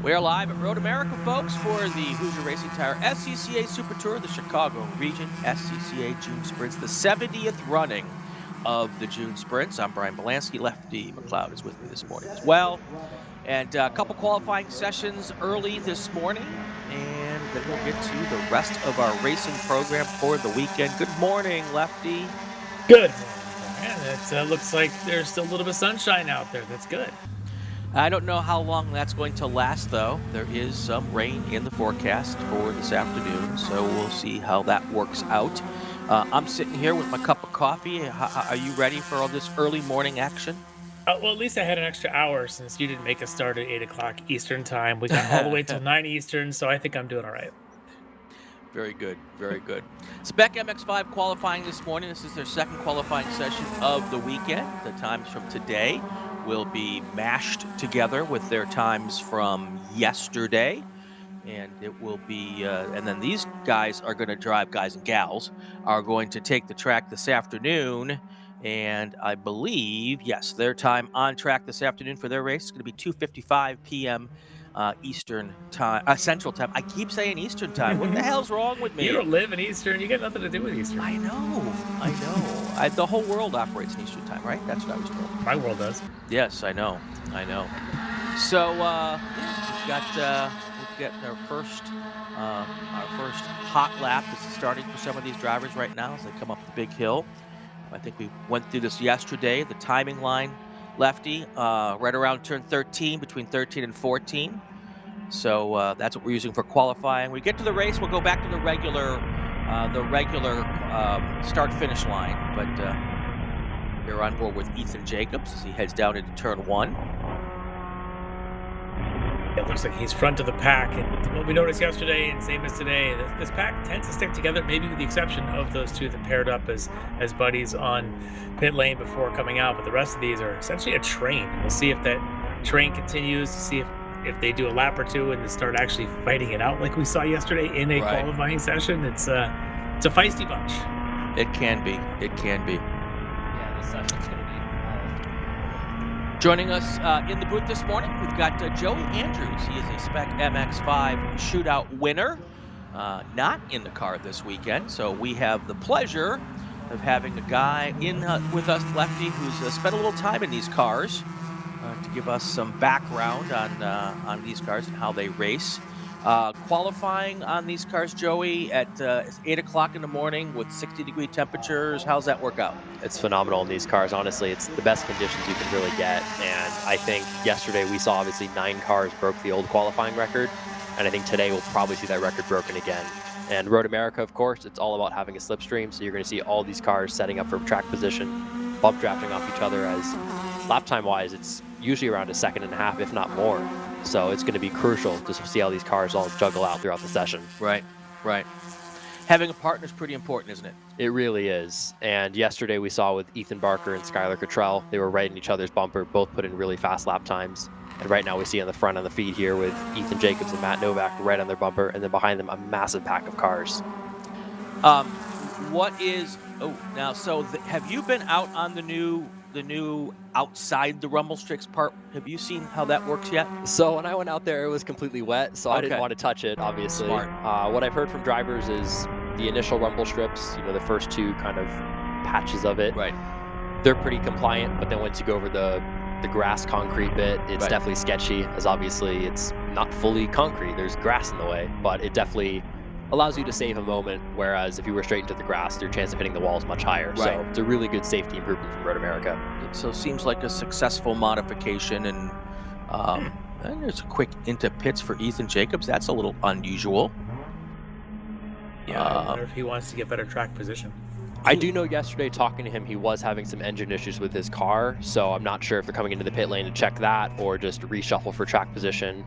We're live at Road America, folks, for the Hoosier Racing Tire SCCA Super Tour, the Chicago Region SCCA June Sprints, the 70th running of the June Sprints. I'm Brian Bielanski. Lefty McLeod is with me this morning as well. And a couple qualifying sessions early this morning, and then we'll get to the rest of our racing program for the weekend. Good morning, Lefty. Good morning, Brian. It looks like there's still a little bit of sunshine out there. That's good. I don't know how long that's going to last, though. There is some rain in the forecast for this afternoon, so we'll see how that works out. I'm sitting here with my cup of coffee. Are you ready for all this early morning action? Well, at least I had an extra hour since you didn't make us start at 8 o'clock Eastern time. We got all the way till 9 Eastern, so I think I'm doing all right. Very good, very good. Spec MX5 qualifying this morning. This is their second qualifying session of the weekend. The times from today will be mashed together with their times from yesterday. And it will be, and then these guys are going to drive, guys and gals, are going to take the track this afternoon. And I believe, yes, their time on track this afternoon for their race is going to be 2:55 p.m. Eastern time, Central time. I keep saying Eastern time. What the hell's wrong with me? You don't live in Eastern. You got nothing to do with Eastern. I know. The whole world operates in Eastern time, right? That's what I was told. My world does. Yes, I know. So we've got our first hot lap. This is starting for some of these drivers right now as they come up the big hill. I think we went through this yesterday. The timing line, Lefty, right around turn 13, between 13 and 14. So that's what we're using for qualifying. We get to the race, we'll go back to the regular start-finish line. But we're on board with Ethan Jacobs as he heads down into turn 1. It looks like he's front of the pack, and what we noticed yesterday and same as today, this pack tends to stick together, maybe with the exception of those two that paired up as buddies on pit lane before coming out, but the rest of these are essentially a train. We'll see if that train continues, to see if they do a lap or two and they start actually fighting it out like we saw yesterday in a qualifying session. It's a feisty bunch. It can be. Yeah, this session's going to be Joining us in the booth this morning, we've got Joey Andrews. He is a Spec MX5 shootout winner, not in the car this weekend. So we have the pleasure of having a guy in with us, Lefty, who's spent a little time in these cars to give us some background on these cars and how they race. Qualifying on these cars, Joey, at 8 o'clock in the morning with 60-degree temperatures. How's that work out? It's phenomenal in these cars. Honestly, it's the best conditions you can really get. And I think yesterday we saw obviously 9 cars broke the old qualifying record. And I think today we'll probably see that record broken again. And Road America, of course, it's all about having a slipstream. So you're going to see all these cars setting up for track position, bump drafting off each other, as lap time wise, it's usually around a second and a half, if not more. So it's going to be crucial to see how these cars all juggle out throughout the session. Right. Having a partner is pretty important, isn't it? It really is. And yesterday we saw with Ethan Barker and Skylar Cottrell, they were right in each other's bumper, both put in really fast lap times. And right now we see on the front on the feed here with Ethan Jacobs and Matt Novak right on their bumper, and then behind them a massive pack of cars. Have you been out on the new outside the rumble strips part? Have you seen how that works yet? So when I went out there, it was completely wet, so I didn't want to touch it, obviously. Smart. What I've heard from drivers is the initial rumble strips, the first two kind of patches of it, right, they're pretty compliant, but then once you go over the grass concrete bit, it's definitely sketchy, as obviously it's not fully concrete. There's grass in the way, but it definitely allows you to save a moment, whereas if you were straight into the grass, your chance of hitting the wall is much higher. Right. So it's a really good safety improvement from Road America. So it seems like a successful modification, and there's a quick into pits for Ethan Jacobs. That's a little unusual. Yeah, I wonder if he wants to get better track position. I do know yesterday talking to him, he was having some engine issues with his car, so I'm not sure if they're coming into the pit lane to check that or just reshuffle for track position.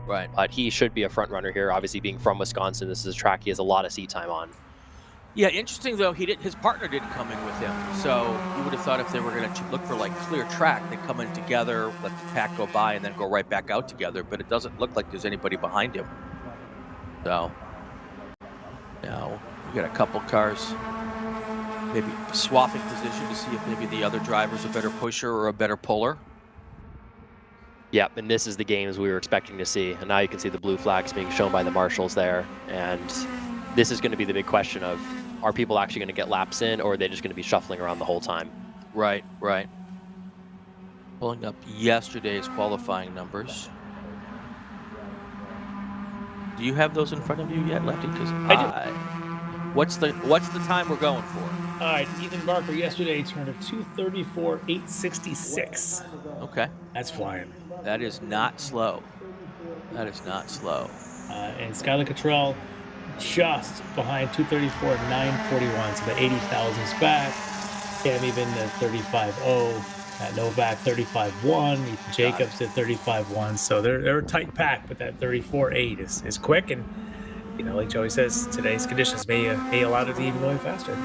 Right. But he should be a front runner here. Obviously, being from Wisconsin, this is a track he has a lot of seat time on. Yeah, interesting though. His partner didn't come in with him, so you would have thought if they were going to look for like clear track, they'd come in together, let the pack go by, and then go right back out together. But it doesn't look like there's anybody behind him. So now we got a couple cars maybe swapping position to see if maybe the other driver's a better pusher or a better puller. Yep, and this is the games we were expecting to see. And now you can see the blue flags being shown by the marshals there. And this is going to be the big question of, are people actually going to get laps in, or are they just going to be shuffling around the whole time? Right, right. Pulling up yesterday's qualifying numbers. Do you have those in front of you yet, Lefty? Because I do. What's the time we're going for? All right, Ethan Barker yesterday turned a 2:34.866. Okay. That's flying. That is not slow. That is not slow. And Skylar Cottrell just behind 2:34.941, so about 80 thousandths back. Cam even at 35.0. Novak 35.1. Ethan Jacobs at 35.1. So they're a tight pack, but that 34.8 is quick. And, you know, like Joey says, today's conditions may allow it to even going faster.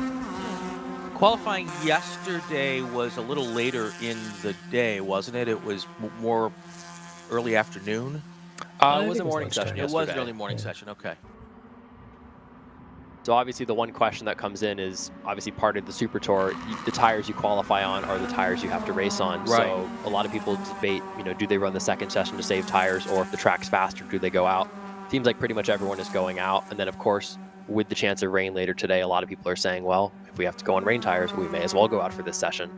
Qualifying yesterday was a little later in the day, wasn't it? It was more early afternoon. It was a morning session It yesterday. was an early morning session. Okay. So obviously the one question that comes in is obviously part of the Super Tour. The tires you qualify on are the tires you have to race on. Right. So a lot of people debate, you know, do they run the second session to save tires, or if the track's faster, do they go out? Seems like pretty much everyone is going out. And then of course, with the chance of rain later today, a lot of people are saying, well, if we have to go on rain tires, we may as well go out for this session.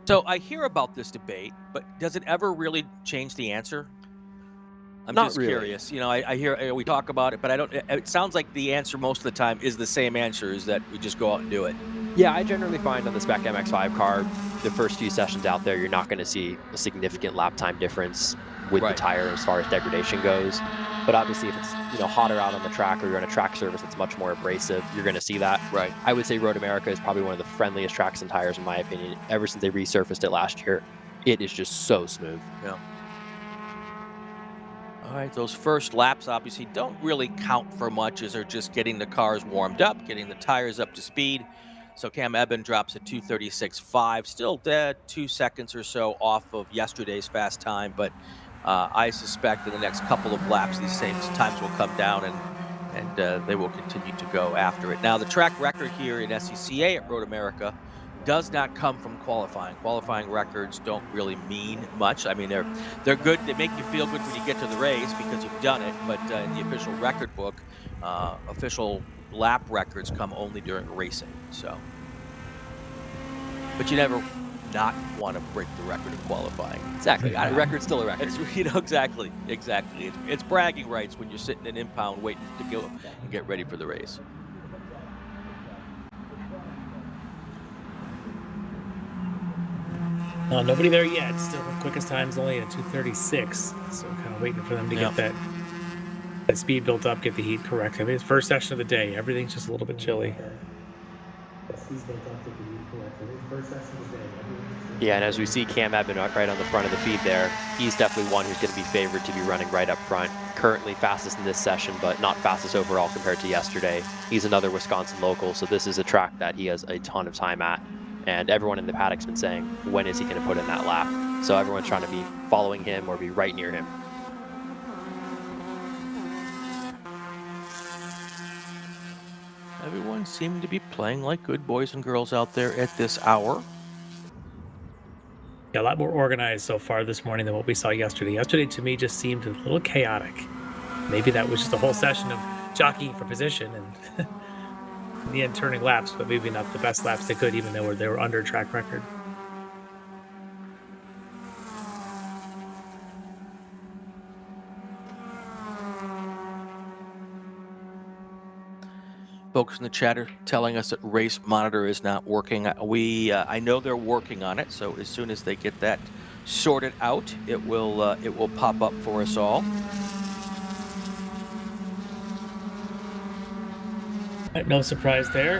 So I hear about this debate, but does it ever really change the answer? I'm Not just really. curious. You know, I hear we talk about it, but I don't. It sounds like the answer most of the time is the same answer: is that we just go out and do it. Yeah, I generally find on the Spec MX-5 car, the first few sessions out there, you're not going to see a significant lap time difference with the tire as far as degradation goes. But obviously, if it's, you know, hotter out on the track, or you're on a track surface that's much more abrasive, you're going to see that. Right. I would say Road America is probably one of the friendliest tracks and tires, in my opinion. Ever since they resurfaced it last year, it is just so smooth. Yeah. All right, those first laps obviously don't really count for much, as they're just getting the cars warmed up, getting the tires up to speed. So Cam Eben drops at 2:36.5, still dead 2 seconds or so off of yesterday's fast time, but I suspect in the next couple of laps these same times will come down, and they will continue to go after it. Now the track record here in SCCA at Road America does not come from qualifying. Qualifying records don't really mean much. I mean, they're good. They make you feel good when you get to the race because you've done it. But in the official record book, official lap records come only during racing. So, but you never not want to break the record of qualifying. Exactly. The record's still a record. It's, you know, exactly. It's bragging rights when you're sitting in impound waiting to go and get ready for the race. Nobody there yet. Still the quickest time's only at 2:36. So kind of waiting for them to get that speed built up, get the heat correct. I mean, it's first session of the day. Everything's just a little bit chilly. Yeah, and as we see Cam Eben right on the front of the feed there, he's definitely one who's going to be favored to be running right up front. Currently fastest in this session, but not fastest overall compared to yesterday. He's another Wisconsin local, so this is a track that he has a ton of time at. And everyone in the paddock's been saying, when is he going to put in that lap? So everyone's trying to be following him or be right near him. Everyone seemed to be playing like good boys and girls out there at this hour. Yeah, a lot more organized so far this morning than what we saw yesterday. Yesterday, to me, just seemed a little chaotic. Maybe that was just a whole session of jockeying for position and in the end turning laps, but maybe not the best laps they could, even though they were under track record. Folks in the chat are telling us that Race Monitor is not working. I know they're working on it, so as soon as they get that sorted out, it will pop up for us all. No surprise there.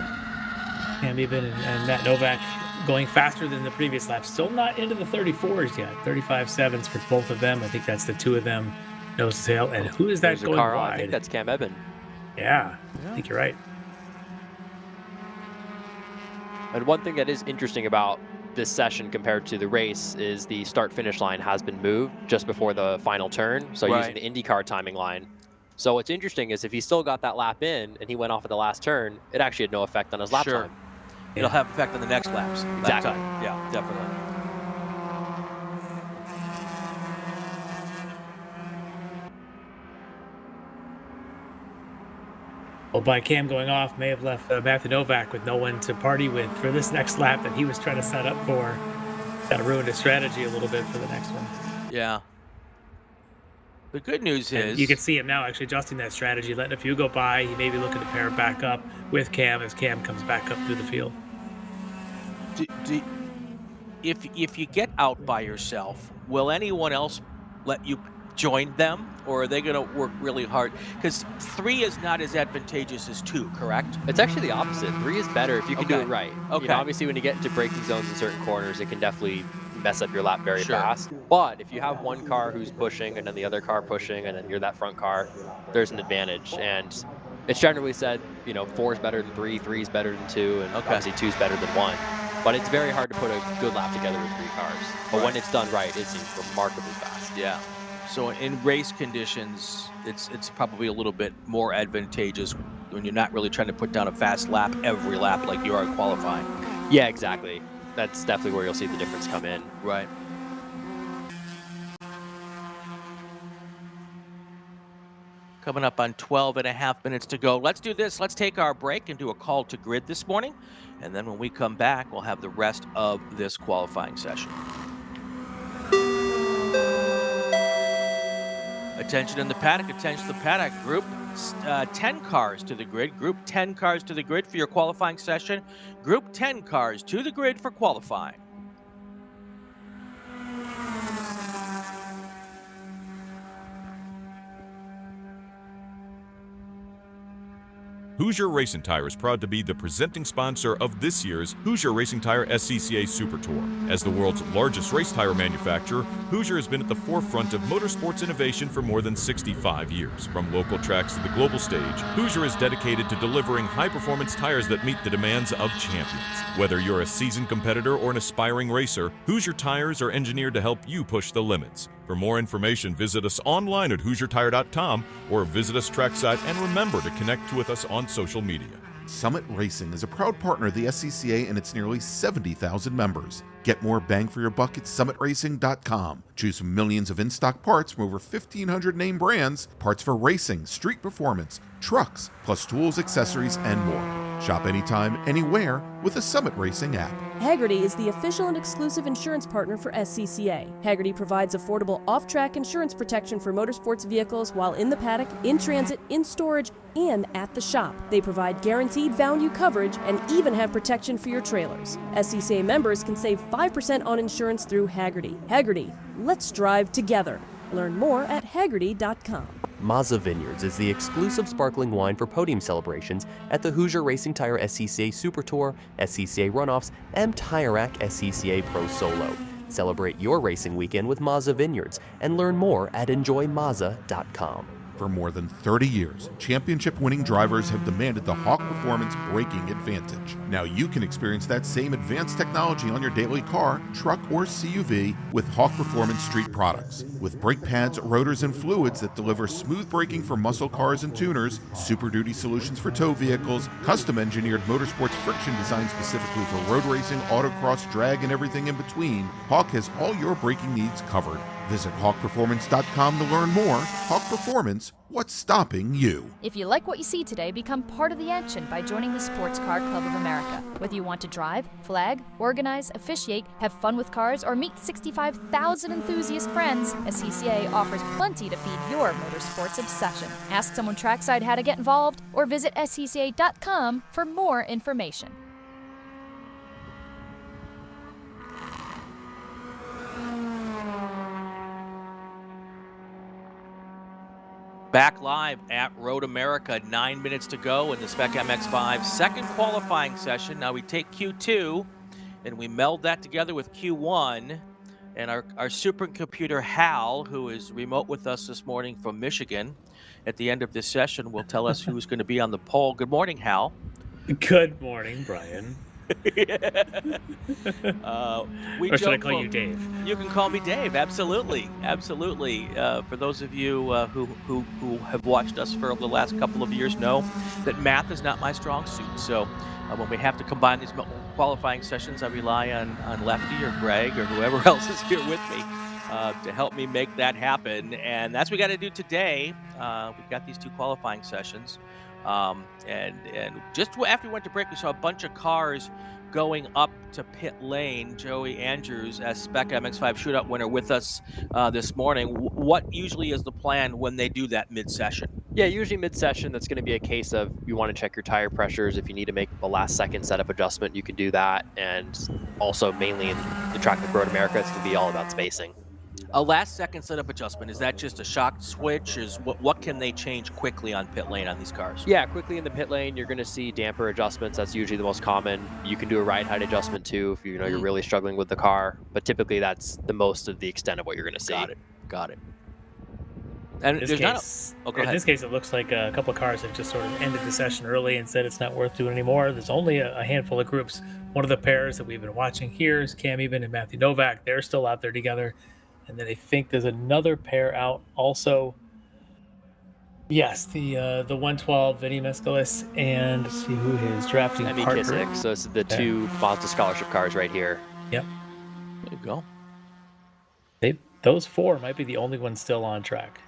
Cam Eben and Matt Novak going faster than the previous lap. Still not into the 34s yet. 35.7s for both of them. I think that's the two of them nose to tail. And who is that going wide? I think that's Cam Eben. Yeah, I think you're right. And one thing that is interesting about this session compared to the race is the start-finish line has been moved just before the final turn. So using the IndyCar timing line. So what's interesting is if he still got that lap in and he went off at the last turn, it actually had no effect on his lap time. It'll have effect on the next laps. Exactly. Yeah, definitely. Well, by Cam going off, may have left Matthew Novak with no one to party with for this next lap that he was trying to set up for. Kind of ruined his strategy a little bit for the next one. Yeah. The good news And is you can see him now actually adjusting that strategy, letting a few go by. He may be looking to pair back up with Cam as Cam comes back up through the field. if you get out by yourself, will anyone else let you join them, or are they going to work really hard? Because 3 is not as advantageous as 2, correct? It's actually the opposite. 3 is better if you can do Okay. it right. Okay. You know, obviously, when you get into braking zones in certain corners, it can definitely mess up your lap very Sure. fast. But if you have one car who's pushing and then the other car pushing and then you're that front car, there's an advantage. And it's generally said, 4 is better than 3, 3 is better than 2, and Okay. obviously 2 is better than 1. But it's very hard to put a good lap together with 3 cars. But when it's done right, it's remarkably fast. Yeah. So in race conditions, it's probably a little bit more advantageous when you're not really trying to put down a fast lap every lap like you are in qualifying. Yeah, exactly. That's definitely where you'll see the difference come in. Right. Coming up on 12 and a half minutes to go. Let's do this. Let's take our break and do a call to grid this morning. And then when we come back, we'll have the rest of this qualifying session. Attention in the paddock, attention to the paddock. Group 10 cars to the grid. Group 10 cars to the grid for your qualifying session. Group 10 cars to the grid for qualifying. Hoosier Racing Tire is proud to be the presenting sponsor of this year's Hoosier Racing Tire SCCA Super Tour. As the world's largest race tire manufacturer, Hoosier has been at the forefront of motorsports innovation for more than 65 years. From local tracks to the global stage, Hoosier is dedicated to delivering high-performance tires that meet the demands of champions. Whether you're a seasoned competitor or an aspiring racer, Hoosier tires are engineered to help you push the limits. For more information, visit us online at HoosierTire.com or visit us trackside, and remember to connect with us on social media. Summit Racing is a proud partner of the SCCA and its nearly 70,000 members. Get more bang for your buck at summitracing.com. Choose from millions of in-stock parts from over 1,500 name brands, parts for racing, street performance, trucks, plus tools, accessories, and more. Shop anytime, anywhere with the Summit Racing app. Hagerty is the official and exclusive insurance partner for SCCA. Hagerty provides affordable off-track insurance protection for motorsports vehicles while in the paddock, in transit, in storage, and at the shop. They provide guaranteed value coverage and even have protection for your trailers. SCCA members can save 5% on insurance through Hagerty. Hagerty, let's drive together. Learn more at Hagerty.com. Mazza Vineyards is the exclusive sparkling wine for podium celebrations at the Hoosier Racing Tire SCCA Super Tour, SCCA Runoffs, and Tire Rack SCCA Pro Solo. Celebrate your racing weekend with Mazza Vineyards and learn more at enjoymazza.com. For more than 30 years, championship-winning drivers have demanded the Hawk Performance braking advantage. Now you can experience that same advanced technology on your daily car, truck, or CUV with Hawk Performance Street products. With brake pads, rotors, and fluids that deliver smooth braking for muscle cars and tuners, Super Duty solutions for tow vehicles, custom-engineered motorsports friction designed specifically for road racing, autocross, drag, and everything in between, Hawk has all your braking needs covered. Visit hawkperformance.com to learn more. Hawk Performance, what's stopping you? If you like what you see today, become part of the action by joining the Sports Car Club of America. Whether you want to drive, flag, organize, officiate, have fun with cars, or meet 65,000 enthusiast friends, SCCA offers plenty to feed your motorsports obsession. Ask someone trackside how to get involved, or visit SCCA.com for more information. Back live at Road America, 9 minutes to go in the Spec MX-5 second qualifying session. Now we take Q2 and we meld that together with Q1. And our supercomputer Hal, who is remote with us this morning from Michigan, at the end of this session will tell us who's going to be on the pole. Good morning, Hal. Good morning, Brian. Or should I call you Dave? You can call me Dave. Absolutely, absolutely. For those of you who have watched us for the last couple of years, know that math is not my strong suit. So when we have to combine these qualifying sessions, I rely on Lefty or Greg or whoever else is here with me to help me make that happen. And that's what we got to do today. We've got these two qualifying sessions. And just after we went to break, we saw a bunch of cars going up to pit lane. Joey Andrews, as Spec MX5 shootout winner, with us this morning. What usually is the plan when they do that mid-session? Yeah, usually mid-session, that's going to be a case of you want to check your tire pressures. If you need to make a last-second setup adjustment, you can do that. And also, mainly in the track with Road America, it's going to be all about spacing. A last-second setup adjustment, is that just a shock switch? What can they change quickly on pit lane on these cars? Yeah, quickly in the pit lane, you're going to see damper adjustments. That's usually the most common. You can do a ride height adjustment too if you're really struggling with the car. But typically, that's the most of the extent of what you're going to see. Got it. And In there's this case, it looks like a couple of cars have just sort of ended the session early and said it's not worth doing anymore. There's only a handful of groups. One of the pairs that we've been watching here is Cam Eben and Matthew Novak. They're still out there together. And then I think there's another pair out also. Yes, the 112, Vinny Mescalis, and let's see who his drafting Emmy partner. Kissick. So it's the two Mazda scholarship cars right here. Yep. There you go. Those four might be the only ones still on track.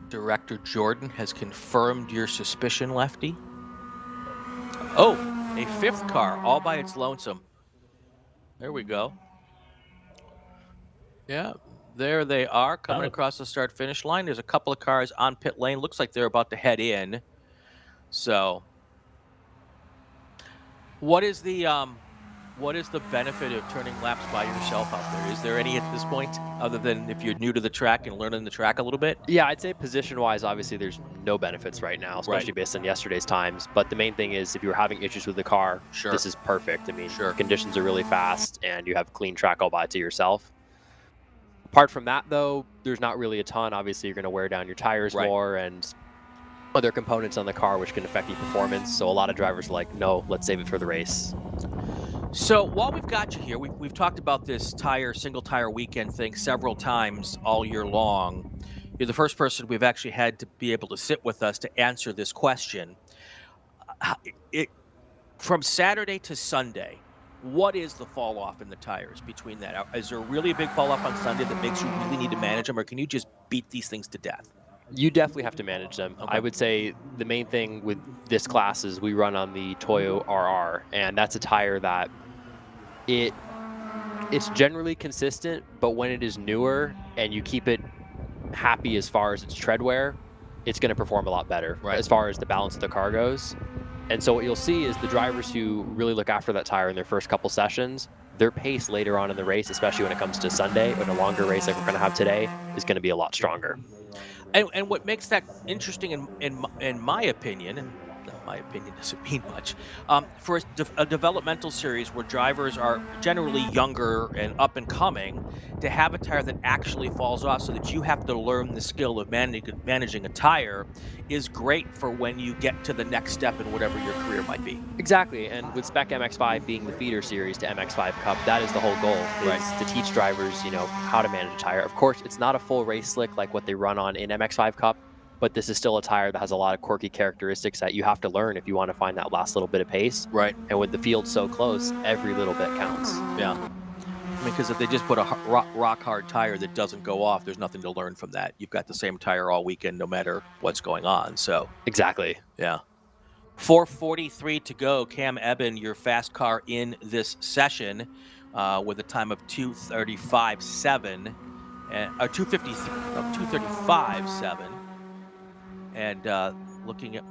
Director Jordan has confirmed your suspicion, Lefty. Oh, a fifth car all by its lonesome. There we go. Yeah, there they are coming across the start-finish line. There's a couple of cars on pit lane. Looks like they're about to head in. So, what is the benefit of turning laps by yourself out there? Is there any at this point, other than if you're new to the track and learning the track a little bit? Yeah, I'd say position-wise, obviously there's no benefits right now, especially based on yesterday's times. But the main thing is if you're having issues with the car, this is perfect. I mean, conditions are really fast and you have clean track all by to yourself. Apart from that, though, there's not really a ton. Obviously, you're going to wear down your tires more and other components on the car which can affect your performance. So a lot of drivers are like, no, let's save it for the race. So while we've got you here, we've talked about this single tire weekend thing several times all year long. You're the first person we've actually had to be able to sit with us to answer this question. From Saturday to Sunday, what is the fall off in the tires between that? Is there really a big fall off on Sunday that makes you really need to manage them, or can you just beat these things to death? You definitely have to manage them. I would say the main thing with this class is we run on the Toyo RR, and that's a tire that it's generally consistent, but when it is newer and you keep it happy as far as its tread wear, it's going to perform a lot better as far as the balance of the car goes. And so what you'll see is the drivers who really look after that tire in their first couple sessions, their pace later on in the race, especially when it comes to Sunday, or a longer race like we're going to have today, is going to be a lot stronger. And what makes that interesting, in my opinion, and my opinion doesn't mean much, for a developmental series where drivers are generally younger and up and coming, to have a tire that actually falls off so that you have to learn the skill of managing a tire is great for when you get to the next step in whatever your career might be. Exactly, and with Spec MX5 being the feeder series to MX5 Cup, that is the whole goal, is to teach drivers, how to manage a tire. Of course, it's not a full race slick like what they run on in MX5 Cup, but this is still a tire that has a lot of quirky characteristics that you have to learn if you want to find that last little bit of pace. Right. And with the field so close, every little bit counts. Yeah. I mean, because if they just put a rock-hard tire that doesn't go off, there's nothing to learn from that. You've got the same tire all weekend no matter what's going on. So exactly. Yeah. 4:43 to go. Cam Eben, your fast car in this session, with a time of 2:35.7, and 2:35.7. And I'm looking at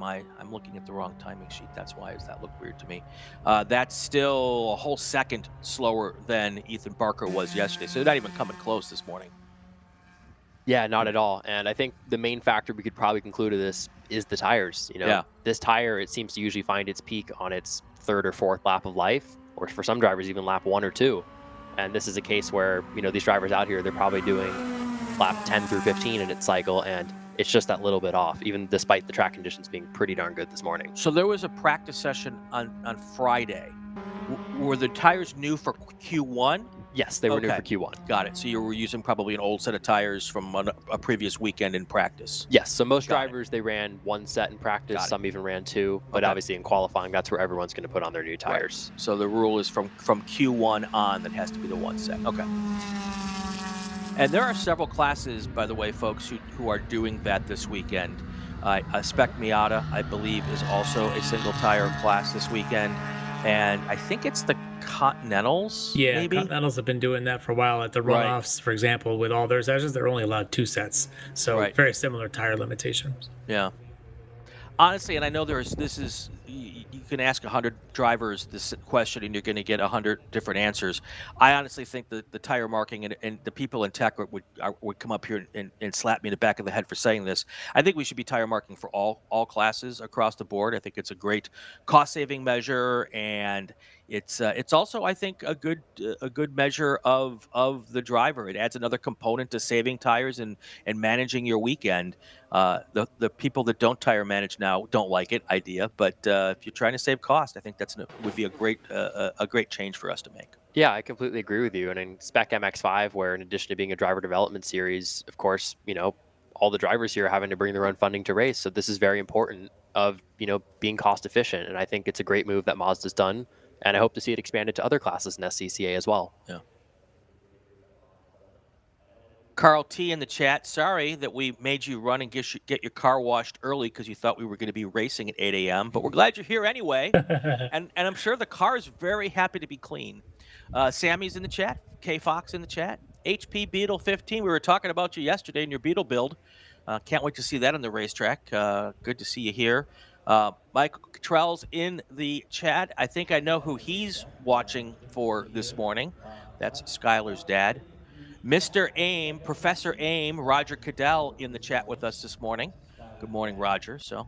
the wrong timing sheet. That's why that looked weird to me. That's still a whole second slower than Ethan Barker was yesterday. So they're not even coming close this morning. Yeah, not at all. And I think the main factor we could probably conclude of this is the tires. This tire, it seems to usually find its peak on its third or fourth lap of life, or for some drivers, even lap 1 or 2. And this is a case where, these drivers out here, they're probably doing lap 10 through 15 in its cycle, and it's just that little bit off, even despite the track conditions being pretty darn good this morning. So there was a practice session on Friday. Were the tires new for Q1? Yes, they were new for Q1. Got it. So you were using probably an old set of tires from a previous weekend in practice. Yes, so most drivers, they ran 1 set in practice. Some even ran 2. But obviously in qualifying, that's where everyone's going to put on their new tires. Right. So the rule is from Q1 on that has to be the 1 set. Okay. And there are several classes, by the way, folks, who are doing that this weekend. Spec Miata, I believe, is also a single tire class this weekend. And I think it's the Continentals, Yeah, maybe? Continentals have been doing that for a while. At the Right. runoffs, for example, with all their sessions, they're only allowed 2 sets. So Right. very similar tire limitations. Yeah. Honestly, and I know you can ask 100 drivers this question and you're going to get 100 different answers. I honestly think that the tire marking and the people in tech would come up here and slap me in the back of the head for saying this. I think we should be tire marking for all classes across the board. I think it's a great cost saving measure, and it's also, I think, a good measure of the driver. It adds another component to saving tires and managing your weekend. The people that don't tire manage now don't like it idea, but if you're trying to save cost, I think would be a great change for us to make. Yeah, I completely agree with you. And in Spec MX5, where in addition to being a driver development series, of course, all the drivers here are having to bring their own funding to race. So this is very important of, being cost efficient. And I think it's a great move that Mazda's done. And I hope to see it expanded to other classes in SCCA as well. Yeah. Carl T in the chat, sorry that we made you run and get your car washed early because you thought we were going to be racing at 8 a.m., but we're glad you're here anyway. and I'm sure the car is very happy to be clean. Sammy's in the chat, K Fox in the chat, HP Beetle 15. We were talking about you yesterday in your Beetle build. Can't wait to see that on the racetrack. Good to see you here. Michael Cottrell's in the chat. I think I know who he's watching for this morning. That's Skylar's dad. Mr. Aim, Professor Aim, Roger Cadell in the chat with us this morning. Good morning, Roger. So,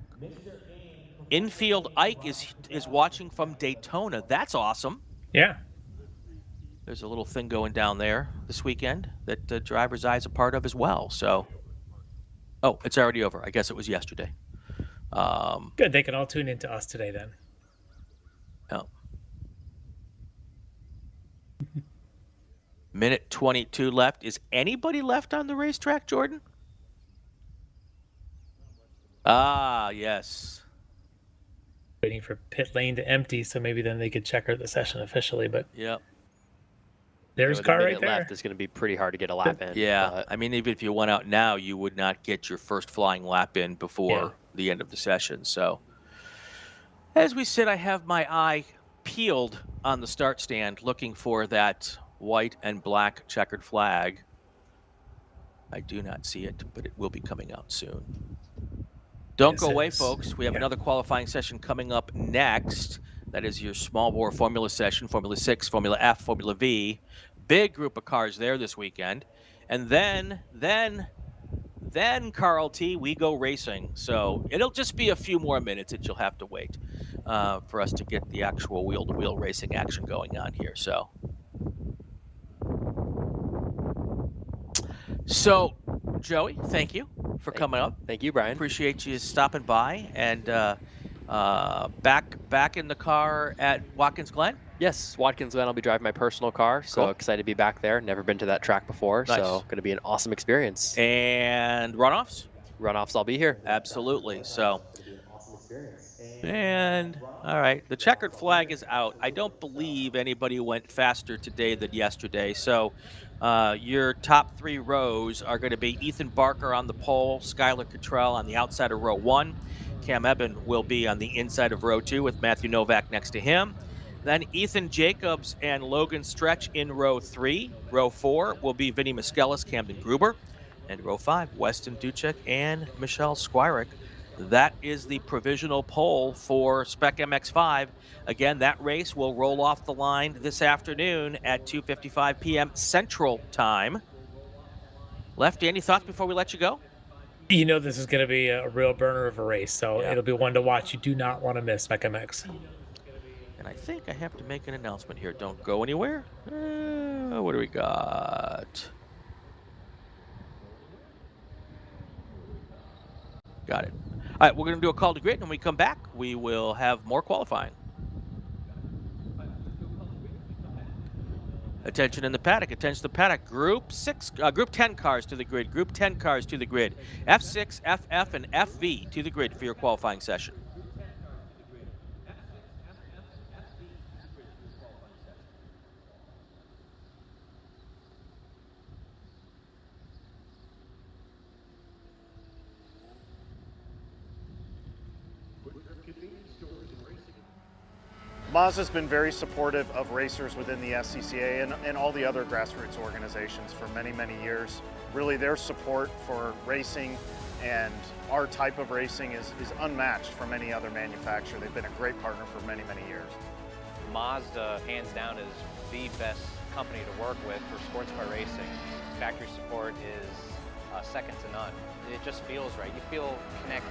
Infield Ike is watching from Daytona. That's awesome. Yeah. There's a little thing going down there this weekend that DriversEye is a part of as well. So, oh, it's already over. I guess it was yesterday. Good. They can all tune into us today then. Oh. Minute 22 left. Is anybody left on the racetrack, Jordan? Ah, yes. Waiting for pit lane to empty, so maybe then they could check the session officially. But yep, there's car right there. Left, it's going to be pretty hard to get a lap in. Yeah, but... I mean, even if you went out now, you would not get your first flying lap in before the end of the session. So, as we sit, I have my eye peeled on the start stand, looking for that white and black checkered flag. I do not see it, but it will be coming out soon. Don't go away, folks. We have another qualifying session coming up next. That is your small bore Formula session, Formula 6, Formula F, Formula V. Big group of cars there this weekend. And then, Carl T, we go racing. So it'll just be a few more minutes that you'll have to wait for us to get the actual wheel-to-wheel racing action going on here. So, Joey, thank you for coming up. Thank you, Brian. Appreciate you stopping by. And back in the car at Watkins Glen? Yes, Watkins Glen. I'll be driving my personal car, so excited to be back there. Never been to that track before, so going to be an awesome experience. And runoffs? Runoffs, I'll be here. Absolutely. So, and all right, the checkered flag is out. I don't believe anybody went faster today than yesterday. So, your top 3 rows are going to be Ethan Barker on the pole, Skylar Cottrell on the outside of row 1. Cam Eben will be on the inside of row 2 with Matthew Novak next to him. Then Ethan Jacobs and Logan Stretch in row 3. Row 4 will be Vinny Miskelis, Camden Gruber. And row 5, Weston Duchek and Michelle Squirick. That is the provisional poll for Spec MX5. Again, that race will roll off the line this afternoon at 2:55 p.m. Central Time. Lefty, any thoughts before we let you go? You know this is going to be a real burner of a race, so it'll be one to watch. You do not want to miss Spec MX. And I think I have to make an announcement here. Don't go anywhere. What do we got? Got it. All right, we're going to do a call to grid. When we come back, we will have more qualifying. Attention in the paddock. Attention to the paddock. Group 10 cars to the grid. Group 10 cars to the grid. F6, FF, and FV to the grid for your qualifying session. Mazda's been very supportive of racers within the SCCA and all the other grassroots organizations for many, many years. Really, their support for racing and our type of racing is unmatched from any other manufacturer. They've been a great partner for many, many years. Mazda, hands down, is the best company to work with for sports car racing. Factory support is second to none. It just feels right. You feel connected.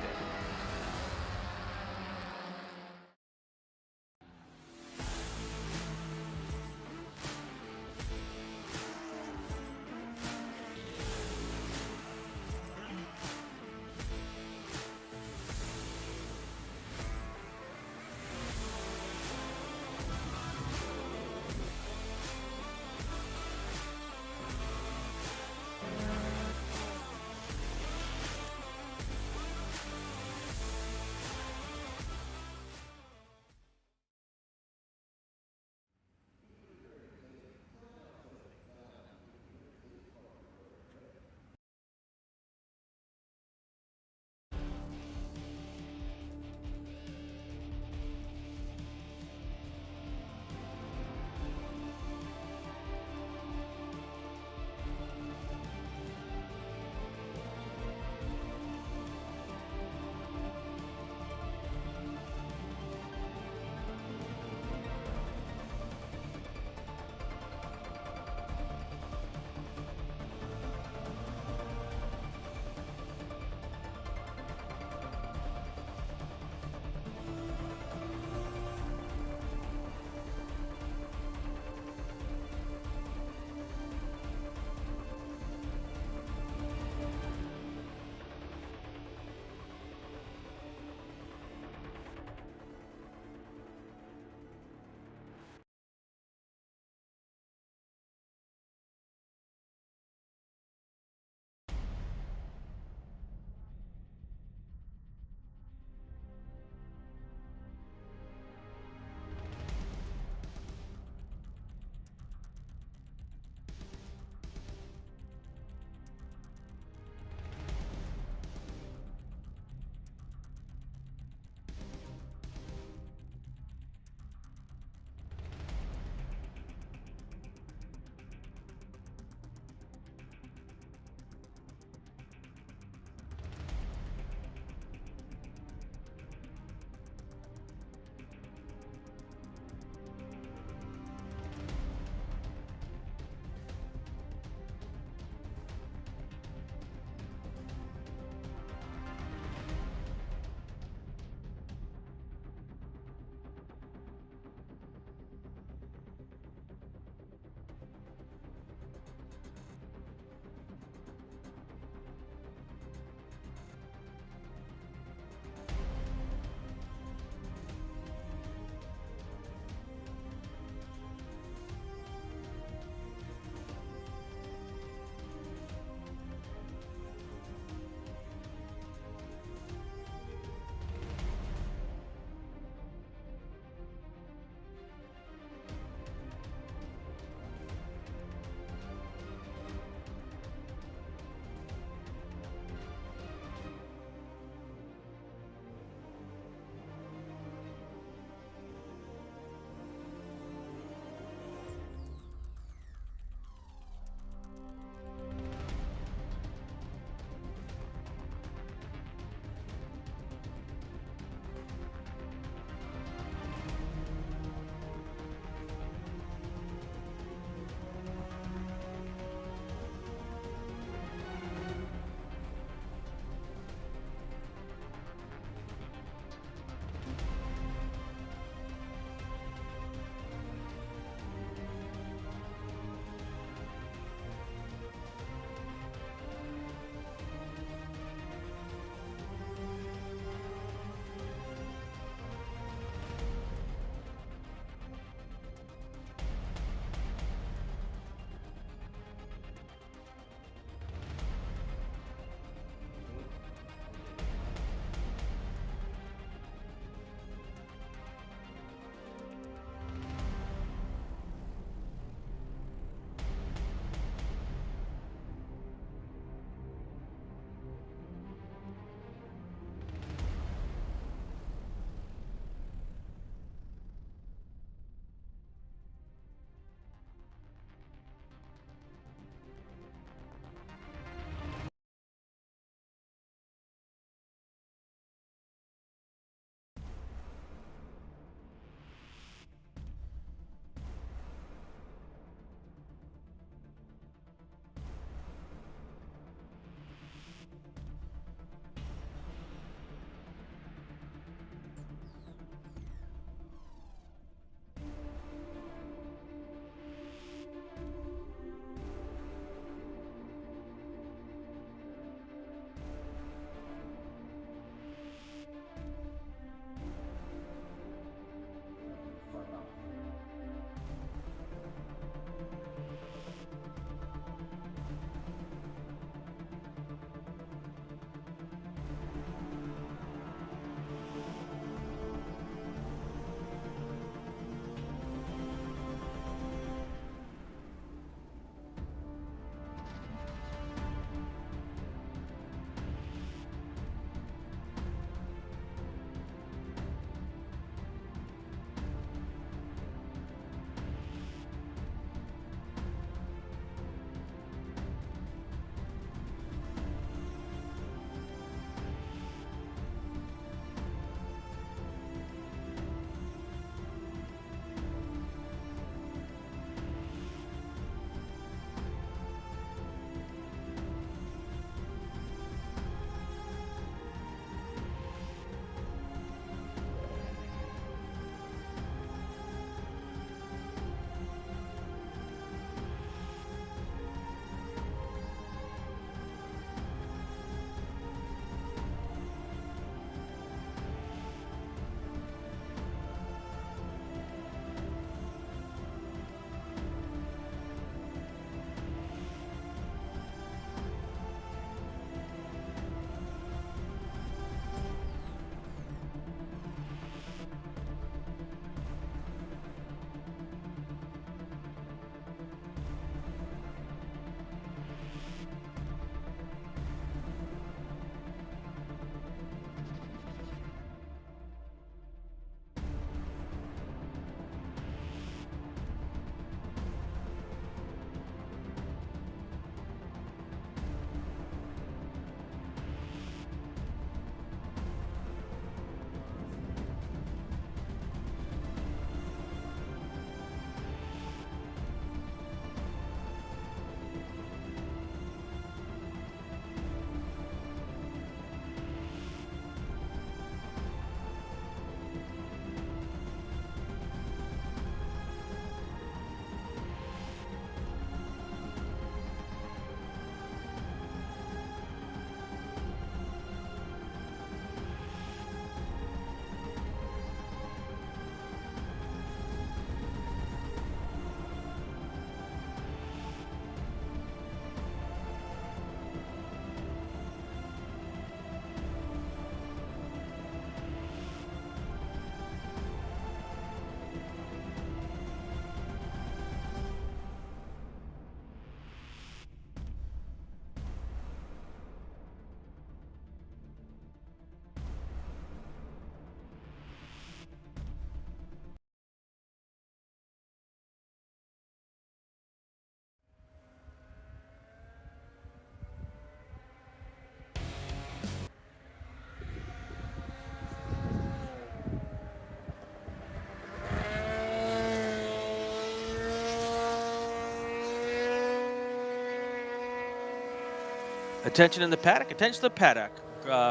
Attention in the paddock. Attention to the paddock.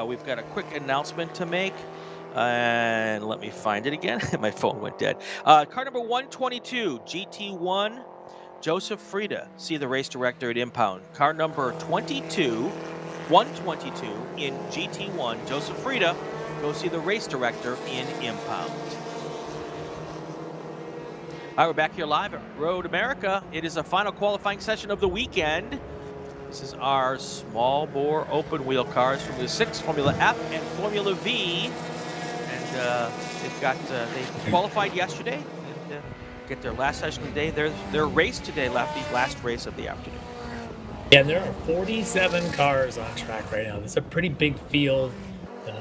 We've got a quick announcement to make. And let me find it again. My phone went dead. Car number 122, GT1, Joseph Frieda. See the race director at impound. Car number 122 in GT1, Joseph Frieda. Go see the race director in impound. All right, we're back here live at Road America. It is a final qualifying session of the weekend. This is our small bore open wheel cars from the 6 Formula F and Formula V. And they qualified yesterday and get their last session of the day. Their race today, Lefty, last race of the afternoon. Yeah, there are 47 cars on track right now. It's a pretty big field.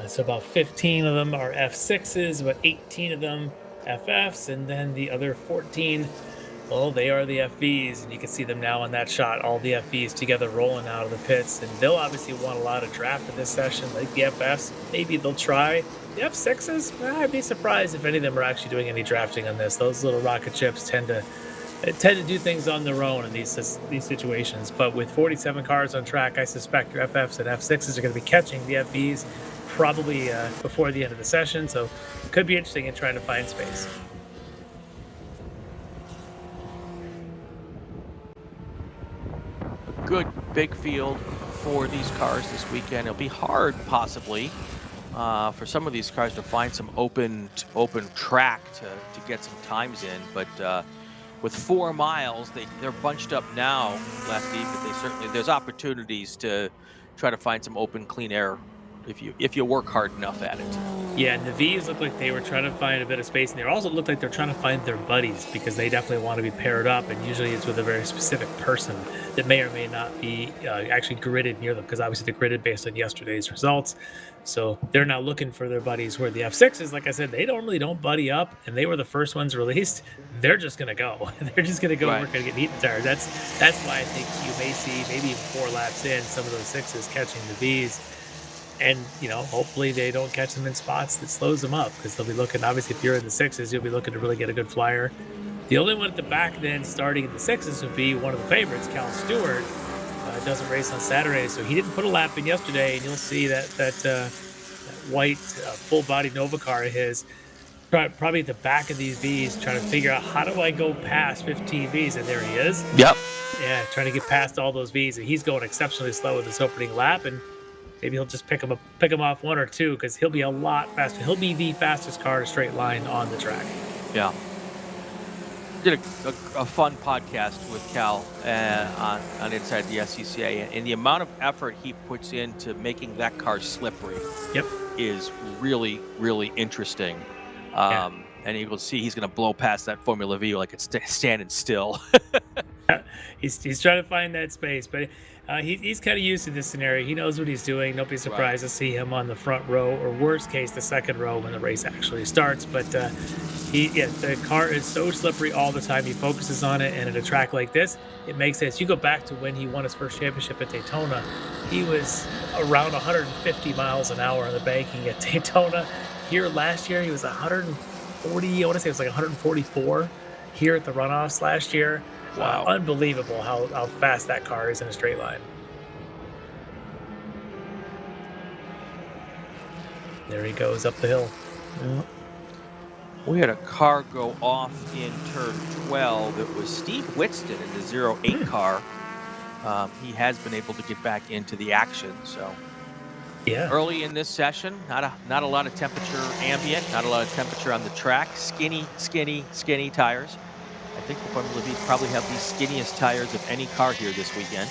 So about 15 of them are F6s, about 18 of them FFs, and then the other 14, well, they are the FVs, and you can see them now in that shot, all the FVs together rolling out of the pits, and they'll obviously want a lot of draft in this session, like the FFs. Maybe they'll try. The F6s, I'd be surprised if any of them are actually doing any drafting on this. Those little rocket ships tend to do things on their own in these situations, but with 47 cars on track, I suspect your FFs and F6s are going to be catching the FVs probably before the end of the session, so it could be interesting in trying to find space. A good big field for these cars this weekend. It'll be hard, possibly, for some of these cars to find some open track to get some times in, but with 4 miles, they're bunched up now, Lefty, but there's opportunities to try to find some open, clean air if you work hard enough at it. Yeah, and the V's look like they were trying to find a bit of space, and they also look like they're trying to find their buddies, because they definitely want to be paired up, and usually it's with a very specific person that may or may not be actually gridded near them, because obviously they're gridded based on yesterday's results. So they're now looking for their buddies, where the F6s, like I said, they don't buddy up, and they were the first ones released. They're just going to go. They're just going to go. Right. We're going to get heat the tires. That's why I think you may see maybe even 4 laps in some of those 6s catching the Vs. And, hopefully they don't catch them in spots that slows them up, because they'll be looking, obviously, if you're in the 6s, you'll be looking to really get a good flyer. The only one at the back then starting in the 6s would be one of the favorites, Cal Stewart. Doesn't race on Saturday, so he didn't put a lap in yesterday, and you'll see that white full-body Nova car of his probably at the back of these Vs, trying to figure out, how do I go past 15 Vs? And there he is. Yep. Yeah, trying to get past all those Vs, and he's going exceptionally slow with this opening lap, and maybe he'll just pick him off 1 or 2, because he'll be a lot faster. He'll be the fastest car to straight line on the track. Yeah. Did a fun podcast with Cal on Inside the SCCA, and the amount of effort he puts into making that car slippery is really, really interesting. And you will see he's going to blow past that Formula V like it's standing still. He's trying to find that space, but he's kind of used to this scenario. He knows what he's doing. Don't be surprised to see him on the front row, or worst case, the second row when the race actually starts. But the car is so slippery all the time. He focuses on it, and at a track like this, it makes sense. You go back to when he won his first championship at Daytona. He was around 150 miles an hour on the banking at Daytona. Here last year, he was 140. I want to say it was like 144 here at the runoffs last year. Wow. Unbelievable how fast that car is in a straight line. There he goes up the hill. Yeah. We had a car go off in turn 12. It was Steve Whitston in the 08 car. He has been able to get back into the action. So early in this session, not a lot of temperature ambient, not a lot of temperature on the track. Skinny tires. I think the Formula V's probably have the skinniest tires of any car here this weekend.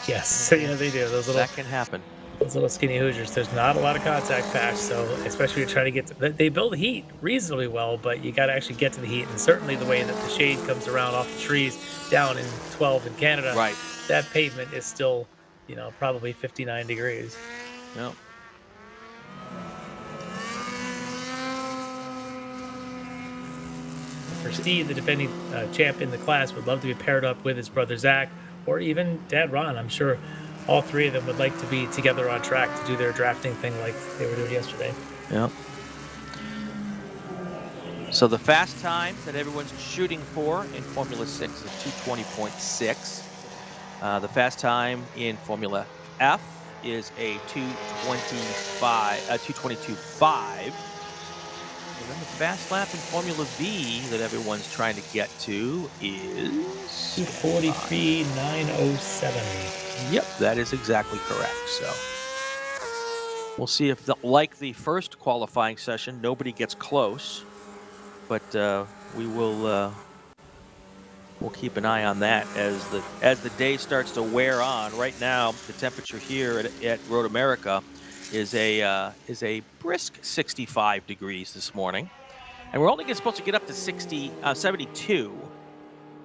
Yes, yeah, they do. That can happen. Those little skinny Hoosiers. There's not a lot of contact patch, so especially when you're trying to get to, they build heat reasonably well, but you got to actually get to the heat. And certainly the way that the shade comes around off the trees down in 12 in Canada, right? That pavement is still, probably 59 degrees. Yep. For Steve, the defending champ in the class, would love to be paired up with his brother Zach, or even Dad Ron. I'm sure all 3 of them would like to be together on track to do their drafting thing like they were doing yesterday. Yeah. So the fast time that everyone's shooting for in Formula 6 is 2:20.6. The fast time in Formula F is a 222.5. And then the fast lap in Formula V that everyone's trying to get to is 2:43.907. Yep, that is exactly correct. So we'll see if, like the first qualifying session, nobody gets close. But we will we'll keep an eye on that as the day starts to wear on. Right now, the temperature here at Road America is a brisk 65 degrees this morning, and we're only supposed to get up to 72.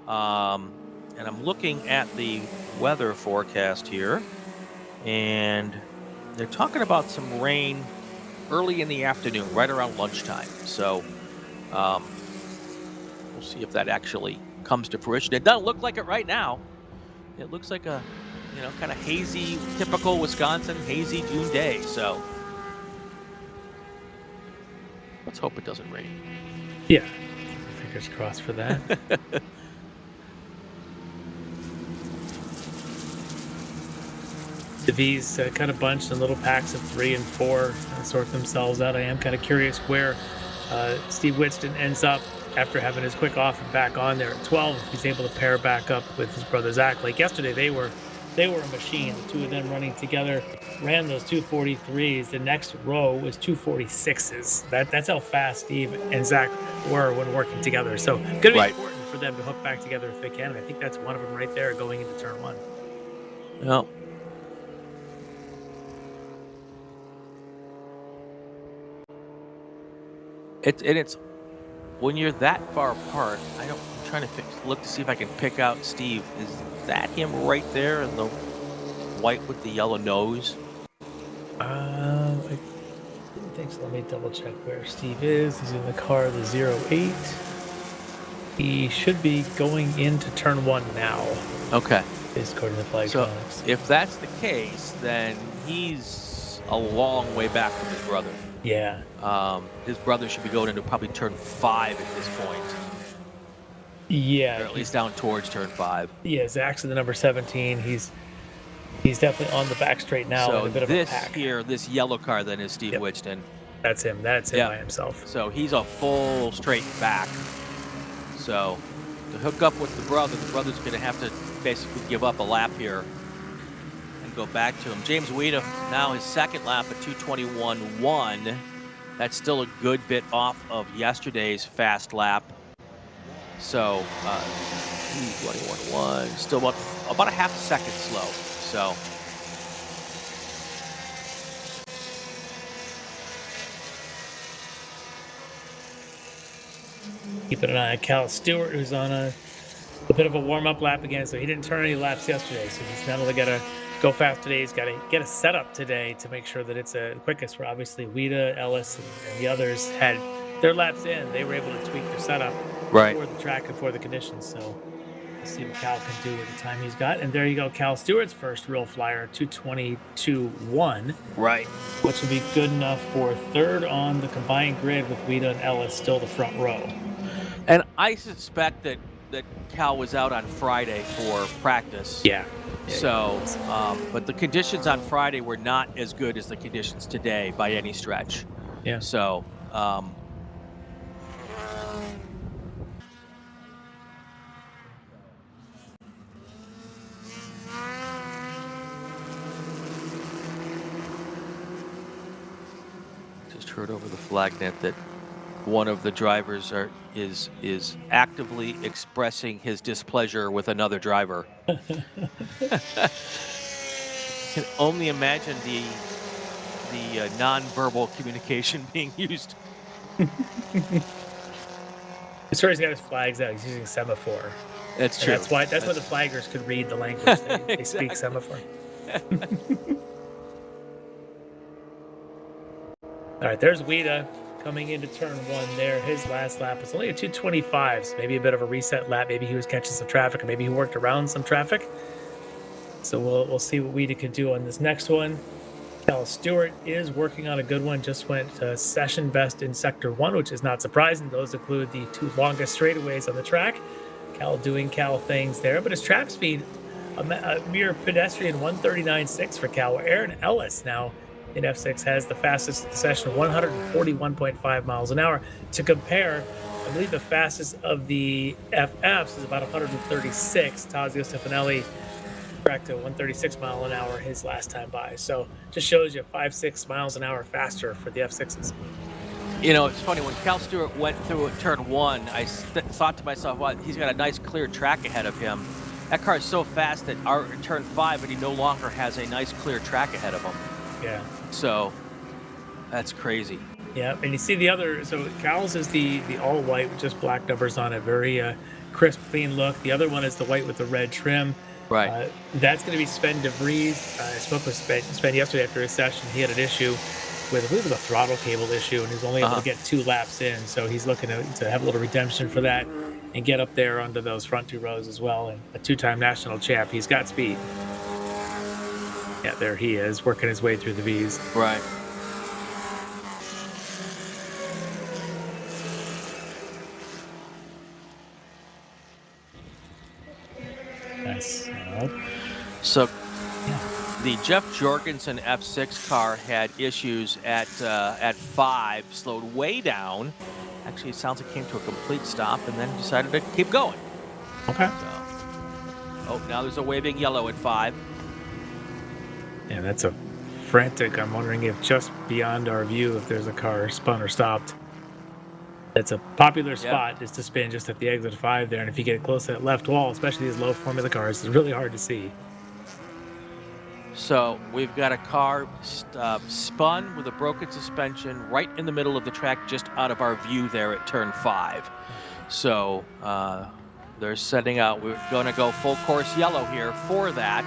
And I'm looking at the weather forecast here, and they're talking about some rain early in the afternoon, right around lunchtime. So we'll see if that actually comes to fruition. It doesn't look like it right now. It looks like a kind of hazy, typical Wisconsin hazy June day. So let's hope it doesn't rain. Yeah, fingers crossed for that. The V's kind of bunched in little packs of 3 and 4, sort themselves out. I am kind of curious where Steve Witston ends up after having his quick off and back on there at 12. If he's able to pair back up with his brother Zach. Like yesterday, they were a machine. The two of them running together, ran those 2:43s. The next row was 2:46s. That's how fast Steve and Zach were when working together. So going to be important for them to hook back together if they can. And I think that's one of them right there going into turn 1. Well, it's when you're that far apart. I'm trying to look to see if I can pick out Steve. Is that him right there in the white with the yellow nose? I didn't think so. Let me double check where Steve is. He's in the car, the 08. He should be going into turn 1 now. Okay. Is according to the flag. So if that's the case, then he's a long way back from his brother. Yeah. His brother should be going into probably turn 5 at this point. Yeah. Or at least down towards turn 5. Yeah, Zach's in the number 17. He's definitely on the back straight now. So in a bit of this a pack. here, this yellow car then is Steve Witston. That's him. That's him by himself. So he's a full straight back. So to hook up with the brother's going to have to basically give up a lap here and go back to him. James Weeda now his second lap at 2:21.1. That's still a good bit off of yesterday's fast lap. So 2:21.1, still about a half a second slow. So keeping an eye on Cal Stewart, who's on a bit of a warm-up lap again. So he didn't turn any laps yesterday. So he's not only got to go fast today, he's got to get a setup today to make sure that it's the quickest. Where obviously Weeda, Ellis, and the others had their laps in. They were able to tweak their setup for the track and for the conditions. So we'll see what Cal can do with the time he's got. And there you go, Cal Stewart's first real flyer, 2:22.1. Right. Which would be good enough for third on the combined grid with Weeda and Ellis still the front row. And I suspect that Cal was out on Friday for practice. Yeah. So, but the conditions on Friday were not as good as the conditions today by any stretch. Yeah. So, just heard over the flag net that one of the drivers is actively expressing his displeasure with another driver. Can only imagine the nonverbal communication being used. As far as he's got his flags out, he's using semaphore. That's true. That's why the flaggers could read the language. They speak semaphore. All right, there's Weeda coming into turn 1 there. His last lap was only a 2:25, so maybe a bit of a reset lap. Maybe he was catching some traffic, or maybe he worked around some traffic. So we'll see what Weeda can do on this next one. Cal Stewart is working on a good one. Just went session best in Sector 1, which is not surprising. Those include the 2 longest straightaways on the track. Cal doing Cal things there, but his track speed a mere pedestrian 139.6 for Cal. Aaron Ellis now in F6 has the fastest in the session, 141.5 miles an hour. To compare, I believe the fastest of the FFs is about 136. Tazio Stefanelli cracked a 136 mile an hour his last time by. So just shows you 5-6 miles an hour faster for the F6s. You know, it's funny, when Cal Stewart went through turn 1, I thought to myself, well, he's got a nice clear track ahead of him. That car is so fast that our turn 5, and he no longer has a nice clear track ahead of him. Yeah. So that's crazy. Yeah, and you see the other, so Cal's is the all white with just black numbers on it, very crisp, clean look. The other one is the white with the red trim. Right. That's going to be Sven de Vries. I spoke with Sven yesterday after his session. He had an issue with, I believe it was a throttle cable issue, and he was only able to get 2 laps in. So he's looking to have a little redemption for that and get up there under those front 2 rows as well. And a 2-time national champ. He's got speed. Yeah, there he is, working his way through the V's. Right. Nice. So the Jeff Jorgensen F6 car had issues at 5, slowed way down. Actually, it sounds like it came to a complete stop and then decided to keep going. Okay. So, oh, now there's a waving yellow at 5. Yeah, that's a frantic. I'm wondering if just beyond our view, if there's a car spun or stopped. It's a popular spot is to spin just at the exit 5 there, and if you get close to that left wall, especially these low formula cars, it's really hard to see. So we've got a car spun with a broken suspension right in the middle of the track, just out of our view there at turn 5. So they're setting out. We're going to go full course yellow here for that.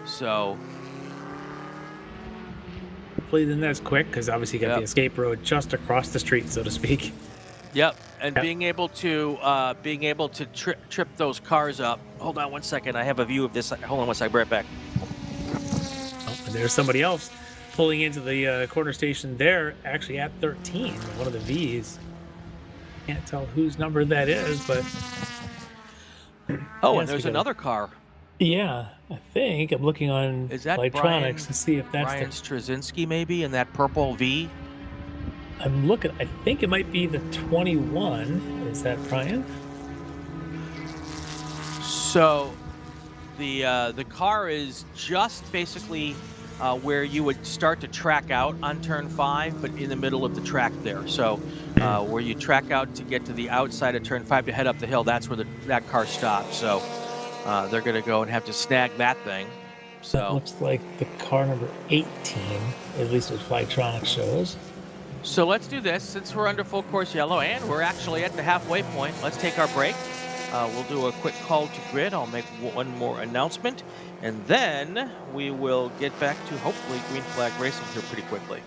So hopefully then that's quick, because obviously you got the escape road just across the street, so to speak. Yep, and being able to trip those cars up. Hold on one second. I have a view of this. Hold on one second. I'll be right back. Oh, and there's somebody else pulling into the corner station there, actually at 13, one of the V's. Can't tell whose number that is, but oh, and there's another car. Yeah, I think I'm looking on electronics to see if that's Brian Straczynski maybe in that purple V. I'm looking. I think it might be the 21. Is that Brian? So the car is just basically where you would start to track out on turn 5, but in the middle of the track there. So where you track out to get to the outside of turn 5 to head up the hill, that's where that car stops. So they're going to go and have to snag that thing. So that looks like the car number 18, at least what Flytronics shows. So let's do this. Since we're under full course yellow and we're actually at the halfway point, let's take our break. We'll do a quick call to grid. I'll make one more announcement, and then we will get back to hopefully green flag racing here pretty quickly.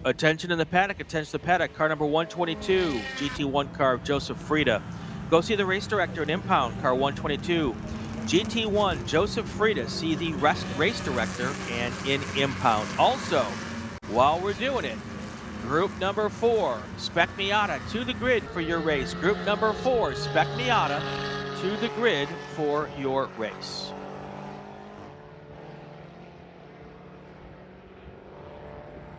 Attention in the paddock, attention to the paddock. Car number 122, GT1 car of Joseph Frieda. Go see the race director in impound, car 122. GT1, Joseph Frieda, see the race director and in impound. Also, while we're doing it, group number 4, Spec Miata to the grid for your race. Group number 4, Spec Miata to the grid for your race.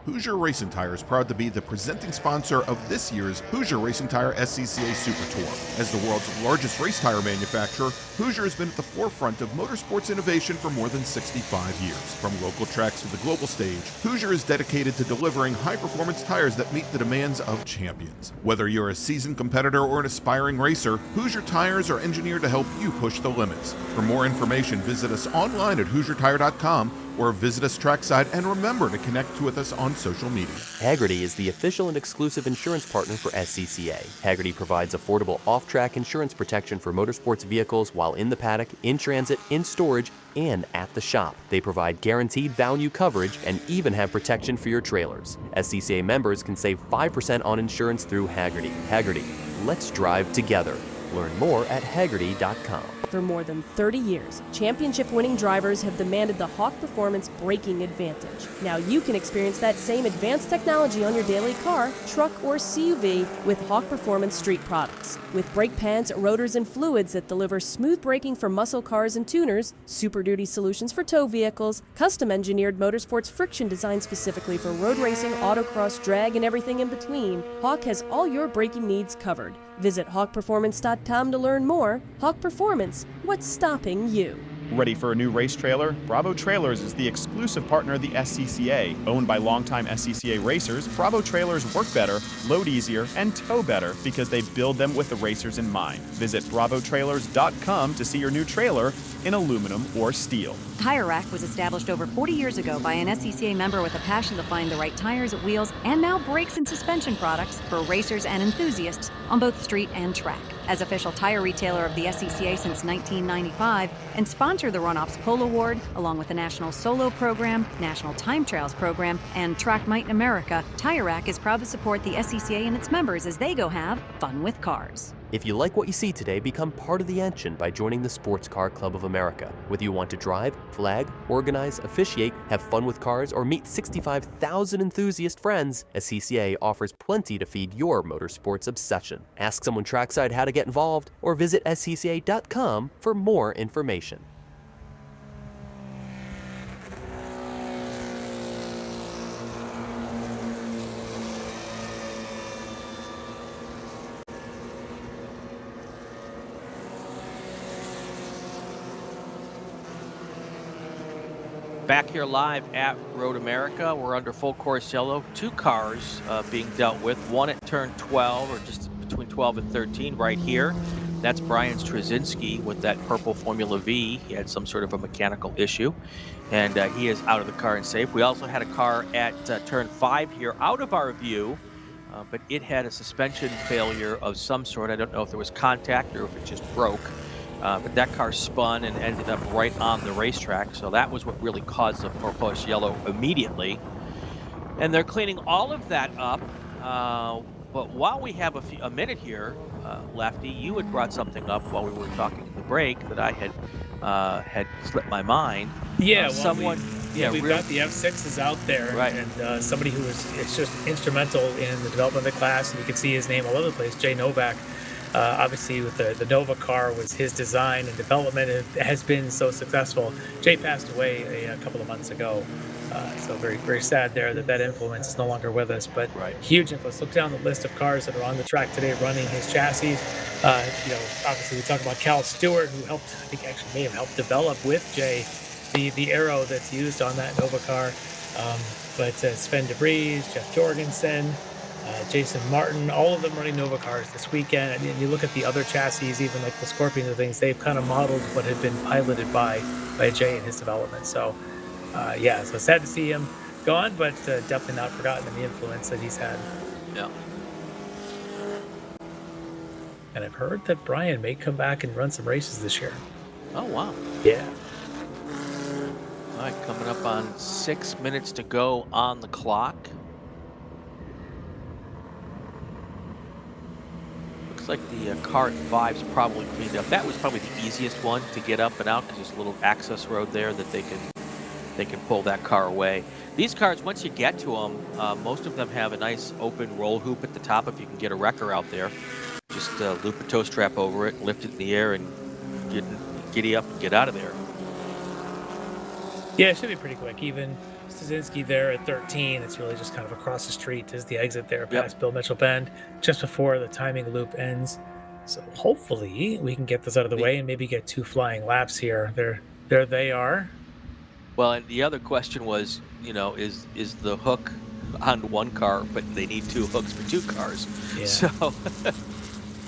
Hoosier Racing Tire is proud to be the presenting sponsor of this year's Hoosier Racing Tire SCCA Super Tour. As the world's largest race tire manufacturer, Hoosier has been at the forefront of motorsports innovation for more than 65 years. From local tracks to the global stage, Hoosier is dedicated to delivering high-performance tires that meet the demands of champions. Whether you're a seasoned competitor or an aspiring racer, Hoosier tires are engineered to help you push the limits. For more information, visit us online at HoosierTire.com or visit us trackside, and remember to connect with us on social media. Hagerty is the official and exclusive insurance partner for SCCA. Hagerty provides affordable off-track insurance protection for motorsports vehicles while in the paddock, in transit, in storage, and at the shop. They provide guaranteed value coverage and even have protection for your trailers. SCCA members can save 5% on insurance through Hagerty. Hagerty, let's drive together. Learn more at Hagerty.com. For more than 30 years, championship-winning drivers have demanded the Hawk Performance braking advantage. Now you can experience that same advanced technology on your daily car, truck, or CUV with Hawk Performance street products. With brake pads, rotors, and fluids that deliver smooth braking for muscle cars and tuners, Super Duty solutions for tow vehicles, custom-engineered motorsports friction designed specifically for road racing, autocross, drag, and everything in between, Hawk has all your braking needs covered. Visit hawkperformance.com to learn more. Hawk Performance, what's stopping you? Ready for a new race trailer? Bravo Trailers is the exclusive partner of the SCCA. Owned by longtime SCCA racers, Bravo Trailers work better, load easier, and tow better because they build them with the racers in mind. Visit bravotrailers.com to see your new trailer in aluminum or steel. Tire Rack was established over 40 years ago by an SCCA member with a passion to find the right tires, wheels, and now brakes and suspension products for racers and enthusiasts on both street and track. As official tire retailer of the SCCA since 1995 and sponsor the Runoffs Pole Award, along with the National Solo Program, National Time Trials Program, and Track Might in America, Tire Rack is proud to support the SCCA and its members as they go have fun with cars. If you like what you see today, become part of the action by joining the Sports Car Club of America. Whether you want to drive, flag, organize, officiate, have fun with cars, or meet 65,000 enthusiast friends, SCCA offers plenty to feed your motorsports obsession. Ask someone trackside how to get involved, or visit scca.com for more information. Back here live at Road America, we're under full course yellow. 2 cars being dealt with. One at turn 12, or just between 12 and 13 right here. That's Brian Straczynski with that purple Formula V. He had some sort of a mechanical issue, and he is out of the car and safe. We also had a car at turn 5 here out of our view, but it had a suspension failure of some sort. I don't know if there was contact or if it just broke. But that car spun and ended up right on the racetrack, so that was what really caused the full course yellow immediately. And they're cleaning all of that up. But while we have a minute here, Lefty, you had brought something up while we were talking at the break that I had slipped my mind. Yeah, someone. We've got the F6s out there, right. And somebody who is just instrumental in the development of the class, and you can see his name all over the place, Jay Novak. Obviously, with the Nova car was his design and development. It has been so successful. Jay passed away a couple of months ago, so very, very sad there that influence is no longer with us. But huge influence. Look down the list of cars that are on the track today running his chassis. Obviously we talk about Cal Stewart, who helped, I think actually may have helped develop with Jay the aero that's used on that Nova car. But Sven DeVries, Jeff Jorgensen, Jason Martin, all of them running Nova cars this weekend. And you look at the other chassis, even like the Scorpion and things, they've kind of modeled what had been piloted by Jay in his development. So, so sad to see him gone, but definitely not forgotten in the influence that he's had. Yeah. And I've heard that Brian may come back and run some races this year. Oh, wow. Yeah. All right, coming up on 6 minutes to go on the clock. Like the car at 5's probably cleaned up. That was probably the easiest one to get up and out because there's a little access road there that they can pull that car away. These cars, once you get to them, most of them have a nice open roll hoop at the top if you can get a wrecker out there. Just loop a tow strap over it, lift it in the air, and giddy up and get out of there. Yeah, it should be pretty quick. Even Straczynski there at 13, it's really just kind of across the street is the exit there past Bill Mitchell Bend, just before the timing loop ends. So hopefully we can get this out of the way and maybe get 2 flying laps here. There they are. Well, and the other question was, is the hook on one car, but they need 2 hooks for 2 cars. Yeah. So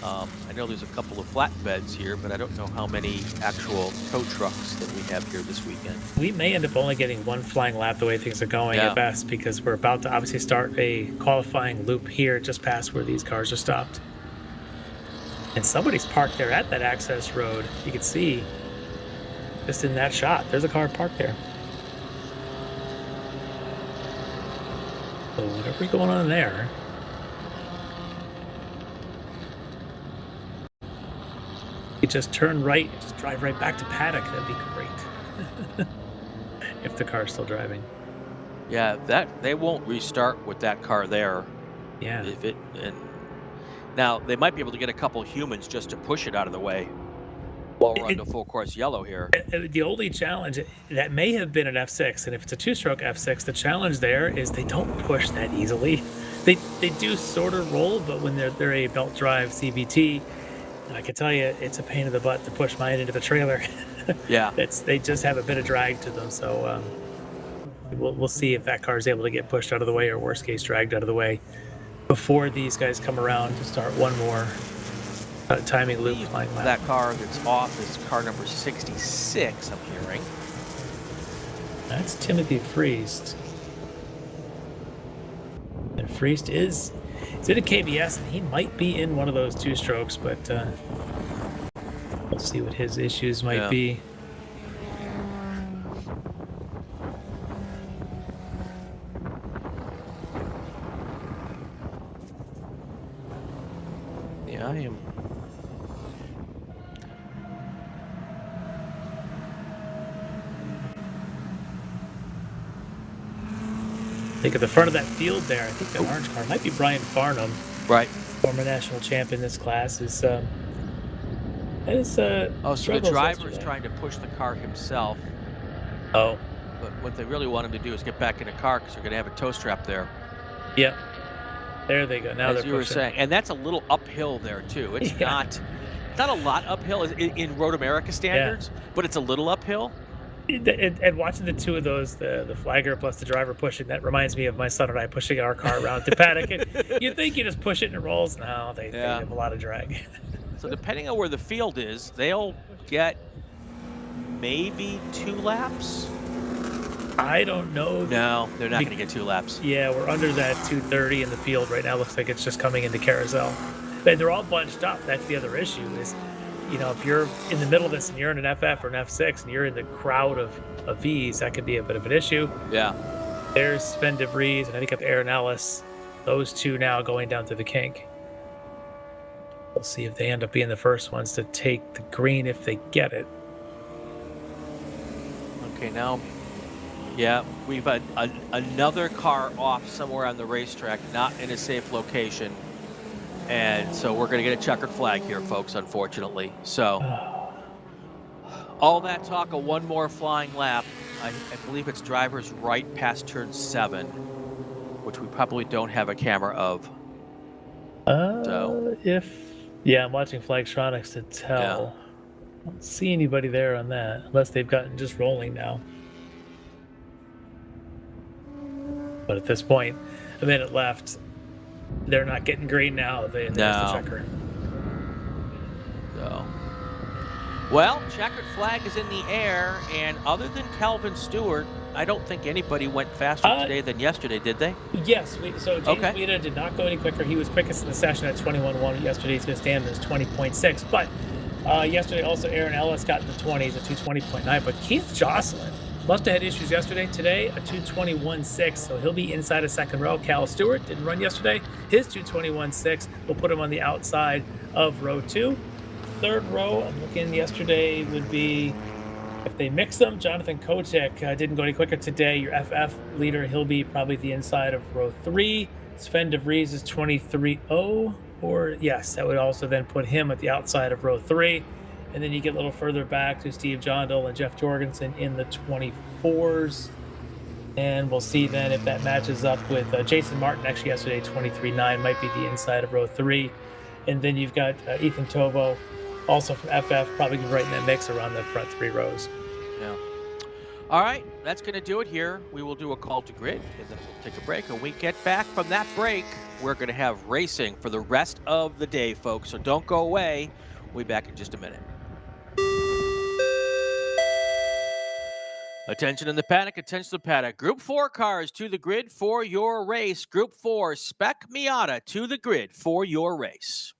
I know there's a couple of flatbeds here, but I don't know how many actual tow trucks that we have here this weekend. We may end up only getting 1 flying lap the way things are going at best, because we're about to obviously start a qualifying loop here just past where these cars are stopped. And somebody's parked there at that access road. You can see just in that shot, there's a car parked there. So whatever's going on there. could just turn right and just drive right back to paddock, that'd be great. If the car's still driving. Yeah, that they won't restart with that car there. Yeah. Now they might be able to get a couple humans just to push it out of the way while we're on the full course yellow here. The only challenge that may have been an F6, and if it's a two-stroke F6, the challenge there is they don't push that easily. They do sort of roll, but when they're a belt drive CVT, I can tell you it's a pain in the butt to push mine into the trailer. Yeah, they just have a bit of drag to them, so we'll see if that car is able to get pushed out of the way, or worst case dragged out of the way, before these guys come around to start one more timing loop flying lap. That car that's off is car number 66, I'm hearing. That's Timothy Friest. And Friest is in a KBS, and he might be in one of those two strokes, but we'll see what his issues might be. Yeah, I am. I think at the front of that field there, I think that orange car might be Brian Farnham. Right. Former national champ in this class. So the driver's trying to push the car himself. Oh. But what they really want him to do is get back in the car, because they're going to have a tow strap there. Yep. There they go. Now as they're you pushing. were saying, and that's a little uphill there too. It's not a lot uphill in Road America standards, but it's a little uphill. And watching the two of those, the flagger plus the driver pushing, that reminds me of my son and I pushing our car around to paddock. You think you just push it and it rolls? No, they have a lot of drag. So depending on where the field is, they'll get maybe 2 laps. I don't know. No, they're not going to get 2 laps. Yeah, we're under that 230 in the field right now. Looks like it's just coming into carousel. They're all bunched up. That's the other issue is, if you're in the middle of this and you're in an FF or an F6 and you're in the crowd of Vs, that could be a bit of an issue. Yeah. There's Sven de Vries, and I think up Aaron Ellis. Those two now going down to the kink. We'll see if they end up being the first ones to take the green if they get it. Okay, now, yeah, we've had another car off somewhere on the racetrack, not in a safe location. And so we're going to get a checkered flag here, folks, unfortunately. So all that talk of one more flying lap, I believe it's driver's right past turn 7, which we probably don't have a camera of. I'm watching Flagtronics to tell. I don't see anybody there on that, unless they've gotten just rolling now. But at this point, a minute left. They're not getting green now. There's the checker. So, well, checkered flag is in the air, and other than Calvin Stewart, I don't think anybody went faster today than yesterday, did they? Yes. So James Vita did not go any quicker. He was quickest in the session at 21.1. Yesterday he's going to stand as 20.6. But yesterday also Aaron Ellis got in the 20s at 220.9. But Keith Jocelyn must have had issues yesterday. Today, a 221.6, so he'll be inside a second row. Cal Stewart didn't run yesterday. His 221.6 will put him on the outside of row 2. Third row, I'm looking yesterday, would be, if they mix them, Jonathan Kotick didn't go any quicker today. Your FF leader, he'll be probably the inside of row 3. Sven de Vries is 23.0, or yes, that would also then put him at the outside of row 3. And then you get a little further back to Steve Jondal and Jeff Jorgensen in the 24s. And we'll see then if that matches up with Jason Martin, actually yesterday, 23.9, might be the inside of row 3. And then you've got Ethan Tovo, also from FF, probably right in that mix around the front 3 rows. Yeah. All right, that's going to do it here. We will do a call to grid, and then we'll take a break. When we get back from that break, we're going to have racing for the rest of the day, folks. So don't go away. We'll be back in just a minute. Attention in the paddock, attention to the paddock. Group 4 cars to the grid for your race. Group 4 Spec Miata to the grid for your race.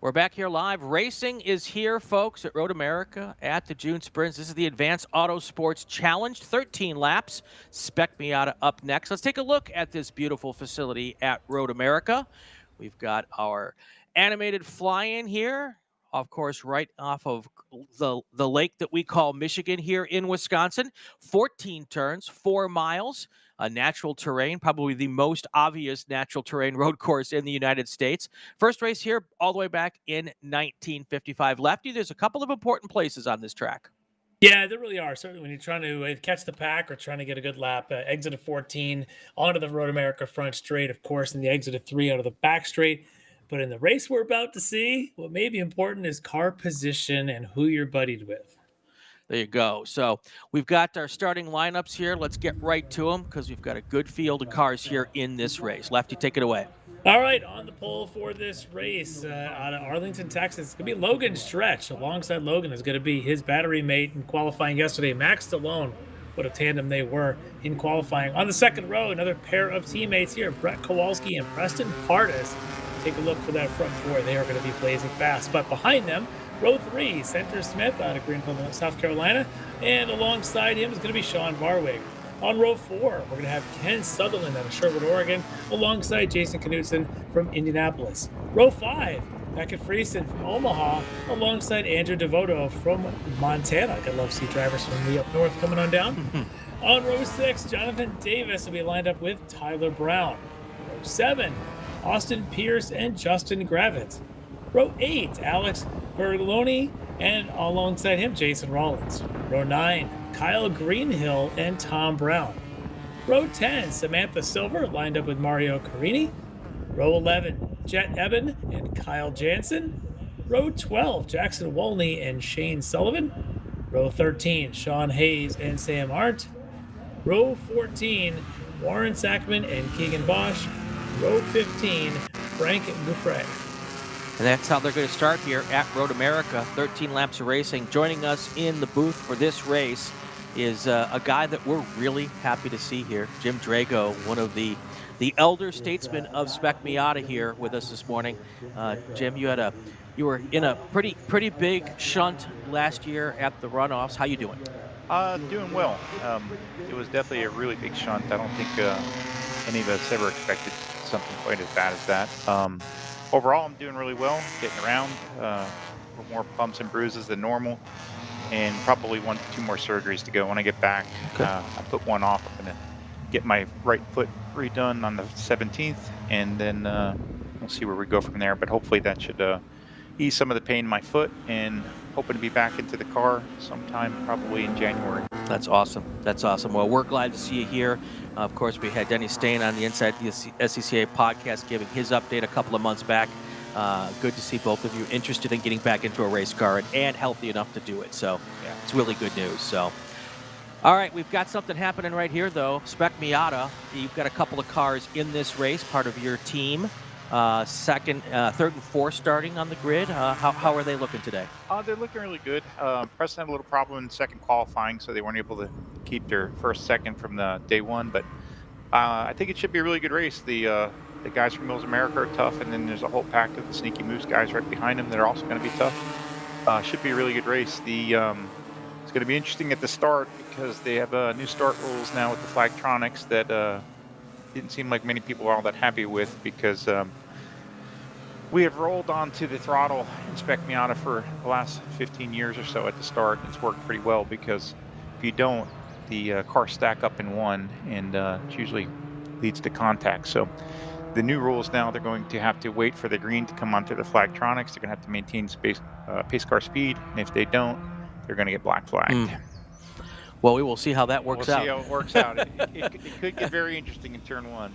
We're back here live. Racing is here, folks, at Road America at the June Sprints. This is the Advanced Auto Sports Challenge, 13 laps. Spec Miata up next. Let's take a look at this beautiful facility at Road America. We've got our animated fly-in here, of course, right off of the lake that we call Michigan here in Wisconsin. 14 turns, 4 miles. A natural terrain, probably the most obvious natural terrain road course in the United States. First race here all the way back in 1955. Lefty, there's a couple of important places on this track. Yeah, there really are. Certainly when you're trying to catch the pack or trying to get a good lap, exit of 14 onto the Road America front straight, of course, and the exit of 3 out of the back straight. But in the race we're about to see, what may be important is car position and who you're buddied with. There you go. So we've got our starting lineups here. Let's get right to them because we've got a good field of cars here in this race. Lefty, take it away. All right, on the pole for this race out of Arlington, Texas, it's going to be Logan Stretch. Alongside Logan is going to be his battery mate in qualifying yesterday, Max Stallone. What a tandem they were in qualifying. On the second row, another pair of teammates here, Brett Kowalski and Preston Partis. Take a look for that front four. They are going to be blazing fast. But behind them, row 3, Center Smith out of Greenville, South Carolina. And alongside him is going to be Sean Barwig. On row 4, we're going to have Ken Sutherland out of Sherwood, Oregon, alongside Jason Knutson from Indianapolis. Row 5, Beckett Friesen from Omaha, alongside Andrew Devoto from Montana. I love to see drivers from the up north coming on down. On row 6, Jonathan Davis will be lined up with Tyler Brown. Row 7, Austin Pierce and Justin Gravitz. Row 8, Alex Bertoloni, and alongside him, Jason Rollins. Row 9, Kyle Greenhill and Tom Brown. Row 10, Samantha Silver, lined up with Mario Carini. Row 11, Jet Eben and Kyle Jansen. Row 12, Jackson Wolney and Shane Sullivan. Row 13, Sean Hayes and Sam Arndt. Row 14, Warren Sackman and Keegan Bosch. Row 15, Frank Gouffre. And that's how they're going to start here at Road America. 13 laps of racing. Joining us in the booth for this race is a guy that we're really happy to see here, Jim Drago, one of the elder statesmen of Spec Miata here with us this morning. Jim, you were in a pretty big shunt last year at the runoffs. How you doing? Doing well. It was definitely a really big shunt. I don't think any of us ever expected something quite as bad as that. Overall, I'm doing really well, getting around, with more bumps and bruises than normal, and probably 1 to 2 more surgeries to go when I get back. Okay. I put one off. I'm going to get my right foot redone on the 17th, and then we'll see where we go from there. But hopefully that should ease some of the pain in my foot, and hoping to be back into the car sometime probably in January. That's awesome. That's awesome. Well, we're glad to see you here. Of course, we had Denny Stain on the Inside the SCCA podcast giving his update a couple of months back. Good to see both of you interested in getting back into a race car and healthy enough to do it. So yeah, it's really good news. So, all right, we've got something happening right here, though. Spec Miata, you've got a couple of cars in this race, part of your team. Third and fourth starting on the grid. How are they looking today? They're looking really good. Preston had a little problem in second qualifying, so they weren't able to keep their first second from the day one. But I think it should be a really good race. The guys from Mills America are tough, and then there's a whole pack of the Sneaky Moose guys right behind them that are also going to be tough. Should be a really good race. It's going to be interesting at the start because they have new start rules now with the Flagtronics that didn't seem like many people are all that happy with, because we have rolled onto the throttle in Spec Miata for the last 15 years or so at the start. It's worked pretty well, because if you don't, the cars stack up in one, and it usually leads to contact. So the new rules now, they're going to have to wait for the green to come onto the Flagtronics. They're going to have to maintain pace car speed, and if they don't, they're going to get black flagged. Well, we will see how that works out. We'll see how it works out. It could get very interesting in turn one.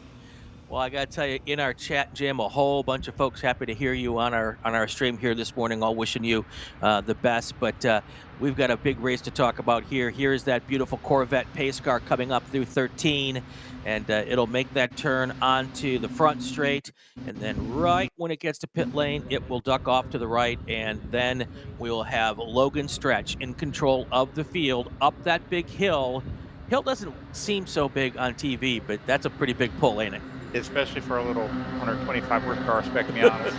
Well, I got to tell you, in our chat, Jim, a whole bunch of folks happy to hear you on our stream here this morning, all wishing you the best. But we've got a big race to talk about here. Here's that beautiful Corvette pace car coming up through 13, and it'll make that turn onto the front straight. And then right when it gets to pit lane, it will duck off to the right, and then we'll have Logan Stretch in control of the field up that big hill. Hill doesn't seem so big on TV, but that's a pretty big pull, ain't it? Especially for a little 125 horsepower Spec Miata.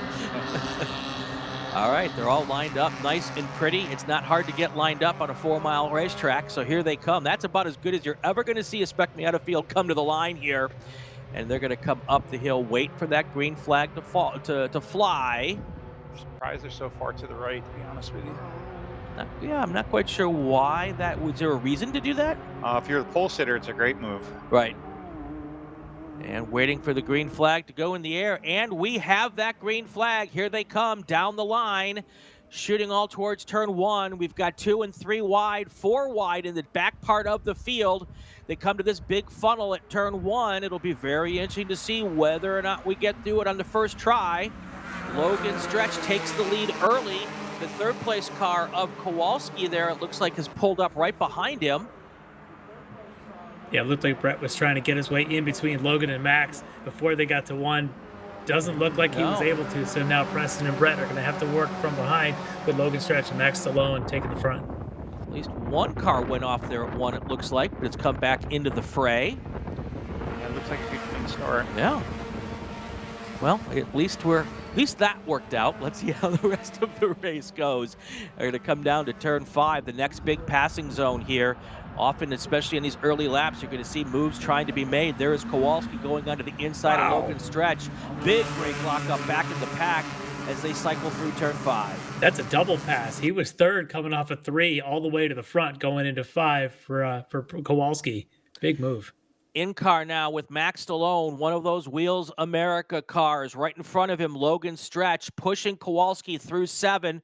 All right, they're all lined up nice and pretty. It's not hard to get lined up on a 4-mile racetrack, so here they come. That's about as good as you're ever going to see a Spec Miata field come to the line here. And they're going to come up the hill, wait for that green flag to fly. I'm surprised they're so far to the right, to be honest with you. Yeah, I'm not quite sure why that was. There a reason to do that? If you're the pole sitter, it's a great move. Right. And waiting for the green flag to go in the air. And we have that green flag. Here they come down the line, shooting all towards turn 1. We've got 2 and 3 wide, 4 wide in the back part of the field. They come to this big funnel at turn 1. It'll be very interesting to see whether or not we get through it on the first try. Logan Stretch takes the lead early. The third place car of Kowalski there, it looks like, has pulled up right behind him. Yeah, it looked like Brett was trying to get his way in between Logan and Max before they got to 1. Doesn't look like he was able to, so now Preston and Brett are going to have to work from behind with Logan Stretch and Max Stallone taking the front. At least one car went off there at 1, it looks like, but it's come back into the fray. Yeah, it looks like a good clean start. Yeah. Well, at least that worked out. Let's see how the rest of the race goes. They're going to come down to turn 5, the next big passing zone here. Often, especially in these early laps, you're going to see moves trying to be made. There is Kowalski going onto the inside of Logan Stretch. Big brake lock up back in the pack as they cycle through turn 5. That's a double pass. He was third coming off a 3 all the way to the front going into 5 for Kowalski. Big move. In car now with Max Stallone, one of those Wheels America cars. Right in front of him, Logan Stretch pushing Kowalski through 7,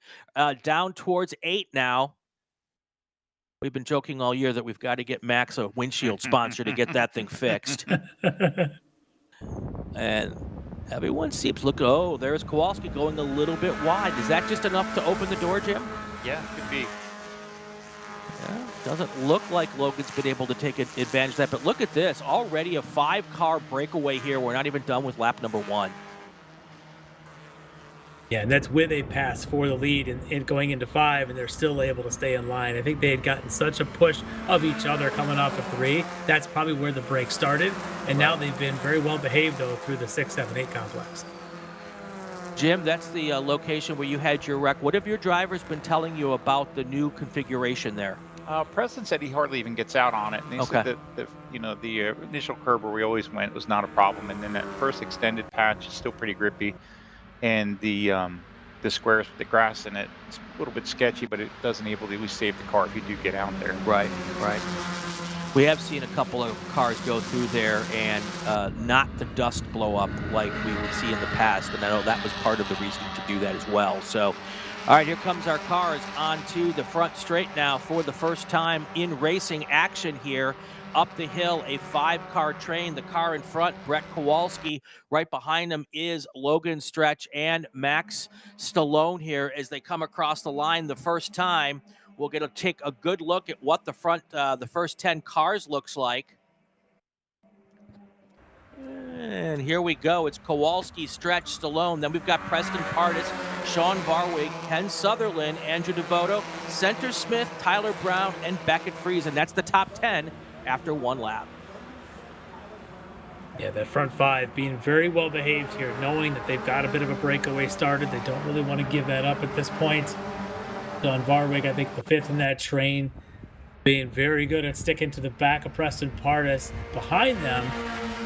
down towards 8 now. We've been joking all year that we've got to get Max a windshield sponsor to get that thing fixed. And everyone seems there's Kowalski going a little bit wide. Is that just enough to open the door, Jim? Yeah, could be. Yeah, doesn't look like Logan's been able to take advantage of that, but look at this. Already a 5-car breakaway here. We're not even done with lap number 1. Yeah, and that's with a pass for the lead and going into 5, and they're still able to stay in line. I think they had gotten such a push of each other coming off of 3. That's probably where the break started, and now they've been very well behaved, though, through the 6, 7, 8 complex. Jim, that's the location where you had your wreck. What have your drivers been telling you about the new configuration there? Preston said he hardly even gets out on it. And he said that the initial curb where we always went was not a problem, and then that first extended patch is still pretty grippy. And the squares with the grass in it, it's a little bit sketchy, but it does enable to at least save the car if you do get out there. Right. We have seen a couple of cars go through there and not the dust blow up like we would see in the past, and I know that was part of the reason to do that as well. So, all right, here comes our cars onto the front straight now for the first time in racing action here. Up the hill, a 5-car train. The car in front, Brett Kowalski. Right behind him is Logan Stretch and Max Stallone here as they come across the line the first time. We'll get to take a good look at what the first 10 cars looks like. And here we go. It's Kowalski, Stretch, Stallone. Then we've got Preston Pardis, Sean Barwig, Ken Sutherland, Andrew DeVoto, Center Smith, Tyler Brown, and Beckett Freeze. And that's the top 10 after 1 lap. Yeah, that front 5 being very well behaved here, knowing that they've got a bit of a breakaway started. They don't really want to give that up at this point. Don Varwig, I think the 5th in that train, being very good at sticking to the back of Preston Pardis. Behind them,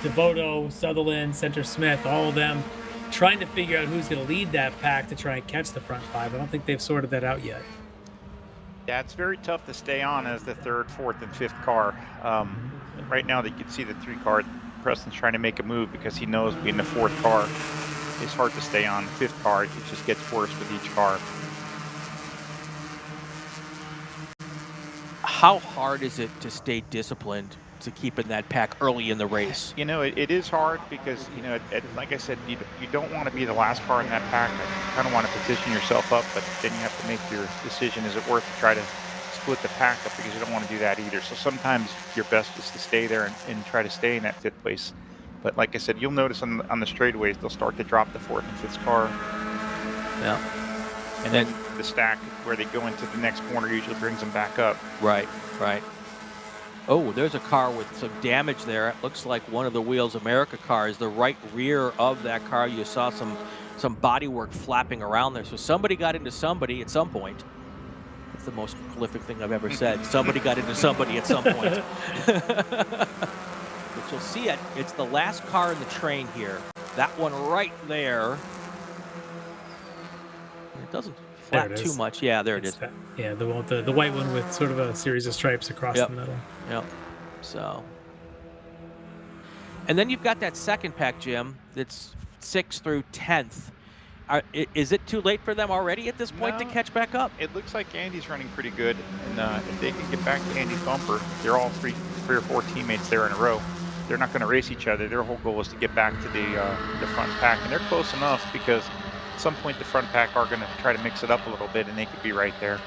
DeVoto, Sutherland, Center Smith, all of them trying to figure out who's going to lead that pack to try and catch the front 5. I don't think they've sorted that out yet. Yeah, it's very tough to stay on as the 3rd, 4th, and 5th car. Right now, you can see the 3 car. Preston's trying to make a move because he knows being the 4th car, it's hard to stay on. The 5th car, it just gets worse with each car. How hard is it to stay disciplined to keep in that pack early in the race? You know, it is hard because, like I said, you don't want to be the last car in that pack. You kind of want to position yourself up, but then you have to make your decision. Is it worth to try to split the pack up, because you don't want to do that either. So sometimes your best is to stay there and try to stay in that 5th place. But like I said, you'll notice on the straightaways, they'll start to drop the 4th and 5th car. Yeah. And then the stack where they go into the next corner usually brings them back up. Right. Oh, there's a car with some damage there. It looks like one of the Wheels America cars. The right rear of that car, you saw some some body work flapping around there. So somebody got into somebody at some point. It's the most prolific thing I've ever said. Somebody got into somebody at some point. But you'll see it. It's the last car in the train here. That one right there. It doesn't flap too much. Yeah, there it is. Yeah, the white one with sort of a series of stripes across the middle. Yep. So. And then you've got that second pack, Jim, that's 6th through 10th. Is it too late for them already at this point to catch back up? It looks like Andy's running pretty good, and if they can get back to Andy's bumper, they're all three or four teammates there in a row. They're not going to race each other. Their whole goal is to get back to the front pack, and they're close enough because at some point the front pack are going to try to mix it up a little bit, and they could be right there.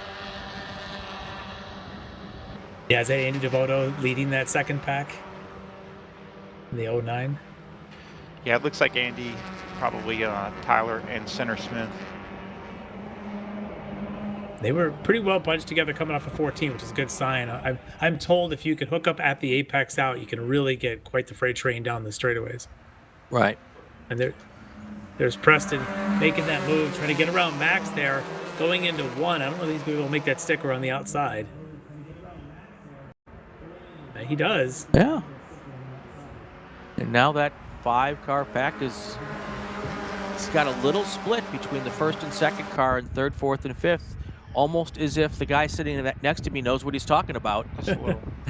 Yeah, is that Andy Devoto leading that second pack in the 09? Yeah, it looks like Andy, probably Tyler, and Center Smith. They were pretty well bunched together coming off of 14, which is a good sign. I'm told if you could hook up at the apex out, you can really get quite the freight train down the straightaways. Right. And there's Preston making that move, trying to get around Max there, going into one. I don't know if he's going to be able to make that sticker on the outside. But he does. Yeah. And now that 5-car pack it's got a little split between the first and second car and third, fourth, and fifth. Almost as if the guy sitting next to me knows what he's talking about.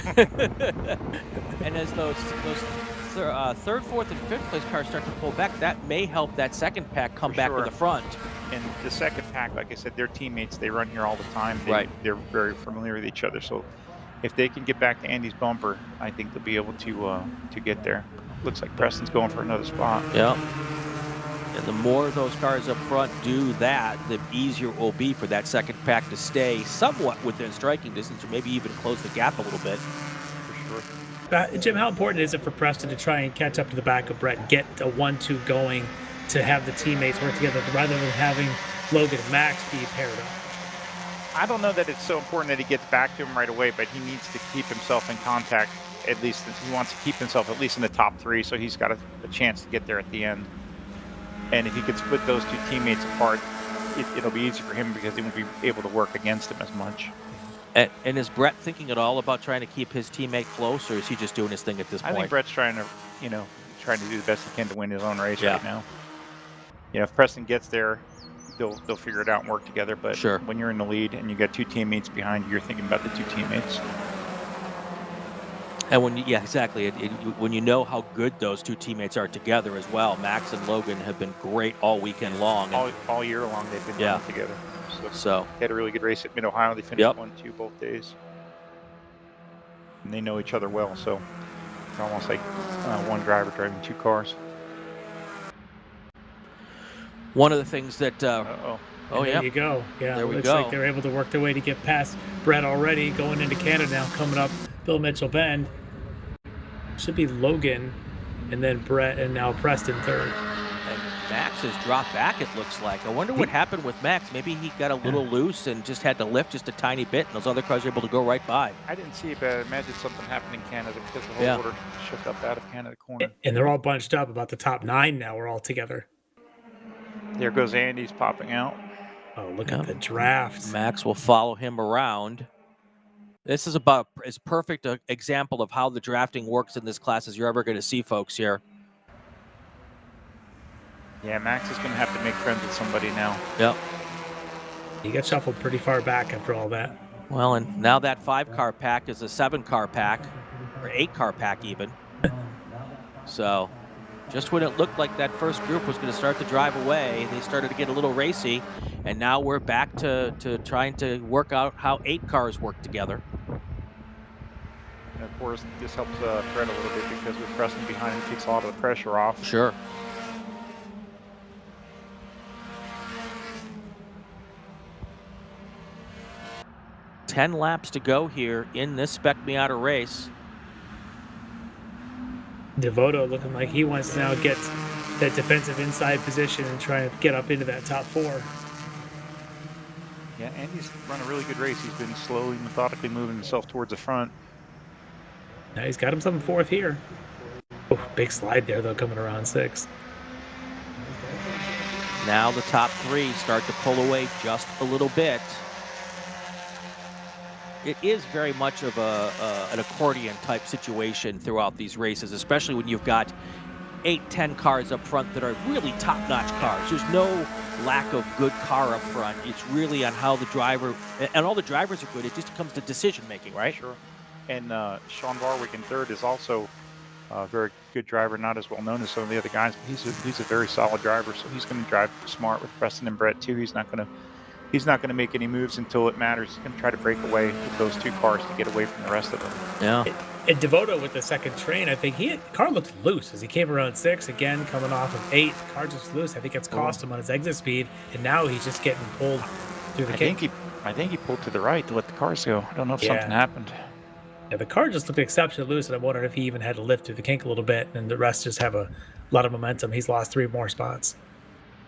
And as those third, fourth, and fifth place cars start to pull back, that may help that second pack come back to the front. And the second pack, like I said, they're teammates. They run here all the time. They're very familiar with each other. So if they can get back to Andy's bumper, I think they'll be able to get there. Looks like Preston's going for another spot. Yeah. And the more those cars up front do that, the easier it will be for that second pack to stay somewhat within striking distance, or maybe even close the gap a little bit. For sure. Jim, how important is it for Preston to try and catch up to the back of Brett and get a 1-2 going to have the teammates work together rather than having Logan and Max be paired up? I don't know that it's so important that he gets back to him right away, but he needs to keep himself in contact. At least he wants to keep himself at least in the top 3, so he's got a chance to get there at the end. And if he could split those two teammates apart, it'll be easy for him because he won't be able to work against him as much. And is Brett thinking at all about trying to keep his teammate close, or is he just doing his thing at this point? I think Brett's trying to do the best he can to win his own race right now. If Preston gets there, they'll figure it out and work together. But when you're in the lead and you got two teammates behind you, you're thinking about the two teammates. And when you know how good those two teammates are together as well. Max and Logan have been great all weekend long. All year long they've been running together. So they had a really good race at Mid-Ohio. They finished 1-2 both days. And they know each other well, so it's almost like one driver driving two cars. One of the things that there you go. Yeah, there we looks go. like they're able to work their way to get past Brett already, going into Canada now, coming up Bill Mitchell Bend. Should be Logan, and then Brett, and now Preston third. And Max has dropped back, it looks like. I wonder what happened with Max. Maybe he got a little loose and just had to lift just a tiny bit, and those other cars were able to go right by. I didn't see it, but I imagine something happened in Canada because the whole order shook up out of Canada corner. And they're all bunched up. About the top 9 now are all together. There goes Andy's popping out. Oh, look at the draft. Max will follow him around. This is about as perfect an example of how the drafting works in this class as you're ever going to see, folks, here. Yeah, Max is going to have to make friends with somebody now. Yep. He got shuffled pretty far back after all that. Well, and now that 5-car pack is a 7-car pack, or 8-car pack even. So just when it looked like that first group was going to start to drive away, they started to get a little racy, and now we're back to trying to work out how 8 cars work together. And of course, this helps Brett a little bit because with Preston behind him, takes a lot of the pressure off. Sure. Ten laps to go here in this Spec Miata race. Devoto looking like he wants to now get that defensive inside position and try to get up into that top 4. Yeah, Andy's run a really good race. He's been slowly, methodically moving himself towards the front. Now he's got himself in 4th here. Oh, big slide there, though, coming around 6. Now the top three start to pull away just a little bit. It is very much of an accordion type situation throughout these races, especially when you've got 8-10 cars up front that are really top-notch cars. There's no lack of good car up front. It's really on how the driver, and all the drivers are good. It just comes to decision making, right? Sure. And Sean Warwick in third is also a very good driver, not as well known as some of the other guys, but he's a very solid driver. So he's going to drive smart with Preston and Brett too. He's not going to make any moves until it matters. He's going to try to break away with those two cars to get away from the rest of them. Yeah. And Devoto with the second train, I think the car looked loose as he came around 6, again coming off of 8. The car just loose. I think it's cost him on his exit speed, and now he's just getting pulled through the kink. I think he pulled to the right to let the cars go. I don't know if something happened. Yeah, the car just looked exceptionally loose, and I'm wondering if he even had to lift through the kink a little bit, and the rest just have a lot of momentum. He's lost 3 more spots.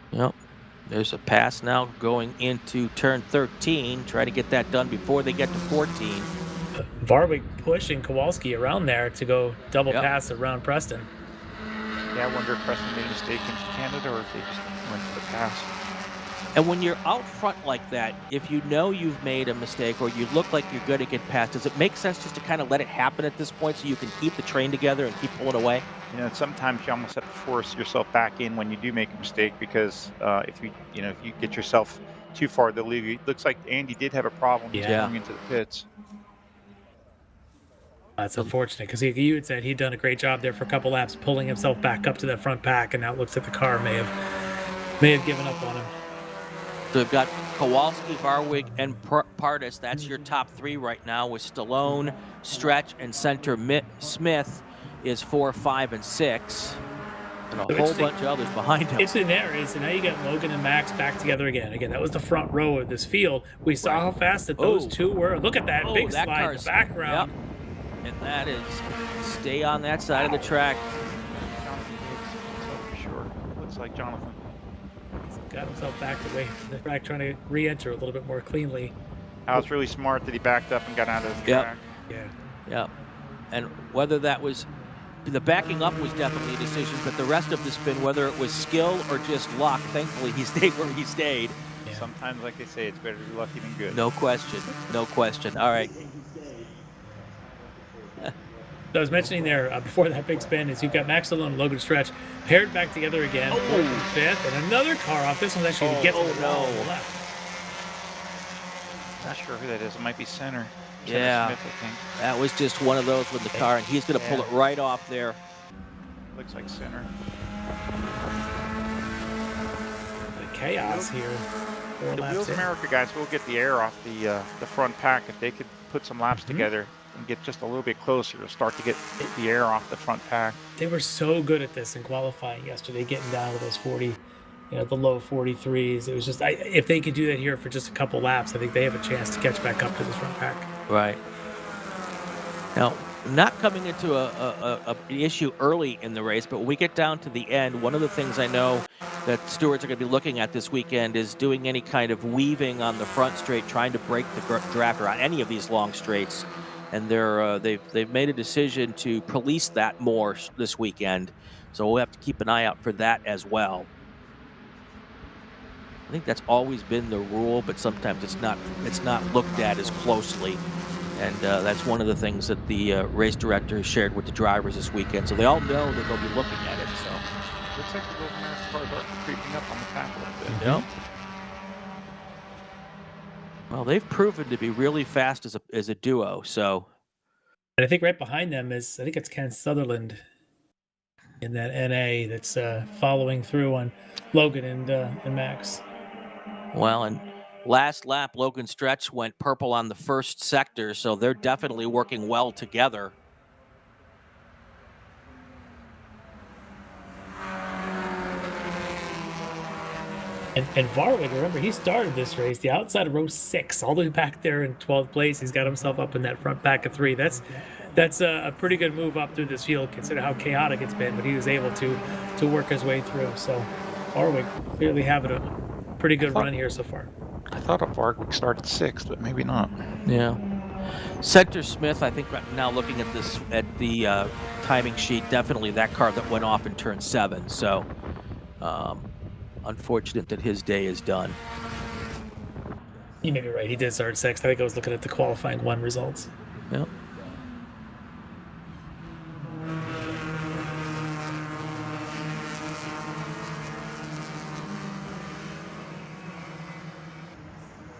Yep. There's a pass now going into turn 13. Try to get that done before they get to 14. Varwig pushing Kowalski around there to go double pass around Preston. Yeah, I wonder if Preston made a mistake in Canada or if they just went for the pass. And when you're out front like that, if you know you've made a mistake or you look like you're going to get past, does it make sense just to kind of let it happen at this point so you can keep the train together and keep pulling away? You know, sometimes you almost have to force yourself back in when you do make a mistake because if you get yourself too far, they'll leave you. It looks like Andy did have a problem going into the pits. That's unfortunate because you had said he'd done a great job there for a couple laps, pulling himself back up to that front pack, and now it looks like the car may have given up on him. So we've got Kowalski, Varwig, and Pardis. That's your top 3 right now, with Stallone, Stretch, and Center Smith is 4, 5, and 6. And a whole bunch of others behind him. It's in there. So now you got Logan and Max back together again. Again, that was the front row of this field. We saw how fast that those two were. Look at that big slide in the background. Yep. And that is stay on that side of the track. For sure. Looks like Jonathan. He's got himself backed away from the track, trying to re-enter a little bit more cleanly. That was really smart that he backed up and got out of the track. Yeah. And whether that was the backing up was definitely a decision, but the rest of the spin, whether it was skill or just luck, thankfully he stayed where he stayed. Yeah. Sometimes, like they say, it's better to be lucky than good. No question. No question. All right. I was mentioning there before that big spin is you've got Max Stallone and Logan Stretch paired back together again, 4th and 5th, and another car off. This one's actually to get to the wall on the left. Not sure who that is. It might be Center. Yeah, Smith, I think. That was just one of those with the car, and he's going to pull it right off there. Looks like Center. The chaos here. The Wheels America guys will get the air off the front pack if they could put some laps together and get just a little bit closer to start to get the air off the front pack. They were so good at this in qualifying yesterday, getting down to those 40, the low 43s. It was just, if they could do that here for just a couple laps, I think they have a chance to catch back up to this front pack. Right. Now, not coming into an issue early in the race, but when we get down to the end, one of the things I know that stewards are going to be looking at this weekend is doing any kind of weaving on the front straight, trying to break the draft or on any of these long straights. And they've made a decision to police that more this weekend, so we'll have to keep an eye out for that as well. I think that's always been the rule, but sometimes it's not looked at as closely, and that's one of the things that the race director shared with the drivers this weekend, so they all know that they'll be looking at it. So looks like the American cars are creeping up on the pack a little bit. Yep. Well, they've proven to be really fast as a duo. So, and I think right behind them is it's Ken Sutherland in that NA that's following through on Logan and Max. Well, and last lap, Logan Stretch went purple on the first sector, so they're definitely working well together. And Varwig, remember, he started this race, the outside of row 6, all the way back there in 12th place. He's got himself up in that front pack of 3. That's a pretty good move up through this field, consider how chaotic it's been, but he was able to work his way through. So Varwig clearly having a pretty good run here so far. I thought Varwig started 6th, but maybe not. Yeah. Center Smith, I think right now looking at the timing sheet, definitely that car that went off in turn 7. So unfortunate that his day is done. You may be right. He did start 6th. I think I was looking at the qualifying 1 results. Yep.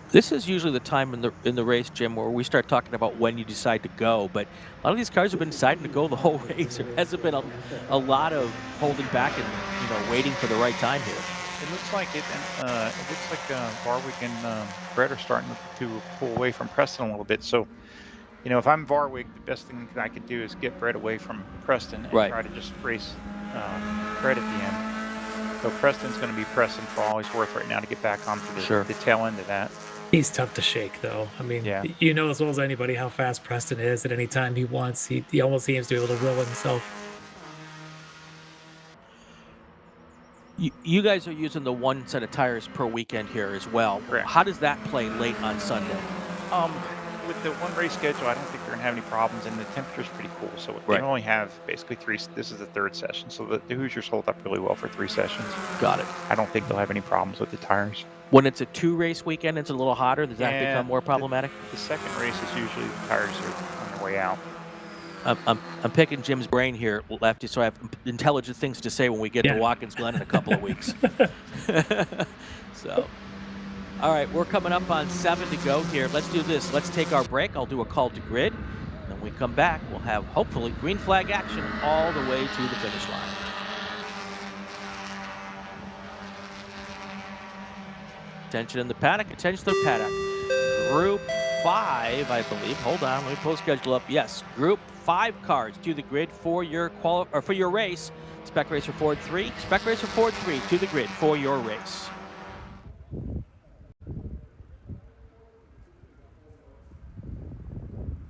This is usually the time in the race, Jim, where we start talking about when you decide to go. But a lot of these cars have been deciding to go the whole race. There hasn't been a lot of holding back and waiting for the right time here. It looks like Varwick and Brett are starting to pull away from Preston a little bit. So, if I'm Varwick, the best thing that I could do is get Brett away from Preston and try to just race Brett at the end. So Preston's going to be pressing for all he's worth right now to get back onto the tail end of that. He's tough to shake, though. I mean, you know as well as anybody how fast Preston is at any time he wants. He almost seems to be able to will himself. You guys are using the 1 set of tires per weekend here as well. Correct. How does that play late on Sunday? With the 1 race schedule, I don't think they're going to have any problems, and the temperature's pretty cool. So they only have basically 3. This is the 3rd session, so the Hoosiers hold up really well for 3 sessions. Got it. I don't think they'll have any problems with the tires. When it's a 2-race weekend, it's a little hotter. Does that become more problematic? The second race is usually the tires are on their way out. I'm picking Jim's brain here, Lefty, so I have intelligent things to say when we get to Watkins Glen in a couple of weeks. So, all right, we're coming up on 7 to go here. Let's do this. Let's take our break. I'll do a call to grid. And when we come back, we'll have, hopefully, green flag action all the way to the finish line. Attention in the paddock. Attention to the paddock. Group 5, I believe. Hold on. Let me pull the schedule up. Yes, Group 5 cars to the grid for your for your race. Spec Racer Ford 3. Spec Racer Ford 3 to the grid for your race.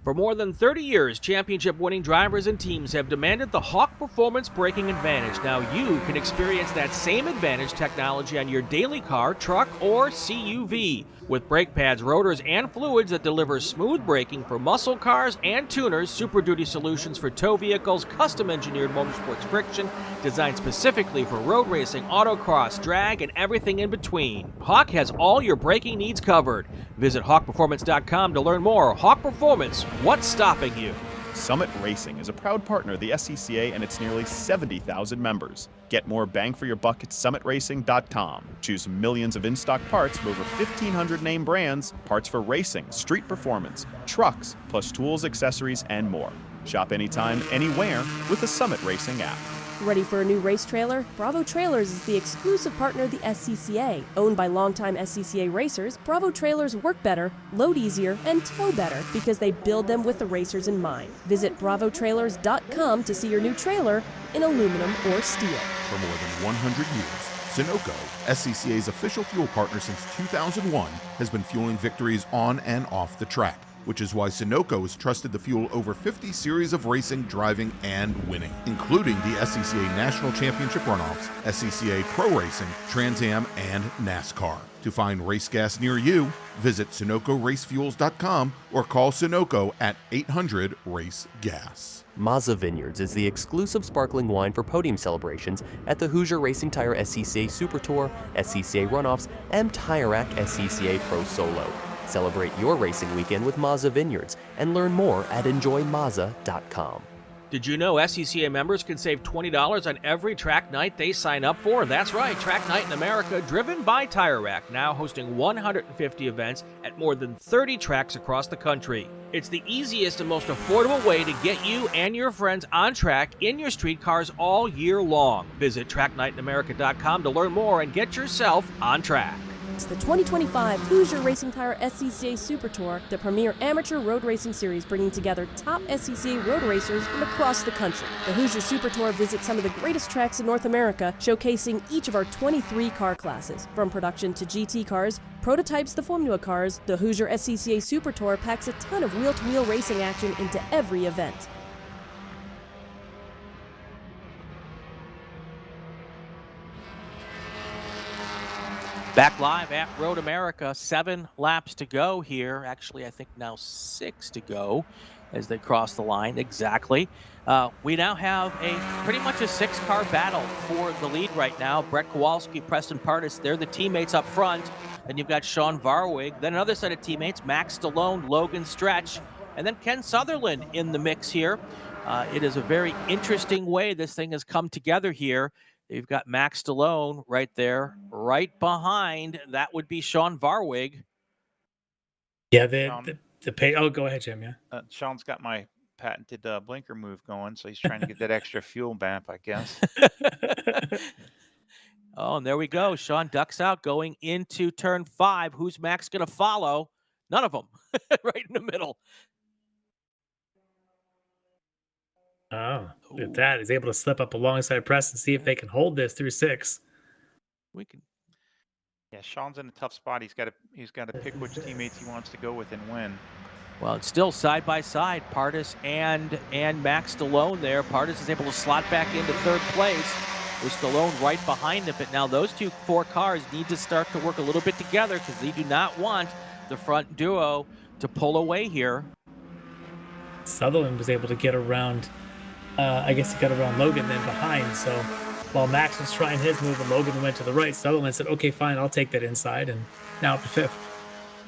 For more than 30 years, championship-winning drivers and teams have demanded the Hawk Performance braking advantage. Now you can experience that same advantage technology on your daily car, truck, or CUV. With brake pads, rotors, and fluids that deliver smooth braking for muscle cars and tuners, Super Duty solutions for tow vehicles, custom-engineered motorsports friction, designed specifically for road racing, autocross, drag, and everything in between. Hawk has all your braking needs covered. Visit hawkperformance.com to learn more. Hawk Performance, what's stopping you? Summit Racing is a proud partner of the SCCA and its nearly 70,000 members. Get more bang for your buck at summitracing.com. Choose millions of in-stock parts from over 1,500 name brands, parts for racing, street performance, trucks, plus tools, accessories, and more. Shop anytime, anywhere with the Summit Racing app. Ready for a new race trailer? Bravo Trailers is the exclusive partner of the SCCA. Owned by longtime SCCA racers, Bravo Trailers work better, load easier, and tow better because they build them with the racers in mind. Visit bravotrailers.com to see your new trailer in aluminum or steel. For more than 100 years, Sunoco, SCCA's official fuel partner since 2001, has been fueling victories on and off the track, which is why Sunoco has trusted the fuel over 50 series of racing, driving, and winning, including the SCCA National Championship Runoffs, SCCA Pro Racing, Trans Am, and NASCAR. To find race gas near you, visit SunocoRaceFuels.com or call Sunoco at 800-RACE-GAS. Mazza Vineyards is the exclusive sparkling wine for podium celebrations at the Hoosier Racing Tire SCCA Super Tour, SCCA Runoffs, and Tire Rack SCCA Pro Solo. Celebrate your racing weekend with Mazza Vineyards and learn more at enjoymazza.com. Did you know SCCA members can save $20 on every track night they sign up for? That's right, Track Night in America, driven by Tire Rack, now hosting 150 events at more than 30 tracks across the country. It's the easiest and most affordable way to get you and your friends on track in your street cars all year long. Visit tracknightinamerica.com to learn more and get yourself on track. It's the 2025 Hoosier Racing Tire SCCA Super Tour, the premier amateur road racing series bringing together top SCCA road racers from across the country. The Hoosier Super Tour visits some of the greatest tracks in North America, showcasing each of our 23 car classes. From production to GT cars, prototypes to Formula cars, the Hoosier SCCA Super Tour packs a ton of wheel-to-wheel racing action into every event. Back live at Road America, 7 laps to go here. Actually, I think now 6 to go as they cross the line. Exactly. We now have pretty much a 6-car battle for the lead right now. Brett Kowalski, Preston Pardus, they're the teammates up front. Then you've got Sean Varwig. Then another set of teammates, Max Stallone, Logan Stretch, and then Ken Sutherland in the mix here. It is a very interesting way this thing has come together here. You've got Max Stallone right there, right behind. That would be Sean Varwig. Yeah, the pay. Oh, go ahead, Jim. Yeah. Sean's got my patented blinker move going, so he's trying to get that extra fuel bump, I guess. Oh, and there we go. Sean ducks out going into turn 5. Who's Max going to follow? None of them. Right in the middle. Oh, with that, he's able to slip up alongside Preston, see if they can hold this through 6. We can. Yeah, Sean's in a tough spot. He's got to pick which teammates he wants to go with and win. Well, it's still side by side, Pardus and Max Stallone there. Pardus is able to slot back into 3rd place with Stallone right behind him. But now those 4 cars need to start to work a little bit together because they do not want the front duo to pull away here. Sutherland was able to get around. I guess he got around Logan then behind. So while Max was trying his move and Logan went to the right, Sutherland said, okay, fine, I'll take that inside. And now up to 5th.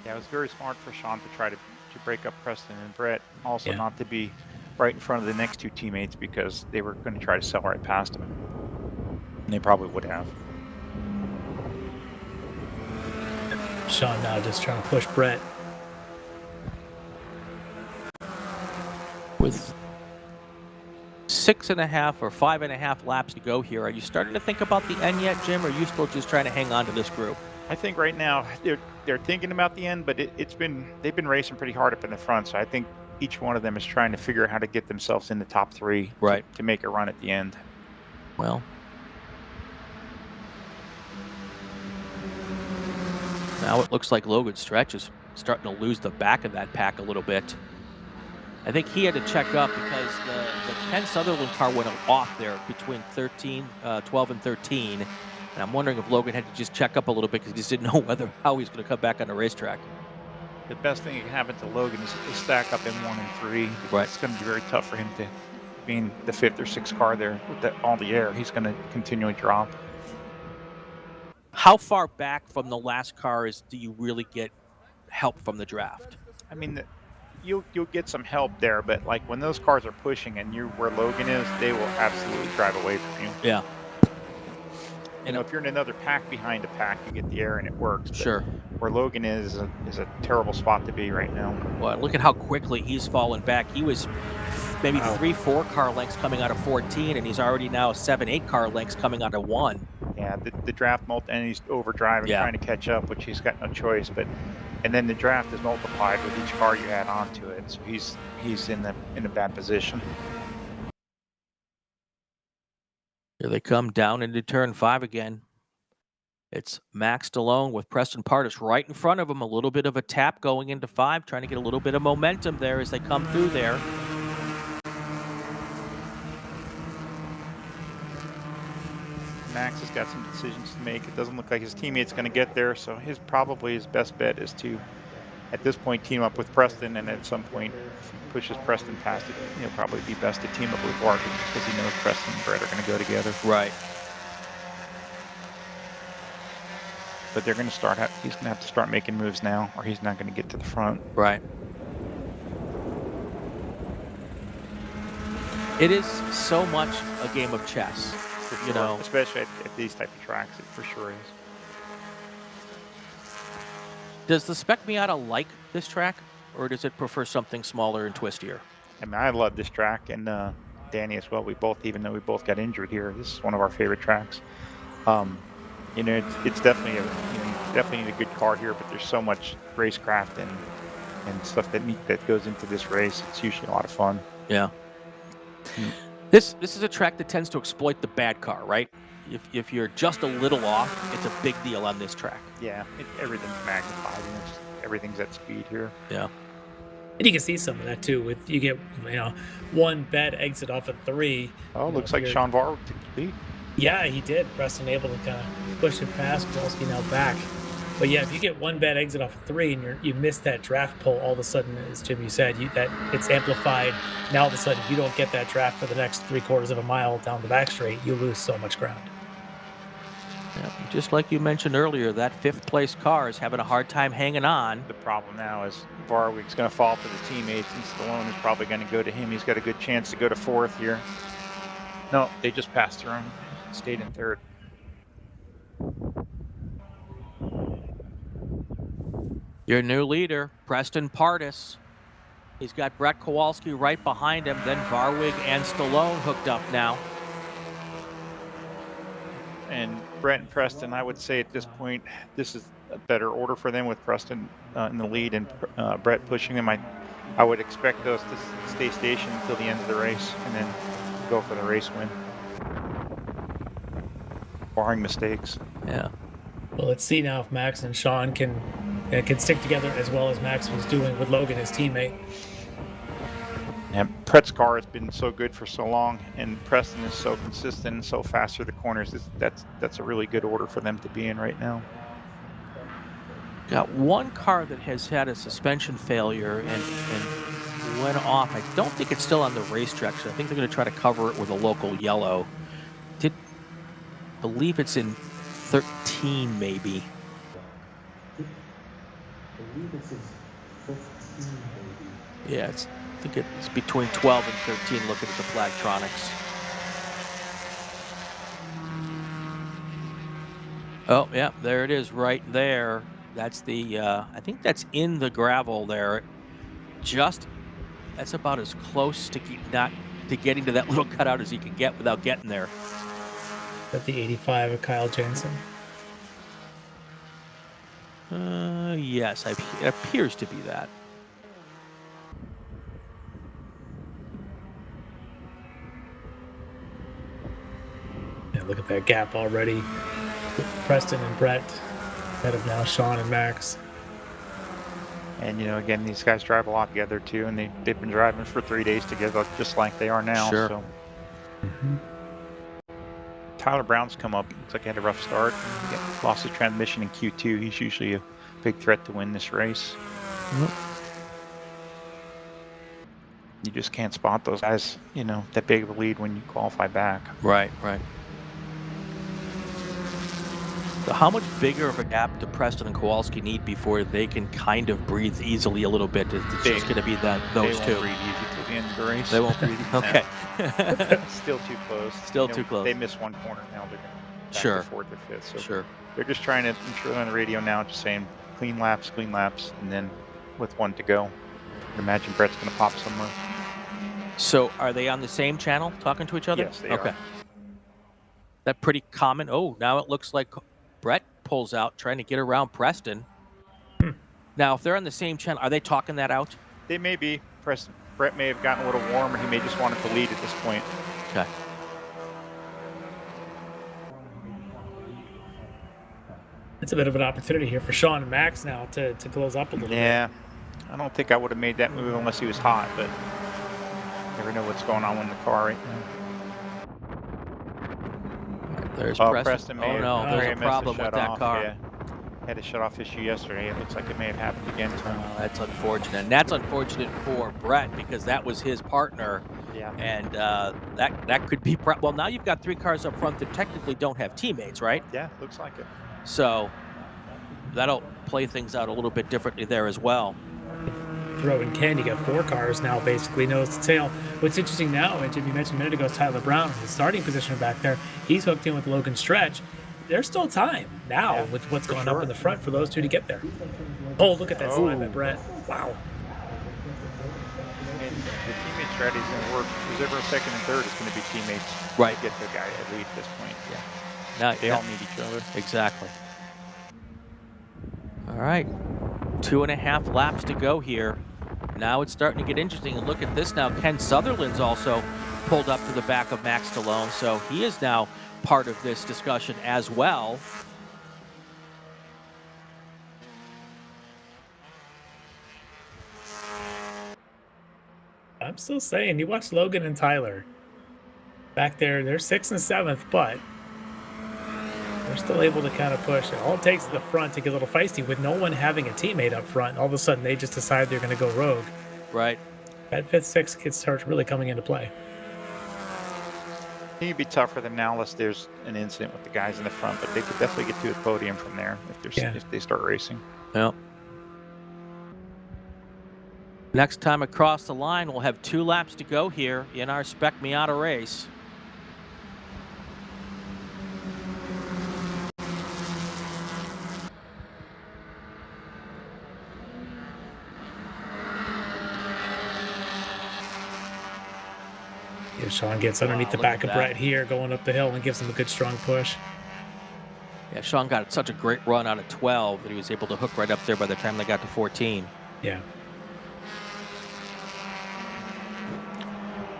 Yeah, it was very smart for Sean to try to break up Preston and Brett. Also not to be right in front of the next 2 teammates because they were going to try to sell right past him. And they probably would have. Sean now just trying to push Brett. With 6.5 or 5.5 laps to go here, are you starting to think about the end yet, Jim, or are you still just trying to hang on to this group? I think right now they're thinking about the end, but they've been racing pretty hard up in the front. So I think each one of them is trying to figure out how to get themselves in the top 3 to make a run at the end. Well, now it looks like Logan Stretch is starting to lose the back of that pack a little bit. I think he had to check up because the Ken Sutherland car went off there between 12 and 13. And I'm wondering if Logan had to just check up a little bit because he just didn't know how he's going to come back on the racetrack. The best thing that can happen to Logan is to stack up in 1 and 3. Right. It's going to be very tough for him to, being the 5th or 6th car there with all the air, he's going to continually drop. How far back from the last cars do you really get help from the draft? I mean, you'll get some help there, but like when those cars are pushing and you're where Logan is, they will absolutely drive away from you. Yeah. You know, if you're in another pack behind a pack, you get the air and it works. Sure. Where Logan is a terrible spot to be right now. Well, look at how quickly he's fallen back. He was maybe 3-4 car lengths coming out of 14, and he's already now 7-8 car lengths coming out of 1. Yeah, the draft and he's overdriving, trying to catch up, which he's got no choice. And then the draft is multiplied with each car you add onto it, so he's in a bad position. Here they come down into turn 5 again. It's Max Stallone with Preston Pardus right in front of him. A little bit of a tap going into 5, trying to get a little bit of momentum there as they come through there. Max has got some decisions to make. It doesn't look like his teammate's going to get there, so probably his best bet is to, at this point, team up with Preston, and at some point, if he pushes Preston past it, it'll probably be best to team up with Vargas because he knows Preston and Brett are going to go together. Right. But they're going to start. He's going to have to start making moves now, or he's not going to get to the front. Right. It is so much a game of chess. You know, especially at these type of tracks, it for sure is. Does the Spec Miata like this track, or does it prefer something smaller and twistier? I mean, I love this track, and Danny as well. Even though we both got injured here, this is one of our favorite tracks. You know, it's definitely you definitely need a good car here, but there's so much racecraft and stuff that goes into this race. It's usually a lot of fun. Yeah. This is a track that tends to exploit the bad car, right? If you're just a little off, it's a big deal on this track. Yeah, everything's magnified and everything's at speed here. Yeah. And you can see some of that too. With you get one bad exit off of 3. Oh, looks like Sean Varro took the lead. Yeah, he did. Preston able to kind of push it past Kowalski now back. But yeah, if you get one bad exit off of 3 and you miss that draft pull, all of a sudden, as Jim, you said, that it's amplified. Now all of a sudden, if you don't get that draft for the next 3/4 of a mile down the back straight, you lose so much ground. Yeah, just like you mentioned earlier, that 5th place car is having a hard time hanging on. The problem now is Varwig's going to fall to the teammates, and Stallone is probably going to go to him. He's got a good chance to go to 4th here. No, they just passed through him. Stayed in 3rd. Your new leader, Preston Pardis. He's got Brett Kowalski right behind him, then Varwig and Stallone hooked up now. And Brett and Preston, I would say at this point, this is a better order for them with Preston in the lead and Brett pushing them. I would expect those to stay stationed until the end of the race and then go for the race win, barring mistakes. Yeah. Well, let's see now if Max and Sean can stick together as well as Max was doing with Logan, his teammate. And Brett's car has been so good for so long, and Preston is so consistent and so fast through the corners. That's a really good order for them to be in right now. Got one car that has had a suspension failure and went off. I don't think it's still on the racetrack, so I think they're going to try to cover it with a local yellow. Believe it's in 13, maybe. Yeah, I think it's between 12 and 13 looking at the Flagtronics. Oh, yeah, there it is right there. That's the, I think that's in the gravel there. That's about as close to getting to that little cutout as you can get without getting there. At the 85 of Kyle Jansen. Yes, it appears to be that. Yeah, look at that gap already. Preston and Brett ahead of now Sean and Max. And, again, these guys drive a lot together, too, and they've been driving for 3 days together, just like they are now. Sure. So. Tyler Brown's come up. Looks like he had a rough start. He lost his transmission in Q2. He's usually a big threat to win this race. You just can't spot those guys, that big of a lead when you qualify back. Right. So how much bigger of a gap do Preston and Kowalski need before they can kind of breathe easily a little bit? It's just going to be those two. They won't breathe easy till the end of the race. They won't breathe. Okay. Still too close. Too close. They miss one corner now. They're going to 4th or 5th. So sure. They're just trying to ensure on the radio now, just saying clean laps, and then with 1 to go. I imagine Brett's going to pop somewhere. So are they on the same channel talking to each other? Yes, they are. That pretty common. Oh, now it looks like Brett pulls out trying to get around Preston. Now, if they're on the same channel, are they talking that out? They may be. Brett may have gotten a little warm, or he may just want it to lead at this point. Okay. It's a bit of an opportunity here for Sean and Max now to close up a little bit. Yeah. I don't think I would have made that move unless he was hot, but you never know what's going on in the car right now. There's Preston. There's a problem with that car. Yeah. Had a shut-off issue yesterday. It looks like it may have happened again to him. That's unfortunate. And that's unfortunate for Brett because that was his partner. Yeah. And that could be... Well, now you've got 3 cars up front that technically don't have teammates, right? Yeah, looks like it. So that'll play things out a little bit differently there as well. Throw in Ken, you got 4 cars now basically nose to tail. What's interesting now, and Jim, you mentioned a minute ago, is Tyler Brown, his starting position back there. He's hooked in with Logan Stretch. There's still time now with what's going up in the front for those two to get there. Oh, look at that slide by Brett. Wow. And the teammate strategy is going to work. Who's ever 2nd and 3rd is going to be teammates. Right. To get the guy at lead at this point. Yeah. Now, they all need each other. Exactly. All right. 2.5 laps to go here. Now it's starting to get interesting. And look at this now. Ken Sutherland's also pulled up to the back of Max Stallone. So he is now part of this discussion as well. I'm still saying, you watch Logan and Tyler. Back there, they're 6th and 7th, but they're still able to kind of push. All it takes is the front to get a little feisty with no one having a teammate up front. All of a sudden, they just decide they're going to go rogue. Right. That 5th, 6th kid starts really coming into play. It'd be tough for them now unless there's an incident with the guys in the front, but they could definitely get to the podium from there if they start racing. Yeah. Next time across the line, we'll have 2 laps to go here in our Spec Miata race. If Sean gets underneath the back of Brett here, going up the hill, and gives him a good strong push. Yeah, Sean got such a great run out of 12 that he was able to hook right up there by the time they got to 14. Yeah.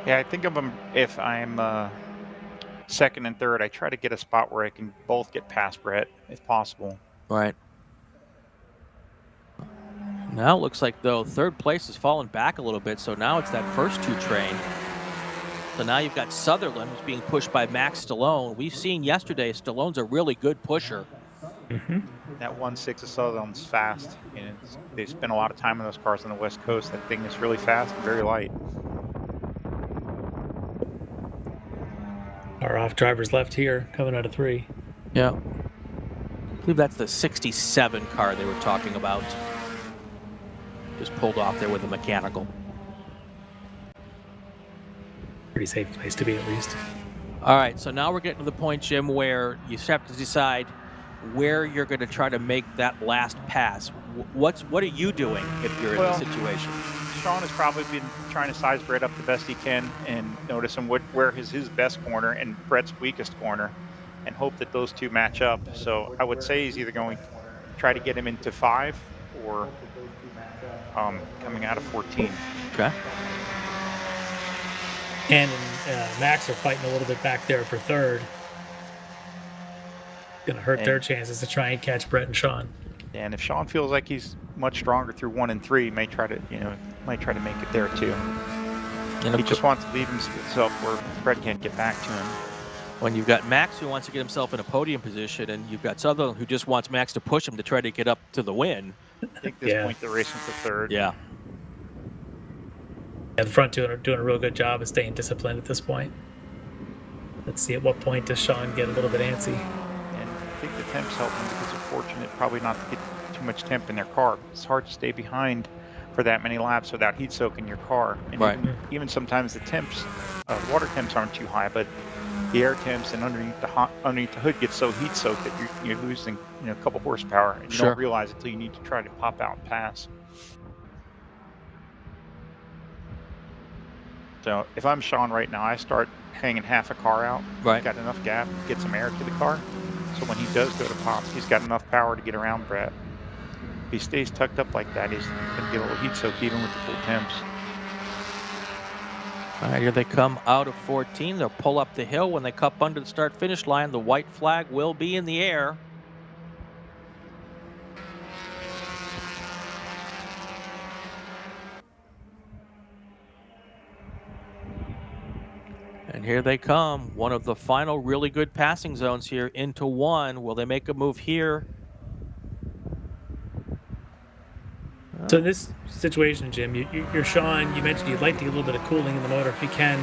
Yeah, I think of them if I'm second and third, I try to get a spot where I can both get past Brett if possible. Right. Now it looks like, though, third place has fallen back a little bit, so now it's that first 2 train. So now you've got Sutherland, who's being pushed by Max Stallone. We've seen yesterday Stallone's a really good pusher. Mm-hmm. That 1.6 of Sutherland's fast. And they spend a lot of time on those cars on the West Coast. That thing is really fast and very light. Our off drivers left here, coming out of 3. Yeah. I believe that's the 67 car they were talking about. Just pulled off there with a mechanical. Pretty safe place to be, at least. All right, so now we're getting to the point, Jim, where you have to decide where you're going to try to make that last pass. What are you doing if you're in this situation? Sean has probably been trying to size Brett up the best he can and notice him where is his best corner and Brett's weakest corner and hope that those 2 match up. So I would say he's either going to try to get him into 5 or coming out of 14. Okay. And Max are fighting a little bit back there for third. Gonna hurt their chances to try and catch Brett and Sean. And if Sean feels like he's much stronger through 1 and 3, may try to make it there too. And he just wants to leave himself where Brett can't get back to him. When you've got Max who wants to get himself in a podium position, and you've got Sutherland who just wants Max to push him to try to get up to the win. I think at this point they're racing for third. Yeah. Yeah, the front 2 are doing a real good job of staying disciplined at this point. Let's see at what point does Sean get a little bit antsy. And I think the temps help them because they're fortunate probably not to get too much temp in their car. It's hard to stay behind for that many laps without heat soaking your car. And even sometimes the temps, water temps aren't too high, but the air temps and underneath the hood gets so heat soaked that you're losing a couple horsepower, and you don't realize it until you need to try to pop out and pass. So if I'm Sean right now, I start hanging half a car out. Right. Got enough gap, get some air to the car. So when he does go to pop, he's got enough power to get around Brett. If he stays tucked up like that, he's going to get a little heat soaked even with the full temps. All right, here they come out of 14. They'll pull up the hill. When they cup under the start-finish line, the white flag will be in the air. And here they come. One of the final really good passing zones here into 1. Will they make a move here? So in this situation, Jim, you're Sean. You mentioned you'd like to get a little bit of cooling in the motor if you can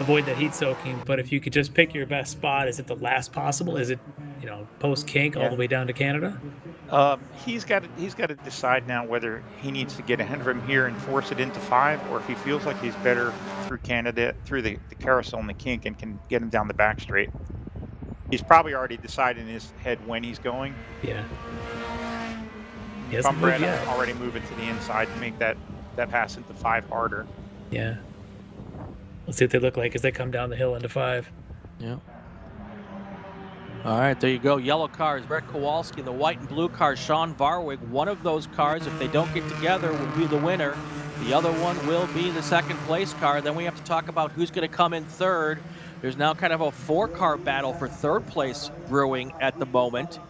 avoid that heat soaking. But if you could just pick your best spot, is it the last possible? Is it, post kink all the way down to Canada? He's got to decide now whether he needs to get ahead of him here and force it into 5, or if he feels like he's better through Canada, through the carousel and the kink, and can get him down the back straight. He's probably already decided in his head when he's going. Yeah. If I'm Brett, I'm already moving to the inside to make that pass into 5 harder. Yeah. Let's see what they look like as they come down the hill into 5. Yeah. All right, there you go. Yellow cars, Brett Kowalski. The white and blue car, Sean Varwig. One of those cars, if they don't get together, will be the winner. The other one will be the second place car. Then we have to talk about who's going to come in third. There's now kind of a 4-car battle for third place brewing at the moment.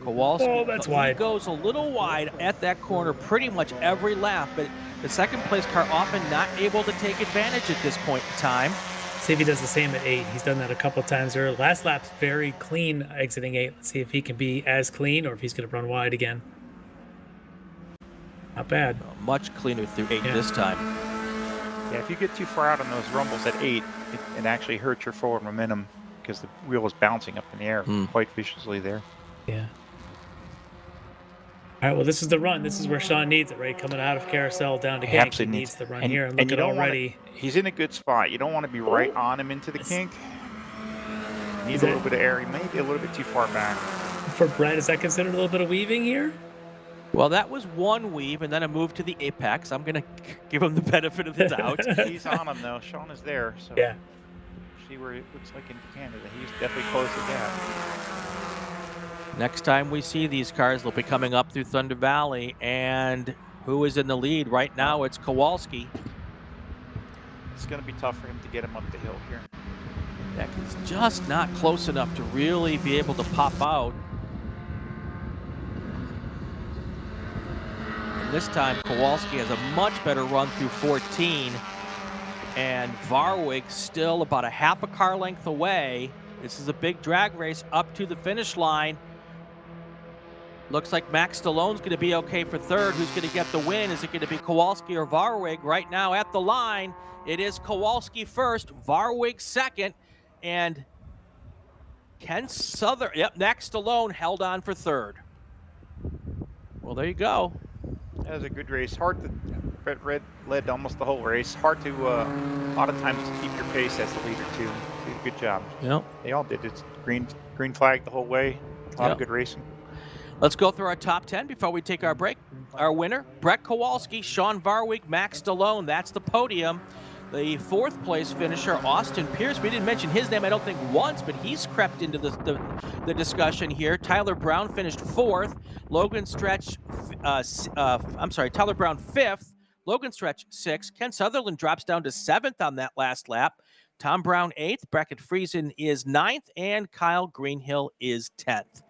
Kowalski that's wide. Goes a little wide at that corner pretty much every lap, but the second place car often not able to take advantage at this point in time. See if he does the same at 8. He's done that a couple times earlier. Last lap's very clean exiting 8. Let's see if he can be as clean or if he's going to run wide again. Not bad. Much cleaner through 8 this time. Yeah, if you get too far out on those rumbles at 8, it actually hurts your forward momentum because the wheel is bouncing up in the air quite viciously there. Yeah. All right, well, this is the run. This is where Sean needs it, right? Coming out of carousel down to He kink. absolutely He needs the run here. And look you at don't already. he's in a good spot. You don't want to be right on him into the kink. Needs a little bit of air. He may be a little bit too far back. For Brett, is that considered a little bit of weaving here? Well, that was one weave and then a move to the apex. I'm going to give him the benefit of the doubt. He's on him, though. Sean is there. So yeah. See where it looks like in Canada. He's definitely closed the gap. Next time we see these cars, they'll be coming up through Thunder Valley. And who is in the lead? Right now, it's Kowalski. It's going to be tough for him to get him up the hill here. That is just not close enough to really be able to pop out. And this time, Kowalski has a much better run through 14. And Varwig still about a half a car length away. This is a big drag race up to the finish line. Looks like Max Stallone's going to be okay for third. Who's going to get the win? Is it going to be Kowalski or Varwig? Right now at the line, it is Kowalski first, Varwig second, and Ken Southern, Max Stallone held on for third. Well, there you go. That was a good race. Hard to, Brett Red led almost the whole race. Hard to, a lot of times to keep your pace as the leader too. Did a good job. Yep. They all did. It's green flag the whole way. A lot of good racing. Let's go through our top 10 before we take our break. Our winner, Brett Kowalski, Sean Varwig, Max Stallone. That's the podium. The fourth place finisher, Austin Pierce. We didn't mention his name, I don't think, once, but he's crept into the discussion here. Tyler Brown finished fourth. Tyler Brown fifth. Logan Stretch sixth. Ken Sutherland drops down to seventh on that last lap. Tom Brown eighth. Brackett Friesen is ninth. And Kyle Greenhill is 10th.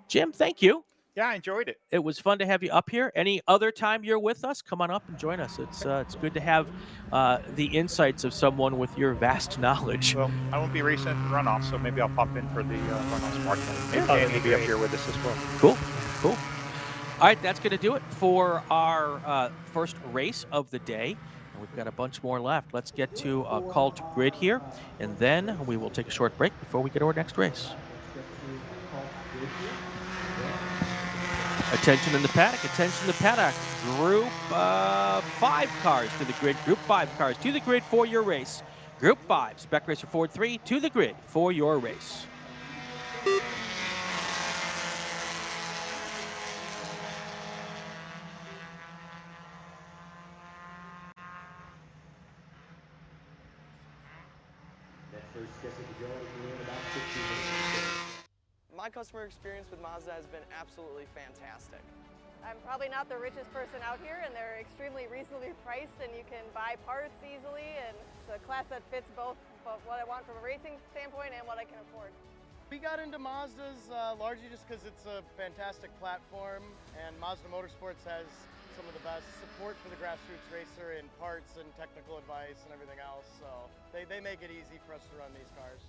Jim, thank you. Yeah, I enjoyed it. It was fun to have you up here. Any other time you're with us, come on up and join us. It's good to have the insights of someone with your vast knowledge. Well, I won't be racing at the runoff, so maybe I'll pop in for the runoffs market. Maybe Danny will be up here with us as well. Cool. All right, that's going to do it for our first race of the day. And we've got a bunch more left. Let's get to a call to grid here, and then we will take a short break before we get to our next race. Attention in the paddock, Group 5 cars to the grid, Group 5 cars to the grid for your race. Group 5, Spec Racer Ford 3 to the grid for your race. My customer experience with Mazda has been absolutely fantastic. I'm probably not the richest person out here, and they're extremely reasonably priced, and you can buy parts easily, and it's a class that fits both what I want from a racing standpoint and what I can afford. We got into Mazdas largely just because it's a fantastic platform, and Mazda Motorsports has some of the best support for the grassroots racer in parts and technical advice and everything else, so they make it easy for us to run these cars.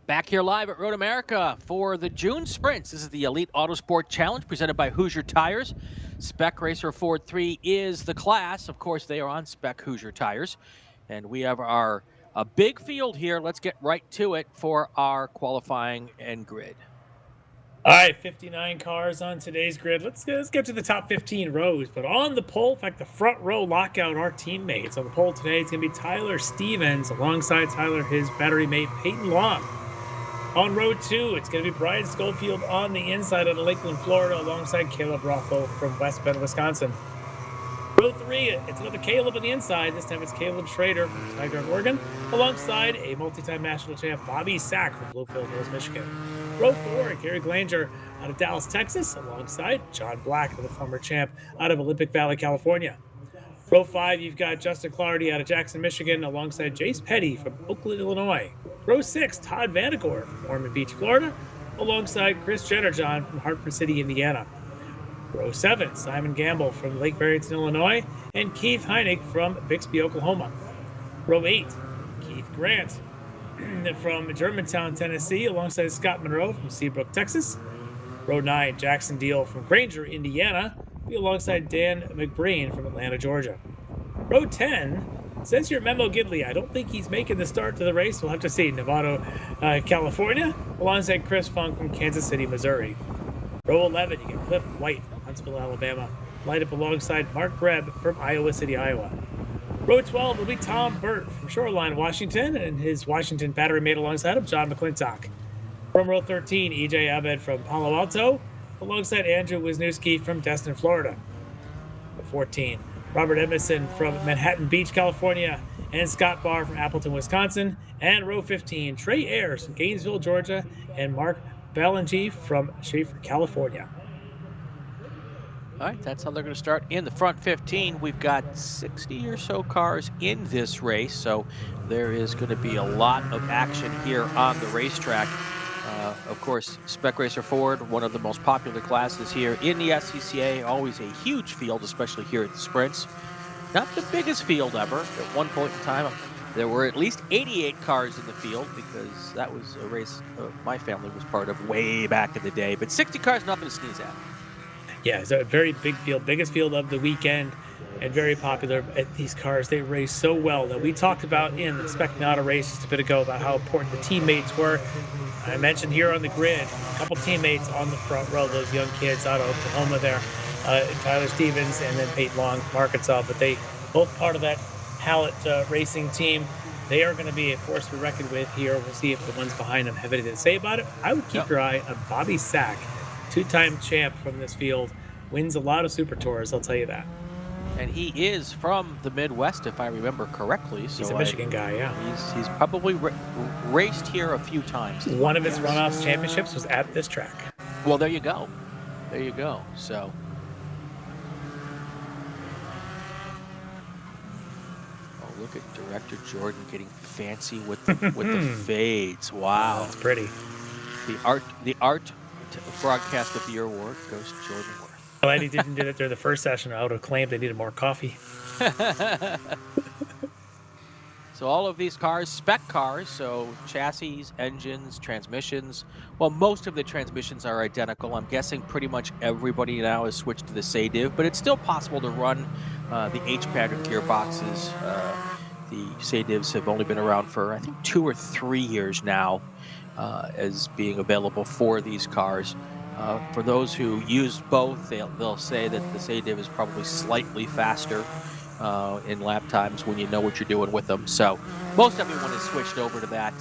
Back here live at Road America for the June Sprints. This is the Elite Autosport Challenge presented by Hoosier Tires. Spec Racer Ford 3 is the class. Of course, they are on spec Hoosier tires. And we have a big field here. Let's get right to it for our qualifying and grid. All right, 59 cars on today's grid. Let's get to the top 15 rows. But on the pole, in fact, the front row lockout, our teammates. On the pole today, it's going to be Tyler Stevens alongside Tyler, his battery mate, Peyton Long. On row 2, it's going to be Brian Schofield on the inside out of Lakeland, Florida, alongside Caleb Rothel from West Bend, Wisconsin. Row 3, it's another Caleb on the inside. This time it's Caleb Schrader from Tiger, Oregon, alongside a multi-time national champ, Bobby Sack from Bluefield Hills, Michigan. Row 4, Gary Glanger out of Dallas, Texas, alongside John Black, the former champ out of Olympic Valley, California. Row 5, you've got Justin Clardy out of Jackson, Michigan, alongside Jace Petty from Oakland, Illinois. Row 6, Todd Vandergore from Ormond Beach, Florida, alongside Chris Jennerjohn from Hartford City, Indiana. Row 7, Simon Gamble from Lake Barrington, Illinois, and Keith Heineck from Bixby, Oklahoma. Row 8, Keith Grant from Germantown, Tennessee, alongside Scott Monroe from Seabrook, Texas. Row 9, Jackson Deal from Granger, Indiana, alongside Dan McBreen from Atlanta, Georgia. Row 10, says here Memo Gidley. I don't think he's making the start to the race. We'll have to see. Novato, California, alongside Chris Funk from Kansas City, Missouri. Row 11, you get Cliff White from Huntsville, Alabama, lined up alongside Mark Greb from Iowa City, Iowa. Row 12 will be Tom Burt from Shoreline, Washington, and his Washington battery mate alongside him, John McClintock. From row 13, EJ Abed from Palo Alto, alongside Andrew Wisniewski from Destin, Florida. Row 14, Robert Edmondson from Manhattan Beach, California, and Scott Barr from Appleton, Wisconsin. And row 15, Trey Ayers from Gainesville, Georgia, and Mark Bielanski from Schaefer, California. All right, that's how they're going to start. In the front 15, we've got 60 or so cars in this race, so there is going to be a lot of action here on the racetrack. Of course, Spec Racer Ford, one of the most popular classes here in the SCCA, always a huge field, especially here at the Sprints. Not the biggest field ever. At one point in time, there were at least 88 cars in the field because that was a race my family was part of way back in the day. But 60 cars, nothing to sneeze at. Yeah, it's a very big field, biggest field of the weekend, and very popular. At these cars, they race so well that we talked about in the Spec Miata race just a bit ago about how important the teammates were. I mentioned here on the grid, a couple teammates on the front row, those young kids out of Oklahoma there, Tyler Stevens and then Peyton Long from Arkansas, but they both part of that Hallett racing team. They are going to be a force to be reckoned with here. We'll see if the ones behind them have anything to say about it. I would keep your eye on Bobby Sack, two-time champ from this field, wins a lot of Super Tours, I'll tell you that. And he is from the Midwest, if I remember correctly. So He's a Michigan guy, yeah. He's probably raced here a few times. One of his runoffs championships was at this track. Well, there you go. There you go. So. Oh, look at Director Jordan getting fancy with the fades. Wow. That's pretty. The art broadcast of the year award goes to Jordan Worth. Glad he didn't do that during the first session. I would have claimed they needed more coffee. So all of these cars, spec cars, so chassis, engines, transmissions. Well, most of the transmissions are identical. I'm guessing pretty much everybody now has switched to the SCCA, but it's still possible to run the H-pattern gearboxes. The SCCAs have only been around for, I think, 2 or 3 years now as being available for these cars. For those who use both, they'll say that the SCCA is probably slightly faster in lap times when you know what you're doing with them. So most everyone has switched over to that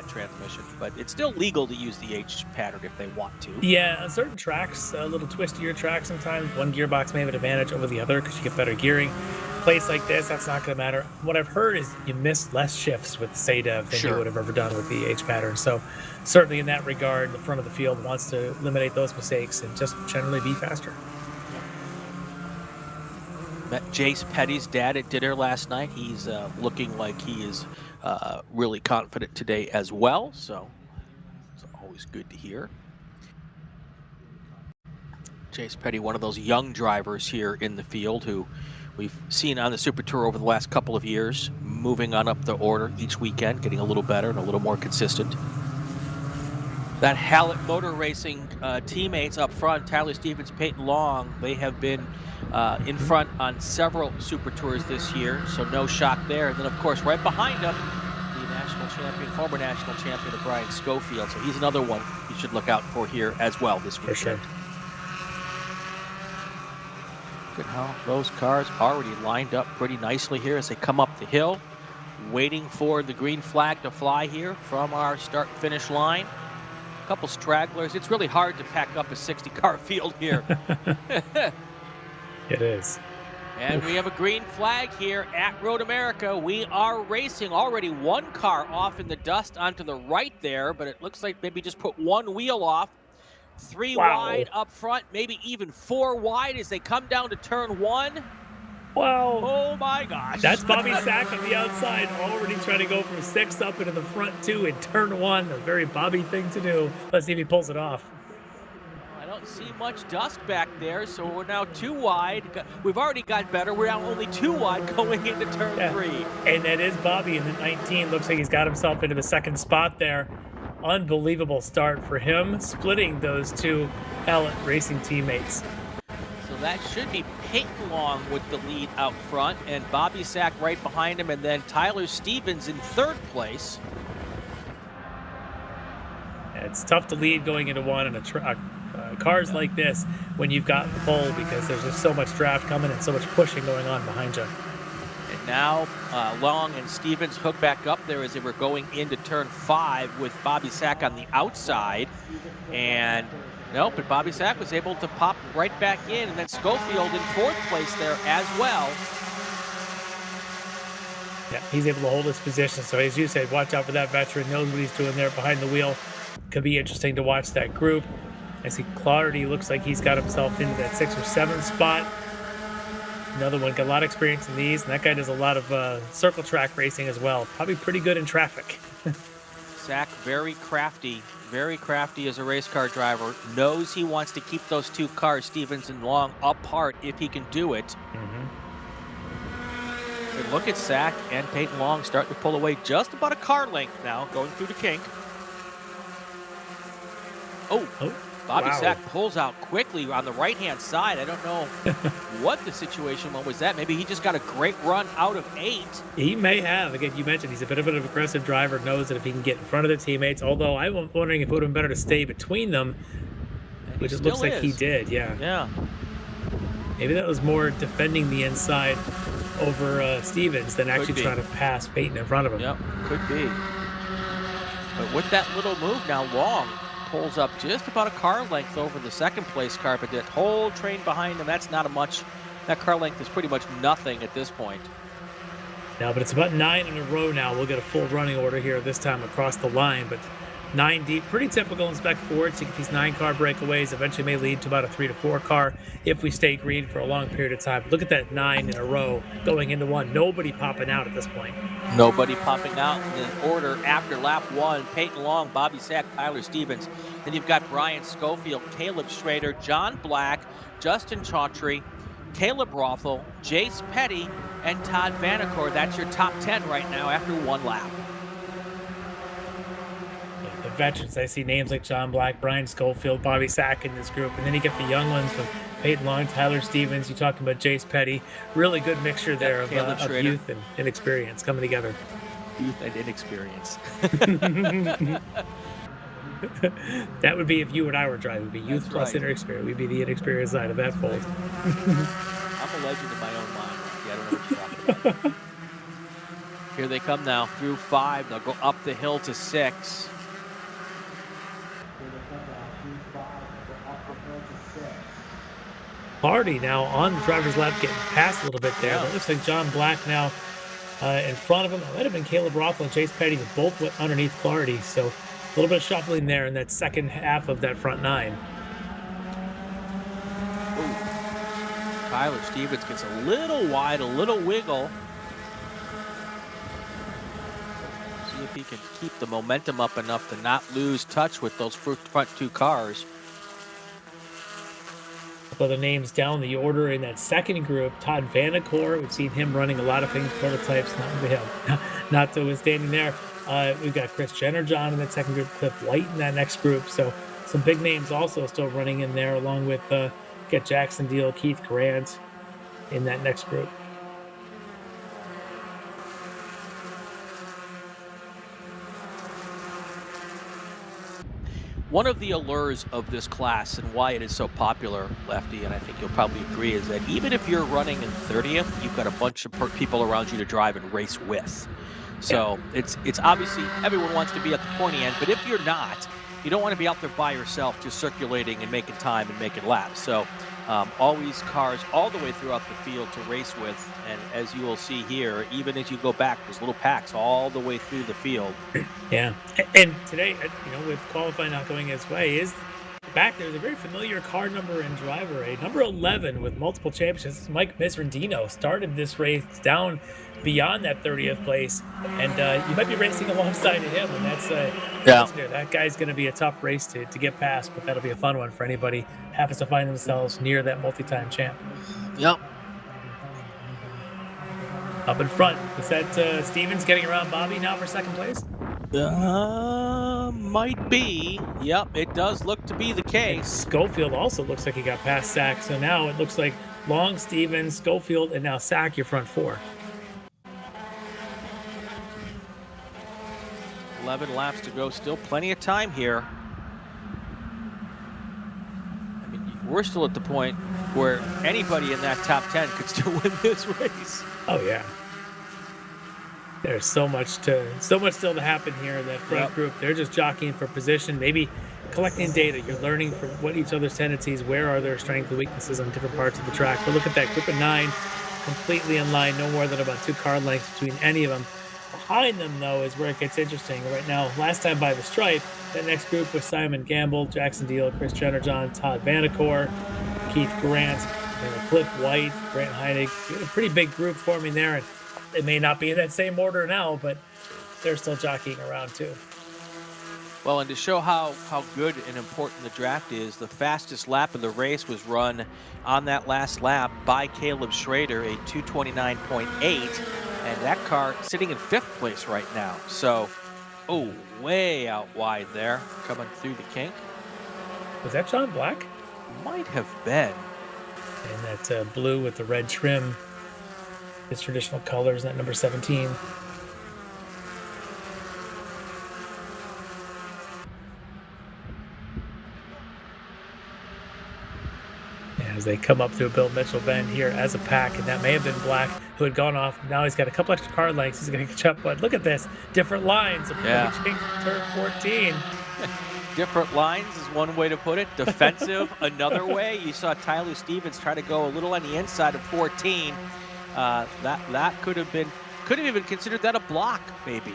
transmission, but it's still legal to use the H pattern if they want to. Yeah, on certain tracks, a little twistier tracks sometimes, one gearbox may have an advantage over the other because you get better gearing. Place like this, that's not going to matter. What I've heard is you miss less shifts with the SCCA than you would have ever done with the H pattern. So certainly in that regard, the front of the field wants to eliminate those mistakes and just generally be faster. Met Jace Petty's dad at dinner last night. He's looking like he is really confident today as well. So it's always good to hear. Jace Petty, one of those young drivers here in the field who we've seen on the Super Tour over the last couple of years, moving on up the order each weekend, getting a little better and a little more consistent. That Hallett Motor Racing teammates up front, Tyler Stevens, Peyton Long, they have been in front on several Super Tours this year, so no shock there. And then, of course, right behind them, the national champion, former national champion of Brian Schofield. So he's another one you should look out for here as well this weekend. For sure. Look at how those cars already lined up pretty nicely here as they come up the hill, waiting for the green flag to fly here from our start-finish line. A couple stragglers. It's really hard to pack up a 60-car field here. It is. And we have a green flag here at Road America. We are racing. Already one car off in the dust onto the right there, but it looks like maybe just put one wheel off. 3 wide up front, maybe even 4 wide as they come down to turn 1. Wow. Oh my gosh. That's Bobby Sack on the outside, already trying to go from 6 up into the front 2 in turn 1. A very Bobby thing to do. Let's see if he pulls it off. I don't see much dust back there, so we're now 2 wide. We've already got better. We're now only 2 wide going into turn 3. And that is Bobby in the 19. Looks like he's got himself into the 2nd spot there. Unbelievable start for him, splitting those 2 Hallett Racing teammates. So that should be Peyton Long with the lead out front, and Bobby Sack right behind him, and then Tyler Stevens in 3rd place. It's tough to lead going into one, and cars like this when you've got the pole, because there's just so much draft coming and so much pushing going on behind you. And now Long and Stevens hook back up there as they were going into turn 5 with Bobby Sack on the outside. And nope, but Bobby Sack was able to pop right back in, and then Schofield in 4th place there as well. Yeah, he's able to hold his position. So as you said, watch out for that veteran, knows what he's doing there behind the wheel. Could be interesting to watch that group. I see Clardy looks like he's got himself into that 6th or 7th spot. Another one, got a lot of experience in these, and that guy does a lot of circle track racing as well. Probably pretty good in traffic. Sack, very crafty as a race car driver. Knows he wants to keep those 2 cars, Stevens and Long, apart if he can do it. And look at Sack and Peyton Long starting to pull away just about a car length now, going through the kink. Bobby Sack pulls out quickly on the right-hand side. I don't know what the situation was that. Maybe he just got a great run out of 8. He may have. Again, you mentioned he's a bit of an aggressive driver, knows that if he can get in front of the teammates, although I'm wondering if it would have been better to stay between them, which it looks like he did, yeah. Maybe that was more defending the inside over Stevens than actually trying to pass Peyton in front of him. Yep, could be. But with that little move now, Long pulls up just about a car length over the 2nd place car, but that whole train behind him, that's not much That car length is pretty much nothing at this point. No, but it's about 9 in a row now. We'll get a full running order here this time across the line, but 9 deep, pretty typical in Spec Ford to get these 9-car breakaways. Eventually may lead to about a 3 to 4 car if we stay green for a long period of time. Look at that 9 in a row going into one. Nobody popping out at this point. Nobody popping out in order after lap 1. Peyton Long, Bobby Sack, Tyler Stevens. Then you've got Brian Schofield, Caleb Schrader, John Black, Justin Chautry, Caleb Rothel, Jace Petty, and Todd Vanacore. That's your top 10 right now after 1 lap. Yeah, the veterans, I see names like John Black, Brian Schofield, Bobby Sack in this group, and then you get the young ones with Peyton Long, Tyler Stevens. You're talking about Jace Petty. Really good mixture there of youth and experience coming together. Youth and inexperience. That would be if you and I were driving. It would be youth That's plus right. inexperience. We'd be the inexperienced side of that fold. I'm a legend in my own mind. Yeah, I don't know what you're talking about. Here they come now through 5. They'll go up the hill to 6. Hardy now on the driver's left, getting past a little bit there. But it looks like John Black now in front of him. It might have been Caleb Rothel and Chase Petty, who both went underneath Clardy. So a little bit of shuffling there in that second half of that front 9. Ooh. Tyler Stevens gets a little wide, a little wiggle. See if he can keep the momentum up enough to not lose touch with those front 2 cars. Other names down the order in that second group. Todd Vanacore, we've seen him running a lot of things, prototypes, notwithstanding there. We've got Chris Jenner-John in that second group, Cliff White in that next group. So some big names also still running in there, along with get Jackson Deal, Keith Grant in that next group. One of the allures of this class and why it is so popular, Lefty, and I think you'll probably agree, is that even if you're running in 30th, you've got a bunch of people around you to drive and race with. So it's obviously everyone wants to be at the pointy end, but if you're not, you don't want to be out there by yourself just circulating and making time and making laps. So always cars all the way throughout the field to race with, and as you will see here, even as you go back, there's little packs all the way through the field. Yeah, and today, with qualifying not going his way, is back there's a very familiar car number and driver, a number 11 with multiple championships. Mike Misrandino started this race down beyond that 30th place, and you might be racing alongside of him, and that's that guy's going to be a tough race to get past, but that'll be a fun one for anybody who happens to find themselves near that multi-time champ. Yep. Up in front, is that Stevens getting around Bobby now for second place? Might be. Yep, it does look to be the case. And Schofield also looks like he got past Sack, so now it looks like Long, Stevens, Schofield, and now Sack your front 4. 11 laps to go, still plenty of time here. I mean, we're still at the point where anybody in that top 10 could still win this race. Oh yeah. There's so much still to happen here in that front group. They're just jockeying for position, maybe collecting data. You're learning from what each other's tendencies, where are their strengths and weaknesses on different parts of the track. But look at that group of 9, completely in line, no more than about 2 car lengths between any of them. Behind them, though, is where it gets interesting. Right now, last time by the stripe, that next group was Simon Gamble, Jackson Deal, Chris Jenner-John, Todd Vanacore, Keith Grant, and Cliff White, Grant Heinig. So you got a pretty big group forming there, and it may not be in that same order now, but they're still jockeying around too. Well, and to show how good and important the draft is, the fastest lap of the race was run on that last lap by Caleb Schrader, a 229.8, and that car sitting in 5th place right now. So, way out wide there, coming through the kink. Was that John Black? Might have been. And that blue with the red trim, his traditional colors, that number 17. As they come up through Bill Mitchell Bend here as a pack, and that may have been Black, who had gone off. Now he's got a couple extra car lengths. He's going to catch up, but look at this. Different lines approaching turn 14. Different lines is one way to put it. Defensive, another way. You saw Tyler Stevens try to go a little on the inside of 14. That could have even considered that a block, maybe.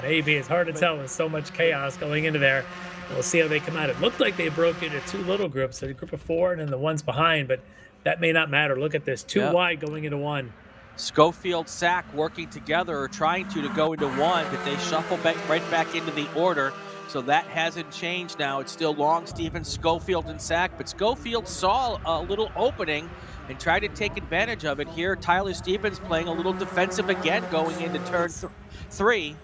Maybe. It's hard to tell with so much chaos going into there. We'll see how they come out. It looked like they broke into two little groups, a group of 4 and then the ones behind, but that may not matter. Look at this, 2 wide going into 1. Schofield, Sack working together or trying to go into 1, but they shuffle right back into the order. So that hasn't changed now. It's still Long, Stevens, Schofield, and Sack, but Schofield saw a little opening and tried to take advantage of it here. Tyler Stevens playing a little defensive again going into turn 3.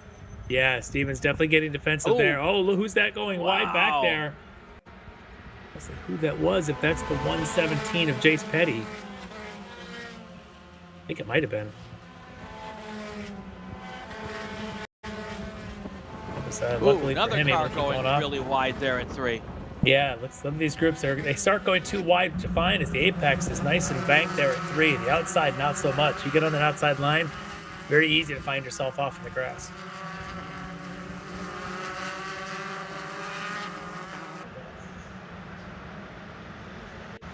Yeah, Stevens definitely getting defensive there. Oh, look who's that going wide back there. Let's see who that was, if that's the 117 of Jace Petty. I think it might have been. Luckily another for him, car going really wide there at 3. Yeah, some of these groups they start going too wide, which you find is the apex is nice and banked there at 3. The outside, not so much. You get on that outside line, very easy to find yourself off in the grass.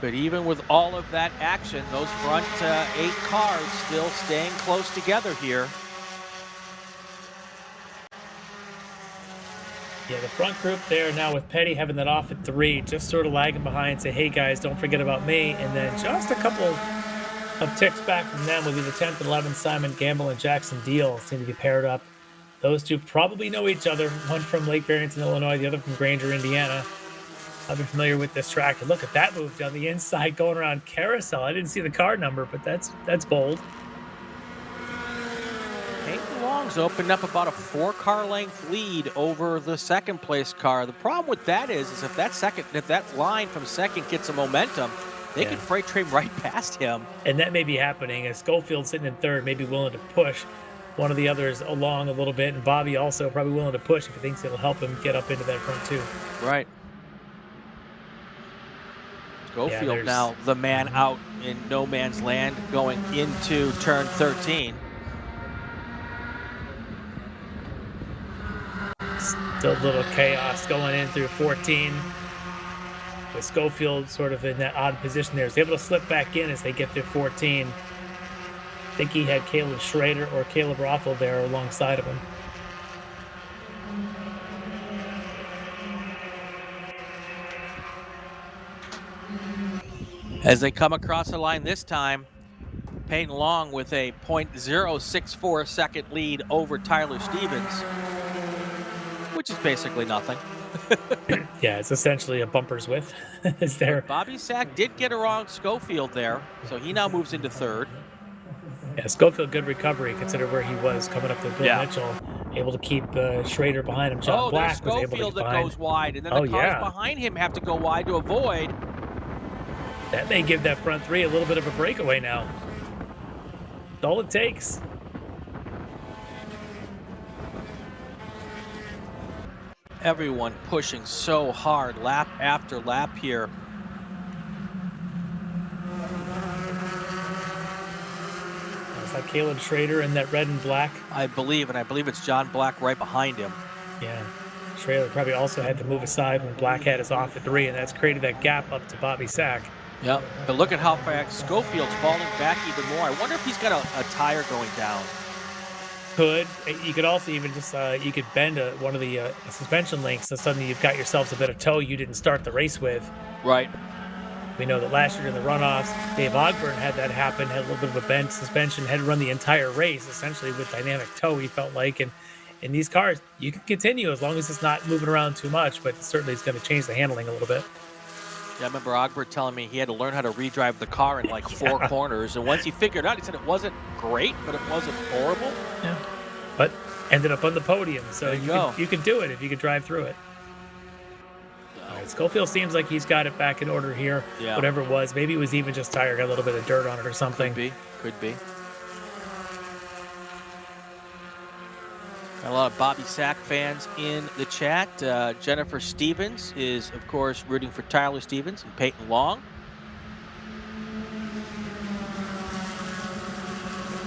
But even with all of that action, those front 8 cars still staying close together here. Yeah, the front group there now with Petty having that off at 3, just sort of lagging behind, say, hey guys, don't forget about me. And then just a couple of ticks back from them would be the 10th and 11th, Simon Gamble and Jackson Deal seem to be paired up. Those two probably know each other, one from Lake Barrington, Illinois, the other from Granger, Indiana. I've been familiar with this track. And look at that move down the inside going around Carousel. I didn't see the car number, but that's bold. Peyton Long's opened up about a 4-car length lead over the second place car. The problem with that is if that line from second gets a momentum, they could freight train right past him. And that may be happening as Schofield sitting in third, maybe willing to push one of the others along a little bit. And Bobby also probably willing to push if he thinks it'll help him get up into that front 2. Right. Schofield now the man out in no man's land going into turn 13. Still a little chaos going in through 14. With Schofield sort of in that odd position there. He's able to slip back in as they get through 14. I think he had Caleb Schrader or Caleb Rothel there alongside of him. As they come across the line this time, Peyton Long with a .064 second lead over Tyler Stevens, which is basically nothing. Yeah, it's essentially a bumper's width. Is there? Bobby Sack did get around Schofield there, so he now moves into third. Yeah, Schofield, good recovery considering where he was coming up to Bill Mitchell. Able to keep Schrader behind him. John Black was able to Schofield get that goes wide, and then the cars behind him have to go wide to avoid. That may give that front 3 a little bit of a breakaway now. That's all it takes. Everyone pushing so hard, lap after lap here. Is that Caleb Schrader in that red and black? I believe it's John Black right behind him. Yeah. Schrader probably also had to move aside when Black had his off at 3, and that's created that gap up to Bobby Sack. Yep, but look at how fast Schofield's falling back even more. I wonder if he's got a tire going down. Could. You could also even just, you could bend one of the suspension links, so suddenly you've got yourselves a bit of toe you didn't start the race with. Right. We know that last year in the runoffs, Dave Ogburn had that happen, had a little bit of a bent suspension, had to run the entire race, essentially with dynamic toe, he felt like. And in these cars, you can continue as long as it's not moving around too much, but certainly it's going to change the handling a little bit. Yeah, I remember Ogburn telling me he had to learn how to redrive the car in like 4 corners. And once he figured it out, he said it wasn't great, but it wasn't horrible. Yeah. But ended up on the podium. So you could do it if you could drive through it. All right, Schofield seems like he's got it back in order here. Yeah. Whatever it was. Maybe it was even just tire, got a little bit of dirt on it or something. Could be. Got a lot of Bobby Sack fans in the chat. Jennifer Stevens is, of course, rooting for Tyler Stevens and Peyton Long.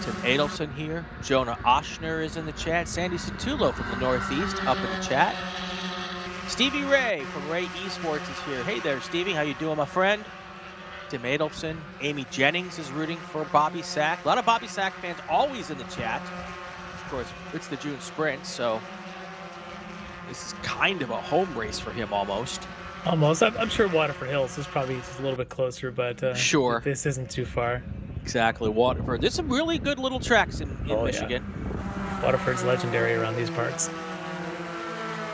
Tim Adelson here. Jonah Oshner is in the chat. Sandy Satullo from the Northeast up in the chat. Stevie Ray from Ray Esports is here. Hey there, Stevie. How you doing, my friend? Tim Adelson. Amy Jennings is rooting for Bobby Sack. A lot of Bobby Sack fans always in the chat. Of course, it's the June Sprint, so this is kind of a home race for him almost. Almost. I'm sure Waterford Hills is probably just a little bit closer, but sure, this isn't too far. Exactly, Waterford. There's some really good little tracks in Michigan. Yeah. Waterford's legendary around these parts.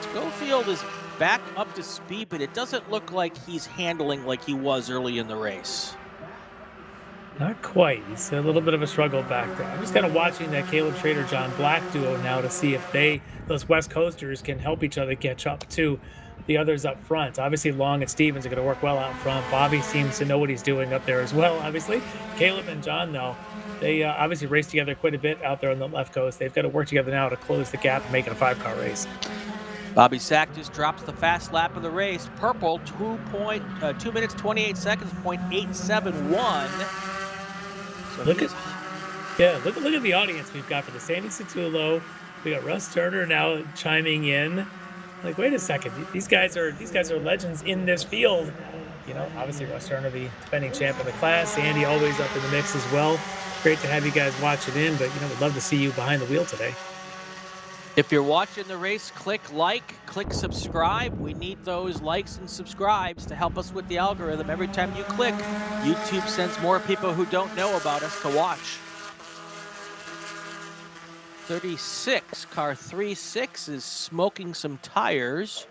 Schofield is back up to speed, but it doesn't look like he's handling like he was early in the race. Not quite. He's a little bit of a struggle back there. I'm just kind of watching that Caleb Schrader, John Black duo now to see if those West Coasters, can help each other catch up to the others up front. Obviously, Long and Stevens are going to work well out front. Bobby seems to know what he's doing up there as well, obviously. Caleb and John, though, they obviously race together quite a bit out there on the left coast. They've got to work together now to close the gap and make it a 5-car race. Bobby Sack just drops the fast lap of the race. Purple, 2 minutes, 28 seconds, .871. So look at the audience we've got for the Sandy Satulo. We got Russ Turner now chiming in. Like, wait a second, these guys are legends in this field. You know, obviously Russ Turner, the defending champ of the class. Sandy always up in the mix as well. Great to have you guys watching in, but we'd love to see you behind the wheel today. If you're watching the race, click like, click subscribe. We need those likes and subscribes to help us with the algorithm. Every time you click, YouTube sends more people who don't know about us to watch. 36, car 36 is smoking some tires.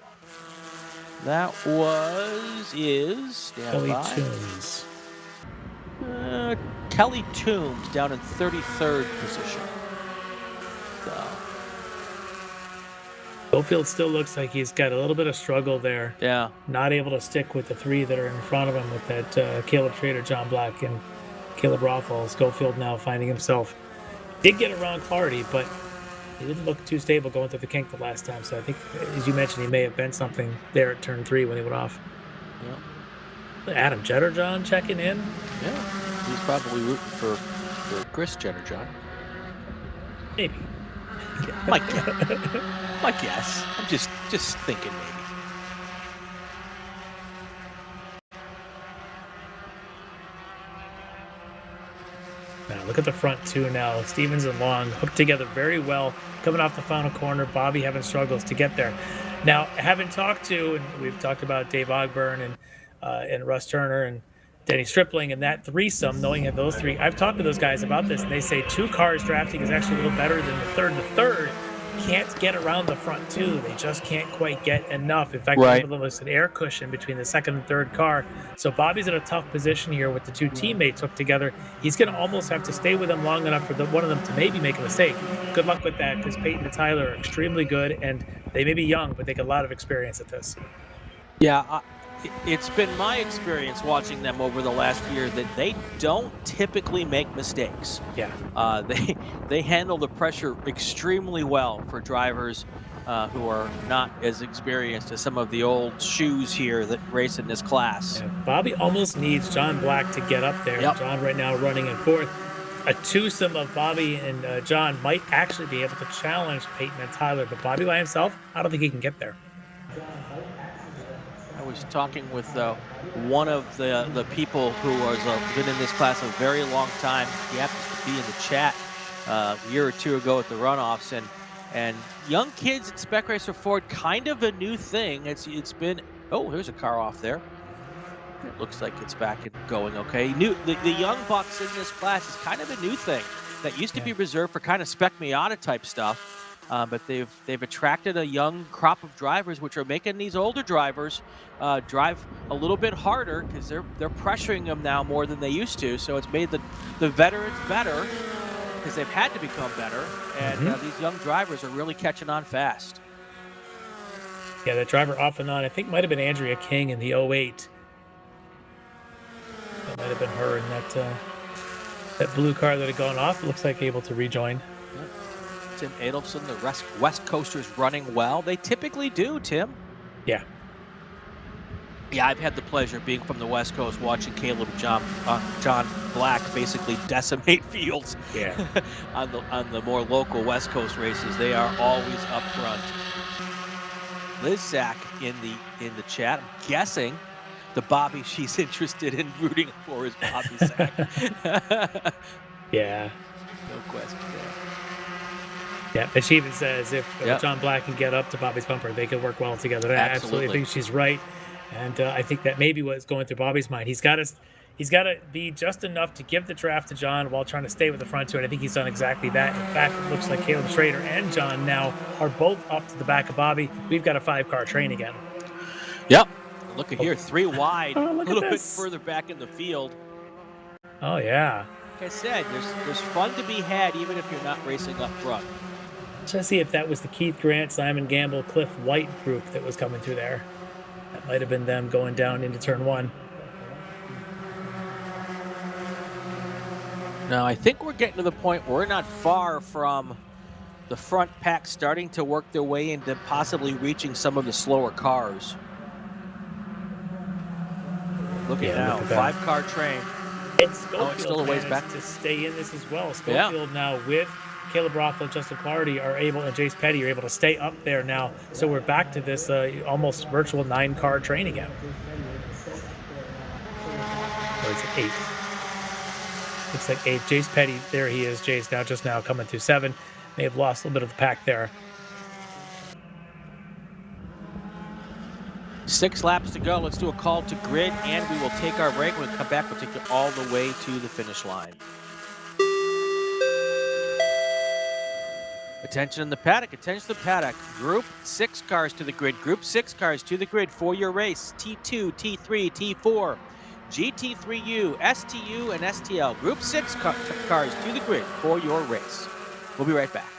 That is Kelly Toombs. Kelly Toombs down in 33rd position. Schofield still looks like he's got a little bit of struggle there. Yeah. Not able to stick with the three that are in front of him with that Caleb Schrader, John Black, and Caleb Rothwell. Schofield now finding himself. Did get around Clardy, but he didn't look too stable going through the kink the last time. So I think, as you mentioned, he may have bent something there at turn 3 when he went off. Yeah. Adam Jetterjohn checking in. Yeah. He's probably rooting for Chris Jetterjohn. Maybe. My guess. I'm just thinking maybe. Now look at the front two now. Stevens and Long hooked together very well. Coming off the final corner, Bobby having struggles to get there. Now, having talked to, and we've talked about Dave Ogburn and Russ Turner and Denny Stripling and that threesome, knowing that those three, I've talked to those guys about this, and they say 2 cars drafting is actually a little better than the third. The third can't get around the front two. They just can't quite get enough. In fact, there's an air cushion between the second and third car. So Bobby's in a tough position here with the 2 teammates hooked together. He's going to almost have to stay with them long enough for one of them to maybe make a mistake. Good luck with that, because Peyton and Tyler are extremely good, and they may be young, but they get a lot of experience at this. Yeah, it's been my experience watching them over the last year that they don't typically make mistakes. Yeah. They handle the pressure extremely well for drivers who are not as experienced as some of the old shoes here that race in this class. Yeah, Bobby almost needs John Black to get up there. Yep. John right now running in 4th. A twosome of Bobby and John might actually be able to challenge Peyton and Tyler, but Bobby by himself, I don't think he can get there. I was talking with one of the people who has been in this class a very long time. He happens to be in the chat a year or 2 ago at the runoffs, and young kids at Spec Racer Ford, kind of a new thing. It's been, oh, here's a car off there. It looks like it's back and going okay. The young bucks in this class is kind of a new thing that used to be reserved for kind of Spec Miata type stuff. But they've attracted a young crop of drivers, which are making these older drivers drive a little bit harder, because they're pressuring them now more than they used to. So it's made the veterans better, because they've had to become better, and these young drivers are really catching on fast. Yeah, that driver off and on, I think might have been Andrea King in the 08. That might have been her in that blue car that had gone off. It looks like able to rejoin. Tim Adelson, the West Coasters running well. They typically do, Tim. Yeah. Yeah, I've had the pleasure of being from the West Coast, watching Caleb John Black basically decimate fields. Yeah. on the more local West Coast races. They are always up front. Liz Sack in the chat. I'm guessing the Bobby she's interested in rooting for is Bobby Sack. Yeah. No question. Yeah, and she even says if John Black can get up to Bobby's bumper, they could work well together. I absolutely think she's right, and I think that maybe what's going through Bobby's mind. He's got to be just enough to give the draft to John while trying to stay with the front two, and I think he's done exactly that. In fact, it looks like Caleb Schrader and John now are both up to the back of Bobby. We've got a 5-car train again. Yep. Look at here, 3 wide, a look little at bit this. further back in the field. Oh yeah. Like I said, there's fun to be had even if you're not racing up front. Let's see if that was the Keith Grant, Simon Gamble, Cliff White group that was coming through there. That might have been them going down into turn 1. Now, I think we're getting to the point where we're not far from the front pack starting to work their way into possibly reaching some of the slower cars. Look at now, 5-car train. It's Schofield still a ways back to stay in this as well. Schofield now with Caleb Roth and Justin Clardy are able, and Jace Petty are able to stay up there now. So we're back to this almost virtual 9-car train again. Or is it 8? Looks like 8. Jace Petty, there he is. Jace now coming through 7. May have lost a little bit of the pack there. 6 laps to go. Let's do a call to grid, and we will take our break. When we come back, we'll take you all the way to the finish line. Attention in the paddock, attention to the paddock. Group 6 cars to the grid. Group 6 cars to the grid for your race. T2, T3, T4, GT3U, STU, and STL. Group 6 cars to the grid for your race. We'll be right back.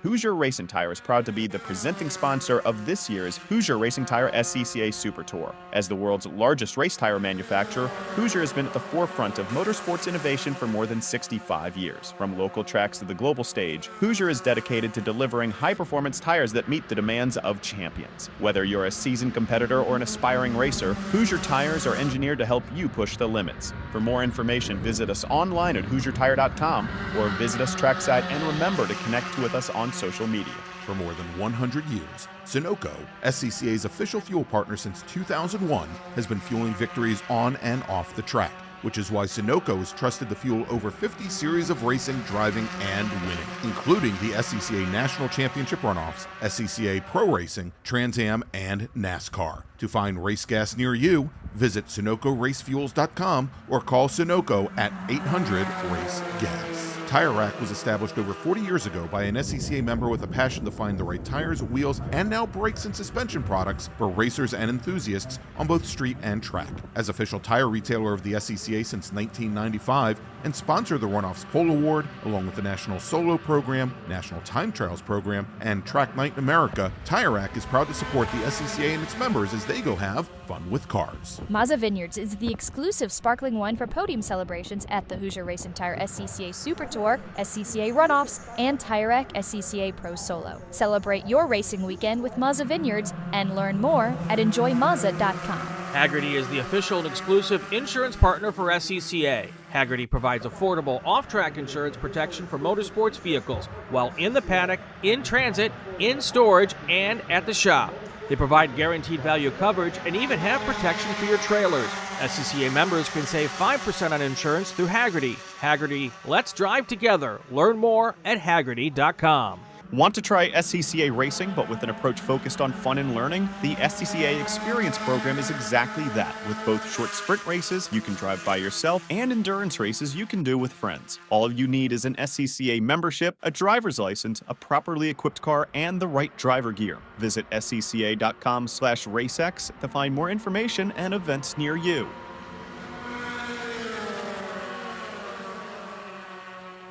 Hoosier Racing Tire is proud to be the presenting sponsor of this year's Hoosier Racing Tire SCCA Super Tour. As the world's largest race tire manufacturer, Hoosier has been at the forefront of motorsports innovation for more than 65 years. From local tracks to the global stage, Hoosier is dedicated to delivering high-performance tires that meet the demands of champions. Whether you're a seasoned competitor or an aspiring racer, Hoosier tires are engineered to help you push the limits. For more information, visit us online at HoosierTire.com or visit us trackside, and remember to connect with us on social media. For more than 100 years, Sunoco, SCCA's official fuel partner since 2001, has been fueling victories on and off the track, which is why Sunoco has trusted the fuel over 50 series of racing, driving, and winning, including the SCCA National Championship Runoffs, SCCA Pro Racing, Trans Am, and NASCAR. To find race gas near you, visit SunocoRaceFuels.com or call Sunoco at 800-RACE-GAS. Tire Rack was established over 40 years ago by an SCCA member with a passion to find the right tires, wheels, and now brakes and suspension products for racers and enthusiasts on both street and track. As official tire retailer of the SCCA since 1995 and sponsor of the Runoffs Pole Award, along with the National Solo Program, National Time Trials Program, and Track Night in America, Tire Rack is proud to support the SCCA and its members as they go have fun with cars. Mazza Vineyards is the exclusive sparkling wine for podium celebrations at the Hoosier Racing Tire SCCA Super Tour, SCCA Runoffs, and Tire Rack SCCA Pro Solo. Celebrate your racing weekend with Mazza Vineyards and learn more at enjoymazza.com. Hagerty is the official and exclusive insurance partner for SCCA. Hagerty provides affordable off-track insurance protection for motorsports vehicles while in the paddock, in transit, in storage, and at the shop. They provide guaranteed value coverage and even have protection for your trailers. SCCA members can save 5% on insurance through Hagerty. Hagerty, let's drive together. Learn more at Hagerty.com. Want to try SCCA racing, but with an approach focused on fun and learning? The SCCA Experience program is exactly that. With both short sprint races you can drive by yourself and endurance races you can do with friends. All you need is an SCCA membership, a driver's license, a properly equipped car, and the right driver gear. Visit scca.com/racex to find more information and events near you.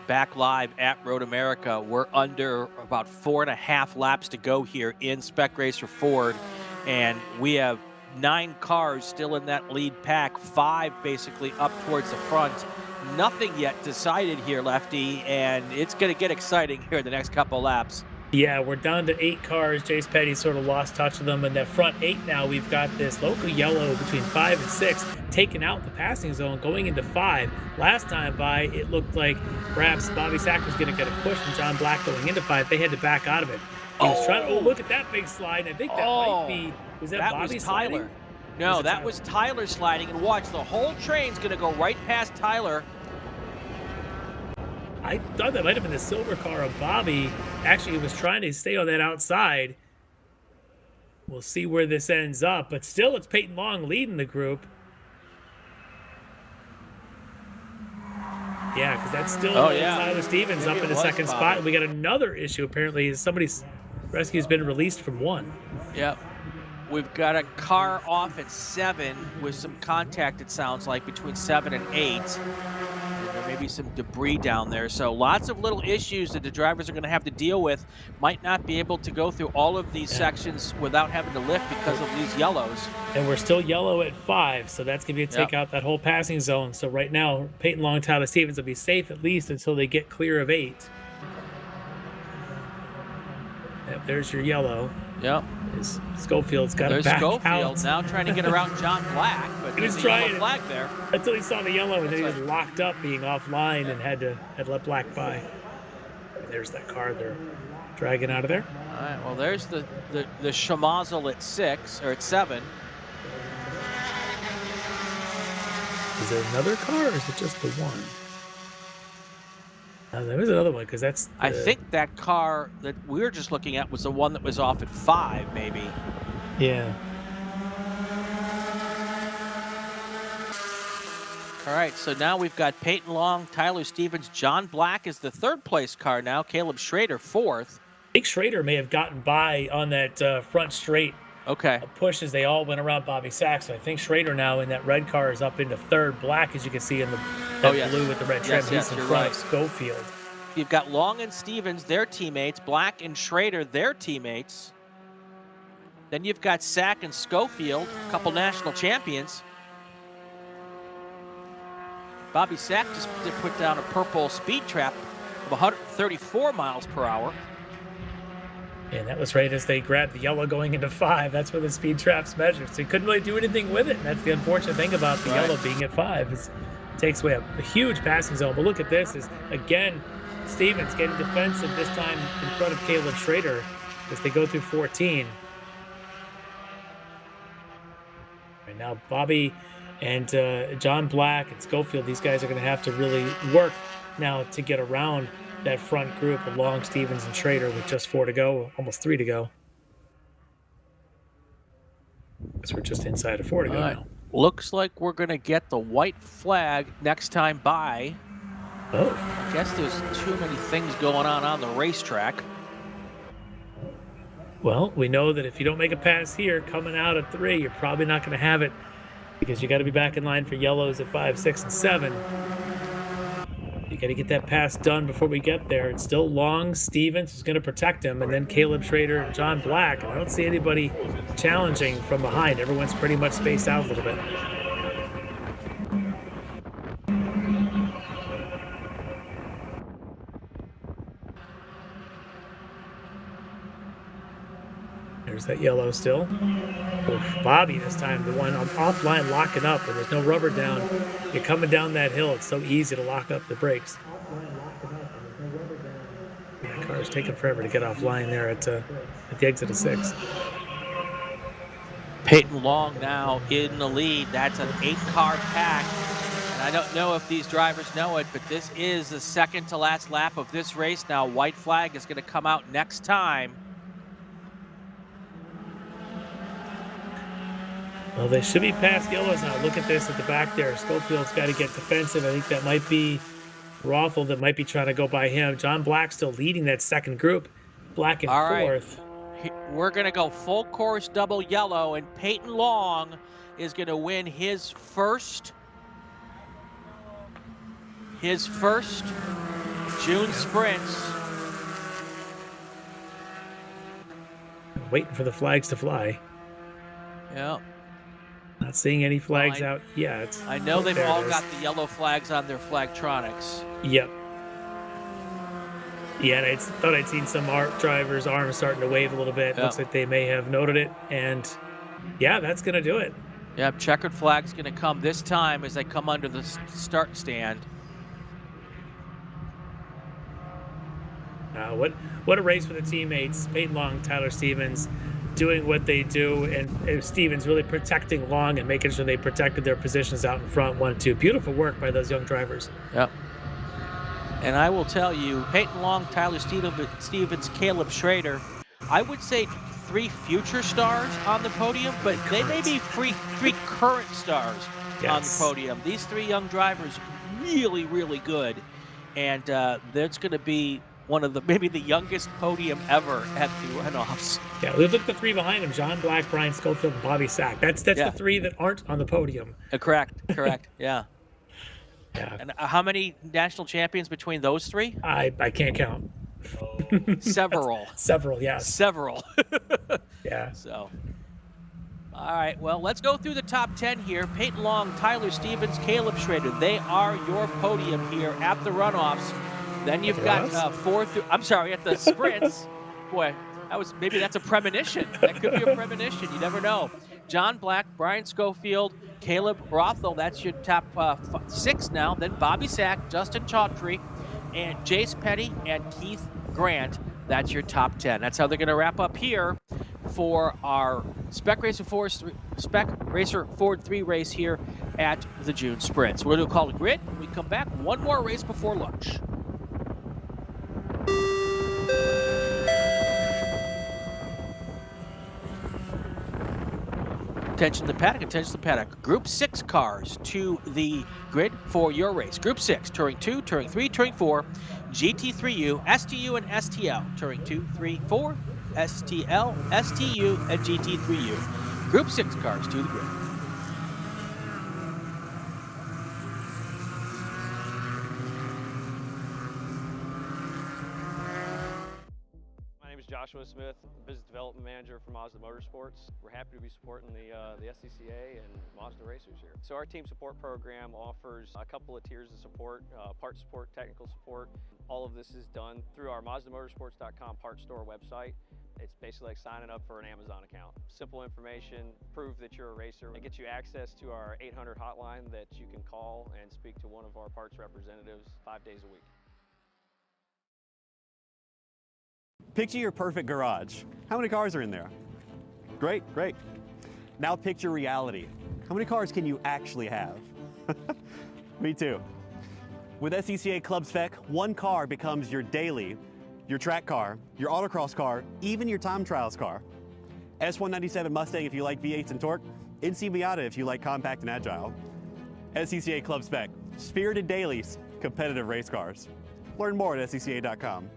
Back live at Road America. We're under about 4.5 laps to go here in Spec Racer Ford, and we have 9 cars still in that lead pack, 5 basically up towards the front. Nothing yet decided here, Lefty, and it's going to get exciting here in the next couple laps. Yeah, we're down to 8 cars. Jace Petty sort of lost touch of them. And that front 8 now, we've got this local yellow between 5 and 6 taking out the passing zone, going into 5. Last time by, it looked like perhaps Bobby Sack was going to get a push from John Black going into 5. They had to back out of it. He was trying. Oh, look at that big slide. I think that might be. Was that Bobby was sliding? Tyler. No, that was Tyler sliding. And watch, the whole train's going to go right past Tyler. I thought that might have been the silver car of Bobby. Actually, he was trying to stay on that outside. We'll see where this ends up. But still, it's Peyton Long leading the group. Yeah, because that's still Tyler Stevens up in the second spot. We got another issue, apparently. Somebody's rescue's been released from one. Yep. We've got a car off at 7 with some contact, it sounds like, between 7 and 8. There may be some debris down there. So lots of little issues that the drivers are going to have to deal with. Might not be able to go through all of these sections without having to lift because of these yellows. And we're still yellow at 5, so that's going to be take out that whole passing zone. So right now, Peyton Long, Tyler Stevens will be safe at least until they get clear of 8. Yep, there's your yellow. Yep. Schofield's got to back Schofield out. Now trying to get around John Black, but he was there's a trying yellow flag there. Until he saw the yellow, and then he was locked up being offline and had to let Black by. And there's that car they're dragging out of there. All right, well, there's the Schmazel at 6, or at 7. Is there another car, or is it just the one? There was another one, because that's... I think that car that we were just looking at was the one that was off at 5, maybe. Yeah. All right, so now we've got Peyton Long, Tyler Stevens, John Black is the 3rd place car now, Caleb Schrader 4th. I think Schrader may have gotten by on that front straight push as they all went around Bobby Sachs. So I think Schrader now in that red car is up into 3rd. Black, as you can see in the blue with the red trim, he's in front of Schofield. You've got Long and Stevens, their teammates, Black and Schrader, their teammates. Then you've got Sack and Schofield, a couple national champions. Bobby Sack just did put down a purple speed trap of 134 miles per hour. And that was right as they grabbed the yellow going into 5. That's where the speed traps measured. So he couldn't really do anything with it. And that's the unfortunate thing about the yellow being at 5. It takes away a huge passing zone. But look at this. Is again, Stevens getting defensive this time in front of Caleb Schrader as they go through 14. And now Bobby and John Black and Schofield, these guys are going to have to really work now to get around that front group of Long, Stevens, and Schrader with just 4 to go, almost 3 to go. So we're just inside of 4 to go now. Looks like we're going to get the white flag next time by. Oh. I guess there's too many things going on the racetrack. Well, we know that if you don't make a pass here, coming out at 3, you're probably not going to have it because you got to be back in line for yellows at 5, 6, and 7. You got to get that pass done before we get there. It's still Long, Stevens who's going to protect him, and then Caleb Schrader and John Black. And I don't see anybody challenging from behind. Everyone's pretty much spaced out a little bit. There's that yellow still. Bobby this time, the one offline locking up, and there's no rubber down. You're coming down that hill. It's so easy to lock up the brakes. The car's taking forever to get offline there at the exit of 6. Peyton Long now in the lead. That's an 8-car pack. And I don't know if these drivers know it, but this is the second to last lap of this race. Now white flag is going to come out next time. Well, they should be past yellows now. Look at this at the back there. Schofield's got to get defensive. I think that might be Rothel that might be trying to go by him. John Black still leading that second group. Black in 4th. We're going to go full course double yellow, and Peyton Long is going to win his first June sprints. Waiting for the flags to fly. Yeah. Not seeing any flags out yet. I know they've all got the yellow flags on their flagtronics. Yep. Yeah, and I thought I'd seen some drivers' arms starting to wave a little bit. Yep. Looks like they may have noted it. And, yeah, that's going to do it. Yep, checkered flag's going to come this time as they come under the start stand. What a race for the teammates. Peyton Long, Tyler Stevens, doing what they do, and Stevens really protecting Long and making sure they protected their positions out in front. 1-2. Beautiful work by those young drivers. Yep. And I will tell you, Peyton Long, Tyler Stevens, Caleb Schrader, I would say 3 future stars on the podium, but they may be three current stars on the podium. These 3 young drivers, really, really good. And that's going to be one of maybe the youngest podium ever at the runoffs. Yeah, look at the 3 behind him: John Black, Brian Schofield, and Bobby Sack. That's the 3 that aren't on the podium. Correct, yeah. Yeah. And how many national champions between those 3? I can't count. Several. Several, yes. Several. Yeah. So, all right, well, let's go through the top 10 here. Peyton Long, Tyler Stevens, Caleb Schrader. They are your podium here at the runoffs. Then you've got at the sprints. Boy, maybe that's a premonition. That could be a premonition. You never know. John Black, Brian Schofield, Caleb Rothel. That's your top 6 now. Then Bobby Sack, Justin Chaudhry, and Jace Petty and Keith Grant. That's your top 10. That's how they're going to wrap up here for our Spec Racer Ford 3 race here at the June Sprints. We're going to call it grid. When we come back, one more race before lunch. Attention to the paddock. Group 6 cars to the grid for your race. Group 6, Touring 2, Touring 3, Touring 4, GT3U, STU, and STL. Touring 2, 3, 4, STL, STU, and GT3U. Group 6 cars to the grid. Joshua Smith, Business Development Manager for Mazda Motorsports. We're happy to be supporting the SCCA and Mazda racers here. So our team support program offers a couple of tiers of support, part support, technical support. All of this is done through our MazdaMotorsports.com parts store website. It's basically like signing up for an Amazon account. Simple information, prove that you're a racer. It gets you access to our 800 hotline that you can call and speak to one of our parts representatives 5 days a week. Picture your perfect garage. How many cars are in there? Great, great. Now picture reality. How many cars can you actually have? Me too. With SCCA Club Spec, one car becomes your daily, your track car, your autocross car, even your time trials car. S197 Mustang if you like V8s and torque, NC Miata if you like compact and agile. SCCA Club Spec, spirited dailies, competitive race cars. Learn more at scca.com.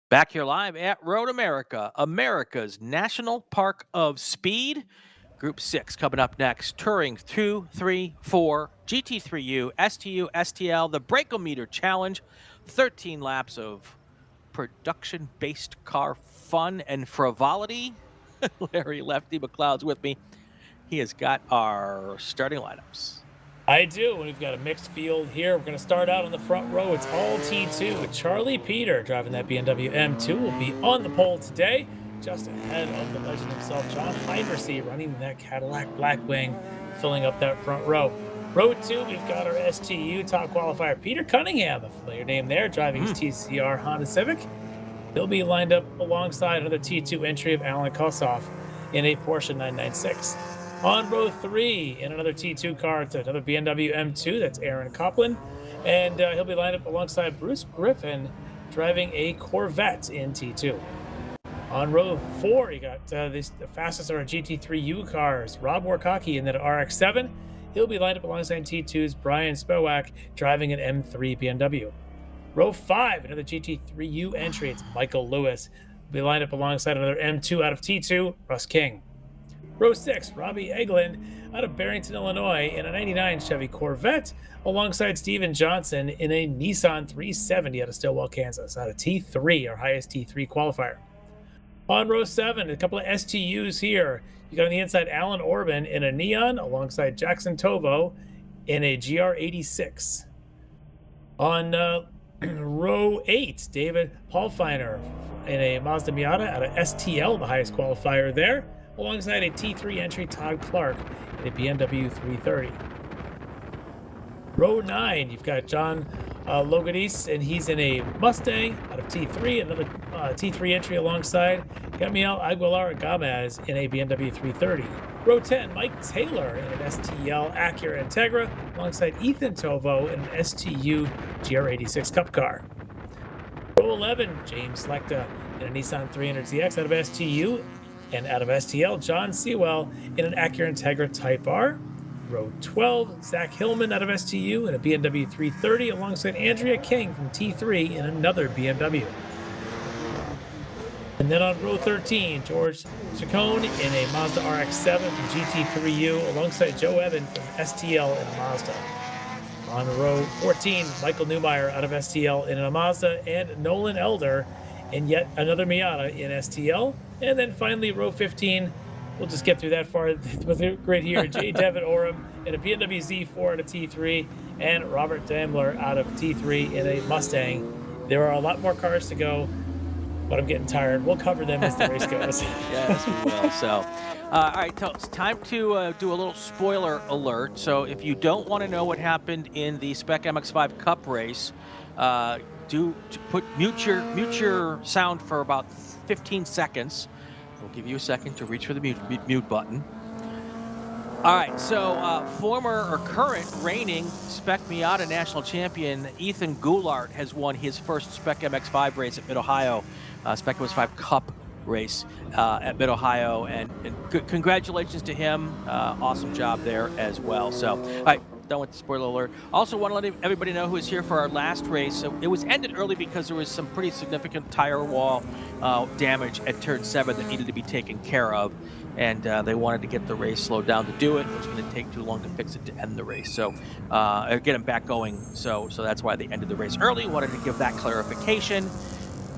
Back here live at Road America, America's National Park of Speed. Group 6 coming up next. Touring 2, 3, 4, GT3U, STU, STL, the Breakometer Challenge. 13 laps of production-based car fun and frivolity. Larry Lefty McLeod's with me. He has got our starting lineups. I do. We've got a mixed field here. We're going to start out on the front row. It's all T2. Charlie Peter, driving that BMW M2, will be on the pole today, just ahead of the legend himself, John Heinrichsey, running that Cadillac Blackwing, filling up that front row. Row 2, we've got our STU top qualifier, Peter Cunningham, a familiar name there, driving his TCR Honda Civic. He'll be lined up alongside another T2 entry of Alan Kossoff in a Porsche 996. On row 3, in another T2 car, it's another BMW M2, that's Aaron Copland. And he'll be lined up alongside Bruce Griffin, driving a Corvette in T2. On row 4, you got the fastest of our GT3U cars, Rob Warkaki in that RX-7. He'll be lined up alongside T2's Brian Spowak, driving an M3 BMW. Row 5, another GT3U entry, it's Michael Lewis. He'll be lined up alongside another M2 out of T2, Russ King. Row 6, Robbie Eglin out of Barrington, Illinois in a 99 Chevy Corvette alongside Steven Johnson in a Nissan 370 out of Stillwell, Kansas, out of T3, our highest T3 qualifier. On row 7, a couple of STUs here. You got on the inside Alan Orban in a Neon alongside Jackson Tovo in a GR86. On row 8, David Paulfeiner in a Mazda Miata out of STL, the highest qualifier there, alongside a T3 entry Todd Clark in a BMW 330. Row 9, you've got John Logadis, and he's in a Mustang out of T3, another T3 entry alongside Gamiel Aguilar Gamez in a BMW 330. Row 10, Mike Taylor in an STL Acura Integra alongside Ethan Tovo in an STU GR86 Cup car. Row 11, James Slechta in a Nissan 300ZX out of STU, and out of STL, John Sewell in an Acura Integra Type R. Row 12, Zach Hillman out of STU in a BMW 330 alongside Andrea King from T3 in another BMW. And then on row 13, George Chacon in a Mazda RX-7 from GT3U alongside Joe Evan from STL in a Mazda. On row 14, Michael Neumeier out of STL in a Mazda, and Nolan Elder in yet another Miata in STL. And then finally, row 15, we'll just get through that far with it right here. Jay Devin Oram in a BMW Z4 out of T3, and Robert Daimler out of T3 in a Mustang. There are a lot more cars to go, but I'm getting tired. We'll cover them as the race goes. Yes, we will. So, all right, it's time to do a little spoiler alert. So if you don't want to know what happened in the Spec MX-5 Cup race, mute your sound for about 15 seconds. We'll give you a second to reach for the mute button. All right, so former or current reigning Spec Miata national champion Ethan Goulart has won his first Spec MX-5 race at Mid-Ohio, Spec MX-5 Cup race at Mid-Ohio, and congratulations to him. Awesome job there as well. So, all right, done with the spoiler alert. Also want to let everybody know who is here for our last race. So it was ended early because there was some pretty significant tire wall damage at turn 7 that needed to be taken care of, and they wanted to get the race slowed down to do it. It was going to take too long to fix it to end the race, so get them back going. So that's why they ended the race early. Wanted to give that clarification.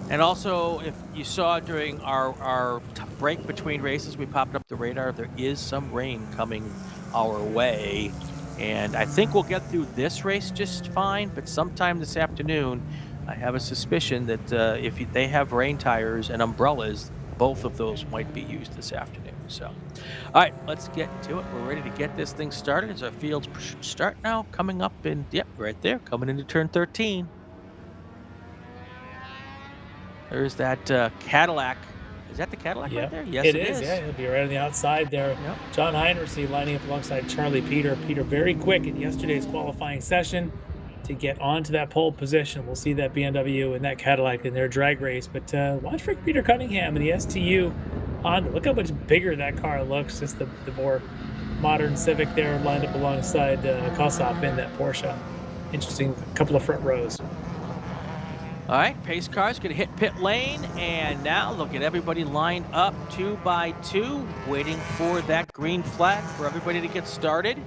And also, if you saw during our break between races, we popped up the radar. There is some rain coming our way. And I think we'll get through this race just fine, but sometime this afternoon, I have a suspicion that if they have rain tires and umbrellas, both of those might be used this afternoon. So, all right, let's get to it. We're ready to get this thing started. As our fields start now, coming up in, yep, right there, coming into turn 13. There's that Cadillac. Is that the Cadillac right there? Yes, it is. Yeah, he'll be right on the outside there. Yep. John Heinrichsey lining up alongside Charlie Peter. Peter very quick in yesterday's qualifying session to get onto that pole position. We'll see that BMW and that Cadillac in their drag race. But watch for Peter Cunningham and the STU Honda. Look how much bigger that car looks. Just the more modern Civic there lined up alongside Kossoff in that Porsche. Interesting couple of front rows. All right, pace cars going to hit pit lane, and now they'll get everybody lined up 2 by 2, waiting for that green flag for everybody to get started.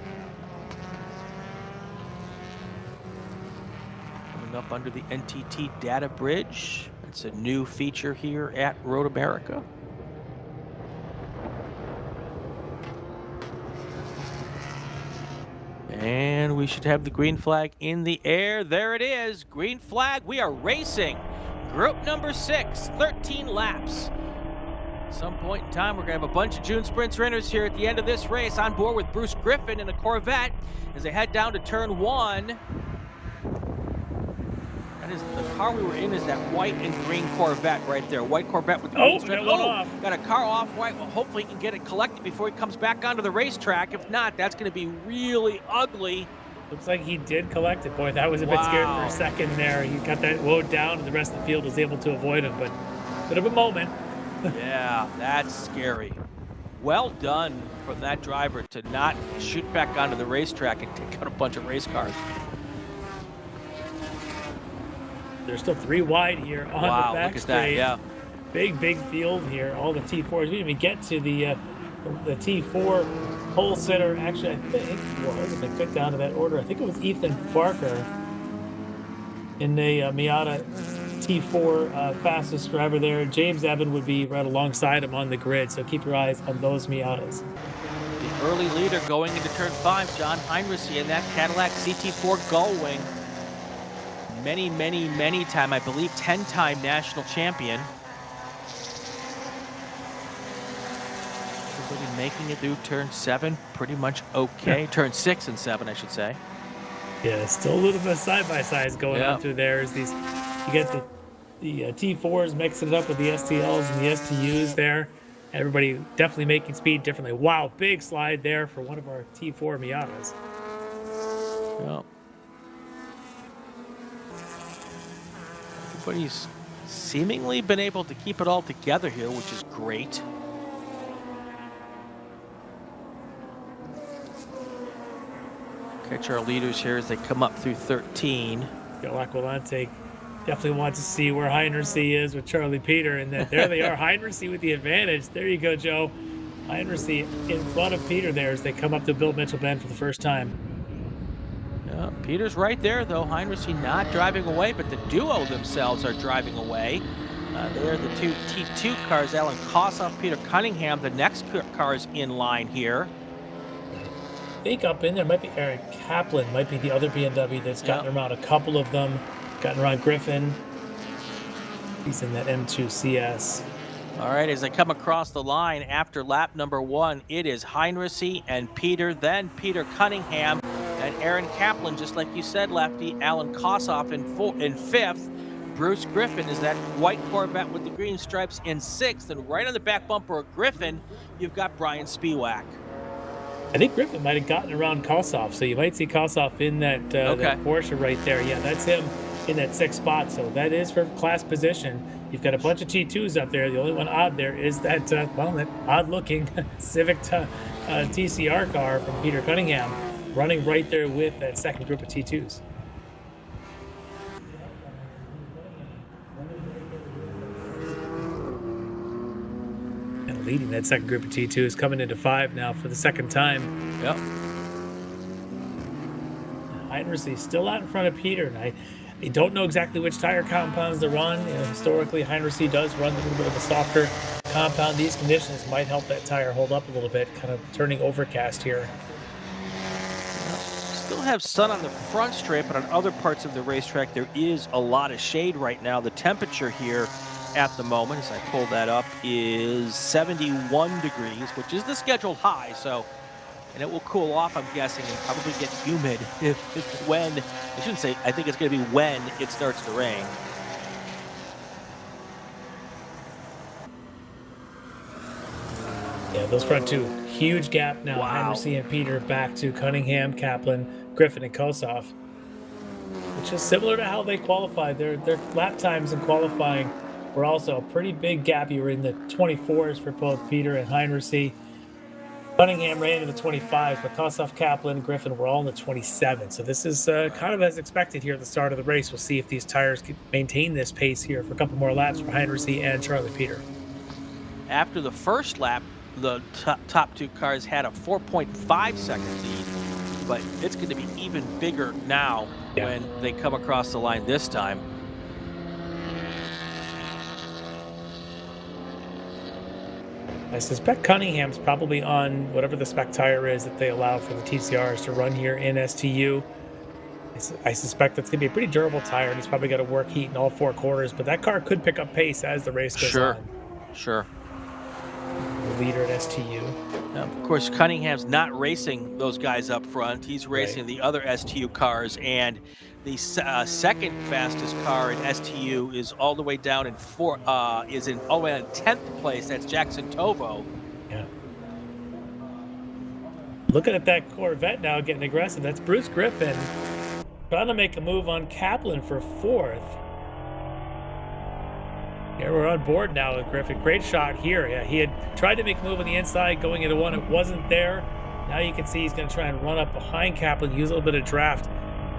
Coming up under the NTT data bridge. It's a new feature here at Road America. And we should have the green flag in the air. There it is. Green flag. We are racing. Group number 6, 13 laps. At some point in time, we're going to have a bunch of June Sprint sprinters here at the end of this race on board with Bruce Griffin in a Corvette as they head down to turn 1. That is the car we were in, is that white and green Corvette right there. White Corvette with the green stripe. Got one off. Got a car off white. Well, hopefully he can get it collected before he comes back onto the racetrack. If not, that's going to be really ugly. Looks like he did collect it. Boy, that was a bit scary for a second there. He got that load down, and the rest of the field was able to avoid him, but bit of a moment. Yeah, that's scary. Well done from that driver to not shoot back onto the racetrack and take out a bunch of race cars. There's still 3 wide here on the back look at straight. that, yeah. Big field here. All the T4s. We didn't even get to the T4 pole sitter. Actually, I think it was, if I click down to that order, I think it was Ethan Barker in the Miata T4 fastest driver there. James Evan would be right alongside him on the grid, so keep your eyes on those Miatas. The early leader going into turn 5, John Heinrich in that Cadillac CT4 Gullwing. Many time, I believe 10-time national champion. Everybody making it through turn 7, pretty much okay. Yeah. Turn 6 and 7, I should say. Yeah, still a little bit of side-by-sides going on through there. As these, you get the T4s mixing it up with the STLs and the STUs there. Everybody definitely making speed differently. Wow, big slide there for one of our T4 Miatas. Yeah. Everybody's seemingly been able to keep it all together here, which is great. Catch our leaders here as they come up through 13. Aquilante definitely wants to see where Heinrich is with Charlie Peter, and there they are. Heinrich with the advantage. There you go, Joe. Heinrich in front of Peter there as they come up to Bill Mitchell Bend for the first time. Yeah, Peter's right there, though. Heinrich not driving away, but the duo themselves are driving away. They're the 2 T2 cars, Alan Kossoff, Peter Cunningham. The next cars in line here. I think up in there might be Aaron Kaplan, might be the other BMW that's gotten around a couple of them. Gotten around Griffin. He's in that M2 CS. All right, as they come across the line after lap number 1, it is Heinrich and Peter, then Peter Cunningham and Aaron Kaplan, just like you said, Lefty. Alan Kossoff in 5th. Bruce Griffin is that white Corvette with the green stripes in 6th. And right on the back bumper of Griffin, you've got Brian Spiewak. I think Griffin might have gotten around Kossoff, so you might see Kossoff in that, that Porsche right there. Yeah, that's him in that 6th spot, so that is for class position. You've got a bunch of T2s up there. The only one odd there is that, that odd-looking Civic TCR car from Peter Cunningham running right there with that second group of T2s. And leading that second group of T2s, coming into 5 now for the second time. Yep. Heinrich still out in front of Peter, and I don't know exactly which tire compounds they're on. You know, historically, Heinrich does run a little bit of a softer compound. These conditions might help that tire hold up a little bit, kind of turning overcast here. Still have sun on the front straight, but on other parts of the racetrack, there is a lot of shade right now. The temperature here at the moment, as I pull that up, is 71 degrees, which is the scheduled high. So, and it will cool off, I'm guessing, and probably get humid when, I shouldn't say, I think it's going to be when it starts to rain. Yeah, those front 2, huge gap now. Wow. Heinrich and Peter back to Cunningham, Kaplan, Griffin, and Kossoff, which is similar to how they qualified. Their lap times in qualifying were also a pretty big gap. You were in the 24s for both Peter and Heinrich. Cunningham ran in the 25s, but Kossoff, Kaplan, Griffin were all in the 27. So this is kind of as expected here at the start of the race. We'll see if these tires can maintain this pace here for a couple more laps for Heinrichs and Charlie Peter. After the first lap, the top two cars had a 4.5 second lead, but it's going to be even bigger now when they come across the line this time. I suspect Cunningham's probably on whatever the spec tire is that they allow for the TCRs to run here in STU. I suspect that's going to be a pretty durable tire, and he's probably got to work heat in all four quarters, but that car could pick up pace as the race goes on. Sure. The leader at STU. Now, of course, Cunningham's not racing those guys up front. He's racing the other STU cars, and the second fastest car in STU is all the way down in all the way on 10th place. That's Jackson Tovo. Yeah. Looking at that Corvette now getting aggressive. That's Bruce Griffin trying to make a move on Kaplan for 4th. Yeah, we're on board now with Griffin. Great shot here. Yeah, he had tried to make a move on the inside, going into one. It wasn't there. Now you can see he's going to try and run up behind Kaplan, use a little bit of draft.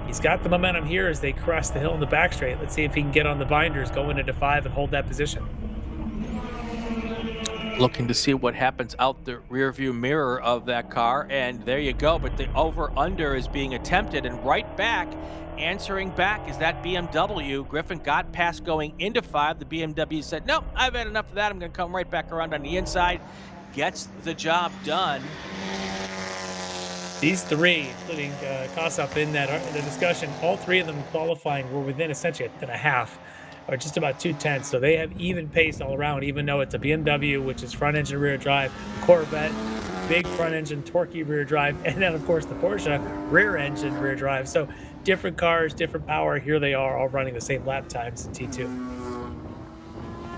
He's got the momentum here as they crest the hill in the back straight. Let's see if he can get on the binders going into 5 and hold that position. Looking to see what happens out the rear view mirror of that car, and there you go. But the over-under is being attempted, and right back, answering back, is that BMW. Griffin got past going into 5. The BMW said, no, I've had enough of that. I'm going to come right back around on the inside. Gets the job done. These three, including Kossoff in the discussion, all three of them qualifying were within essentially a half, or just about 2/10. So they have even pace all around, even though it's a BMW, which is front engine rear drive, Corvette, big front engine, torquey rear drive, and then of course the Porsche rear engine rear drive. So different cars, different power. Here they are all running the same lap times in T2.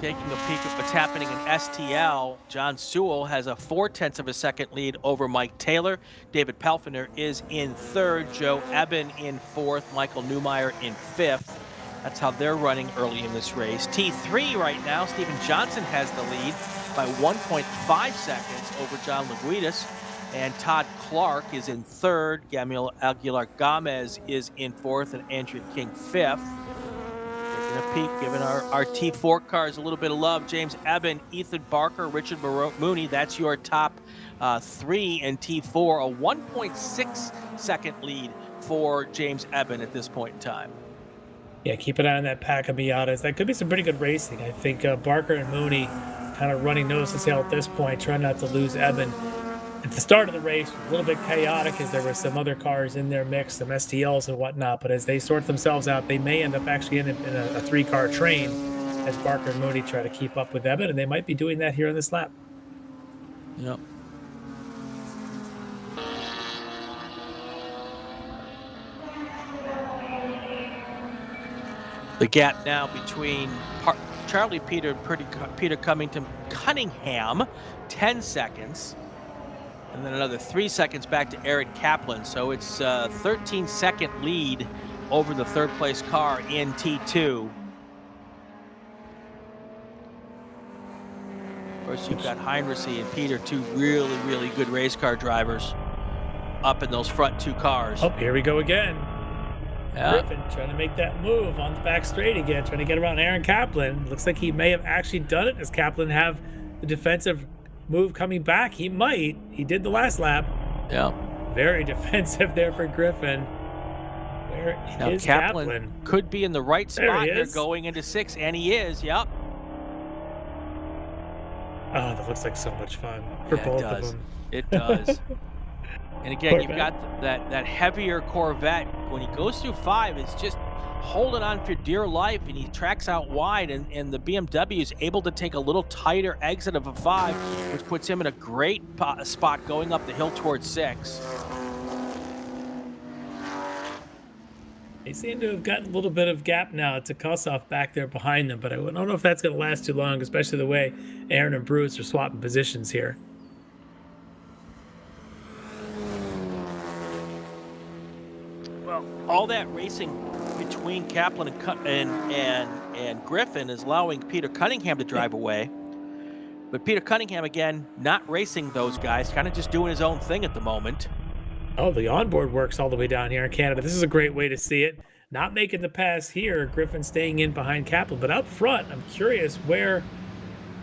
Taking a peek at what's happening in STL, John Sewell has a 0.4 of a second lead over Mike Taylor. David Pelfiner is in 3rd. Joe Eben in 4th. Michael Newmeyer in 5th. That's how they're running early in this race. T3 right now, Stephen Johnson has the lead by 1.5 seconds over John Laguitas. And Todd Clark is in 3rd. Gamil Aguilar Gomez is in 4th, and Andrew King 5th. Taking a peek, giving our T4 cars a little bit of love. James Eben, Ethan Barker, Richard Mooney. That's your top 3 in T4. A 1.6 second lead for James Eben at this point in time. Yeah, keep an eye on that pack of Miatas. That could be some pretty good racing. I think Barker and Mooney kind of running nose to tail at this point, trying not to lose Eben. At the start of the race, a little bit chaotic as there were some other cars in their mix, some STLs and whatnot, but as they sort themselves out, they may end up actually in a 3-car train as Barker and Mooney try to keep up with Eben, and they might be doing that here in this lap. Yep. The gap now between Charlie Peter and Peter Cunningham, 10 seconds. And then another 3 seconds back to Eric Kaplan. So it's a 13-second lead over the 3rd place car in T2. Of course, you've got Heinrichs and Peter, 2 really, really good race car drivers up in those front 2 cars. Oh, here we go again. Yeah. Griffin trying to make that move on the back straight again, trying to get around Aaron Kaplan. Looks like he may have actually done it. Does Kaplan have the defensive move coming back? He might. He did the last lap. Yeah. Very defensive there for Griffin. Where now is Kaplan? Could be in the right spot here going into 6, and he is. Yep. Oh, that looks like so much fun for both of them. It does. And again, Corvette. You've got that heavier Corvette. When he goes through 5, it's just holding on for dear life, and he tracks out wide, and the BMW is able to take a little tighter exit of a 5, which puts him in a great spot going up the hill towards 6. They seem to have gotten a little bit of gap now to Kossoff back there behind them, but I don't know if that's going to last too long, especially the way Aaron and Bruce are swapping positions here. Well, all that racing between Kaplan and Griffin is allowing Peter Cunningham to drive away. But Peter Cunningham, again, not racing those guys, kind of just doing his own thing at the moment. Oh, the onboard works all the way down here in Canada. This is a great way to see it. Not making the pass here. Griffin staying in behind Kaplan. But up front, I'm curious where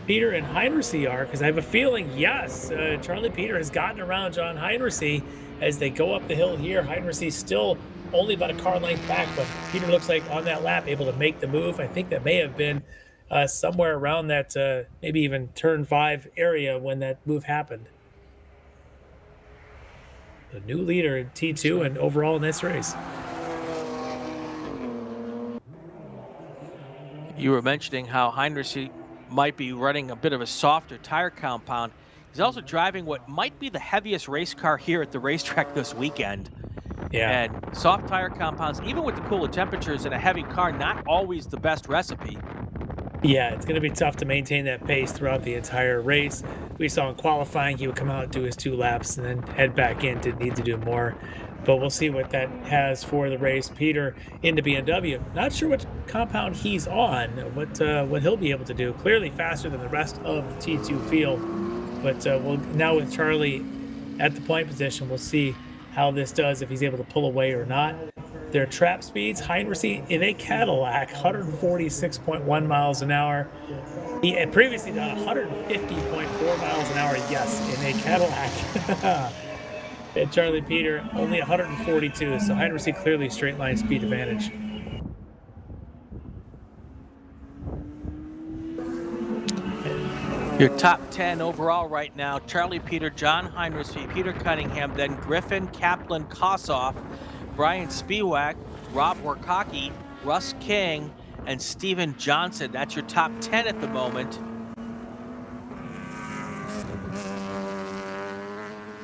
Peter and Heinrichsey are, because I have a feeling, yes, Charlie Peter has gotten around John Heinrichsey as they go up the hill here. Heinrichsey still only about a car length back, but Peter looks like on that lap able to make the move. I think that may have been somewhere around that maybe even turn 5 area when that move happened. The new leader in T2 and overall in this race. You were mentioning how Heinrichsey might be running a bit of a softer tire compound. He's also driving what might be the heaviest race car here at the racetrack this weekend. Yeah. And soft tire compounds, even with the cooler temperatures in a heavy car, not always the best recipe. Yeah, it's going to be tough to maintain that pace throughout the entire race. We saw in qualifying, he would come out, do his 2 laps, and then head back in. Didn't need to do more. But we'll see what that has for the race. Peter into BMW. Not sure which compound he's on, what he'll be able to do. Clearly faster than the rest of the T2 field. But we'll now with Charlie at the point position, we'll see how this does, if he's able to pull away or not. Their trap speeds, Heinrichsey in a Cadillac, 146.1 miles an hour. He had previously done 150.4 miles an hour, yes, in a Cadillac. And Charlie Peter only 142, so Heinrichsey clearly straight line speed advantage. Your top 10 overall right now: Charlie Peter, John Heinrichsey, Peter Cunningham, then Griffin, Kaplan, Kossoff, Brian Spiewak, Rob Workaki, Russ King, and Steven Johnson. That's your top 10 at the moment.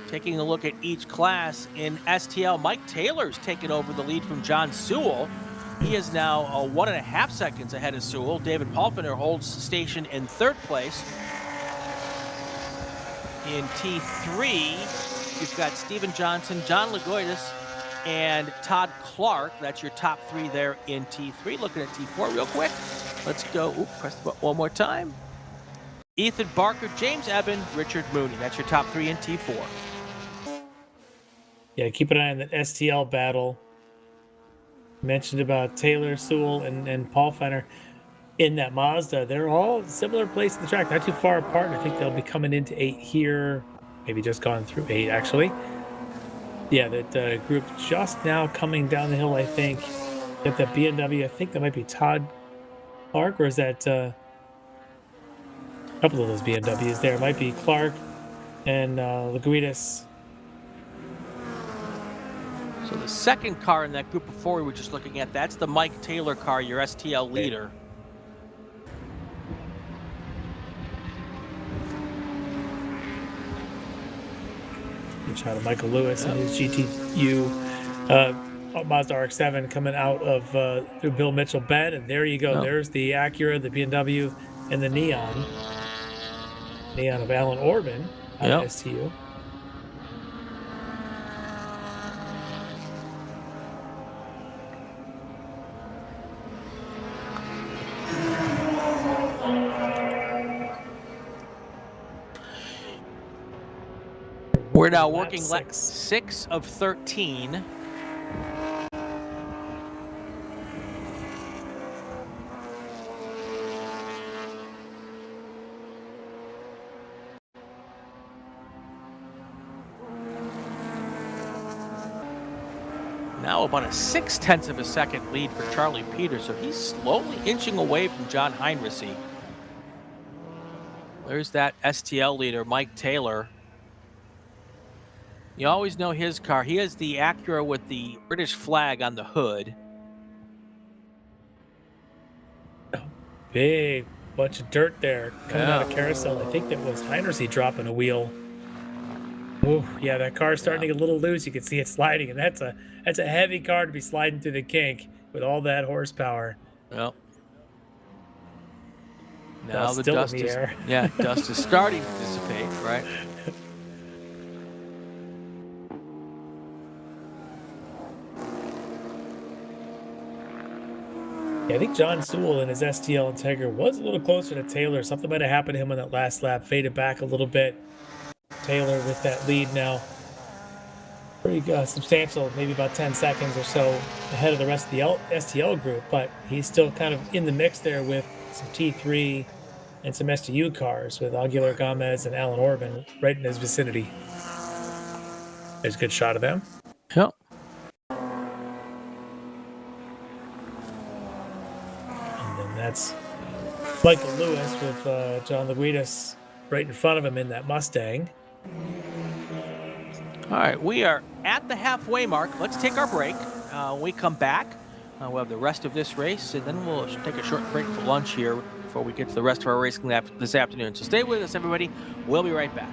Taking a look at each class in STL, Mike Taylor's taken over the lead from John Sewell. He is now 1.5 seconds ahead of Sewell. David Palfiner holds station in 3rd place. In T3, you've got Steven Johnson, John Lagoitis, and Todd Clark. That's your top 3 there in T3. Looking at T4 real quick. Let's go. Press the button one more time. Ethan Barker, James Eben, Richard Mooney. That's your top 3 in T4. Yeah, keep an eye on that STL battle. Mentioned about Taylor, Sewell, and Paul Feiner in that Mazda. They're all similar place in the track, not too far apart. I think they'll be coming into 8 here, maybe just gone through 8 actually. Yeah, that group just now coming down the hill, I think. Got that BMW, I think that might be Todd Clark, or is that a couple of those BMWs there? It might be Clark and Laguitas. So the second car in that group of 4 we were just looking at, that's the Mike Taylor car, your STL leader. Good shot of Michael Lewis and his GTU Mazda RX-7 coming out of through Bill Mitchell Bend. And there you go. Oh. There's the Acura, the BMW, and the Neon. Neon of Alan Orban out of STU. We're now working lap 6 of 13. Now about a 0.6 of a second lead for Charlie Peters, so he's slowly inching away from John Heinrichsey. There's that STL leader, Mike Taylor. You always know his car. He has the Acura with the British flag on the hood. Big bunch of dirt there coming out of carousel. I think that was Heinrichsey dropping a wheel. Ooh, yeah, that car's starting to get a little loose. You can see it sliding, and that's a heavy car to be sliding through the kink with all that horsepower. Well, now the still dust in the is air. dust is starting to dissipate, right? Yeah, I think John Sewell in his STL Integra was a little closer to Taylor. Something might have happened to him on that last lap, faded back a little bit. Taylor with that lead now. Pretty substantial, maybe about 10 seconds or so ahead of the rest of the STL group, but he's still kind of in the mix there with some T3 and some STU cars with Aguilar Gomez and Alan Orban right in his vicinity. There's a good shot of them. Yep. And then that's Michael Lewis with John Laguitas right in front of him in that Mustang. All right, we are at the halfway mark. Let's take our break. When we come back, we'll have the rest of this race, and then we'll take a short break for lunch here before we get to the rest of our racing this afternoon. So stay with us, everybody. We'll be right back.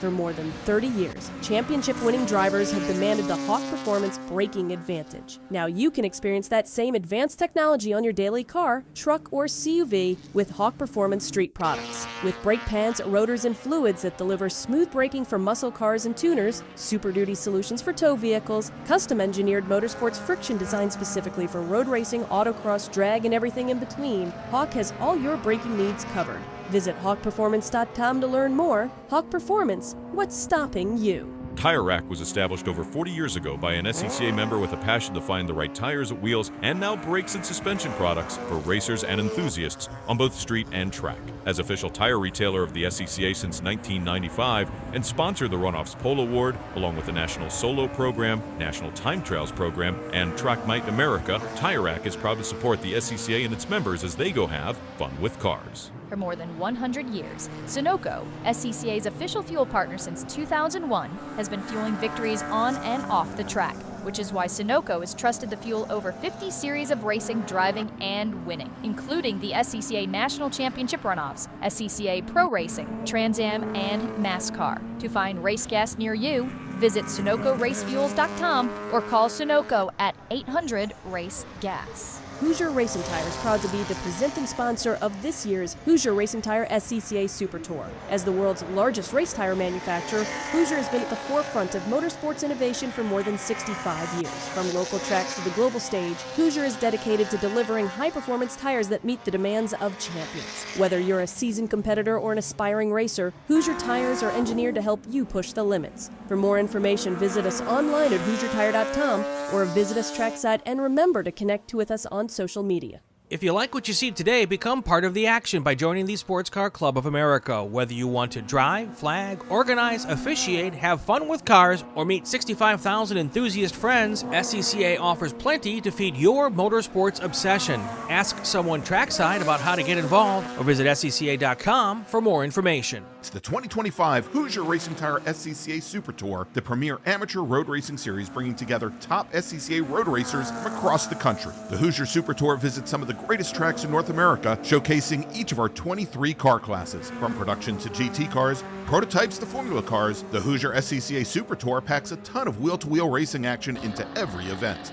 For more than 30 years, championship-winning drivers have demanded the Hawk Performance braking advantage. Now you can experience that same advanced technology on your daily car, truck, or CUV with Hawk Performance street products. With brake pads, rotors, and fluids that deliver smooth braking for muscle cars and tuners, Super Duty solutions for tow vehicles, custom-engineered motorsports friction designed specifically for road racing, autocross, drag, and everything in between, Hawk has all your braking needs covered. Visit hawkperformance.com to learn more. Hawk Performance, what's stopping you? Tire Rack was established over 40 years ago by an SCCA member with a passion to find the right tires, wheels, and now brakes and suspension products for racers and enthusiasts on both street and track. As official tire retailer of the SCCA since 1995 and sponsored the Runoffs Pole Award, along with the National Solo Program, National Time Trials Program, and Track Night in America, Tire Rack is proud to support the SCCA and its members as they go have fun with cars. For more than 100 years, Sunoco, SCCA's official fuel partner since 2001, has been fueling victories on and off the track, which is why Sunoco is trusted to fuel over 50 series of racing, driving, and winning, including the SCCA National Championship Runoffs, SCCA Pro Racing, Trans Am, and NASCAR. To find race gas near you, visit SunocoRaceFuels.com or call Sunoco at 800-RACE-GAS. Hoosier Racing Tire is proud to be the presenting sponsor of this year's Hoosier Racing Tire SCCA Super Tour. As the world's largest race tire manufacturer, Hoosier has been at the forefront of motorsports innovation for more than 65 years. From local tracks to the global stage, Hoosier is dedicated to delivering high-performance tires that meet the demands of champions. Whether you're a seasoned competitor or an aspiring racer, Hoosier tires are engineered to help you push the limits. For more information, visit us online at HoosierTire.com or visit us trackside, and remember to connect with us on social media. If you like what you see today, become part of the action by joining the Sports Car Club of America. Whether you want to drive, flag, organize, officiate, have fun with cars, or meet 65,000 enthusiast friends, SCCA offers plenty to feed your motorsports obsession. Ask someone trackside about how to get involved or visit SCCA.com for more information. It's the 2025 Hoosier Racing Tire SCCA Super Tour, the premier amateur road racing series bringing together top SCCA road racers from across the country. The Hoosier Super Tour visits some of the greatest tracks in North America, showcasing each of our 23 car classes. From production to GT cars, prototypes to Formula cars, the Hoosier SCCA Super Tour packs a ton of wheel-to-wheel racing action into every event.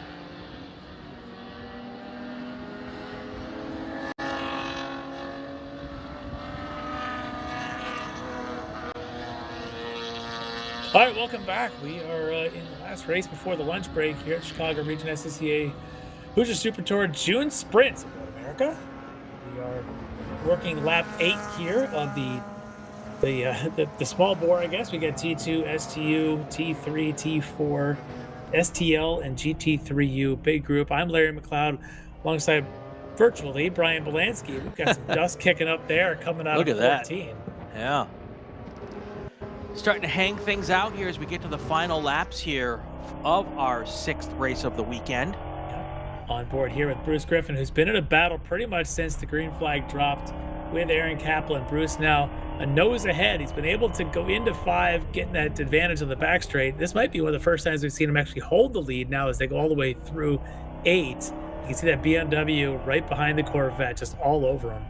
All right, welcome back. We are in the last race before the lunch break here at Chicago Region SCCA Hoosier Super Tour June Sprint in North America. We are working lap 8 here of the small bore, I guess. We got T2, STU, T3, T4, STL, and GT3U. Big group. I'm Larry McLeod alongside virtually Brian Bielanski. We've got some dust kicking up there coming out Look of at 14. That. Yeah. Starting to hang things out here as we get to the final laps here of our 6th race of the weekend. On board here with Bruce Griffin, who's been in a battle pretty much since the green flag dropped with Aaron Kaplan. Bruce now a nose ahead. He's been able to go into 5, getting that advantage on the back straight. This might be one of the first times we've seen him actually hold the lead now as they go all the way through 8. You can see that BMW right behind the Corvette, just all over him.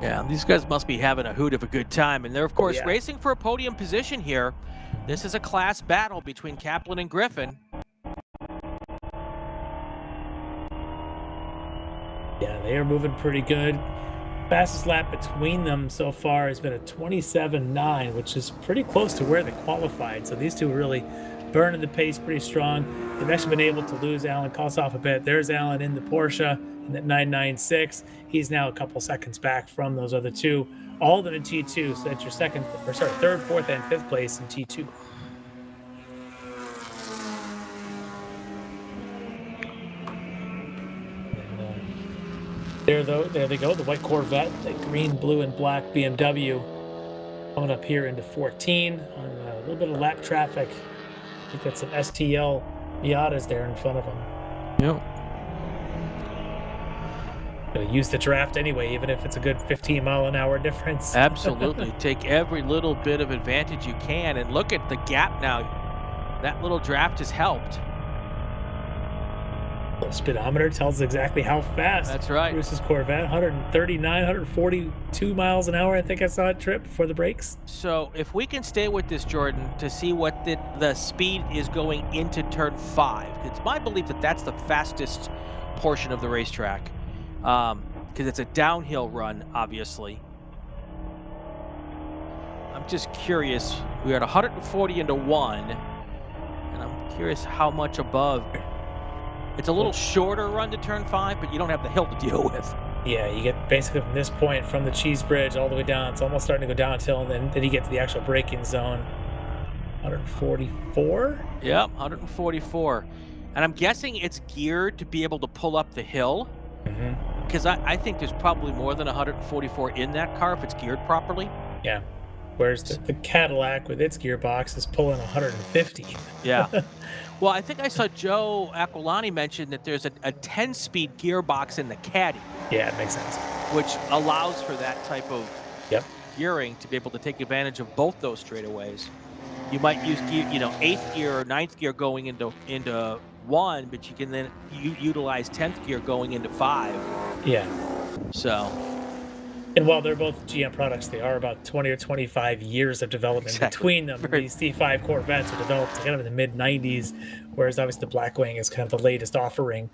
Yeah, these guys must be having a hoot of a good time. And they're, of course, racing for a podium position here. This is a class battle between Kaplan and Griffin. Yeah, they are moving pretty good. Fastest lap between them so far has been a 27.9, which is pretty close to where they qualified. So these two are really burning the pace pretty strong. They've actually been able to lose Alan Kossoff a bit. There's Alan in the Porsche in that 996. He's now a couple seconds back from those other two. All of them in T2, so that's your third, fourth, and fifth place in T2. There they go, the white Corvette, the green, blue, and black BMW coming up here into 14 on a little bit of lap traffic. I think that's some STL Miatas there in front of them. Yep. Gonna use the draft anyway, even if it's a good 15-mile-an-hour difference. Absolutely. Take every little bit of advantage you can, and look at the gap now. That little draft has helped. The speedometer tells exactly how fast. That's right. Bruce's Corvette, 139, 142 miles an hour. I think I saw it trip before the brakes. So if we can stay with this, Jordan, to see what the speed is going into turn 5, it's my belief that that's the fastest portion of the racetrack, because it's a downhill run, obviously. I'm just curious. We're at 140 into 1, and I'm curious how much above. It's a little shorter run to turn 5, but you don't have the hill to deal with. Yeah, you get basically from this point, from the Cheese Bridge all the way down. It's almost starting to go downhill, and then you get to the actual braking zone. 144? Yep, 144. And I'm guessing it's geared to be able to pull up the hill. Because I think there's probably more than 144 in that car if it's geared properly. Yeah. Whereas the Cadillac with its gearbox is pulling 150. Yeah. Well, I think I saw Joe Aquilani mention that there's a 10-speed gearbox in the Caddy. Yeah, it makes sense. Which allows for that type of gearing to be able to take advantage of both those straightaways. You might use gear, 8th gear or 9th gear going into 1, but you can then utilize 10th gear going into 5. Yeah. So. And while they're both GM products, they are about 20 or 25 years of development between them. These C5 Corvettes were developed kind of in the mid-90s, whereas obviously the Blackwing is kind of the latest offering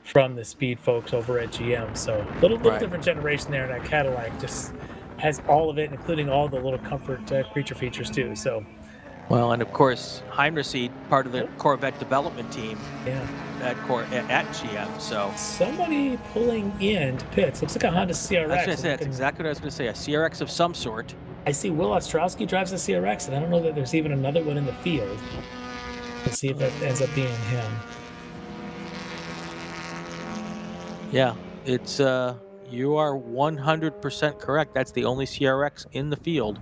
from the speed folks over at GM. So a little different generation there, and that Cadillac just has all of it, including all the little comfort creature features too. So. Well, and of course, Heinrichs, part of the Corvette development team at GM. So somebody pulling in to pits. Looks like a Honda CRX. I was going to say, that's exactly what I was going to say. A CRX of some sort. I see Will Ostrowski drives a CRX, and I don't know that there's even another one in the field. Let's see if that ends up being him. Yeah, it's you are 100% correct. That's the only CRX in the field.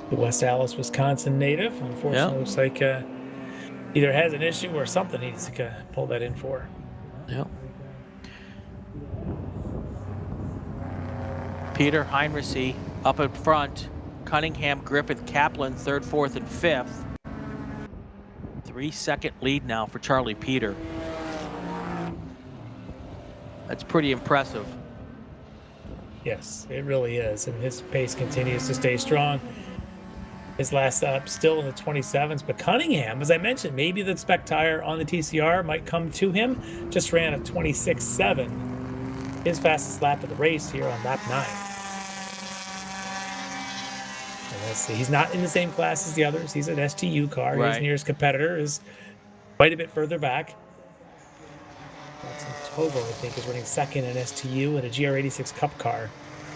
The West Allis, Wisconsin native. Unfortunately, looks like either has an issue or something he needs to pull that in for. Yeah. Peter Heinrichs up in front. Cunningham, Griffith, Kaplan, 3rd, 4th, and 5th. 3-second lead now for Charlie Peter. That's pretty impressive. Yes, it really is. And his pace continues to stay strong. His last up still in the 27s, but Cunningham, as I mentioned, maybe the spec tire on the TCR might come to him. Just ran a 26.7, his fastest lap of the race here on lap 9. And let's see, he's not in the same class as the others. He's an STU car. Right. His nearest competitor is quite a bit further back. Tovo, I think, is running second in STU in a GR86 Cup car.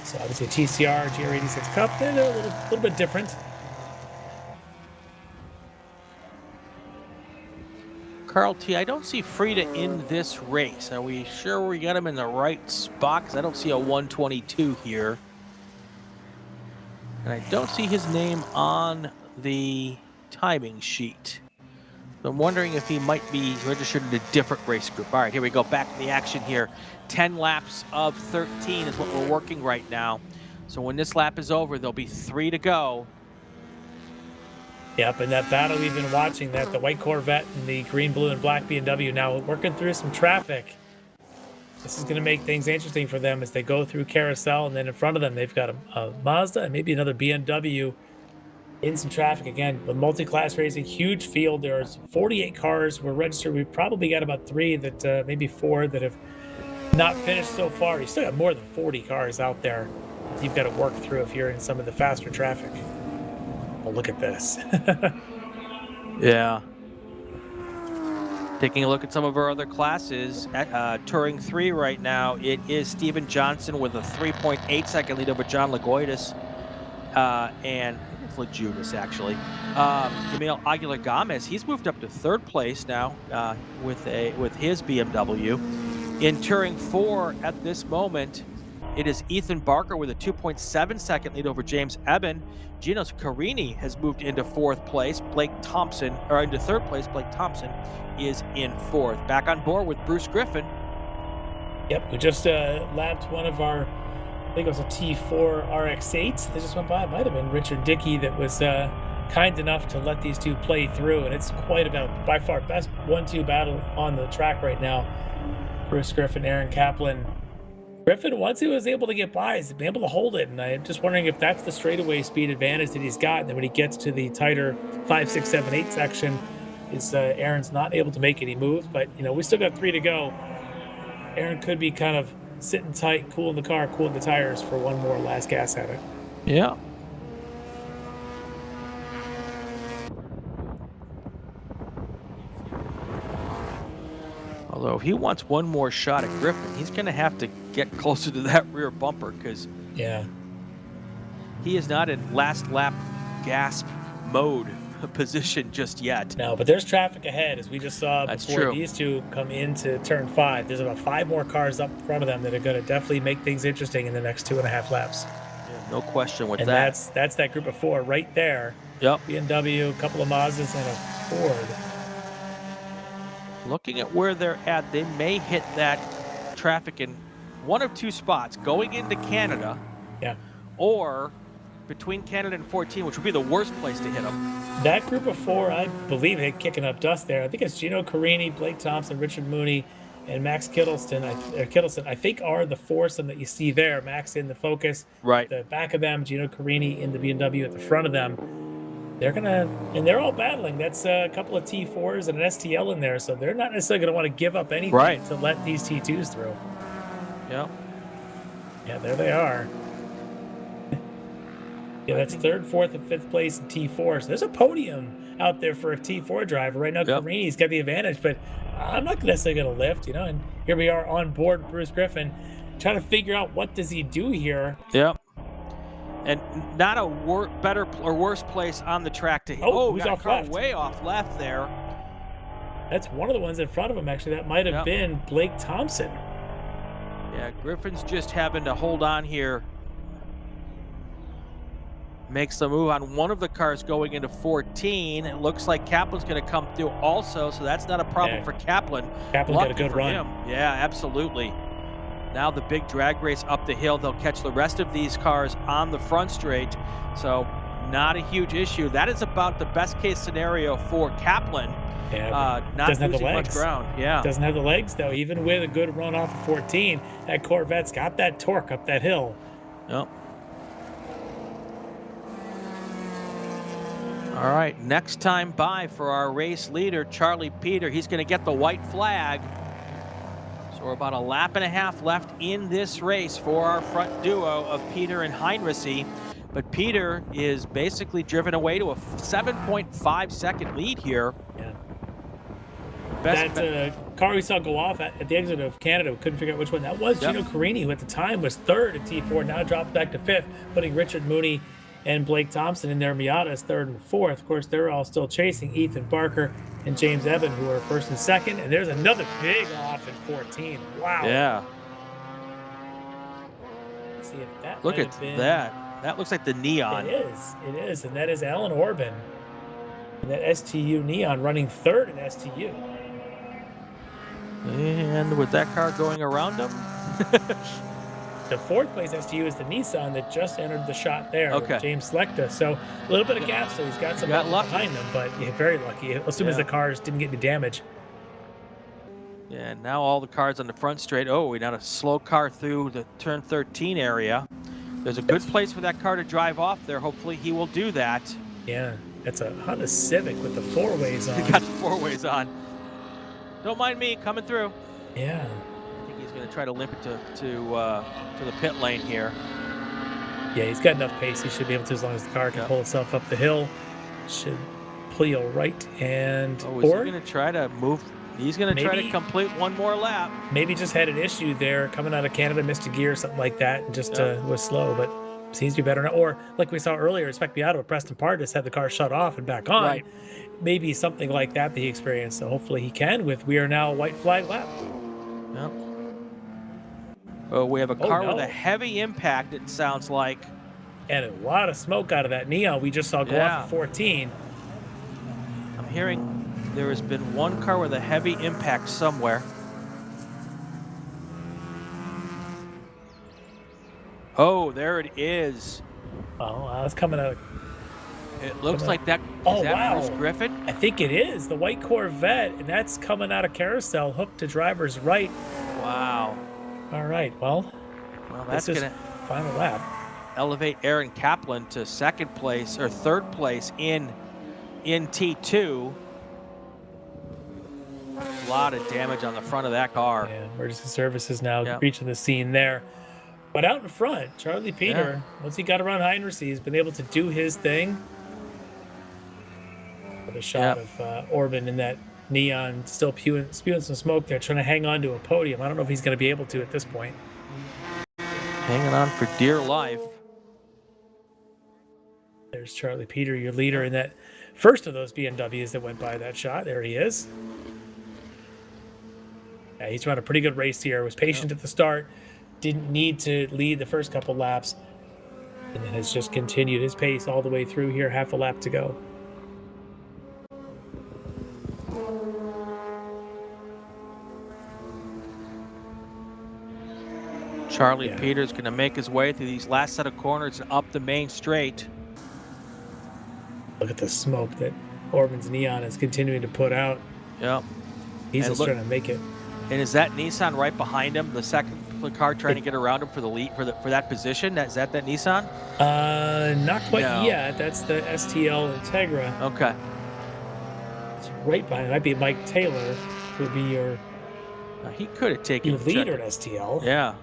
So obviously a TCR, GR86 Cup, they're a little bit different. Carl T, I don't see Frida in this race. Are we sure we got him in the right spot? Because I don't see a 122 here. And I don't see his name on the timing sheet. So I'm wondering if he might be registered in a different race group. All right, here we go. Back in the action here. 10 laps of 13 is what we're working right now. So when this lap is over, there'll be 3 to go. Yep, and that battle we've been watching, that the white Corvette and the green, blue, and black BMW now working through some traffic. This is going to make things interesting for them as they go through Carousel, and then in front of them they've got a Mazda and maybe another BMW in some traffic again. With multi-class racing, huge field. There's 48 cars were registered. We've probably got about 3 that maybe 4 that have not finished so far. You still got more than 40 cars out there that you've got to work through if you're in some of the faster traffic. Well, look at this. Yeah. Taking a look at some of our other classes, at Touring 3 right now, it is Steven Johnson with a 3.8-second lead over John Lagoitis, and it's Lejudas, actually. Emil Aguilar-Gomez, he's moved up to 3rd place now with his BMW. In Touring 4 at this moment, it is Ethan Barker with a 2.7-second lead over James Eben. Gino Carini has moved into 4th place. Into 3rd place. Blake Thompson is in 4th. Back on board with Bruce Griffin. Yep, we just lapped one of our, I think it was a T4 RX-8s that just went by. It might have been Richard Dickey that was kind enough to let these two play through, and it's quite about, by far, best 1-2 battle on the track right now. Bruce Griffin, Aaron Kaplan. Griffin, once he was able to get by, he's been able to hold it, and I'm just wondering if that's the straightaway speed advantage that he's got. And then when he gets to the tighter 5, 6, 7, 8 section, Aaron's not able to make any moves, but we still got 3 to go. Aaron could be kind of sitting tight, cooling the car, cooling the tires for one more last gas at it. Yeah. Although if he wants one more shot at Griffin, he's going to have to get closer to that rear bumper, because he is not in last lap gasp mode position just yet. No, but there's traffic ahead, as we just saw before true. These two come into turn 5. There's about 5 more cars up in front of them that are going to definitely make things interesting in the next 2.5 laps. Yeah, no question with and that. That's that group of 4 right there. Yep. BMW, a couple of Mazdas, and a Ford. Looking at where they're at, they may hit that traffic in one of 2 spots, going into Canada, or between Canada and 14, which would be the worst place to hit them. That group of 4, I believe they're kicking up dust there. I think it's Gino Carini, Blake Thompson, Richard Mooney, and Max Kittleson. I think are the foursome that you see there. Max in the Focus, right? The back of them, Gino Carini in the BMW at the front of them. They're all battling. That's a couple of T4s and an STL in there, so they're not necessarily going to want to give up anything to let these T2s through. Yep. Yeah, there they are. Yeah, that's 3rd, 4th, and 5th place in T4. So there's a podium out there for a T4 driver. Right now, Carini's got the advantage, but I'm not necessarily going to lift, And here we are on board Bruce Griffin, trying to figure out what does he do here. Yep. And not a better or worse place on the track to hit. Who's off car left? Way off left there. That's one of the ones in front of him, actually. That might have been Blake Thompson. Yeah, Griffin's just having to hold on here. Makes the move on one of the cars going into 14. It looks like Kaplan's going to come through also, so that's not a problem for Kaplan. Kaplan got a good run. Him. Yeah, absolutely. Now the big drag race up the hill. They'll catch the rest of these cars on the front straight, so not a huge issue. That is about the best case scenario for Kaplan. Yeah, not doesn't have the losing legs. much ground. Yeah, doesn't have the legs though. Even with a good run off of 14, that Corvette's got that torque up that hill. Yep. All right, next time by for our race leader, Charlie Peter. He's going to get the white flag. So we're about a lap and a half left in this race for our front duo of Peter and Heinrichs. But Peter is basically driven away to a 7.5 second lead here. Yeah. That car we saw go off at the exit of Canada, we couldn't figure out which one that was. Gino Carini, who at the time was 3rd at T4, now dropped back to 5th, putting Richard Mooney and Blake Thompson in their Miatas 3rd and 4th. Of course, they're all still chasing Ethan Barker and James Eben, who are 1st and 2nd. And there's another big off in 14. Wow. Yeah. Let's see if that Look at that. That looks like the neon. It is. And that is Alan Orban. And that STU neon running 3rd in STU. And with that car going around him. The 4th place STU is the Nissan that just entered the shot there. Okay. With James Slechta. So a little bit of gap, so he's got some luck behind him, but very lucky. As soon as the cars didn't get any damage. Yeah, now all the cars on the front straight. Oh, we got a slow car through the turn 13 area. There's a good place for that car to drive off there. Hopefully he will do that. Yeah, it's a Honda Civic with the 4-ways on. He got the 4-ways on. Don't mind me coming through. Yeah. I think he's going to try to limp it to the pit lane here. Yeah, he's got enough pace. He should be able to, as long as the car can pull itself up the hill. Should pleo right and is he going to try to move? He's going to try to complete one more lap. Maybe just had an issue there coming out of Canada, missed a gear or something like that, and just was slow, but seems to be better now. Or like we saw earlier, Spec Beato with Preston Pardis had the car shut off and back on. Right. Maybe something like that he experienced. So hopefully he can with We Are Now White Flag Lap. Yep. Oh, we have a car with a heavy impact, it sounds like. And a lot of smoke out of that neon we just saw go off at 14. I'm hearing there has been one car with a heavy impact somewhere. Oh, there it is. Oh, I was coming out. It looks like that. Oh, that wow. Bruce Griffin? I think it is. The white Corvette, and that's coming out of carousel, hooked to driver's right. Wow. All right, well that's going to final lap. Elevate Aaron Kaplan to second place or third place in T2. A lot of damage on the front of that car. Yeah, emergency services now reaching the scene there. But out in front, Charlie Peter, once he got around Heinrich, he's been able to do his thing. With a shot of Orban in that neon, still spewing some smoke there, trying to hang on to a podium. I don't know if he's going to be able to at this point. Hanging on for dear life. There's Charlie Peter, your leader in that first of those BMWs that went by that shot. There he is. Yeah, he's run a pretty good race here. Was patient at the start. Didn't need to lead the first couple laps. And then has just continued his pace all the way through here. Half a lap to go. Charlie Peter's going to make his way through these last set of corners and up the main straight. Look at the smoke that Orban's Neon is continuing to put out. Yep. He's just trying to make it. And is that Nissan right behind him? The second car trying to get around him for the lead for that position? Is that Nissan? Not quite yet. That's the STL Integra. Okay. It's right behind. It might be Mike Taylor, who would be your. He could have taken your leader at STL. Yeah.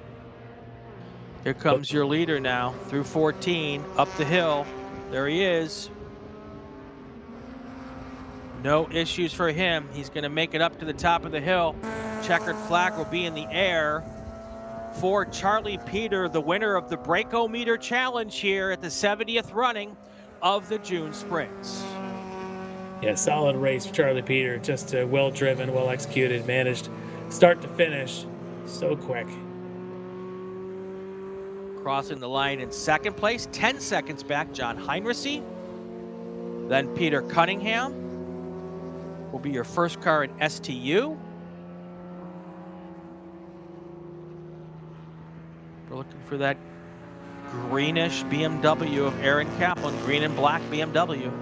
Here comes your leader now through 14 up the hill. There he is. No issues for him. He's going to make it up to the top of the hill. Checkered flag will be in the air for Charlie Peter, the winner of the Breakometer Challenge here at the 70th running of the June Sprints. Yeah, solid race for Charlie Peter. Just well driven, well executed, managed start to finish so quick. Crossing the line in second place, 10 seconds back, John Heinrichsey. Then Peter Cunningham will be your first car in STU. We're looking for that greenish BMW of Aaron Kaplan, green and black BMW.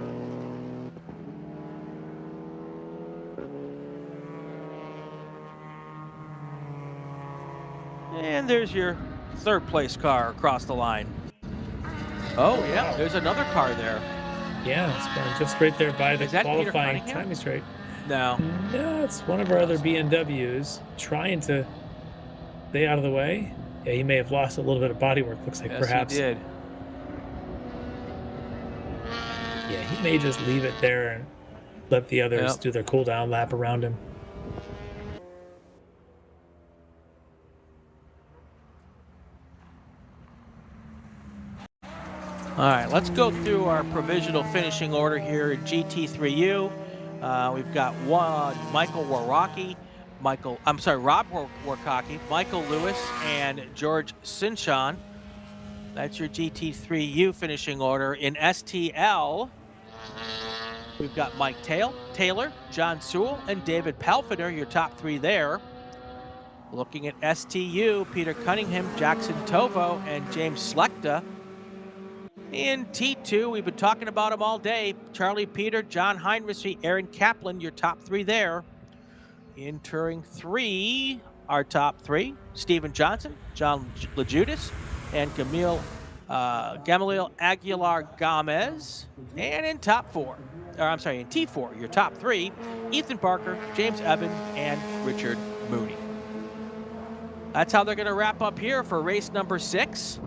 And there's your third place car across the line. Oh yeah, there's another car there. Yeah, it's just right there by the qualifying timing straight. No. No, it's one of our other BMWs trying to stay out of the way. Yeah, he may have lost a little bit of bodywork, looks like, perhaps. He did. Yeah, he may just leave it there and let the others do their cool down lap around him. All right, let's go through our provisional finishing order here at GT3U. We've got Michael Waraki, Rob Warkaki, Michael Lewis, and George Sinchon. That's your GT3U finishing order. In STL, we've got Mike Taylor, John Sewell, and David Palfiner, your top three there. Looking at STU, Peter Cunningham, Jackson Tovo, and James Slechta. In T2, we've been talking about them all day. Charlie Peter, John Heinrichsey, Aaron Kaplan, your top three there. In Touring 3, our top three, Steven Johnson, John LeJudas, and Gamaliel Aguilar Gomez. And in in T4, your top three, Ethan Barker, James Evan, and Richard Mooney. That's how they're going to wrap up here for race number 6.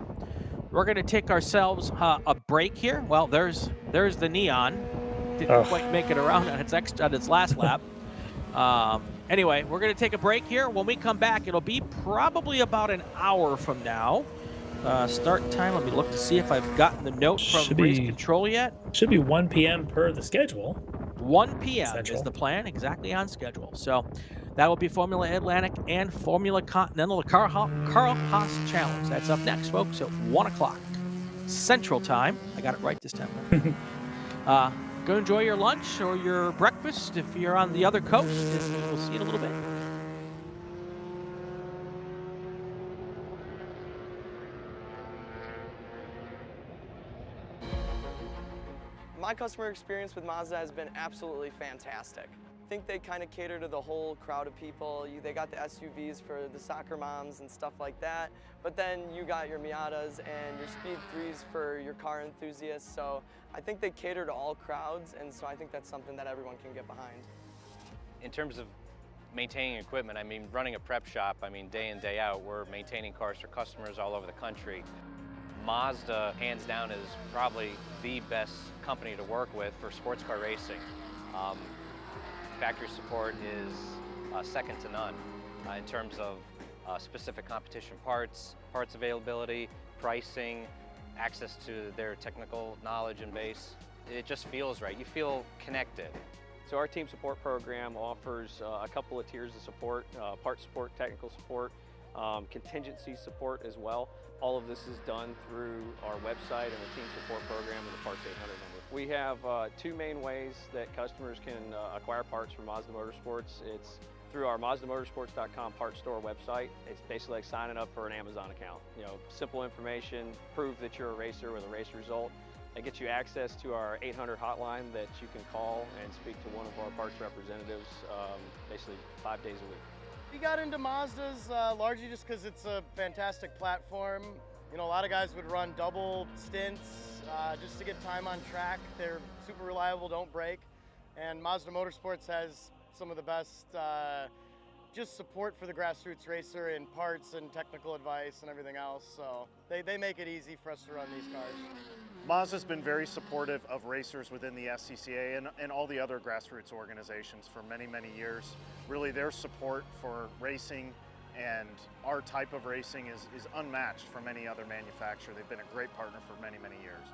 We're going to take ourselves a break here. Well, there's the neon. Didn't quite make it around on its last lap. Anyway, we're going to take a break here. When we come back, it'll be probably about an hour from now. Start time, let me look to see if I've gotten the note from race control yet. Should be 1 p.m. per the schedule. 1 p.m. Central. is the plan, exactly on schedule. So that will be Formula Atlantic and Formula Continental, the Carl Haas Challenge. That's up next, folks, at 1 o'clock Central Time. I got it right this time. Go enjoy your lunch or your breakfast if you're on the other coast, and we'll see you in a little bit. My customer experience with Mazda has been absolutely fantastic. I think they kind of cater to the whole crowd of people. They got the SUVs for the soccer moms and stuff like that, but then you got your Miatas and your Speed 3s for your car enthusiasts. So I think they cater to all crowds, and so I think that's something that everyone can get behind. In terms of maintaining equipment, I mean, running a prep shop, I mean, day in, day out, we're maintaining cars for customers all over the country. Mazda, hands down, is probably the best company to work with for sports car racing. Factory support is second to none in terms of specific competition parts availability, pricing, access to their technical knowledge and base. It just feels right. You feel connected. So our team support program offers a couple of tiers of support, parts support, technical support, contingency support as well. All of this is done through our website and the team support program and the Parts 800 number. We have two main ways that customers can acquire parts from Mazda Motorsports. It's through our MazdaMotorsports.com parts store website. It's basically like signing up for an Amazon account. You know, simple information, prove that you're a racer with a race result. It gets you access to our 800 hotline that you can call and speak to one of our parts representatives basically 5 days a week. We got into Mazdas largely just because it's a fantastic platform. You know, a lot of guys would run double stints just to get time on track. They're super reliable, don't break. And Mazda Motorsports has some of the best just support for the grassroots racer in parts and technical advice and everything else. So they make it easy for us to run these cars. Mazda's been very supportive of racers within the SCCA and all the other grassroots organizations for many, many years. Really, their support for racing and our type of racing is unmatched from any other manufacturer. They've been a great partner for many, many years.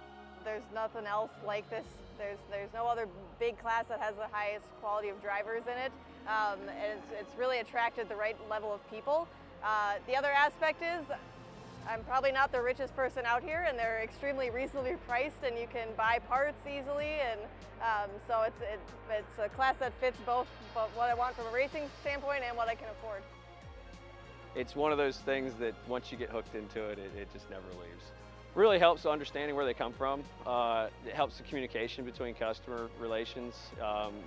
There's nothing else like this. There's no other big class that has the highest quality of drivers in it. And it's really attracted the right level of people. The other aspect is I'm probably not the richest person out here, and they're extremely reasonably priced, and you can buy parts easily, and so it's a class that fits both what I want from a racing standpoint and what I can afford. It's one of those things that once you get hooked into it, it just never leaves. Really helps understanding where they come from. It helps the communication between customer relations.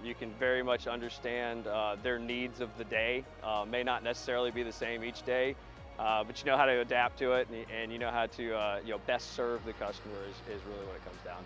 You can very much understand their needs of the day. May not necessarily be the same each day, but you know how to adapt to it, and you know how to best serve the customer is really what it comes down to.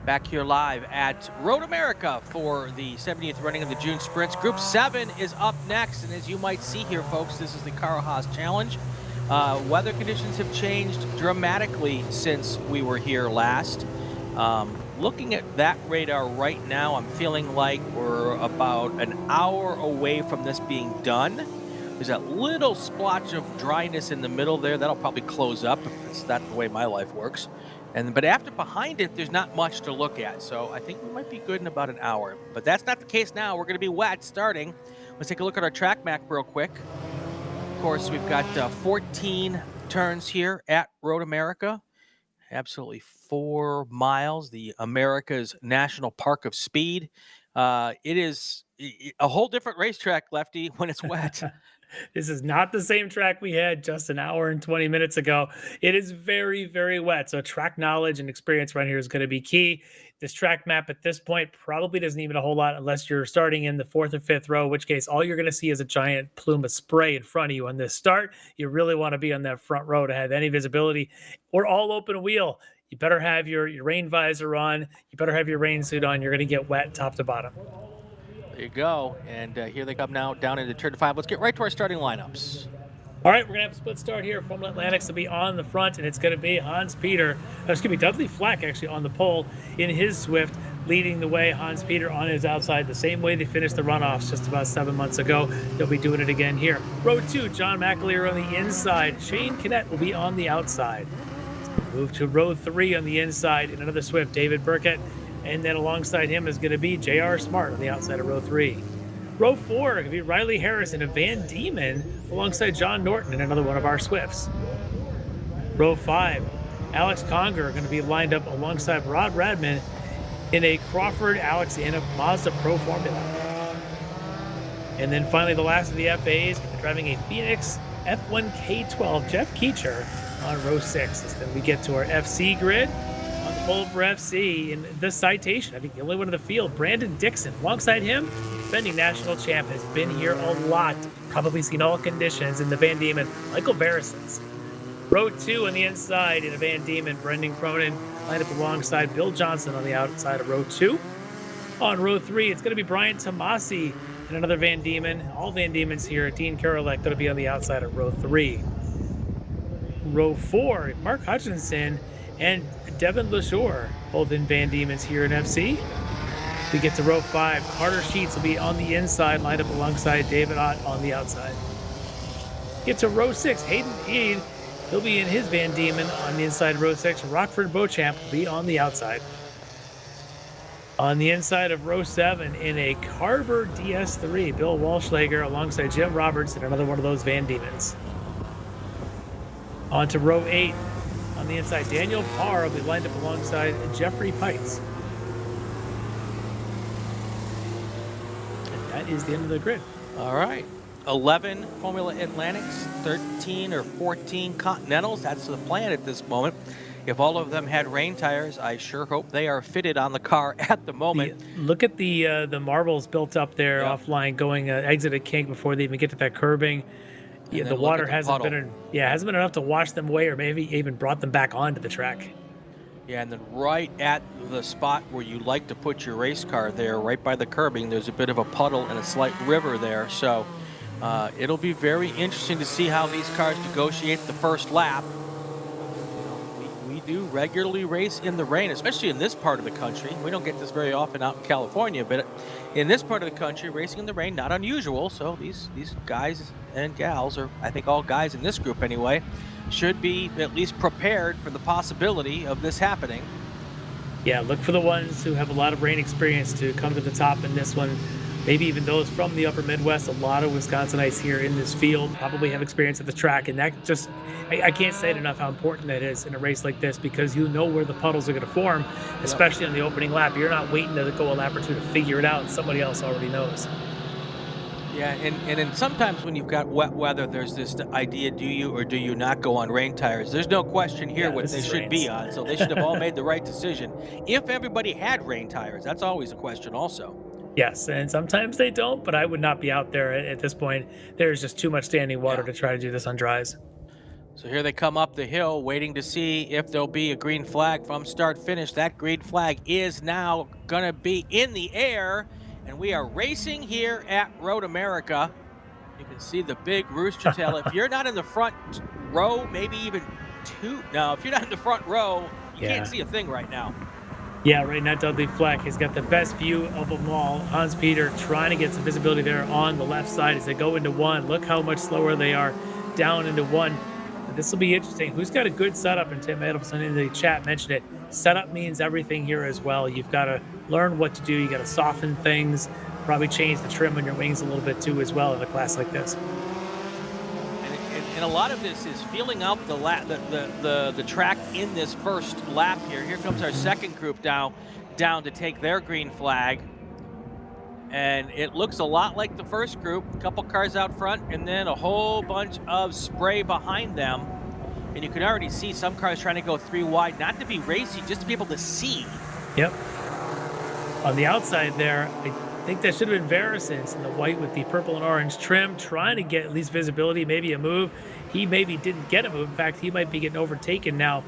Back here live at Road America for the 70th running of the June Sprints. Group 7 is up next, and as you might see here, folks, this is the Carl Haas Challenge. Weather conditions have changed dramatically since we were here last. Looking at that radar right now, I'm feeling like we're about an hour away from this being done. There's that little splotch of dryness in the middle there. That'll probably close up if it's not the way my life works. But after behind it, there's not much to look at. So I think we might be good in about an hour. But that's not the case now. We're going to be wet starting. Let's take a look at our track map real quick. Of course, we've got 14 turns here at Road America. Absolutely 4 miles, the America's National Park of Speed. It is a whole different racetrack, Lefty, when it's wet. This is not the same track we had just an hour and 20 minutes ago. It is very, very wet. So track knowledge and experience right here is going to be key. This track map at this point probably doesn't even a whole lot unless you're starting in the 4th or 5th row, in which case all you're going to see is a giant plume of spray in front of you on this start. You really want to be on that front row to have any visibility. Or all open wheel. You better have your rain visor on. You better have your rain suit on. You're going to get wet top to bottom. There you go. And here they come now down into turn 5. Let's get right to our starting lineups. All right, we're going to have a split start here. Formula Atlantics will be on the front, and it's going to be Hans Peter. It's going to be Dudley Flack, actually, on the pole in his Swift, leading the way. Hans Peter on his outside, the same way they finished the runoffs just about 7 months ago. They'll be doing it again here. Row 2, John McAleer on the inside. Shane Kinnett will be on the outside. Move to row 3 on the inside, in another Swift, David Burkett. And then alongside him is going to be J.R. Smart on the outside of row 3. Row 4 going to be Riley Harris and a Van Diemen alongside John Norton in another one of our Swifts. Row 5, Alex Conger going to be lined up alongside Rod Radman in a Crawford Alex in a Mazda Pro Formula. And then finally the last of the FAs driving a Phoenix F1 K12, Jeff Keecher on row 6. As then we get to our FC grid. On the pole for FC in the citation, I think the only one in the field, Brandon Dixon. Alongside him, defending national champ, has been here a lot. Probably seen all conditions in the Van Diemen, Michael Barrisons. Row 2 on the inside in a Van Diemen, Brendan Cronin lined up alongside Bill Johnson on the outside of row 2. On row 3, it's going to be Brian Tomasi and another Van Diemen. All Van Diemens here. Dean Karolek going to be on the outside of row 3. Row 4, Mark Hutchinson and Devin LaShore, both in Van Diemens here in FC. We get to row 5. Carter Sheets will be on the inside, lined up alongside David Ott on the outside. Get to row 6. Hayden Eade, he'll be in his Van Diemen on the inside row 6. Rockford Beauchamp will be on the outside. On the inside of row 7 in a Carver DS3, Bill Walschlager alongside Jim Roberts in another one of those Van Diemens. On to row 8. On the inside, Daniel Parr will be lined up alongside Jeffrey Pites. And that is the end of the grid. All right. 11 Formula Atlantics, 13 or 14 Continentals. That's the plan at this moment. If all of them had rain tires, I sure hope they are fitted on the car at the moment. Look at the marbles built up there offline, going exit a kink before they even get to that curbing. Yeah, the water hasn't been enough to wash them away, or maybe even brought them back onto the track. Yeah, and then right at the spot where you like to put your race car there, right by the curbing, there's a bit of a puddle and a slight river there. So it'll be very interesting to see how these cars negotiate the first lap. We do regularly race in the rain, especially in this part of the country. We don't get this very often out in California, but in this part of the country, racing in the rain, not unusual. So these guys and gals, or I think all guys in this group anyway, should be at least prepared for the possibility of this happening. Yeah, look for the ones who have a lot of rain experience to come to the top in this one. Maybe even those from the upper Midwest. A lot of Wisconsinites here in this field probably have experience at the track, and that just, I can't say it enough how important that is in a race like this, because you know where the puddles are going to form, especially on the opening lap. You're not waiting to go a lap or two to figure it out. Somebody else already knows. Yeah, and then sometimes when you've got wet weather, there's this idea, do you or do you not go on rain tires? There's no question here what they should be on, so they should have all made the right decision. If everybody had rain tires, that's always a question also. Yes, and sometimes they don't, but I would not be out there at this point. There's just too much standing water to try to do this on dries. So here they come up the hill, waiting to see if there'll be a green flag from start finish. That green flag is now going to be in the air, and we are racing here at Road America. You can see the big rooster tail. If you're not in the front row, maybe even two. No, if you're not in the front row, you can't see a thing right now. Yeah, right now Dudley Fleck has got the best view of them all. Hans Peter trying to get some visibility there on the left side as they go into one. Look how much slower they are down into one. This will be interesting. Who's got a good setup? And Tim Adelson in the chat mentioned it. Setup means everything here as well. You've got to learn what to do. You got to soften things, probably change the trim on your wings a little bit too as well in a class like this. And a lot of this is feeling out the track in this first lap here. Here comes our second group down to take their green flag. And it looks a lot like the first group. A couple cars out front and then a whole bunch of spray behind them. And you can already see some cars trying to go 3 wide, not to be racy, just to be able to see. Yep. On the outside there, I think that should have been Verisons in the white with the purple and orange trim, trying to get at least visibility, maybe a move. He maybe didn't get a move. In fact, he might be getting overtaken now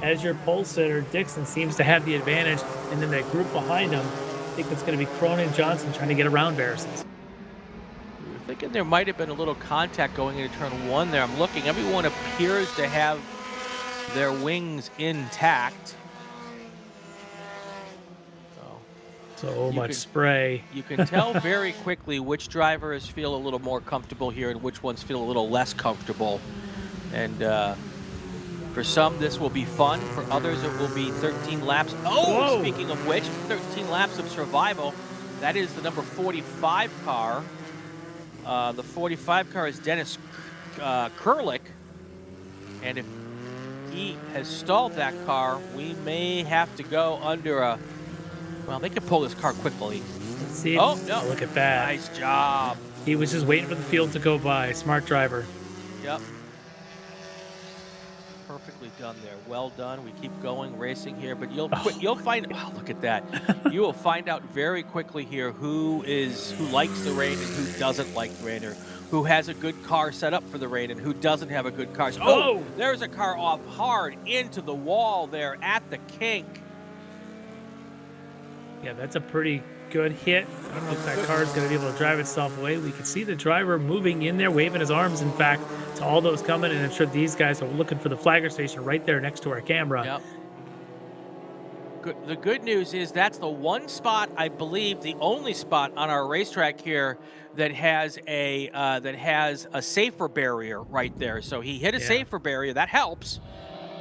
as your pole sitter. Dixon seems to have the advantage, and then that group behind him, I think it's going to be Cronin Johnson trying to get around Verisons. We were thinking there might have been a little contact going into turn 1 there. I'm looking. Everyone appears to have their wings intact. So much spray. You can tell very quickly which drivers feel a little more comfortable here and which ones feel a little less comfortable. And for some, this will be fun. For others, it will be 13 laps. Oh, whoa. Speaking of which, 13 laps of survival. That is the number 45 car. The 45 car is Dennis Kurlick. And if he has stalled that car, we may have to go under a... Well, they could pull this car quickly. Let's see. Oh, no. Look at that. Nice job. He was just waiting for the field to go by. Smart driver. Yep. Perfectly done there. Well done. We keep going, racing here, but you'll find... Oh, look at that. You will find out very quickly here who likes the rain and who doesn't like the rain, or who has a good car set up for the rain and who doesn't have a good car. Oh, there's a car off hard into the wall there at the kink. Yeah, that's a pretty good hit. I don't know if that car is going to be able to drive itself away. We can see the driver moving in there, waving his arms, in fact, to all those coming. And I'm sure these guys are looking for the flagger station right there next to our camera. Yep. The good news is that's the one spot, I believe, the only spot on our racetrack here that has a safer barrier right there. So he hit a safer barrier. That helps.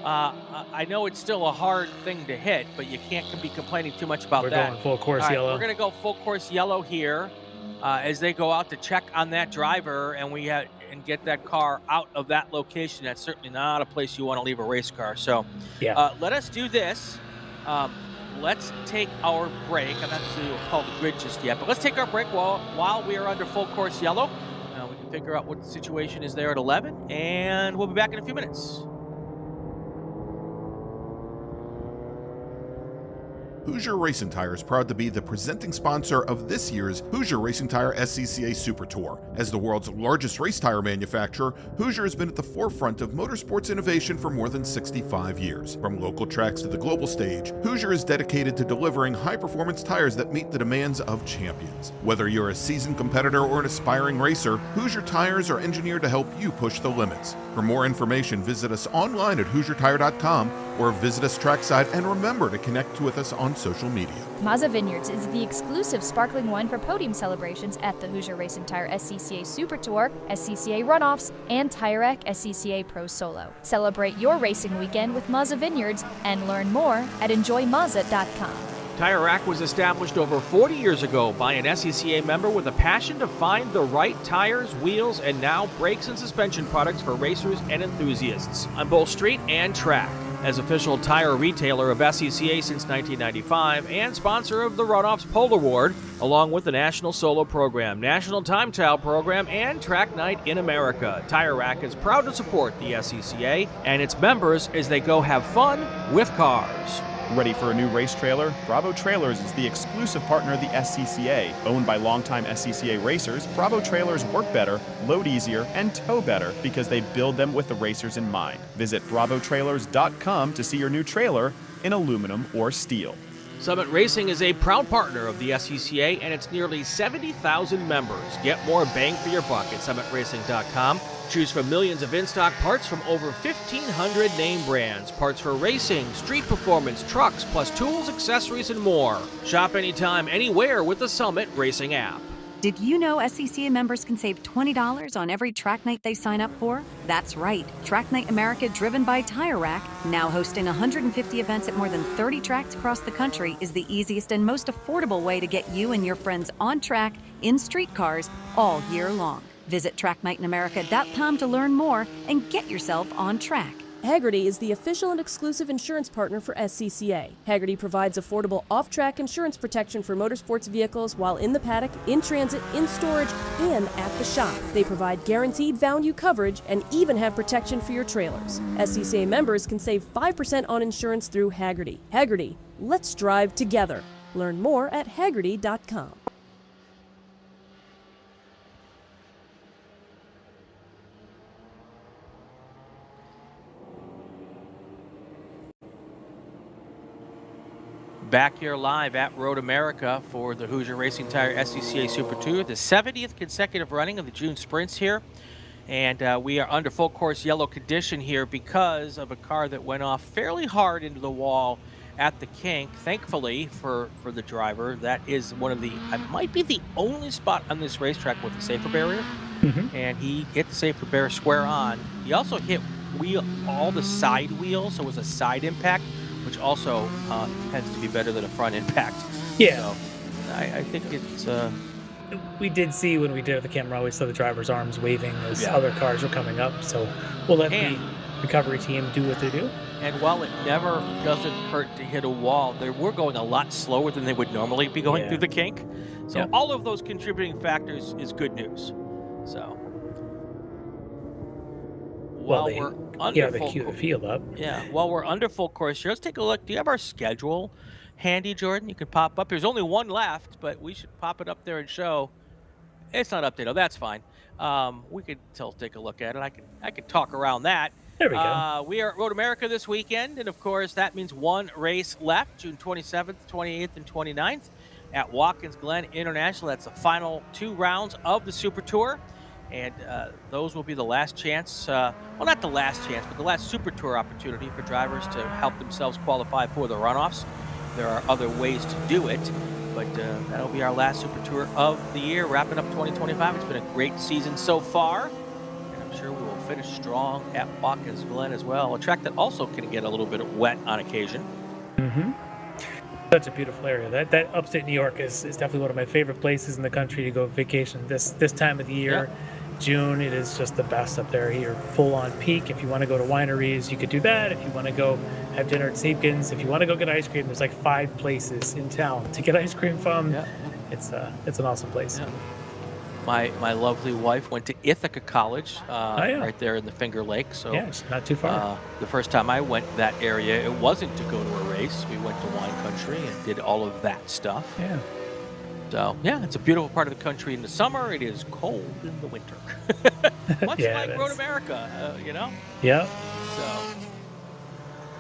I know it's still a hard thing to hit, but you can't be complaining too much about that. We're going full course yellow. We're going to go full course yellow here as they go out to check on that driver and get that car out of that location. That's certainly not a place you want to leave a race car. So let us do this. Let's take our break. I'm not sure we'll call the grid just yet, but let's take our break while we are under full course yellow. We can figure out what the situation is there at 11, and we'll be back in a few minutes. Hoosier Racing Tire is proud to be the presenting sponsor of this year's Hoosier Racing Tire SCCA Super Tour. As the world's largest race tire manufacturer, Hoosier has been at the forefront of motorsports innovation for more than 65 years. From local tracks to the global stage, Hoosier is dedicated to delivering high-performance tires that meet the demands of champions. Whether you're a seasoned competitor or an aspiring racer, Hoosier tires are engineered to help you push the limits. For more information, visit us online at HoosierTire.com or visit us trackside, and remember to connect with us on social media. Mazza Vineyards is the exclusive sparkling wine for podium celebrations at the Hoosier Racing Tire SCCA Super Tour, SCCA Runoffs, and Tire Rack SCCA Pro Solo. Celebrate your racing weekend with Mazza Vineyards and learn more at enjoymazza.com. Tire Rack was established over 40 years ago by an SCCA member with a passion to find the right tires, wheels, and now brakes and suspension products for racers and enthusiasts on both street and track. As official tire retailer of SCCA since 1995 and sponsor of the Runoffs Pole Award, along with the National Solo Program, National Time Trial Program, and Track Night in America, Tire Rack is proud to support the SCCA and its members as they go have fun with cars. Ready for a new race trailer? Bravo Trailers is the exclusive partner of the SCCA. Owned by longtime SCCA racers, Bravo Trailers work better, load easier, and tow better because they build them with the racers in mind. Visit bravotrailers.com to see your new trailer in aluminum or steel. Summit Racing is a proud partner of the SCCA and its nearly 70,000 members. Get more bang for your buck at summitracing.com. Choose from millions of in-stock parts from over 1,500 name brands. Parts for racing, street performance, trucks, plus tools, accessories, and more. Shop anytime, anywhere with the Summit Racing app. Did you know SCCA members can save $20 on every track night they sign up for? That's right. Track Night America, driven by Tire Rack, now hosting 150 events at more than 30 tracks across the country, is the easiest and most affordable way to get you and your friends on track in streetcars all year long. Visit tracknightinamerica.com to learn more and get yourself on track. Hagerty is the official and exclusive insurance partner for SCCA. Hagerty provides affordable off-track insurance protection for motorsports vehicles while in the paddock, in transit, in storage, and at the shop. They provide guaranteed value coverage and even have protection for your trailers. SCCA members can save 5% on insurance through Hagerty. Hagerty, let's drive together. Learn more at hagerty.com. Back here live at Road America for the Hoosier Racing Tire SCCA Super Tour, the 70th consecutive running of the June sprints here. And we are under full course yellow condition here because of a car that went off fairly hard into the wall at the kink. Thankfully for the driver, that is one of the, might be the only spot on this racetrack with a safer barrier. And he hit the safer barrier square on. He also hit all the side wheels, so it was a side impact, which also tends to be better than a front impact. Yeah. So I think it's... We did see when we did it, the camera always saw the driver's arms waving as other cars were coming up. So we'll let the recovery team do what they do. And while it never doesn't hurt to hit a wall, they were going a lot slower than they would normally be going through the kink. So all of those contributing factors is good news. So... Well, they queue the field up. Yeah, while we're under full course here, let's take a look. Do you have our schedule handy, Jordan? You can pop up. There's only one left, but we should pop it up there and show. It's not updated. Oh, that's fine. We could still take a look at it. I could talk around that. There we go. We are at Road America this weekend, and of course that means one race left, June 27th, 28th, and 29th at Watkins Glen International. That's the final 2 rounds of the Super Tour. And those will be the last chance, well, not the last chance, but the last Super Tour opportunity for drivers to help themselves qualify for the runoffs. There are other ways to do it, but that'll be our last Super Tour of the year, wrapping up 2025. It's been a great season so far, and I'm sure we will finish strong at Watkins Glen as well, a track that also can get a little bit wet on occasion. Such a beautiful area. That upstate New York is definitely one of my favorite places in the country to go vacation this time of the year. June, it is just the best up there. You're full on peak. If you want to go to wineries, you could do that. If you want to go have dinner at Sapkins, if you want to go get ice cream, there's like 5 places in town to get ice cream from. It's an awesome place. My lovely wife went to Ithaca College, right there in the Finger Lake. So it's not too far. The first time I went that area, it wasn't to go to a race. We went to wine country and did all of that stuff. So it's a beautiful part of the country in the summer. It is cold in the winter, much like Road America, you know.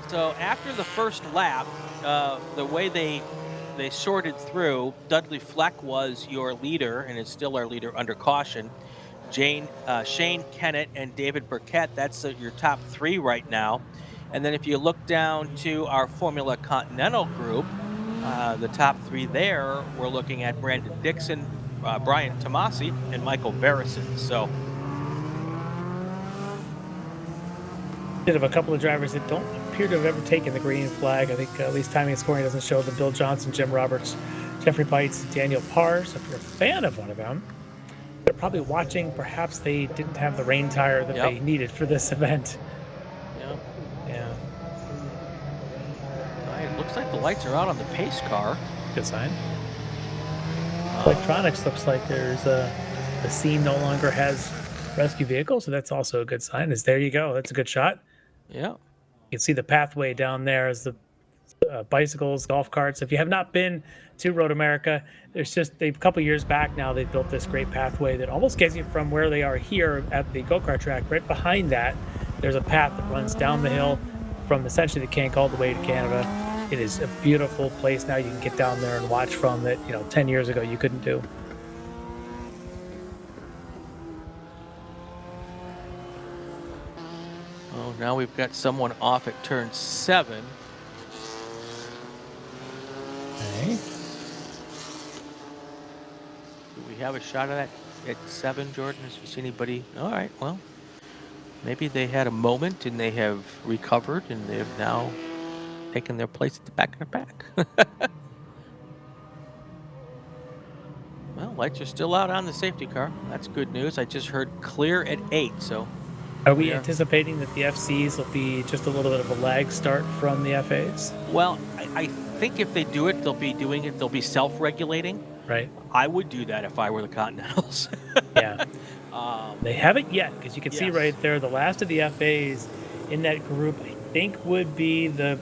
So after the first lap, the way they sorted through, Dudley Fleck was your leader and is still our leader under caution. Shane Kennett and David Burkett, that's your top 3 right now. And then if you look down to our Formula Continental group, the top 3 there, we're looking at Brandon Dixon, Brian Tomasi, and Michael Verison. So bit of a couple of drivers that don't appear to have ever taken the green flag. I think at least timing and scoring doesn't show them. Bill Johnson, Jim Roberts, Jeffrey Pites, Daniel Parr. So if you're a fan of one of them, they're probably watching. Perhaps they didn't have the rain tire that they needed for this event. It looks like the lights are out on the pace car. Good sign. Electronics looks like there's the scene no longer has rescue vehicles, so that's also a good sign. There you go. That's a good shot. Yeah. You can see the pathway down there as the bicycles, golf carts. If you have not been to Road America, there's just a couple years back now they built this great pathway that almost gets you from where they are here at the go-kart track. Right behind that, there's a path that runs down the hill from essentially the Kink all the way to Canada. It is a beautiful place now. You can get down there and watch from that, 10 years ago you couldn't do. Oh, now we've got someone off at turn 7. Okay. Do we have a shot of that at 7, Jordan? Has you seen anybody? All right, well, maybe they had a moment and they have recovered and they have now taken their place at the back of the pack. Well, lights are still out on the safety car. That's good news. I just heard clear at 8, so... Are we anticipating that the FCs will be just a little bit of a lag start from the FAs? Well, I think if they do it, they'll be self-regulating. Right. I would do that if I were the Continentals. Yeah. They haven't yet, because you can see right there, the last of the FAs in that group, I think, would be the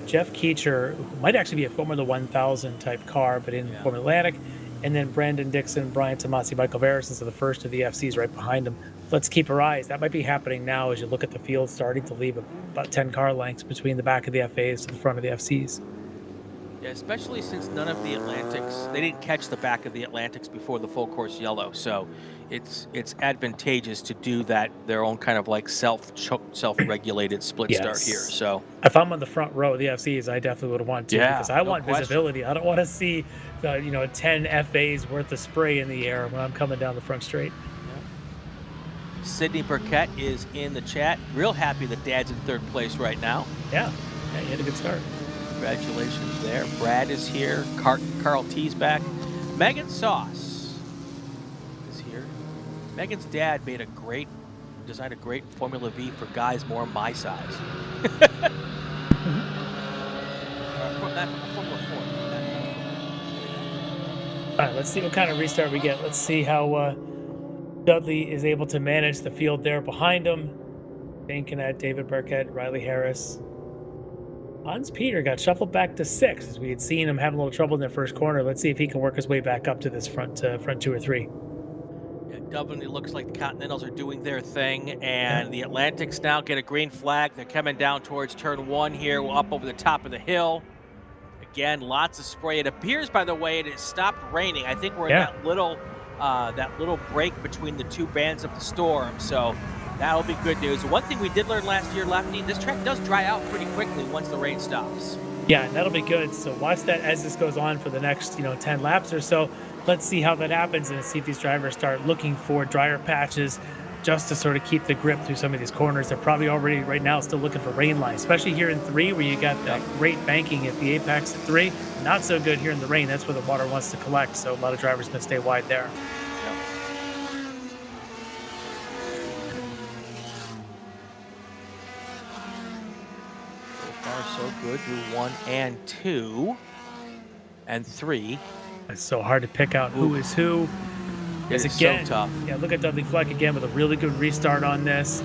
Jeff Keecher, who might actually be a Formula 1000 type car, but in Formula Atlantic, and then Brandon Dixon, Brian Tomasi, Michael Verison, so the first of the FCs right behind him. Let's keep our eyes. That might be happening now as you look at the field starting to leave about 10 car lengths between the back of the FAs to the front of the FCs. Yeah, especially since none of the Atlantics, they didn't catch the back of the Atlantics before the full course yellow, so it's advantageous to do that, their own kind of like self-regulated split start here. So if I'm on the front row of the FCs, I definitely would want to, because I want visibility. I don't want to see 10 FAs worth of spray in the air when I'm coming down the front straight. Sydney Burkett is in the chat. Real happy that Dad's in 3rd place right now. Yeah, he had a good start. Congratulations there. Brad is here. Carl T's back. Megan Sauce is here. Megan's dad designed a great Formula V for guys more my size. Formula 4. All right, let's see what kind of restart we get. Let's see how Dudley is able to manage the field there behind him. Dane Kinnett, David Burkett, Riley Harris. Hans Peter got shuffled back to 6, as we had seen him having a little trouble in the first corner. Let's see if he can work his way back up to this front 2 or 3. Yeah, definitely looks like the Continentals are doing their thing, and the Atlantics now get a green flag. They're coming down towards turn 1 here, up over the top of the hill. Again, lots of spray. It appears, by the way, it has stopped raining. I think we're in that little break between the 2 bands of the storm, so that'll be good news. One thing we did learn last year, Lefty, this track does dry out pretty quickly once the rain stops. Yeah, and that'll be good. So watch that as this goes on for the next 10 laps or so. Let's see how that happens and see if these drivers start looking for drier patches just to sort of keep the grip through some of these corners. They're probably already right now still looking for rain lines, especially here in 3 where you got that great banking at the apex at 3. Not so good here in the rain. That's where the water wants to collect, so a lot of drivers going to stay wide there. So good through 1 and 2 and 3. It's so hard to pick out who is who. It's so tough. Yeah, look at Dudley Fleck again with a really good restart on this.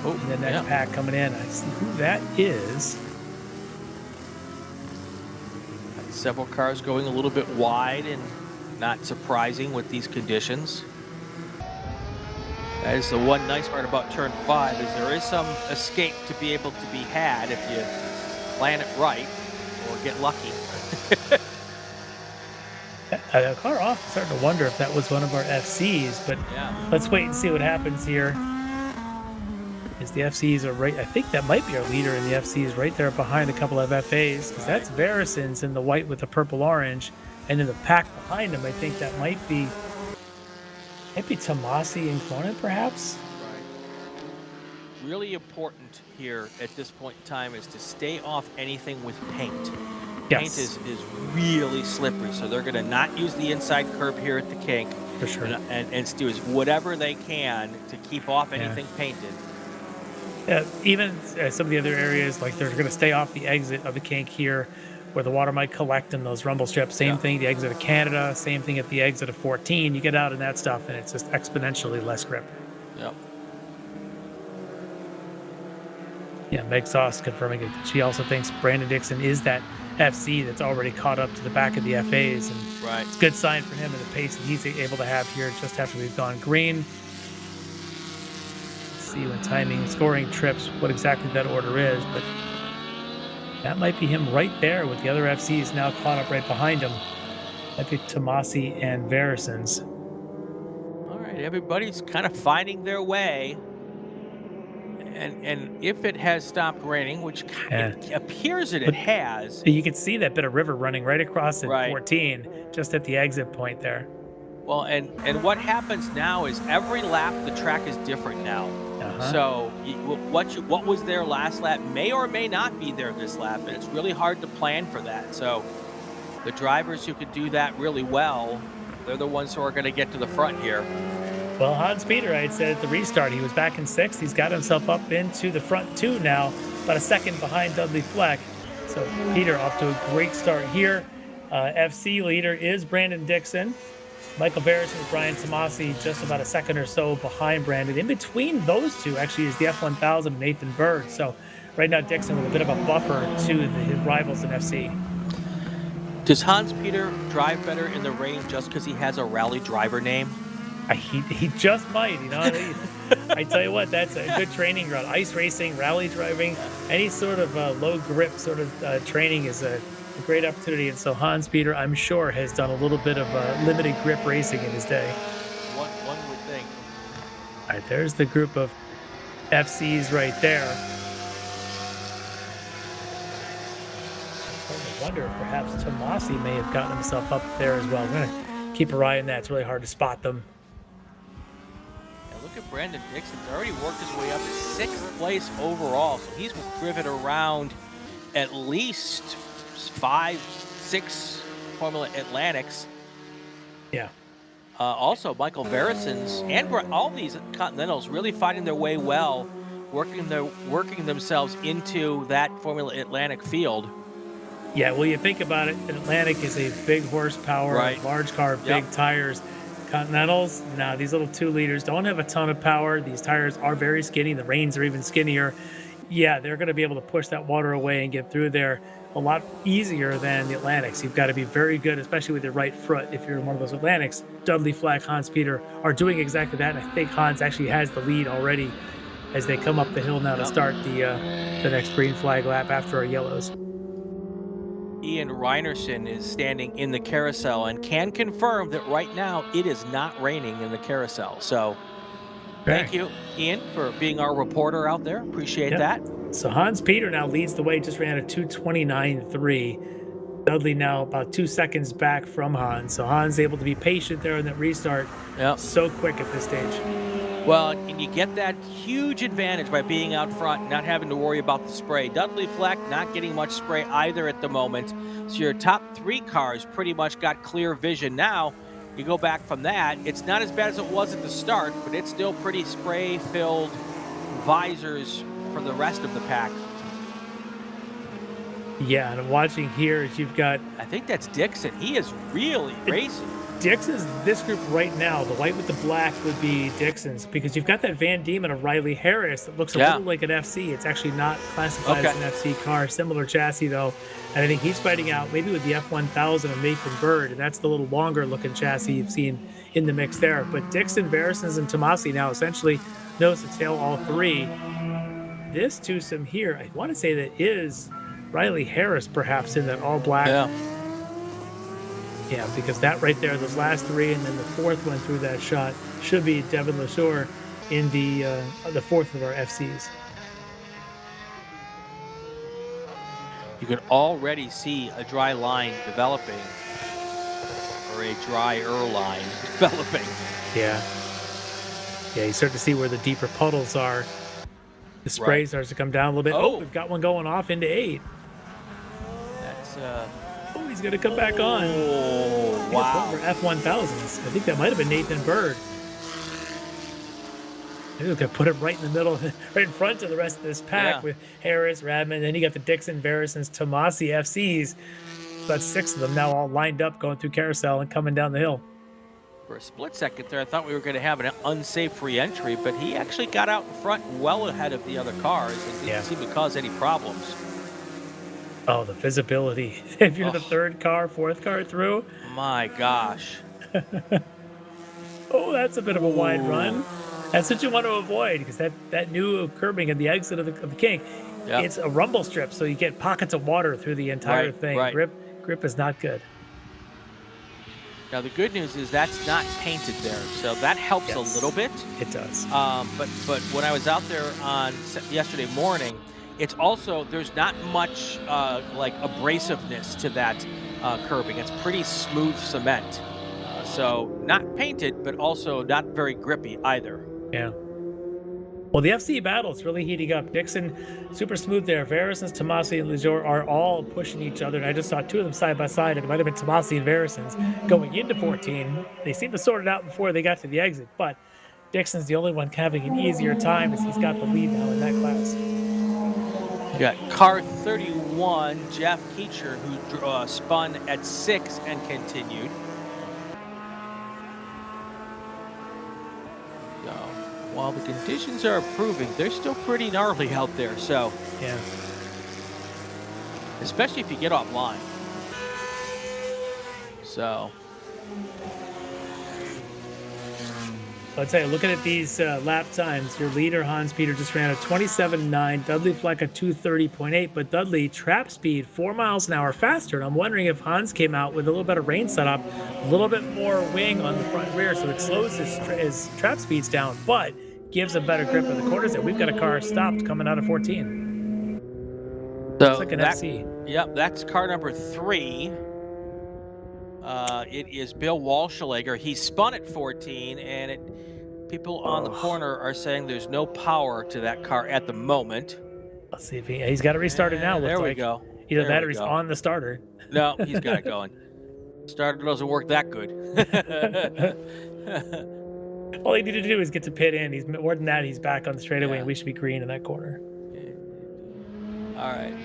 And the next pack coming in. I see who that is. Several cars going a little bit wide, and not surprising with these conditions. That is the one nice part about turn 5, is there is some escape to be able to be had if you plan it right or get lucky. A car off, starting to wonder if that was one of our FCs, but let's wait and see what happens here. As the FCs are right, I think that might be our leader in the FCs right there behind a couple of FAs, because that's Verison's in the white with the purple-orange, and in the pack behind him, I think that might be Tomasi and Cronin, perhaps? Right. Really important here at this point in time is to stay off anything with paint. Paint is really slippery, so they're going to not use the inside curb here at the Kink. For sure. And do whatever they can to keep off anything painted. Even some of the other areas, like they're going to stay off the exit of the Kink here, where the water might collect in those rumble strips. Same thing, the exit of Canada, same thing at the exit of 14. You get out in that stuff, and it's just exponentially less grip. Yep. Yeah, Meg Sauce confirming it. She also thinks Brandon Dixon is that FC that's already caught up to the back of the FAs, and it's a good sign for him and the pace that he's able to have here just after we've gone green. Let's see when timing and scoring trips what exactly that order is, but that might be him right there with the other FCs now caught up right behind him. That'd be Tomasi and Verisons. All right, everybody's kind of finding their way. And if it has stopped raining, which it appears that it has. You can see that bit of river running right across at 14, just at the exit point there. Well, and what happens now is every lap the track is different now. So what was there last lap may or may not be there this lap, and it's really hard to plan for that. So the drivers who could do that really well, they're the ones who are going to get to the front here. Well, Hans Peter, I had said at the restart, he was back in 6th. He's got himself up into the front 2 now, about a second behind Dudley Fleck. So Peter off to a great start here. FC leader is Brandon Dixon. Michael Verison and Brian Tomasi just about a second or so behind Brandon. In between those two, actually, is the F1000 Nathan Bird. So right now, Dixon with a bit of a buffer to his rivals in FC. Does Hans Peter drive better in the rain just because he has a rally driver name? He just might, you know. I tell you what, that's a good training ground. Ice racing, rally driving, any sort of low grip sort of training is a great opportunity. And so Hans Peter, I'm sure, has done a little bit of limited grip racing in his day. One would think. All right, there's the group of FCs right there. I wonder if perhaps Tomasi may have gotten himself up there as well. We're going to keep our eye on that. It's really hard to spot them. Look at Brandon Dixon. He's already worked his way up to 6th place overall. So he's driven around at least 5, 6 Formula Atlantics. Yeah. Also, Michael Verisons and all these Continentals really finding their way well, working themselves into that Formula Atlantic field. Yeah, well, you think about it, an Atlantic is a big horsepower, large car, big tires. Continentals, now these little 2 liters don't have a ton of power. These tires are very skinny. The reins are even skinnier. Yeah, they're going to be able to push that water away and get through there a lot easier than the Atlantics. You've got to be very good, especially with your right foot. If you're in one of those Atlantics, Dudley Fleck, Hans Peter are doing exactly that. And I think Hans actually has the lead already as they come up the hill now to start the next green flag lap after our yellows. Ian Reinerson is standing in the carousel and can confirm that right now it is not raining in the carousel. So thank you, Ian, for being our reporter out there. Appreciate that. So Hans Peter now leads the way, just ran a 2:29.3. Dudley now about 2 seconds back from Hans. So Hans able to be patient there in that restart. So quick at this stage. Well, and you get that huge advantage by being out front, not having to worry about the spray. Dudley Fleck not getting much spray either at the moment. So your top 3 cars pretty much got clear vision. Now, you go back from that, it's not as bad as it was at the start, but it's still pretty spray-filled visors for the rest of the pack. Yeah, and I'm watching here as you've got... I think that's Dixon. He is really racing. Dixon's this group right now. The white with the black would be Dixon's, because you've got that Van Diemen of Riley Harris that looks a little like an FC. It's actually not classified as an FC car. Similar chassis, though. And I think he's fighting out maybe with the F1000 of Nathan Bird, and that's the little longer looking chassis you've seen in the mix there. But Dixon, Verisons, and Tomasi now essentially nose to tail all 3. This twosome here, I want to say that is Riley Harris perhaps in that all black. Yeah, because that right there, those last 3, and then the 4th one through that shot should be Devin LaSure in the 4th of our FCs. You can already see a dry line developing, or a drier line developing. Yeah. Yeah, you start to see where the deeper puddles are. The spray starts to come down a little bit. Oh, we've got one going off into 8. That's Oh, he's gonna come back on. Oh, wow. It's one for F1000s. I think that might have been Nathan Bird. Maybe we could put him right in the middle, right in front of the rest of this pack with Harris, Radman. Then you got the Dixon, Verisons, Tomasi FCs. That's 6 of them now all lined up going through carousel and coming down the hill. For a split second there, I thought we were going to have an unsafe re-entry, but he actually got out in front well ahead of the other cars and didn't seem to cause any problems. Oh, the visibility. If you're the third car, fourth car through. My gosh. Oh, that's a bit of a wide run. That's what you want to avoid, because that new curbing at the exit of the kink, it's a rumble strip, so you get pockets of water through the entire thing. Right. Grip is not good. Now, the good news is that's not painted there, so that helps a little bit. It does. But when I was out there on yesterday morning, it's also, there's not much like abrasiveness to that curbing. It's pretty smooth cement. So not painted, but also not very grippy either. Yeah. Well, the FC battle is really heating up. Dixon, super smooth there. Verisons, Tomasi, and Lejour are all pushing each other. And I just saw two of them side by side. And it might have been Tomasi and Verisons going into 14. They seemed to sort it out before they got to the exit. But Dixon's the only one having an easier time, as he's got the lead now in that class. You got car 31, Jeff Keecher, who spun at 6 and continued. While the conditions are improving, they're still pretty gnarly out there. So, yeah, especially if you get offline. So, I'll tell you, looking at these lap times, your leader, Hans Peter, just ran a 27.9, Dudley Fleck a 2:30.8, but Dudley trap speed 4 miles an hour faster. And I'm wondering if Hans came out with a little better rain setup, a little bit more wing on the front rear, so it slows his trap speeds down, but gives a better grip of the corners there. We've got a car stopped coming out of 14. So looks like an FC. Yep, that's car number 3. It is Bill Walshalager. He spun at 14, and people on the corner are saying there's no power to that car at the moment. Let's see if he's got to restart it now. There we go. Either that or he's on the starter. No, he's got it going. Starter doesn't work that good. All he needed to do is get to pit in. He's more than that. He's back on the straightaway, and we should be green in that corner. All right.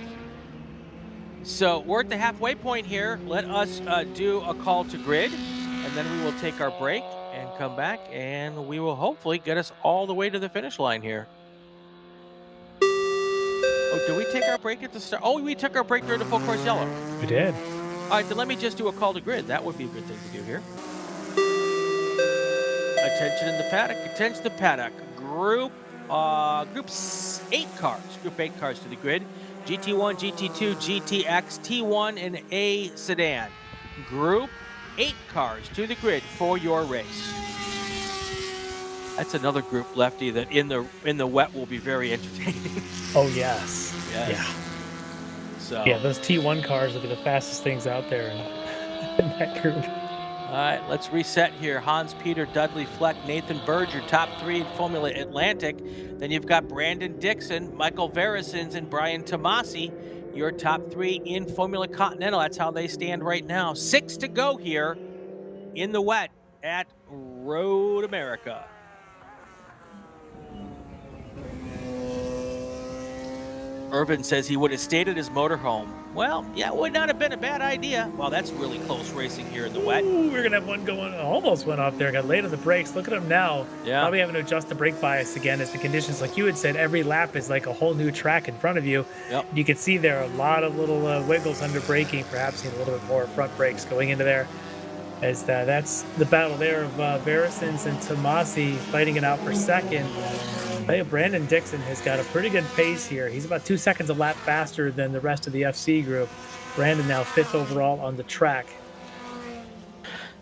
So we're at the halfway point here. Let us do a call to grid, and then we will take our break and come back, and we will hopefully get us all the way to the finish line here. Oh, did we take our break at the start? Oh, we took our break during the full course yellow. We did. All right, then let me just do a call to grid. That would be a good thing to do here. Attention in the paddock. Attention the paddock. Group 8 cars. Group 8 cars to the grid. GT1, GT2, GTX, T1, and A sedan. Group 8 cars to the grid for your race. That's another group, Lefty, that in the wet will be very entertaining. Oh yes. Yeah. So yeah, those T1 cars will be the fastest things out there in that group. All right, let's reset here. Hans Peter, Dudley Fleck, Nathan Bird, your top 3 in Formula Atlantic. Then you've got Brandon Dixon, Michael Verisons, and Brian Tomasi, your top 3 in Formula Continental. That's how they stand right now. 6 to go here in the wet at Road America. Irvin says he would have stayed at his motorhome. Well, yeah, it would not have been a bad idea. Well, that's really close racing here in the wet. Ooh, we're going to have one going, almost went off there, got late on the brakes. Look at him now. Yeah. Probably having to adjust the brake bias again as the conditions, like you had said, every lap is like a whole new track in front of you. Yep. You can see there are a lot of little wiggles under braking, perhaps need a little bit more front brakes going into there. As that's the battle there of Verisons and Tomasi fighting it out for second. Brandon Dixon has got a pretty good pace here. He's about 2 seconds a lap faster than the rest of the FC group. Brandon now 5th overall on the track.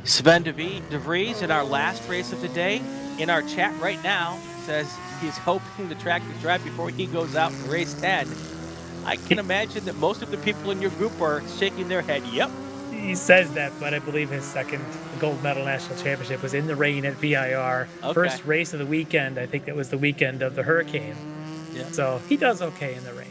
Sven de Vries in our last race of the day in our chat right now says he's hoping the track is dry before he goes out in race 10. I can imagine that most of the people in your group are shaking their head, yep. He says that, but I believe his second gold medal national championship was in the rain at VIR. Okay. First race of the weekend, I think that was the weekend of the hurricane. Yeah. So he does okay in the rain.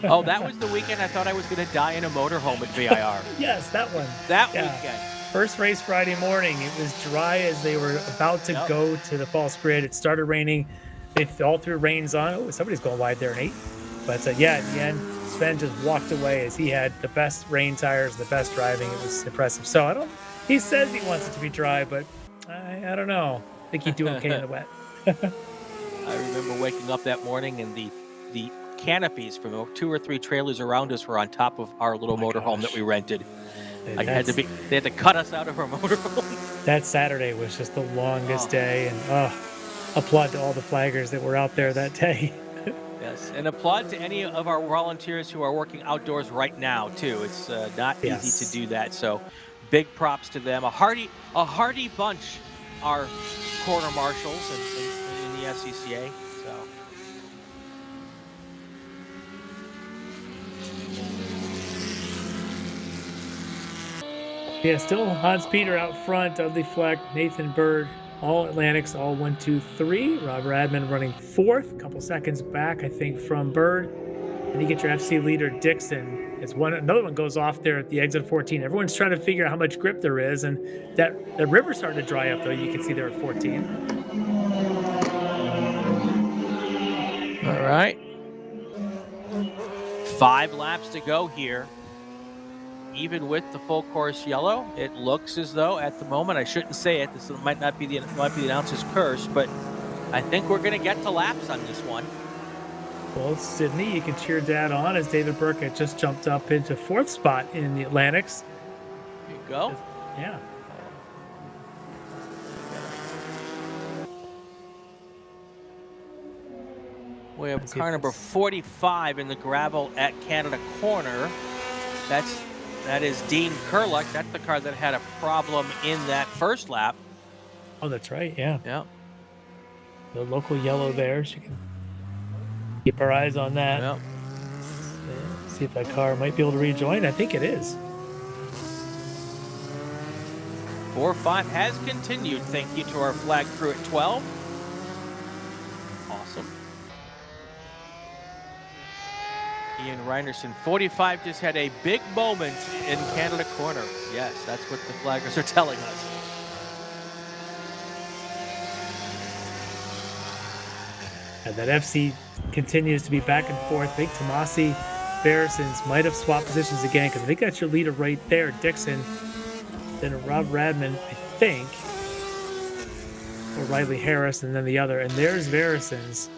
Oh, that was the weekend I thought I was going to die in a motorhome at VIR. Yes, that one. That weekend. First race Friday morning. It was dry as they were about to go to the false grid. It started raining. They all threw rains on. Oh, somebody's going wide there, Nate. But yeah, at the end, Sven just walked away as he had the best rain tires, the best driving. It was impressive. So he says he wants it to be dry, but I don't know. I think he'd do okay in the wet. I remember waking up that morning and the canopies from 2 or 3 trailers around us were on top of our little motorhome that we rented. And They had to cut us out of our motorhome. That Saturday was just the longest day, and applaud to all the flaggers that were out there that day. Yes, and applaud to any of our volunteers who are working outdoors right now too. It's not easy to do that, so big props to them. A hardy bunch are quarter marshals in the SCCA. So yeah, still Hans Peter out front, Dudley Fleck, Nathan Bird, all Atlantics, all 1, 2, 3. Rob Radman running 4th, a couple seconds back, I think, from Bird. And you get your FC leader, Dixon. Another one goes off there at the exit 14. Everyone's trying to figure out how much grip there is, and that river's starting to dry up, though. You can see there at 14. all right, 5 laps to go here. Even with the full course yellow, it looks as though at the moment, I shouldn't say it, this might be the announcer's curse, but I think we're going to get to laps on this one. Well, Sydney, you can cheer Dad on as David Burkett just jumped up into 4th spot in the Atlantics. There you go. Yeah. We have car number 45 in the gravel at Canada Corner. That is Dean Kurluck. That's the car that had a problem in that first lap. Oh, that's right. Yeah. Yeah. The local yellow there. She can keep our eyes on that. Yep. See if that car might be able to rejoin. I think it is. 4-5 has continued. Thank you to our flag crew at 12. Awesome. Ian Reinerson, 45, just had a big moment in Canada Corner. Yes, that's what the flaggers are telling us. And that FC continues to be back and forth. I think Tomasi Barrisons might have swapped positions again, because I think that's your leader right there, Dixon. Then Rob Radman, I think, or Riley Harris, and then the other. And there's Barrisons.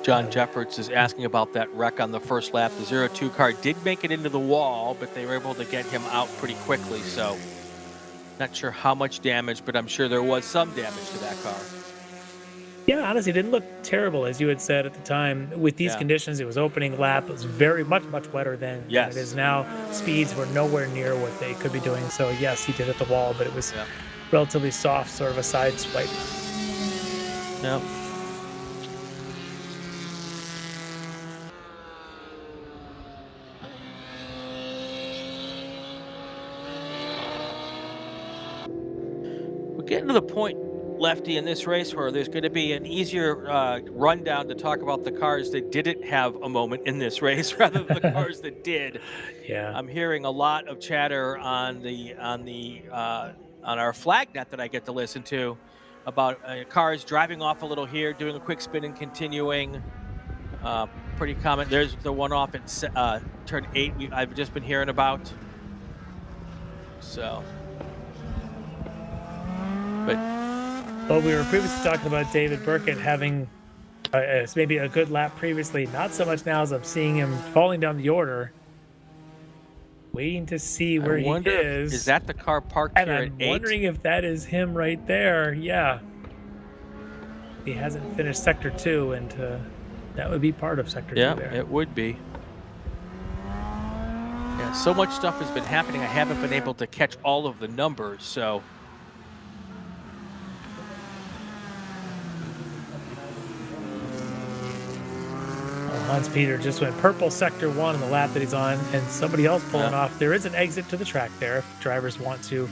John Jeffords is asking about that wreck on the first lap. The 02 car did make it into the wall, but they were able to get him out pretty quickly. So not sure how much damage, but I'm sure there was some damage to that car. Yeah, honestly, it didn't look terrible, as you had said at the time. With these conditions, it was opening lap. It was very much wetter than it is now. Speeds were nowhere near what they could be doing. So yes, he did hit the wall, but it was relatively soft, sort of a side swipe. Yeah. We're getting to the point, Lefty, in this race where there's going to be an easier rundown to talk about the cars that didn't have a moment in this race rather than the cars that did. Yeah, I'm hearing a lot of chatter on our flag net that I get to listen to about cars driving off a little here, doing a quick spin and continuing. Pretty common. There's the one off at turn 8 I've just been hearing about. So, but. Well, we were previously talking about David Burkett having maybe a good lap previously. Not so much now, as I'm seeing him falling down the order. Waiting to see where he is. Is that the car parked and here I'm at 8? wondering if that is him right there. Yeah. He hasn't finished Sector 2, and that would be part of Sector 2 there. Yeah, it would be. Yeah, so much stuff has been happening. I haven't been able to catch all of the numbers, so... Hans Peter just went purple Sector 1 in the lap that he's on, and somebody else pulling off. There is an exit to the track there if drivers want to.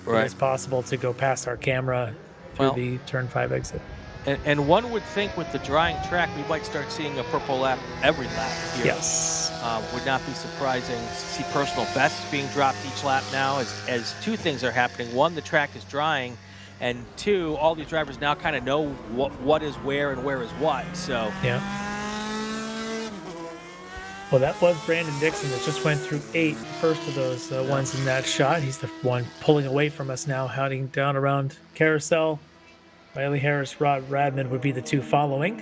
It's possible to go past our camera through the turn 5 exit. And one would think with the drying track, we might start seeing a purple lap every lap here. Yes. Would not be surprising to see personal bests being dropped each lap now, as 2 things are happening. 1, the track is drying, and 2, all these drivers now kind of know what is where and where is what. So yeah. Well, that was Brandon Dixon that just went through 8, the first of those ones in that shot. He's the one pulling away from us now, heading down around Carousel. Riley Harris, Rod Radman would be the 2 following.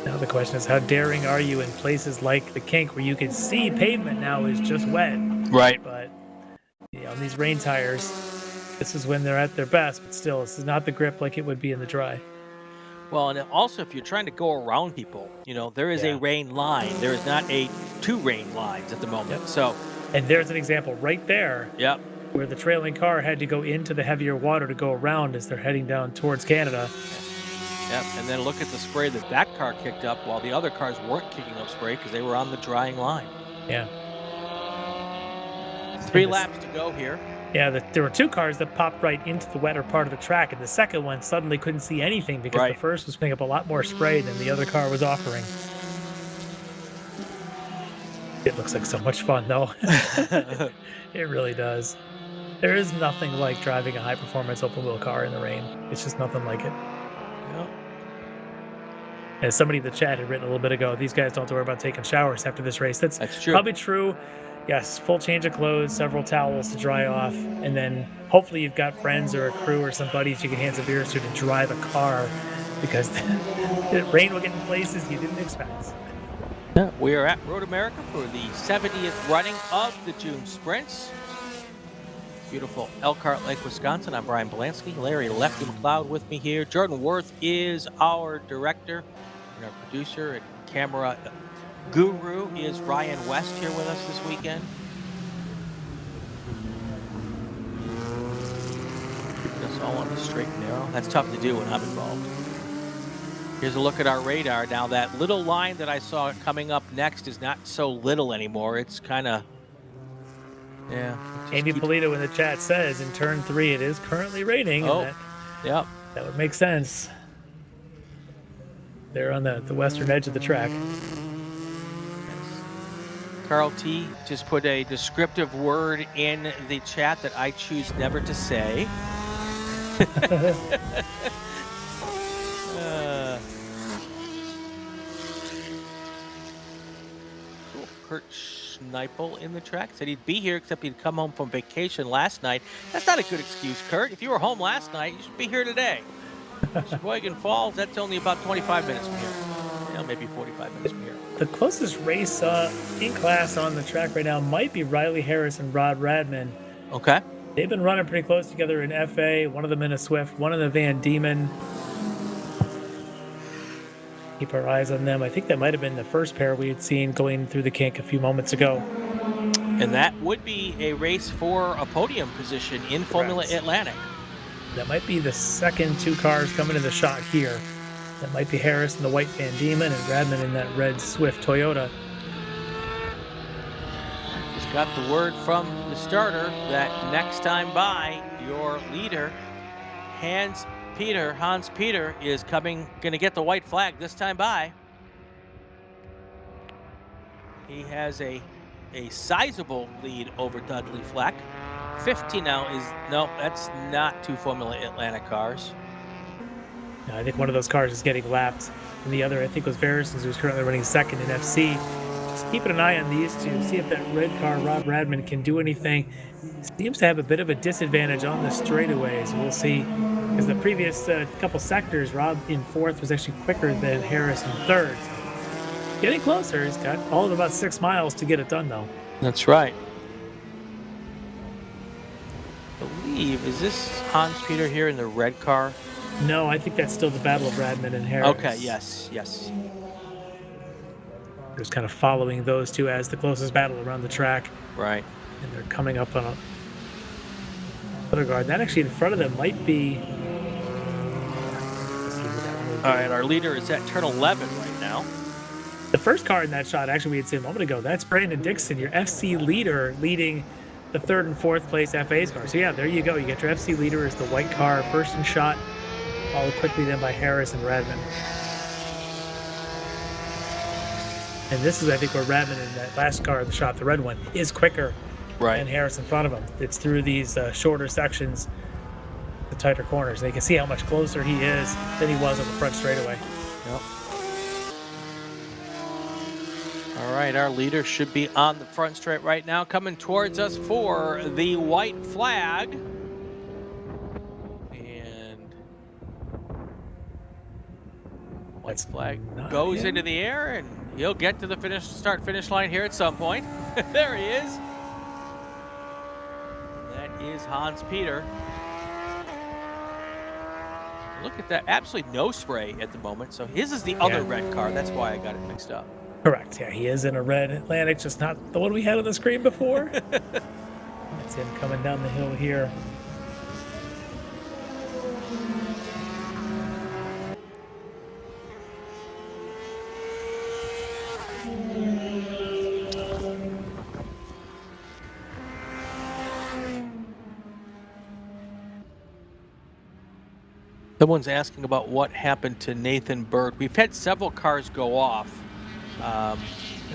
Now the question is, how daring are you in places like the kink where you can see pavement now is just wet? Right. But on these rain tires, this is when they're at their best, but still, this is not the grip like it would be in the dry. Well, and also if you're trying to go around people, there is a rain line. There is not 2 rain lines at the moment. Yep. So, and there's an example right there. Yep. Where the trailing car had to go into the heavier water to go around as they're heading down towards Canada. Yep. And then look at the spray that car kicked up while the other cars weren't kicking up spray because they were on the drying line. Yeah. 3 laps to go here. Yeah, there were 2 cars that popped right into the wetter part of the track, and the second one suddenly couldn't see anything because the first was picking up a lot more spray than the other car was offering. It looks like so much fun, though. It really does. There is nothing like driving a high-performance open-wheel car in the rain. It's just nothing like it. Yep. As somebody in the chat had written a little bit ago, these guys don't have to worry about taking showers after this race. That's true. Probably true. Yes, full change of clothes, several towels to dry off, and then hopefully you've got friends or a crew or some buddies you can hand some beers to drive a car, because the rain will get in places you didn't expect. We are at Road America for the 70th running of the June Sprints. Beautiful Elkhart Lake, Wisconsin. I'm Brian Bielanski. Larry Lefty McLeod with me here. Jordan Worth is our director and our producer and camera guru is Ryan West here with us this weekend. Keeping us all on the straight and narrow. That's tough to do when I'm involved. Here's a look at our radar. Now that little line that I saw coming up next is not so little anymore. It's kind of, yeah. Andy Polito in the chat says in turn 3 it is currently raining. Oh, and yep. That would make sense. They're on the western edge of the track. Carl T just put a descriptive word in the chat that I choose never to say. Cool. Kurt Schneipel in the track said he'd be here except he'd come home from vacation last night. That's not a good excuse, Kurt. If you were home last night, you should be here today. Sheboygan Falls, that's only about 25 minutes from here. Maybe 45 minutes from here. The closest race in class on the track right now might be Riley Harris and Rod Radman. Okay. They've been running pretty close together in FA, one of them in a Swift, one in the Van Diemen. Keep our eyes on them. I think that might have been the first pair we had seen going through the kink a few moments ago. And that would be a race for a podium position in Formula Atlantic. That might be the second 2 cars coming in the shot here. That might be Harris in the white Van Diemen and Radman in that red Swift Toyota. Just got the word from the starter that next time by, your leader, Hans Peter is going to get the white flag this time by. He has a sizable lead over Dudley Fleck. 50 now is, no, that's not 2 Formula Atlantic cars. I think one of those cars is getting lapped, and the other, I think, was Verrison's, who's currently running second in FC. Just keeping an eye on these two, see if that red car, Rob Radman, can do anything. Seems to have a bit of a disadvantage on the straightaways. We'll see, because the previous couple sectors, Rob in 4th was actually quicker than Harris in 3rd. So getting closer. He's got all of about 6 miles to get it done, though. That's right. I believe, is this Hans Peter here in the red car? No, I think that's still the battle of Radman and Harris. Okay, yes. Just kind of following those two as the closest battle around the track. Right. And they're coming up on another guard. That actually in front of them might be... All right, our leader is at turn 11 right now. The first car in that shot, actually we had seen a moment ago, that's Brandon Dixon, your FC leader, leading the 3rd and 4th place FA's car. So yeah, there you go. You get your FC leader as the white car, first in shot. Followed quickly then by Harris and Radman. And this is, I think, where Radman in that last car, the shot, the red one, is quicker than Harris in front of him. It's through these shorter sections. tighter corners. They can see how much closer he is than he was on the front straightaway. Yep. All right, our leader should be on the front straight right now, coming towards us for the white flag. And white flag goes into the air, and he'll get to the start-finish line here at some point. There he is. That is Hans Peter. Look at that, absolutely no spray at the moment. So his is the other red car. That's why I got it mixed up. Correct. Yeah, he is in a red Atlantic, just not the one we had on the screen before. That's him coming down the hill here. Someone's asking about what happened to Nathan Bird. We've had several cars go off. A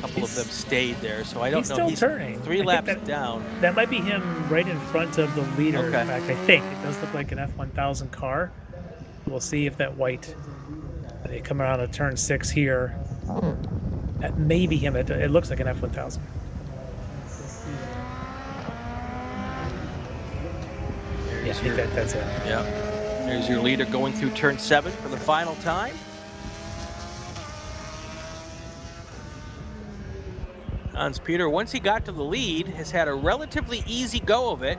couple of them stayed there, so I don't know. He's still turning. 3 laps down. That might be him right in front of the leader. Okay. In fact, I think it does look like an F1000 car. We'll see if that white. They come around to turn 6 here. That may be him. It looks like an F1000. Yeah, I think that's it. Yeah. There's your leader going through turn 7 for the final time. Hans Peter, once he got to the lead, has had a relatively easy go of it.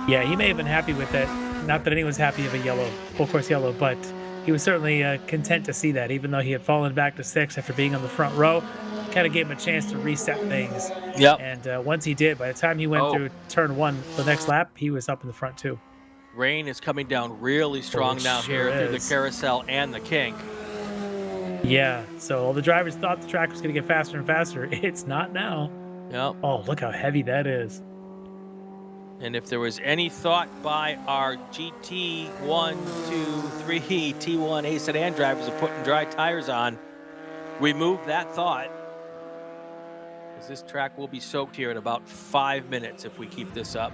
Yeah, he may have been happy with that. Not that anyone's happy of a yellow, full course yellow, but he was certainly content to see that, even though he had fallen back to 6 after being on the front row. Kind of gave him a chance to reset things. Yep. And once he did, by the time he went through turn 1, the next lap, he was up in the front too. Rain is coming down really strong now here through the carousel and the kink. Yeah, so all the drivers thought the track was going to get faster and faster. It's not now. Yep. Oh, look how heavy that is. And if there was any thought by our GT 1, 2, 3, T1 A sedan drivers of putting dry tires on, remove that thought. Because this track will be soaked here in about 5 minutes if we keep this up.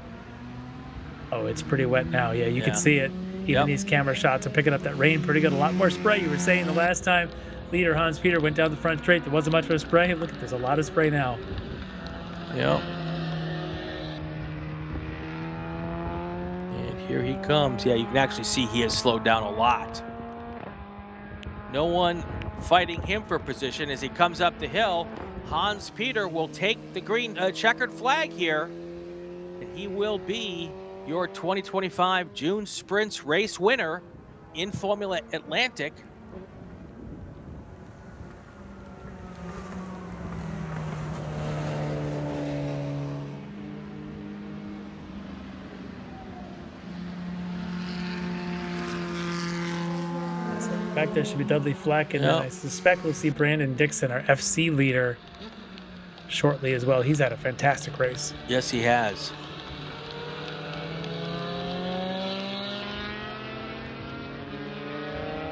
Oh, it's pretty wet now. Yeah, you can see it. Even these camera shots are picking up that rain pretty good. A lot more spray. You were saying the last time leader Hans Peter went down the front straight, there wasn't much of a spray. Look, there's a lot of spray now. Yep. And here he comes. Yeah, you can actually see he has slowed down a lot. No one fighting him for position as he comes up the hill. Hans Peter will take the green checkered flag here, and he will be your 2025 June Sprints race winner in Formula Atlantic. Back there should be Dudley Fleck, and then I suspect we'll see Brandon Dixon, our FC leader, shortly as well. He's had a fantastic race. Yes, he has.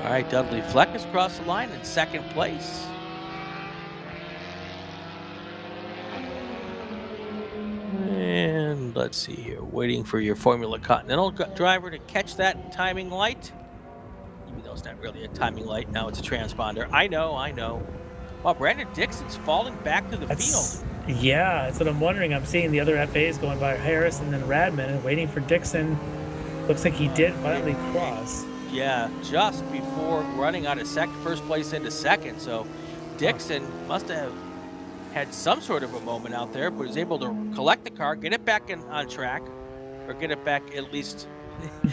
All right, Dudley Fleck has crossed the line in second place. And let's see here, waiting for your Formula Continental driver to catch that timing light. Even though it's not really a timing light, now it's a transponder. I know. Well, Brandon Dixon's falling back to the field. Yeah, that's what I'm wondering. I'm seeing the other FAs going by Harris and then Radman and waiting for Dixon. Looks like he did finally cross. Yeah, just before running out of first place into second. So Dixon must have had some sort of a moment out there, but was able to collect the car, get it back on track, or get it back at least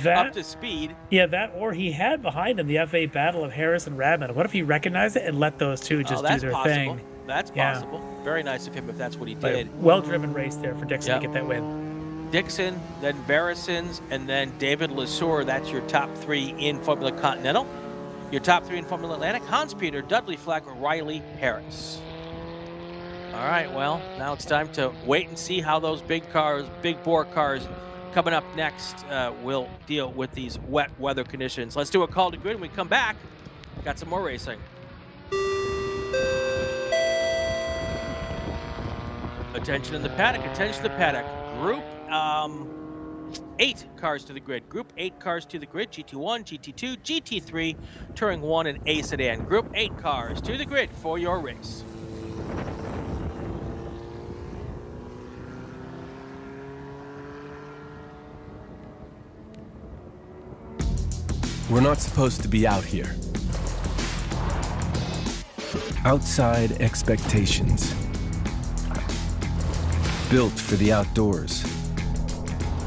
up to speed. Yeah, that, or he had behind him the FA battle of Harris and Radman. What if he recognized it and let those two just do their thing? That's possible. Very nice of him if that's what he did. Well-driven race there for Dixon to get that win. Dixon, then Barrisons, and then David Lesueur. That's your top 3 in Formula Continental. Your top 3 in Formula Atlantic: Hans Peter, Dudley Fleck, Riley Harris. All right, well, now it's time to wait and see how those big bore cars coming up next will deal with these wet weather conditions. Let's do a call to grid when we come back. Got some more racing. Attention in the paddock, Group 8 cars to the grid. Group 8 cars to the grid. GT1, GT2, GT3, Touring 1, and A Sedan. Group 8 cars to the grid for your race. We're not supposed to be out here. Outside expectations. Built for the outdoors.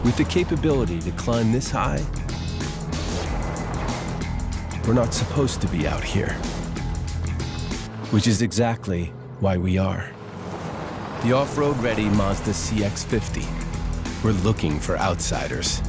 With the capability to climb this high, we're not supposed to be out here. Which is exactly why we are. The off-road ready Mazda CX-50. We're looking for outsiders.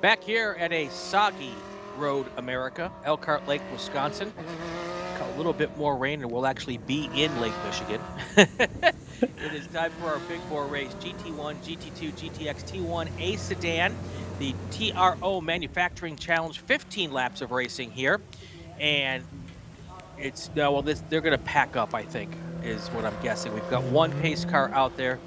Back here at a soggy road, America, Elkhart Lake, Wisconsin. Got a little bit more rain, and we'll actually be in Lake Michigan. It is time for our big bore race: GT1, GT2, GTX T1 A sedan, the TRO Manufacturing Challenge. 15 laps of racing here, and it's they're going to pack up, I think, is what I'm guessing. We've got one pace car out there.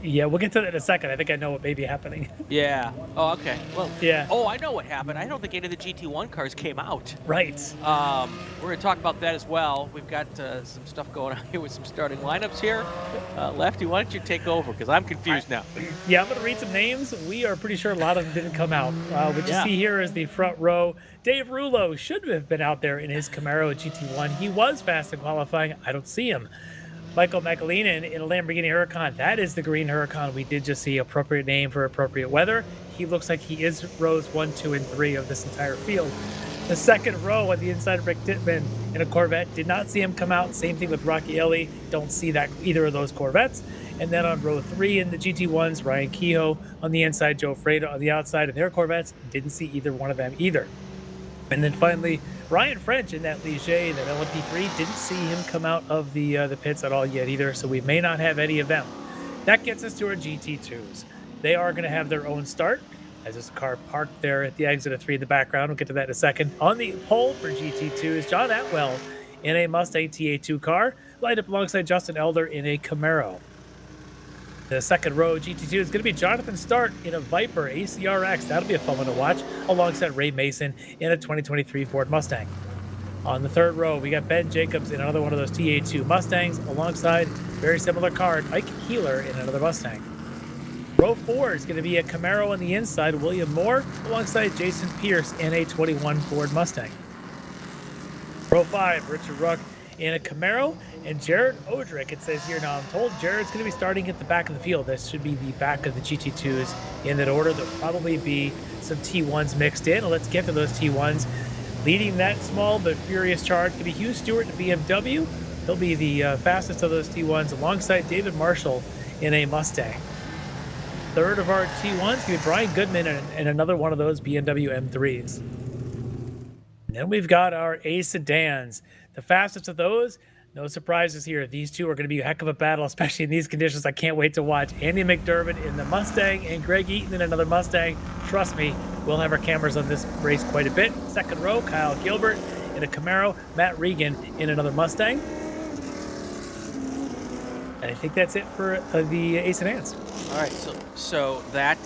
Yeah, we'll get to that in a second. I think I know what may be happening. Yeah. Oh, okay. Well, yeah. Oh, I know what happened. I don't think any of the GT1 cars came out. Right. We're going to talk about that as well. We've got some stuff going on here with some starting lineups here. Lefty, why don't you take over? Because I'm confused now. Yeah, I'm going to read some names. We are pretty sure a lot of them didn't come out. What you see here is the front row. Dave Rulo should have been out there in his Camaro GT1. He was fast in qualifying. I don't see him. Michael McAleenan in a Lamborghini Huracan. That is the green Huracan. We did just see appropriate name for appropriate weather. He looks like he is rows 1, 2, and 3 of this entire field. The second row on the inside of Rick Dittman in a Corvette. Did not see him come out. Same thing with Rocky Ellie. Don't see that either of those Corvettes. And then on row 3 in the GT1s, Ryan Kehoe on the inside, Joe Freda on the outside of their Corvettes. Didn't see either one of them either. And then finally, Brian French in that Ligier, that LMP3, didn't see him come out of the pits at all yet either, so we may not have any of them. That gets us to our GT2s. They are going to have their own start, as this car parked there at the exit of 3 in the background. We'll get to that in a second. On the pole for GT2 is John Atwell in a Mustang TA2 car, lined up alongside Justin Elder in a Camaro. The second row GT2 is going to be Jonathan Start in a Viper ACRX. That'll be a fun one to watch, alongside Ray Mason in a 2023 Ford Mustang. On the third row, we got Ben Jacobs in another one of those TA2 Mustangs, alongside very similar car, Ike Keeler in another Mustang. Row 4 is going to be a Camaro on the inside, William Moore, alongside Jason Pierce in a 21 Ford Mustang. Row 5, Richard Ruck in a Camaro, and Jared Odrick, it says here. Now I'm told Jared's going to be starting at the back of the field. This should be the back of the GT2s in that order. There'll probably be some T1s mixed in. Let's get to those T1s. Leading that small but furious charge could be Hugh Stewart in BMW. He'll be the fastest of those T1s, alongside David Marshall in a Mustang. Third of our T1s could be Brian Goodman and another one of those BMW M3s. And then we've got our A sedans. The fastest of those, no surprises here. These two are going to be a heck of a battle, especially in these conditions. I can't wait to watch Andy McDermott in the Mustang and Greg Eaton in another Mustang. Trust me, we'll have our cameras on this race quite a bit. Second row, Kyle Gilbert in a Camaro, Matt Regan in another Mustang. And I think that's it for the A sedans. All right, so that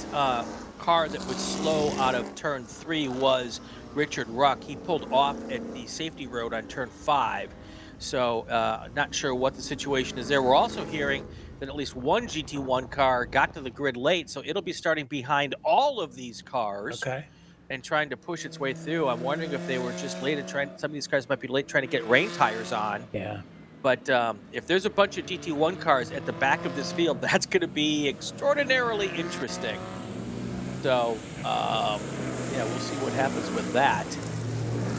car that was slow out of turn 3 was Richard Ruck. He pulled off at the safety road on turn 5. So not sure what the situation is there. We're also hearing that at least one GT1 car got to the grid late, so it'll be starting behind all of these cars. Okay. And trying to push its way through. I'm wondering if they were just late some of these cars might be late trying to get rain tires on. Yeah. But if there's a bunch of GT1 cars at the back of this field, that's going to be extraordinarily interesting. So, yeah, we'll see what happens with that.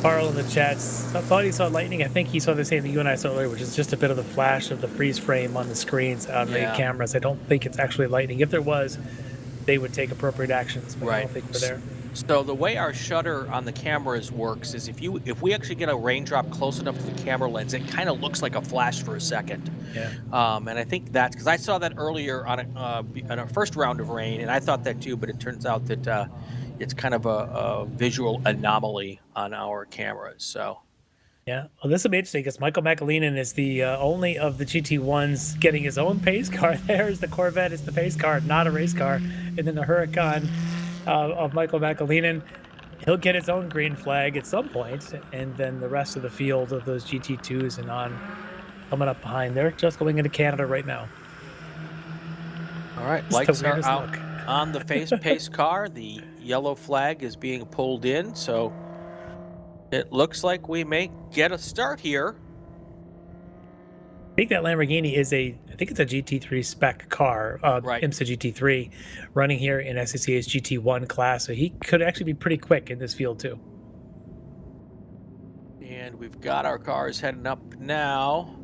Carl in the chats, I thought he saw lightning. I think he saw the same thing you and I saw earlier, which is just a bit of the flash of the freeze frame on the screens on the cameras. I don't think it's actually lightning. If there was, they would take appropriate actions, but I don't think we're there. So the way our shutter on the cameras works is if we actually get a raindrop close enough to the camera lens, it kind of looks like a flash for a second. Yeah. And I think that's because I saw that earlier on a first round of rain, and I thought that too, but it turns out that it's kind of a visual anomaly on our cameras. So. Yeah, well, this will be interesting because Michael McAleenan is the only of the GT1s getting his own pace car. There's the Corvette is the pace car, not a race car. And then the Huracan of Michael McAleenan, he'll get his own green flag at some point. And then the rest of the field of those GT2s and on coming up behind. They're just going into Canada right now. All right, lights are out on the pace car. The yellow flag is being pulled in, so it looks like we may get a start here. I think that Lamborghini is I think it's a GT3 spec car, right. IMSA GT3, running here in SCCA's GT1 class. So he could actually be pretty quick in this field too. And we've got our cars heading up now.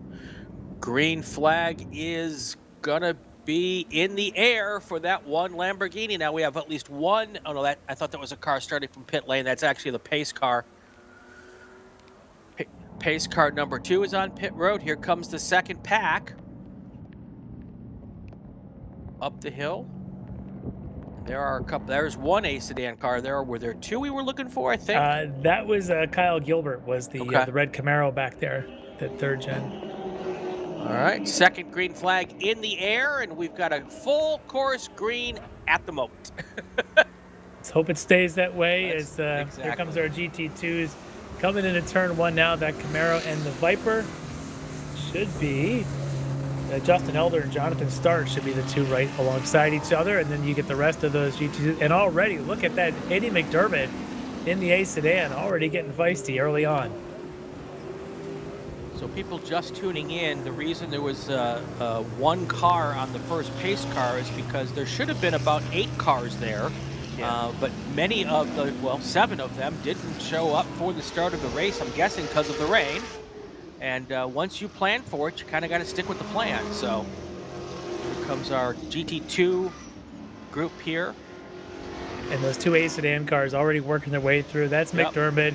Green flag is gonna be in the air for that one Lamborghini. Now we have at least one. Oh no, I thought that was a car starting from pit lane. That's actually the pace car. Pace car number 2 is on pit road. Here comes the second pack. Up the hill. There are a couple. There's one A sedan car there. Were there 2 we were looking for, I think? That was Kyle Gilbert was the red Camaro back there, the 3rd gen. All right, second green flag in the air, and we've got a full course green at the moment. Let's hope it stays that way. As here comes our GT2s coming into turn 1 now. That Camaro and the Viper should be Justin Elder and Jonathan Stark should be the 2 right alongside each other, and then you get the rest of those GT2s. And already, look at that, Eddie McDermott in the A sedan, already getting feisty early on. So people just tuning in, the reason there was one car on the first pace car is because there should have been about 8 cars there, but many of the, well, 7 of them didn't show up for the start of the race, I'm guessing because of the rain. And once you plan for it, you kind of got to stick with the plan. So here comes our GT2 group here. And those 2 A sedan cars already working their way through. That's McDermott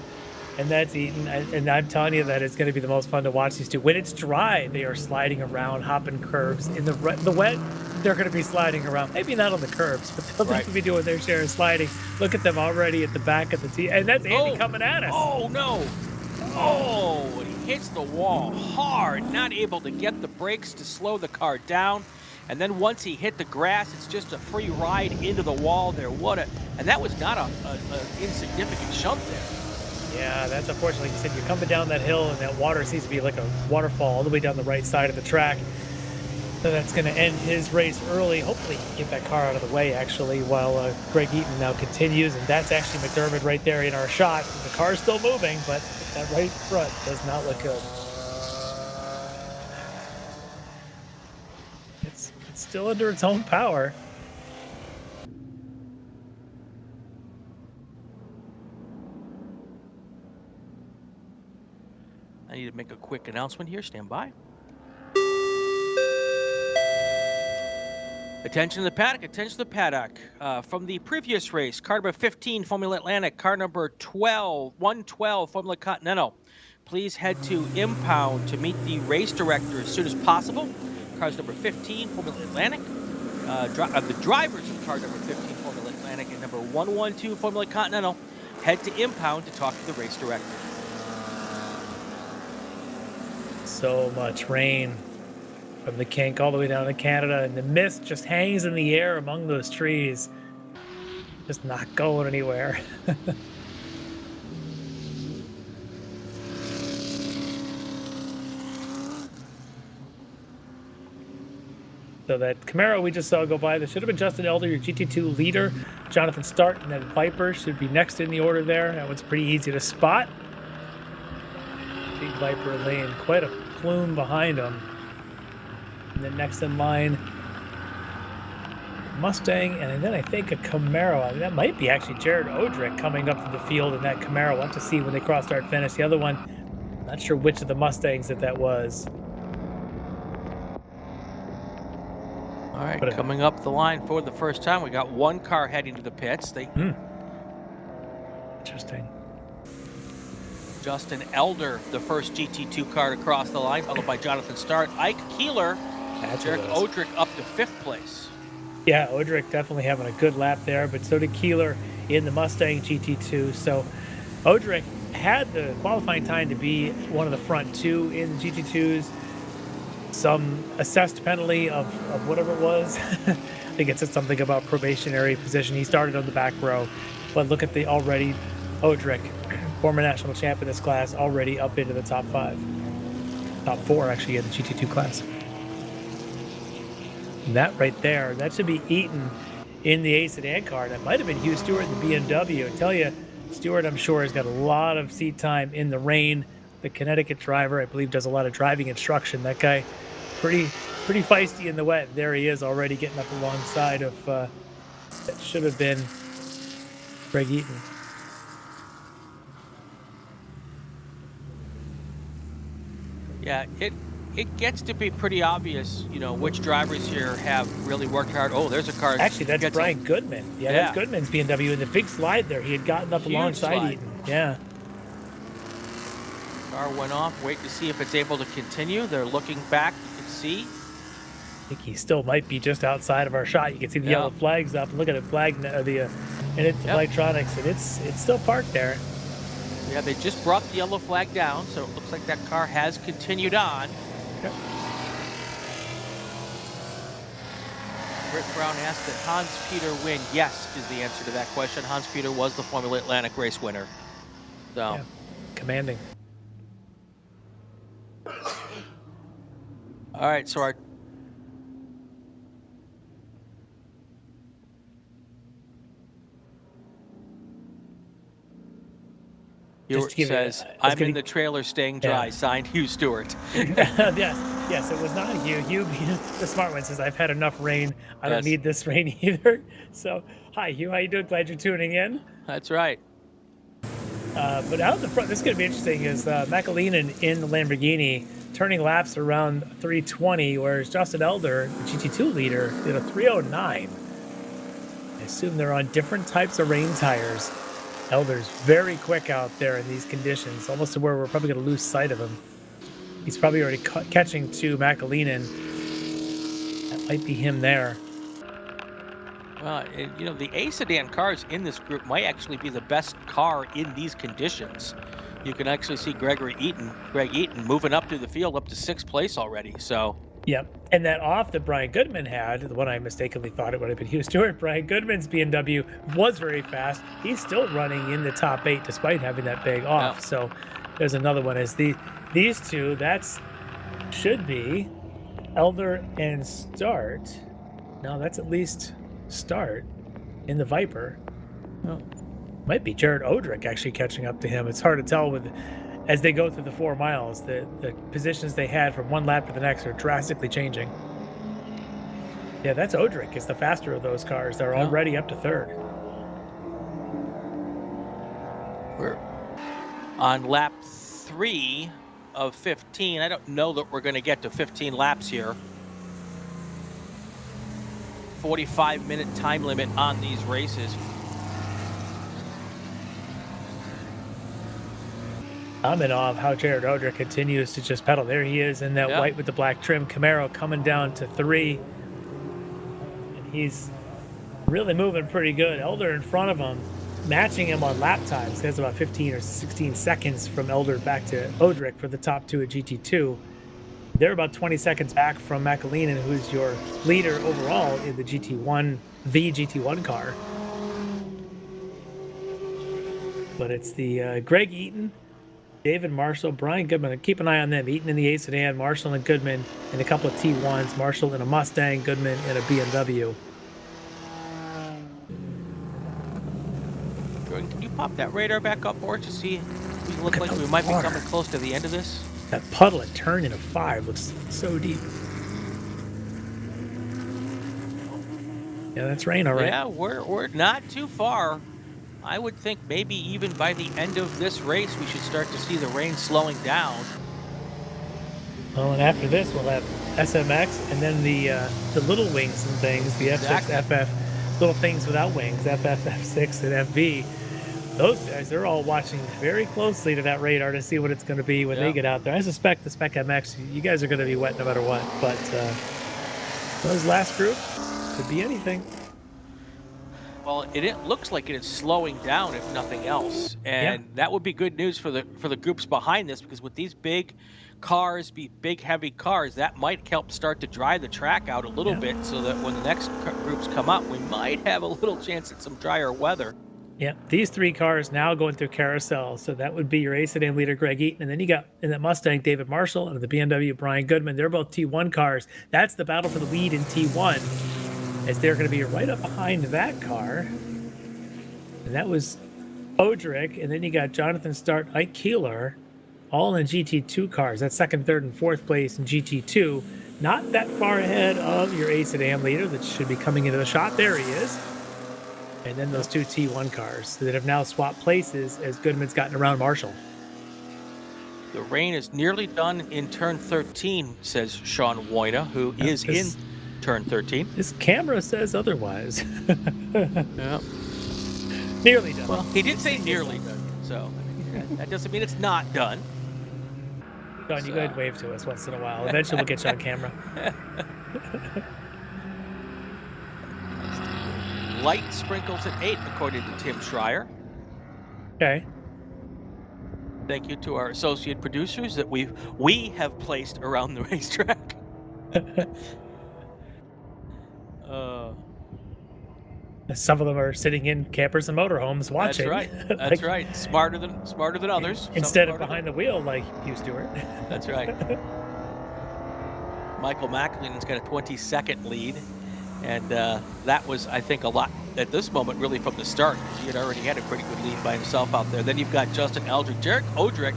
and that's Eaton. And I'm telling you that it's going to be the most fun to watch these 2. When it's dry, they are sliding around, hopping curves. In the wet, they're going to be sliding around. Maybe not on the curbs, but they'll definitely be doing their share of sliding. Look at them already at the back of the tee. And that's Andy coming at us. Oh, no. Oh, and he hits the wall hard, not able to get the brakes to slow the car down. And then once he hit the grass, it's just a free ride into the wall there. And that was not an insignificant shunt there. Yeah, that's unfortunate. Like you said, you're coming down that hill and that water seems to be like a waterfall all the way down the right side of the track. So that's going to end his race early. Hopefully he can get that car out of the way, actually, while Gregg Eaton now continues. And that's actually McDermott right there in our shot. The car's still moving, but that right front does not look good. It's still under its own power. I need to make a quick announcement here. Stand by. Attention to the paddock, attention to the paddock. From the previous race, car number 15, Formula Atlantic, car number 112, Formula Continental. Please head to impound to meet the race director as soon as possible. Cars number 15, Formula Atlantic. The drivers of car number 15, Formula Atlantic, and number 112, Formula Continental, head to impound to talk to the race director. So much rain. From the kink all the way down to Canada, and the mist just hangs in the air among those trees. Just not going anywhere. So that Camaro we just saw go by, that should have been Justin Elder, your GT2 leader. Jonathan Stark and that Viper should be next in the order there. That one's pretty easy to spot. Big Viper laying quite a plume behind him. And then next in line, Mustang, and then I think a Camaro. I mean, that might be actually Jared Odrick coming up to the field in that Camaro. We'll have to see when they cross start finish. The other one, not sure which of the Mustangs that was. All right, coming up the line for the first time, we got one car heading to the pits. Interesting. Justin Elder, the first GT2 car to cross the line, followed by Jonathan Stark. Ike Keeler, Jared Odrick up to 5th place. Yeah, Odrick definitely having a good lap there, but so did Keeler in the Mustang GT2. So Odrick had the qualifying time to be one of the front 2 in the GT2s. Some assessed penalty of whatever it was. I think it said something about probationary position. He started on the back row, but look at the already Odrick, former national champ in this class, already up into the top 5. Top 4, actually, in the GT2 class. And that right there, that should be Eaton in the A sedan car. That might have been Hugh Stewart in the BMW. I tell you, Stewart, I'm sure, has got a lot of seat time in the rain. The Connecticut driver, I believe, does a lot of driving instruction. That guy, pretty feisty in the wet. There he is, already getting up alongside of that should have been Gregg Eaton. Yeah, it gets to be pretty obvious, you know, which drivers here have really worked hard. Oh, there's a car. Actually, that's Brian Goodman. Yeah, that's Goodman's BMW in the big slide there. He had gotten up Huge alongside slide. Eaton. Yeah. Car went off. Wait to see if it's able to continue. They're looking back. You can see. I think he still might be just outside of our shot. You can see the yellow flags up. Look at it, and it's electronics, and it's still parked there. Yeah, they just brought the yellow flag down, so it looks like that car has continued on. Yep. Britt Brown asked that Hans-Peter win. Yes is the answer to that question. Hans-Peter was the Formula Atlantic race winner. So, commanding. All right, so our says, I'm in the trailer staying dry, signed Hugh Stewart. yes, it was not Hugh. Hugh, the smart one, says, I've had enough rain. I don't need this rain either. So, hi, Hugh. How you doing? Glad you're tuning in. That's right. But out the front, this is going to be interesting, is McAleenan in the Lamborghini turning laps around 320, whereas Justin Elder, the GT2 leader, did a 309. I assume they're on different types of rain tires. Elder's very quick out there in these conditions, almost to where we're probably going to lose sight of him. He's probably already catching to McAleenan. That might be him there. You know, the A sedan cars in this group might actually be the best car in these conditions. You can actually see Gregg Eaton moving up through the field up to 6th place already. So. Yep, and that off that Brian Goodman had, the one I mistakenly thought it would have been Hugh Stewart, Brian Goodman's BMW was very fast. He's still running in the top 8 despite having that big off. Yeah. So there's another one. As these two, that's should be Elder and Start. No, that's at least Start in the Viper. Oh, might be Jared Odrick actually catching up to him. It's hard to tell as they go through the 4 miles, the positions they had from one lap to the next are drastically changing. Yeah, that's Odrick is the faster of those cars. They're already up to 3rd. We're on lap 3 of 15. I don't know that we're going to get to 15 laps here. 45-minute time limit on these races. I'm in awe of how Jared Odrick continues to just pedal. There he is in that white with the black trim Camaro coming down to 3. And he's really moving pretty good. Elder in front of him, matching him on lap times. He has about 15 or 16 seconds from Elder back to Odrick for the top 2 at GT2. They're about 20 seconds back from McAleenan, who's your leader overall in the GT1, the GT1 car. But it's the Gregg Eaton, David Marshall, Brian Goodman. Keep an eye on them. Eaton in the A sedan, Marshall and Goodman in a couple of T1s. Marshall in a Mustang, Goodman in a BMW. Jordan, can you pop that radar back up more to see? We look like we might be coming close to the end of this. That puddle at turn in a 5 looks so deep. Yeah, that's rain, all right. Yeah, we're not too far. I would think maybe even by the end of this race, we should start to see the rain slowing down. Well, and after this, we'll have SMX and then the little wings and things, the F6, FF, little things without wings, FF, F6, and FV. Those guys, they're all watching very closely to that radar to see what it's going to be when they get out there. I suspect the Spec MX, you guys are going to be wet no matter what. But those last group could be anything. Well, it looks like it is slowing down, if nothing else, and that would be good news for the groups behind this, because with these big cars, big heavy cars, that might help start to dry the track out a little bit, so that when the next groups come up, we might have a little chance at some drier weather. Yeah, these 3 cars now going through carousel, so that would be your A sedan leader Gregg Eaton, and then you got in that Mustang David Marshall and the BMW Brian Goodman. They're both T1 cars. That's the battle for the lead in T1. As they're going to be right up behind that car. And that was Odrick. And then you got Jonathan Start, Ike Keeler, all in GT2 cars. That's 2nd, 3rd, and 4th place in GT2. Not that far ahead of your A sedan leader that should be coming into the shot. There he is. And then those 2 T1 cars that have now swapped places as Goodman's gotten around Marshall. The rain is nearly done in turn 13, says Sean Woyna, who is in turn 13. This camera says otherwise. Yeah. Nearly done. Well, he did say nearly done, so that doesn't mean it's not done. Don, you go ahead and wave to us once in a while. Eventually we'll get you on camera. Light sprinkles at 8, according to Tim Schreier. Okay. Thank you to our associate producers that we have placed around the racetrack. Some of them are sitting in campers and motorhomes watching. That's right. That's right. Smarter than others. Instead of behind the wheel like Hugh Stewart. That's right. Michael McAleenan's got a 20-second lead. And that was, I think, a lot at this moment, really, from the start, because he had already had a pretty good lead by himself out there. Then you've got Justin Eldridge. Jarek Odrick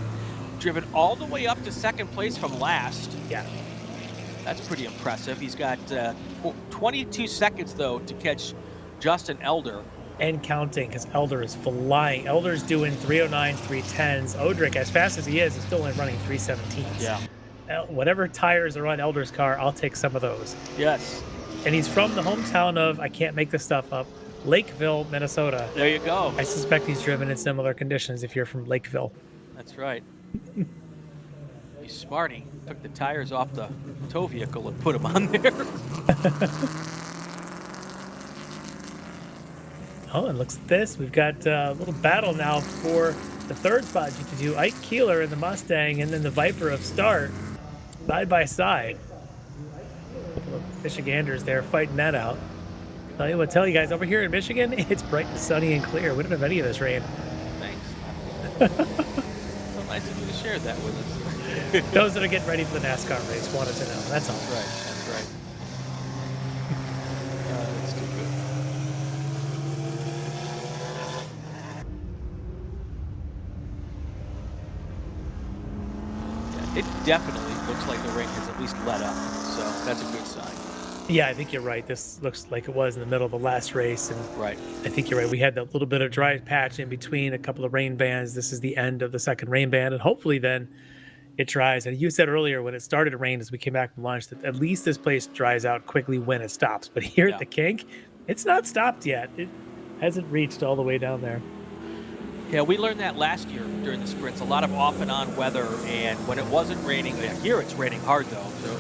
driven all the way up to second place from last. Yeah. That's pretty impressive. He's got 22 seconds, though, to catch Justin Elder. And counting, because Elder is flying. Elder's doing 309s, 310s. Odrick, as fast as he is still only running 317s. Yeah. Whatever tires are on Elder's car, I'll take some of those. Yes. And he's from the hometown of, I can't make this stuff up, Lakeville, Minnesota. There you go. I suspect he's driven in similar conditions if you're from Lakeville. That's right. He's smarty. Took the tires off the tow vehicle and put them on there. Oh, and looks at this. We've got a little battle now for the third spot. GT2, Ike Keeler in the Mustang, and then the Viper of Start, side by side. A couple of Michiganders there fighting that out. Tell you guys, over here in Michigan, it's bright and sunny and clear. We don't have any of this rain. Thanks. So nice of you to share that with us. Those that are getting ready for the NASCAR race wanted to know. That's all. That's right. That's right. That's too good. Yeah, it definitely looks like the rain has at least let up, so that's a good sign. Yeah, I think you're right. This looks like it was in the middle of the last race, and right. I think you're right. We had that little bit of dry patch in between a couple of rain bands. This is the end of the second rain band, and hopefully then it dries. And you said earlier when it started to rain as we came back from lunch that at least this place dries out quickly when it stops. But here at the kink, it's not stopped yet. It hasn't reached all the way down there. Yeah, we learned that last year during the sprints. A lot of off and on weather, and when it wasn't raining, here it's raining hard though. So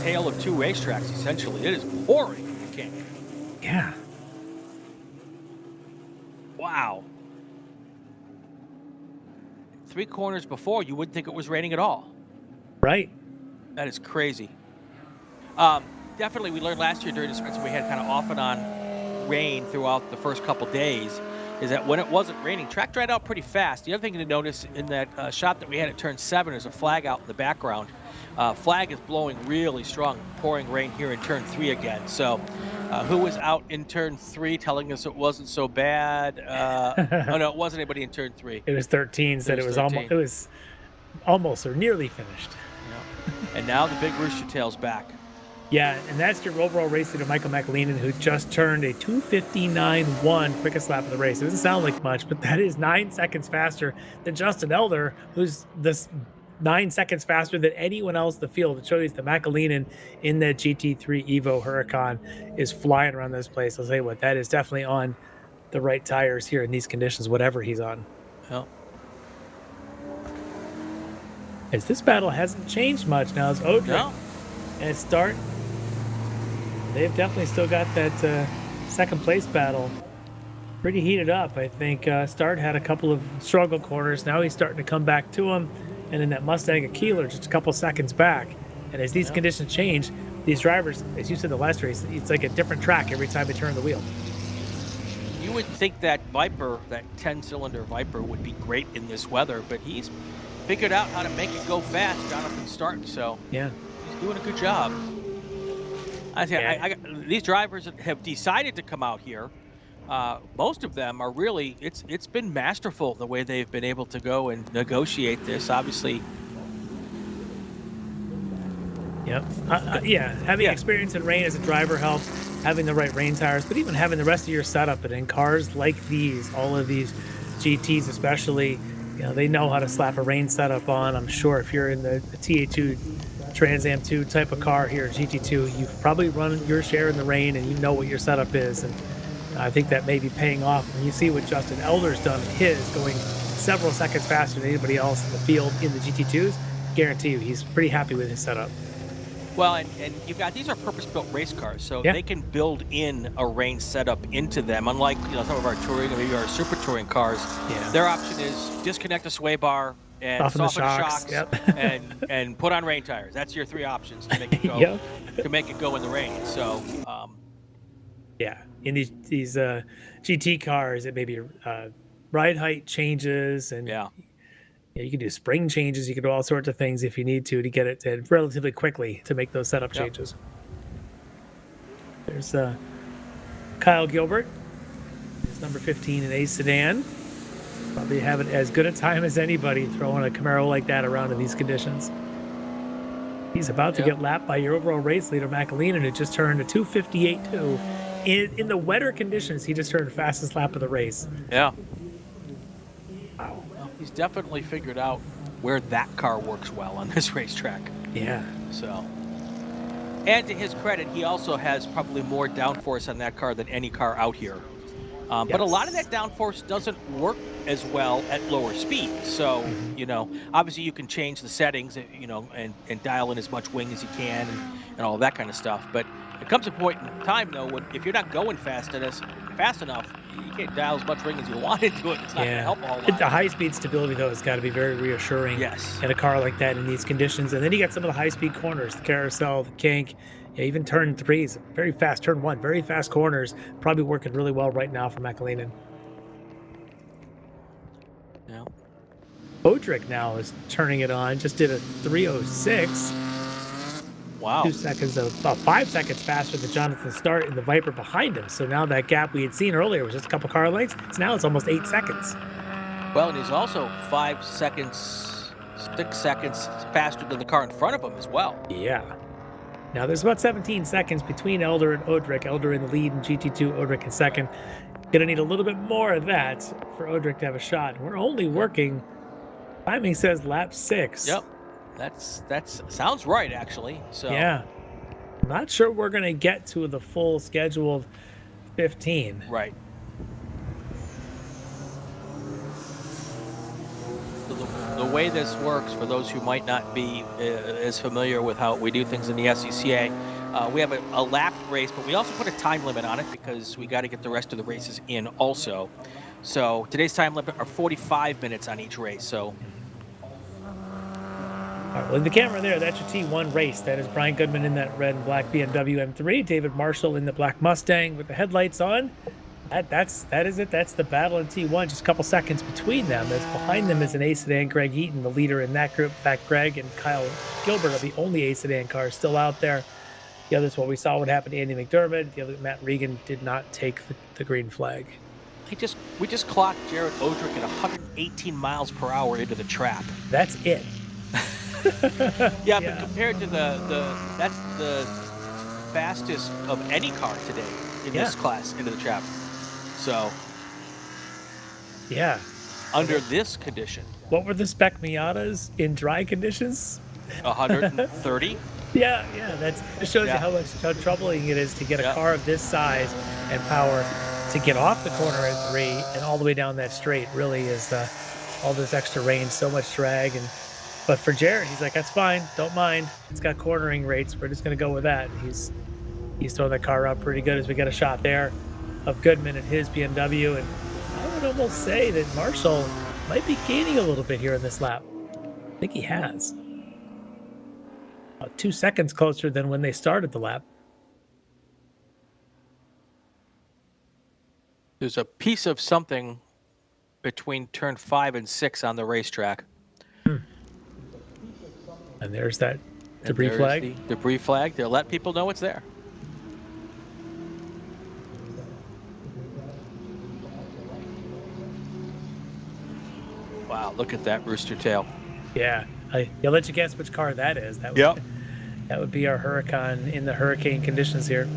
tale of two racetracks essentially. It is pouring in the kink. Yeah. Wow. 3 corners before, you wouldn't think it was raining at all. Right. That is crazy. Definitely, we learned last year during the sprints we had kind of off and on rain throughout the first couple days, is that when it wasn't raining, track dried out pretty fast. The other thing to notice in that shot that we had at turn 7, there's a flag out in the background. Flag is blowing really strong, pouring rain here in turn 3 again. So who was out in turn 3 telling us it wasn't so bad? Oh no, it wasn't anybody in turn 3. It was 13, said it was almost or nearly finished. Yeah. And now the big rooster tail's back. Yeah, and that's your overall race leader, Michael McAleenan, who just turned a 2:59.1 quickest lap of the race. It doesn't sound like much, but that is 9 seconds faster than Justin Elder, who's this 9 seconds faster than anyone else in the field. It shows that McAleenan in that GT3 Evo Huracan is flying around this place. I'll tell you what, that is definitely on the right tires here in these conditions, whatever he's on. Well, as this battle hasn't changed much now, it's Odrick and Start. They've definitely still got that second place battle pretty heated up. I think Start had a couple of struggle corners. Now he's starting to come back to him. And in that Mustang of Keeler, just a couple seconds back. And as these conditions change, these drivers, as you said the last race, it's like a different track every time they turn the wheel. You would think that Viper, that 10-cylinder Viper, would be great in this weather, but he's figured out how to make it go fast, Jonathan Start. So yeah, he's doing a good job. These drivers have decided to come out here. Most of them are really, it's been masterful the way they've been able to go and negotiate this. Obviously, yep. Having experience in rain as a driver helps, having the right rain tires, but even having the rest of your setup. And in cars like these, all of these GTs especially, they know how to slap a rain setup on. I'm sure if you're in the TA2 Trans Am 2 type of car here, GT2, you've probably run your share in the rain and you know what your setup is. And I think that may be paying off. When you see what Justin Elder's done in his, going several seconds faster than anybody else in the field in the GT2s, guarantee you he's pretty happy with his setup. Well, and you've got, these are purpose-built race cars, so they can build in a rain setup into them. Unlike some of our touring or maybe our super touring cars, their option is disconnect the sway bar and soften the shocks, and put on rain tires. That's your 3 options to make it go to make it go in the rain. So in these GT cars, it may be ride height changes, and you can do spring changes. You can do all sorts of things if you need to get it to relatively quickly to make those setup changes. There's Kyle Gilbert, his number 15 in A sedan. Probably having as good a time as anybody throwing a Camaro like that around in these conditions. He's about to get lapped by your overall race leader, McAleenan, who just turned a 2:58.2. In the wetter conditions, he just turned fastest lap of the race. Yeah. Wow. Well, he's definitely figured out where that car works well on this racetrack. Yeah. So, and to his credit, he also has probably more downforce on that car than any car out here. But a lot of that downforce doesn't work as well at lower speed. So, obviously you can change the settings, and dial in as much wing as you can and all that kind of stuff. But it comes a point in time, though, when if you're not going fast enough, you can't dial as much ring as you want into it. It's not going to help a whole lot. The high-speed stability, though, has got to be very reassuring in a car like that in these conditions. And then you got some of the high-speed corners, the carousel, the kink, even turn 3s, very fast, turn 1, very fast corners, probably working really well right now for McAleenan. Yeah. Odrick now is turning it on, just did a 3:06. Wow. 2 seconds, about 5 seconds faster than Jonathan Start in the Viper behind him. So now that gap we had seen earlier was just a couple car lengths. So now it's almost 8 seconds. Well, and he's also 5 seconds, 6 seconds faster than the car in front of him as well. Yeah. Now there's about 17 seconds between Elder and Odrick. Elder in the lead in GT2, Odrick in second. Gonna need a little bit more of that for Odrick to have a shot. We're only working, timing says lap 6. Yep. That's sounds right, actually. So yeah, I'm not sure we're gonna get to the full scheduled 15. Right. The way this works, for those who might not be as familiar with how we do things in the SCCA, we have a lapped race, but we also put a time limit on it because we got to get the rest of the races in also. So today's time limit are 45 minutes on each race. So. All right, well, in the camera there, that's your T1 race. That is Brian Goodman in that red and black BMW M3, David Marshall in the black Mustang with the headlights on. That is it. That's the battle in T1. Just a couple seconds between them. As behind them is an A sedan, Greg Eaton, the leader in that group. In fact, Greg and Kyle Gilbert are the only A sedan cars still out there. The others, well, we saw what happened to Andy McDermott. The other, Matt Regan, did not take the green flag. We just clocked Jared Odrick at 118 miles per hour into the trap. That's it. Yeah, but compared to that's the fastest of any car today in this class into the trap. So, yeah, under this condition. What were the spec Miatas in dry conditions? 130. Yeah, that shows you how troubling it is to get a car of this size and power to get off the corner at 3 and all the way down that straight. Really is all this extra rain, so much drag, but for Jared, he's like, that's fine, don't mind. It's got cornering rates. We're just gonna go with that. He's throwing that car up pretty good as we get a shot there of Goodman and his BMW, and I would almost say that Marshall might be gaining a little bit here in this lap. I think he has. About 2 seconds closer than when they started the lap. There's a piece of something between turn 5 and 6 on the racetrack. And there's that debris flag. The debris flag. They'll let people know it's there. Wow, look at that rooster tail. Yeah, I'll let you guess which car that is. That would be our Huracan in the hurricane conditions here.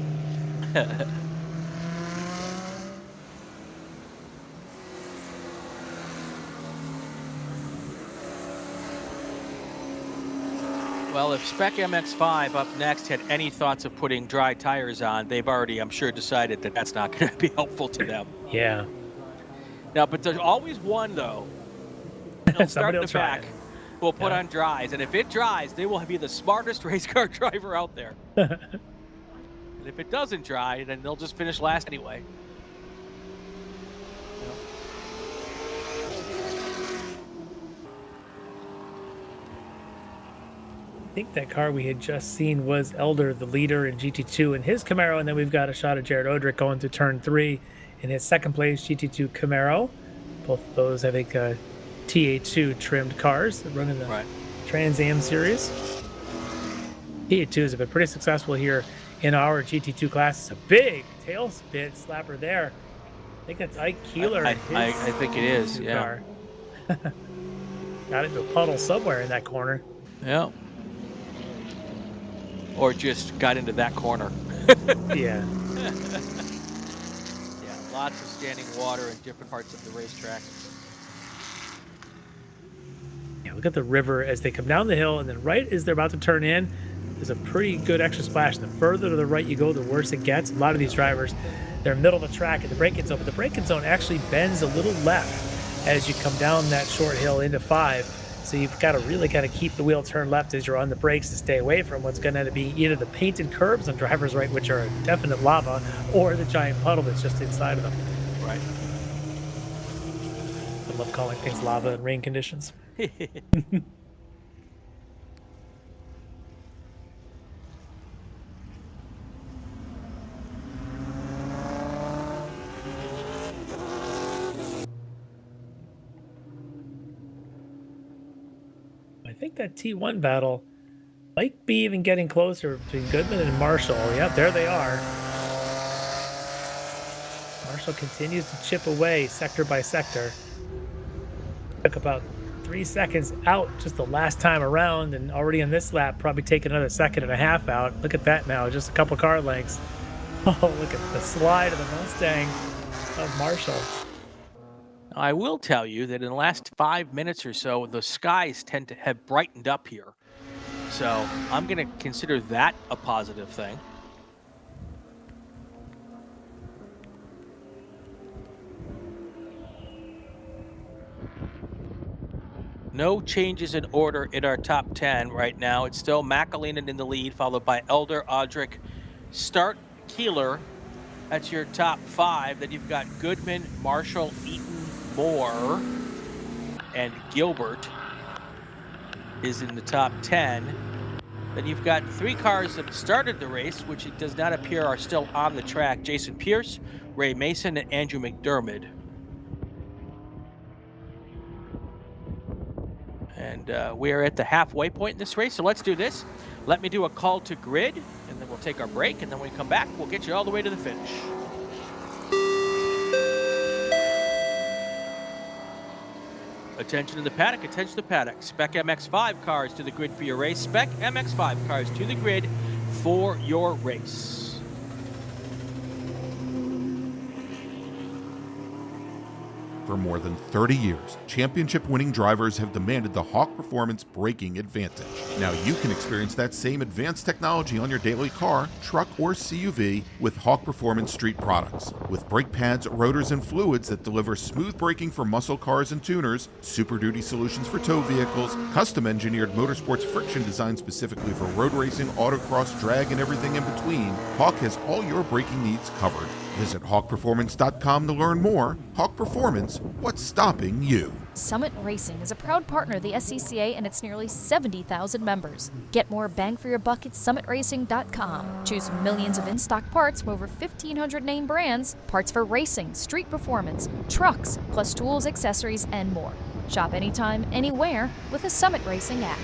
Well, if Spec MX-5 up next had any thoughts of putting dry tires on, they've already, I'm sure, decided that that's not going to be helpful to them. Yeah. Now, but there's always one, though. They'll start in the back. Will put on dries, and if it dries, they will be the smartest race car driver out there. And if it doesn't dry, then they'll just finish last anyway. I think that car we had just seen was Elder, the leader in GT2 in his Camaro, and then we've got a shot of Jared Odrick going to turn 3 in his second place GT2 Camaro. Both of those, I think, TA2 trimmed cars that run in the Trans Am series. TA2s have been pretty successful here in our GT2 class. It's a big tail spin slapper there. I think that's Ike Keeler. I think it is, yeah. Got into a puddle somewhere in that corner. Yeah. Or just got into that corner. Yeah. Yeah, lots of standing water in different parts of the racetrack. Yeah, look at the river as they come down the hill, and then right as they're about to turn in, there's a pretty good extra splash. The further to the right you go, the worse it gets. A lot of these drivers, they're middle of the track at the braking zone, but the braking zone actually bends a little left as you come down that short hill into 5. So you've got to really kind of keep the wheel turned left as you're on the brakes to stay away from what's going to be either the painted curbs on driver's right, which are a definite lava, or the giant puddle that's just inside of them. Right. I love calling things lava in rain conditions. I think that T1 battle might be even getting closer between Goodman and Marshall. Yep, there they are. Marshall continues to chip away sector by sector. Took about 3 seconds out just the last time around, and already in this lap probably take another 1.5 seconds out. Look at that now, just a couple car lengths. Oh, look at the slide of the Mustang of Marshall. I will tell you that in the last 5 minutes or so, the skies tend to have brightened up here. So I'm going to consider that a positive thing. No changes in order in our top 10 right now. It's still McAleenan in the lead, followed by Elder, Odrick, Start, Keeler. That's your top 5. Then you've got Goodman, Marshall, Eaton, Moore, and Gilbert is in the top 10. Then you've got 3 cars that started the race, which it does not appear are still on the track. Jason Pierce, Ray Mason, and Andrew McDermott. And we are at the halfway point in this race, so let's do this. Let me do a call to grid, and then we'll take our break, and then when we come back, we'll get you all the way to the finish. Attention to the paddock, attention to the paddock. Spec MX-5 cars to the grid for your race. Spec MX-5 cars to the grid for your race. For more than 30 years, championship-winning drivers have demanded the Hawk Performance braking advantage. Now you can experience that same advanced technology on your daily car, truck, or CUV with Hawk Performance street products. With brake pads, rotors, and fluids that deliver smooth braking for muscle cars and tuners, Super Duty solutions for tow vehicles, custom-engineered motorsports friction designed specifically for road racing, autocross, drag, and everything in between, Hawk has all your braking needs covered. Visit hawkperformance.com to learn more. Hawk Performance, what's stopping you? Summit Racing is a proud partner of the SCCA and its nearly 70,000 members. Get more bang for your buck at summitracing.com. Choose from millions of in-stock parts from over 1,500 name brands, parts for racing, street performance, trucks, plus tools, accessories, and more. Shop anytime, anywhere with a Summit Racing app.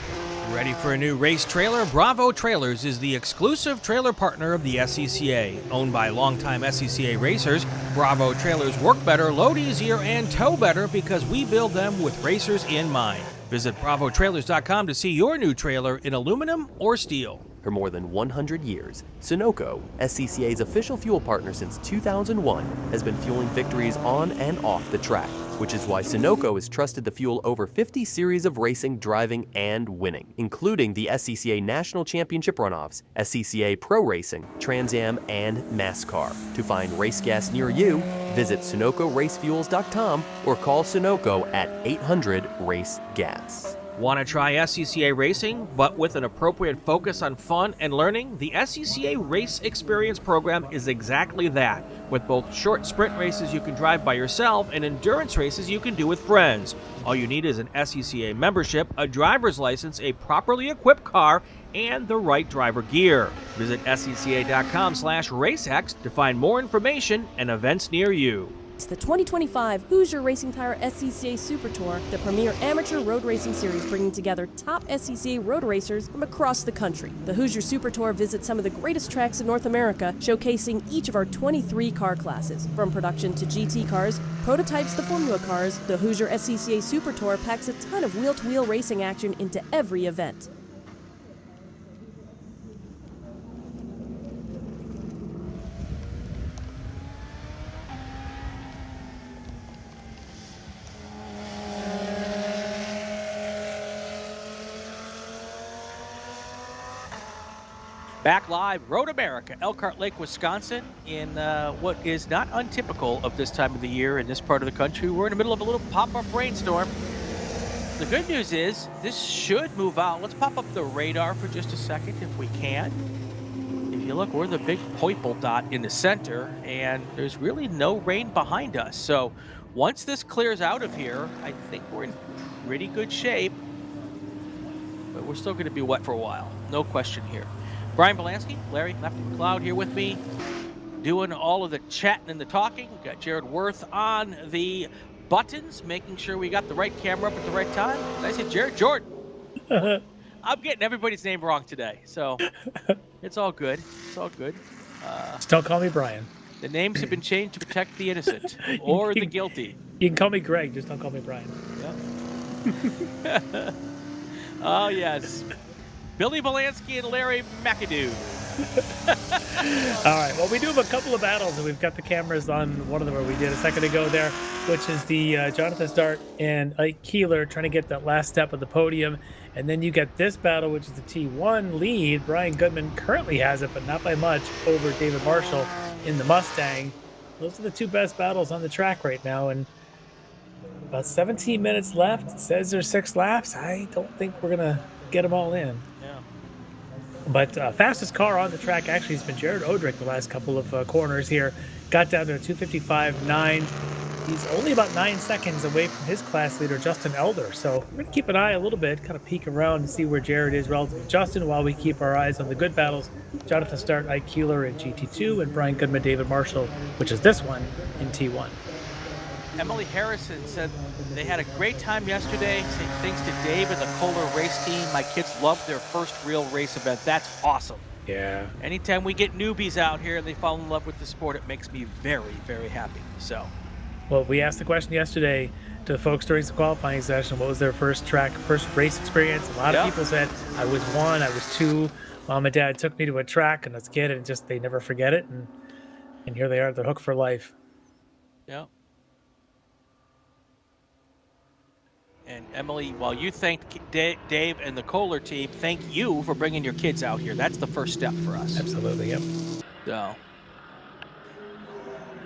Ready for a new race trailer? Bravo Trailers is the exclusive trailer partner of the SCCA. Owned by longtime SCCA racers, Bravo Trailers work better, load easier, and tow better because we build them with racers in mind. Visit bravotrailers.com to see your new trailer in aluminum or steel. For more than 100 years, Sunoco, SCCA's official fuel partner since 2001, has been fueling victories on and off the track, which is why Sunoco has trusted the fuel over 50 series of racing, driving, and winning, including the SCCA National Championship Runoffs, SCCA Pro Racing, Trans Am, and NASCAR. To find race gas near you, visit SunocoRaceFuels.com or call Sunoco at 800-RACE-GAS. Want to try SCCA racing, but with an appropriate focus on fun and learning? The SCCA Race Experience program is exactly that, with both short sprint races you can drive by yourself and endurance races you can do with friends. All you need is an SCCA membership, a driver's license, a properly equipped car, and the right driver gear. Visit scca.com/racex to find more information and events near you. It's the 2025 Hoosier Racing Tire SCCA Super Tour, the premier amateur road racing series bringing together top SCCA road racers from across the country. The Hoosier Super Tour visits some of the greatest tracks in North America, showcasing each of our 23 car classes. From production to GT cars, prototypes to Formula cars, the Hoosier SCCA Super Tour packs a ton of wheel-to-wheel racing action into every event. Back live, Road America, Elkhart Lake, Wisconsin, in what is not untypical of this time of the year in this part of the country. We're in the middle of a little pop-up rainstorm. The good news is this should move out. Let's pop up the radar for just a second if we can. If you look, we're the big purple dot in the center, and there's really no rain behind us. So once this clears out of here, I think we're in pretty good shape. But we're still going to be wet for a while. No question here. Brian Bielanski, Larry Lefty McLeod here with me, doing all of the chatting and the talking. We've got Jared Worth on the buttons, making sure we got the right camera up at the right time. Did I say Jared? Jordan. I'm getting everybody's name wrong today, so it's all good. It's all good. Just don't call me Brian. The names have been changed to protect the innocent or the guilty. You can call me Greg, just don't call me Brian. Yeah. Oh, yes. Billy Bielanski and Larry McAdoo. All right, well, we do have a couple of battles, and we've got the cameras on one of them where we did a second ago there, which is the Jonathan Start and Ike Keeler trying to get that last step of the podium. And then you get this battle, which is the T1 lead. Brian Goodman currently has it, but not by much, over David Marshall in the Mustang. Those are the two best battles on the track right now, and about 17 minutes left. It says there's 6 laps. I don't think we're going to get them all in. But fastest car on the track actually has been Jared Odrick the last couple of corners here. Got down to a 2:55.9. He's only about 9 seconds away from his class leader, Justin Elder. So we're going to keep an eye a little bit, kind of peek around and see where Jared is relative to Justin while we keep our eyes on the good battles. Jonathan Start, Ike Keeler in GT2, and Brian Goodman, David Marshall, which is this one, in T1. Emily Harrison said they had a great time yesterday. Saying thanks to Dave and the Kohler race team. My kids loved their first real race event. That's awesome. Yeah. Anytime we get newbies out here and they fall in love with the sport, it makes me very, very happy. So. Well, we asked the question yesterday to the folks during the qualifying session, what was their first race experience? A lot of people said, I was 1, I was 2. Mom and Dad took me to a track and as a kid, and just they never forget it. And here they are, they're hooked for life. Yeah. And Emily, while you thanked Dave and the Kohler team, thank you for bringing your kids out here. That's the first step for us. Absolutely, yep. So,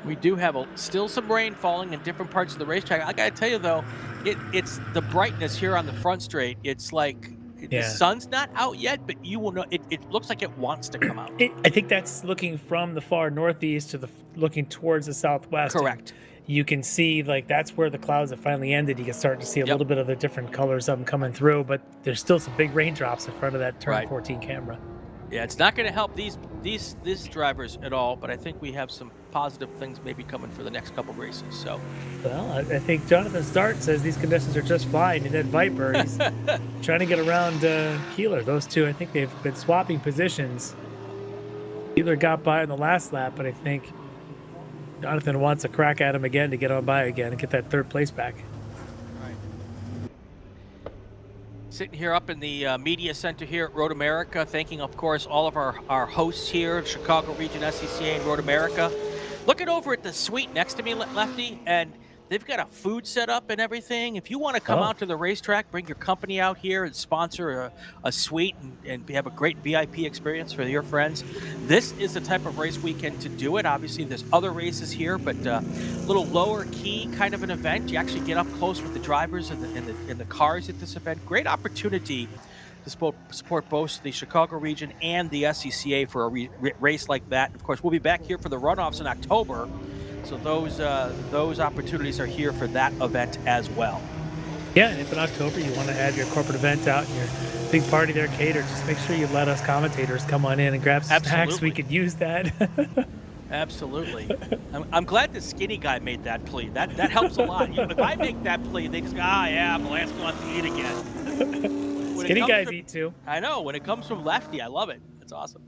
we do have still some rain falling in different parts of the racetrack. I got to tell you, though, it's the brightness here on the front straight. It's like the sun's not out yet, but you will know. It looks like it wants to come out. I think that's looking from the far northeast to looking towards the southwest. Correct. You can see, like, that's where the clouds have finally ended. You can start to see a little bit of the different colors of them coming through, but there's still some big raindrops in front of that turn 14 camera. Yeah, it's not going to help these drivers at all, but I think we have some positive things maybe coming for the next couple races. So, well, I think Jonathan Start says these conditions are just fine, and Ed Viper, he's trying to get around Keeler. Those two, I think they've been swapping positions. Keeler got by on the last lap, but I think Jonathan wants a crack at him again to get on by again and get that third place back. Sitting here up in the media center here at Road America, thanking, of course, all of our hosts here, Chicago Region SCCA and Road America. Looking over at the suite next to me, Lefty, and they've got a food set up and everything. If you want to come out to the racetrack, bring your company out here and sponsor a suite and have a great VIP experience for your friends, this is the type of race weekend to do it. Obviously, there's other races here, but a little lower key kind of an event. You actually get up close with the drivers and the cars at this event. Great opportunity to support both the Chicago region and the SCCA for a race like that. Of course, we'll be back here for the runoffs in October. So those opportunities are here for that event as well. Yeah, and if in October you want to have your corporate event out and your big party there catered, just make sure you let us commentators come on in and grab some snacks. We could use that. Absolutely. I'm glad the skinny guy made that plea. That helps a lot. If I make that plea, they just go, yeah, Bielanski wants to eat again. Skinny guys eat too. I know. When it comes from Lefty, I love it. It's awesome.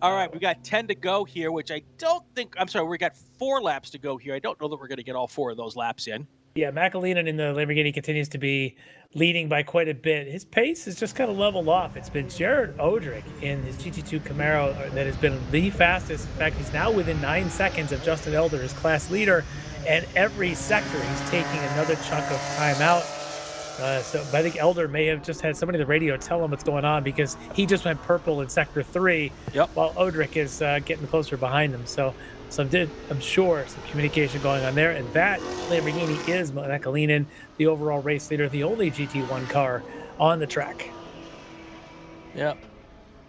All right, we got 10 to go here, which I don't think, I'm sorry, we got 4 laps to go here. I don't know that we're going to get all 4 of those laps in. Yeah, McAleenan in the Lamborghini continues to be leading by quite a bit. His pace has just kind of leveled off. It's been Jared Odrick in his GT2 Camaro that has been the fastest. In fact, he's now within 9 seconds of Justin Elder, his class leader, and every sector he's taking another chunk of time out. So I think Elder may have just had somebody on the radio tell him what's going on because he just went purple in Sector 3 while Odrick is getting closer behind him. So I'm sure some communication going on there. And that Lamborghini is McAleenan, the overall race leader, the only GT1 car on the track. Yeah.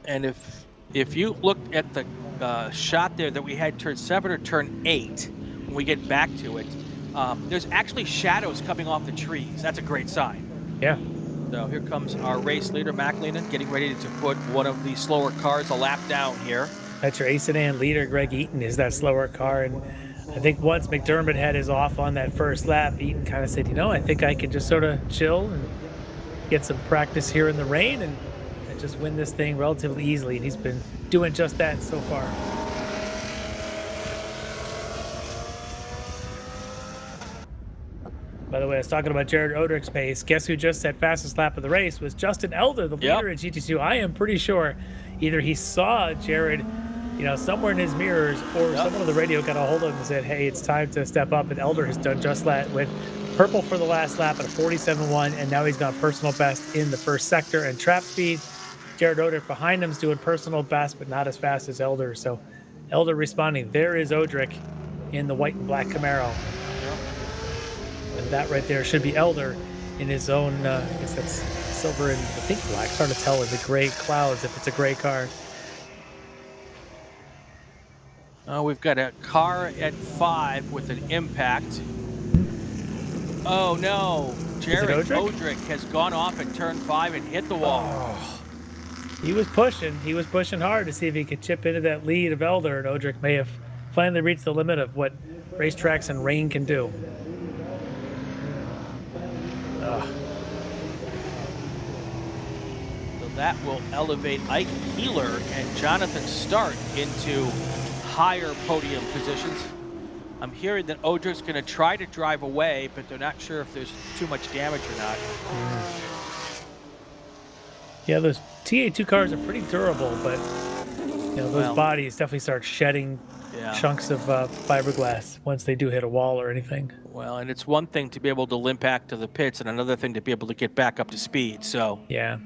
And if you looked at the shot there that we had turn 7 or turn 8, when we get back to it, there's actually shadows coming off the trees. That's a great sign. Yeah. So here comes our race leader, McAleenan, getting ready to put one of the slower cars a lap down here. That's your ace sedan leader, Greg Eaton, is that slower car. And I think once McDermott had his off on that first lap, Eaton kind of said, I think I can just sort of chill and get some practice here in the rain and just win this thing relatively easily. And he's been doing just that so far. By the way, I was talking about Jared Odrick's pace. Guess who just set fastest lap of the race was Justin Elder, the leader in GT2. I am pretty sure either he saw Jared, somewhere in his mirrors, or someone on the radio got a hold of him and said, hey, it's time to step up. And Elder has done just that. Went purple for the last lap at a 47.1, and now he's gone personal best in the first sector and trap speed. Jared Odrick behind him is doing personal best, but not as fast as Elder. So Elder responding. There is Odrick in the white and black Camaro. And that right there should be Elder in his own, I guess that's silver and I think black. It's hard to tell in the gray clouds if it's a gray car. We've got a car at 5 with an impact. Oh no, Jared Odrick has gone off at turn 5 and hit the wall. Oh. He was pushing hard to see if he could chip into that lead of Elder, and Odrick may have finally reached the limit of what racetracks and rain can do. So that will elevate Ike Keeler and Jonathan Stark into higher podium positions. I'm hearing that Odrick's going to try to drive away, but they're not sure if there's too much damage or not. Yeah, those TA2 cars are pretty durable, but those bodies definitely start shedding chunks of fiberglass once they do hit a wall or anything. Well, and it's one thing to be able to limp back to the pits and another thing to be able to get back up to speed, so. Yeah.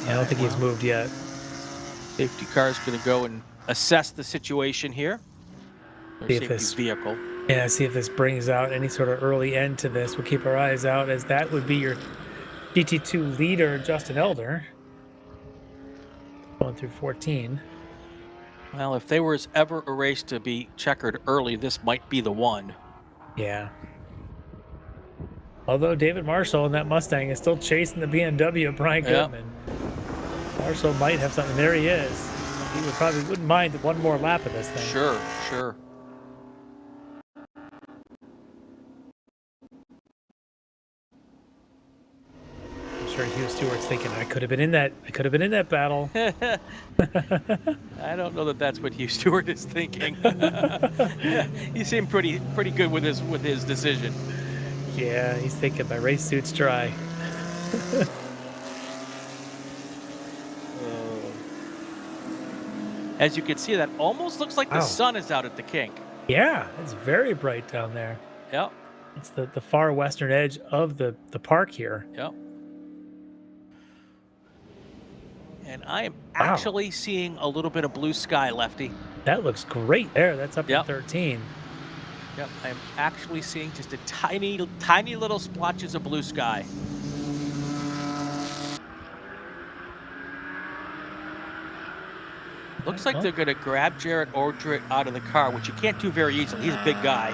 I don't think he's moved yet. Safety car is going to go and assess the situation here. See if this vehicle. Yeah, see if this brings out any sort of early end to this. We'll keep our eyes out, as that would be your GT2 leader, Justin Elder. Going through 14. Well, if there was ever a race to be checkered early, this might be the one. Yeah. Although David Marshall in that Mustang is still chasing the BMW of Brian Goodman. Marshall might have something. There he is. He wouldn't mind one more lap of this thing. Sure. I'm sure sure Hugh Stewart's thinking, I could have been in that battle. I don't know that that's what Hugh Stewart is thinking. He seemed pretty good with his decision. Yeah, he's thinking my race suit's dry. As you can see, that almost looks like the Wow. sun is out at the kink. Yeah, it's very bright down there. Yep. It's the far western edge of the park here. Yep. And I am actually seeing a little bit of blue sky, Lefty. That looks great there. That's up Yep. to 13. Yep, I'm actually seeing just a tiny little splotches of blue sky. Looks like they're going to grab Jared Ordrick out of the car, which you can't do very easily. He's a big guy.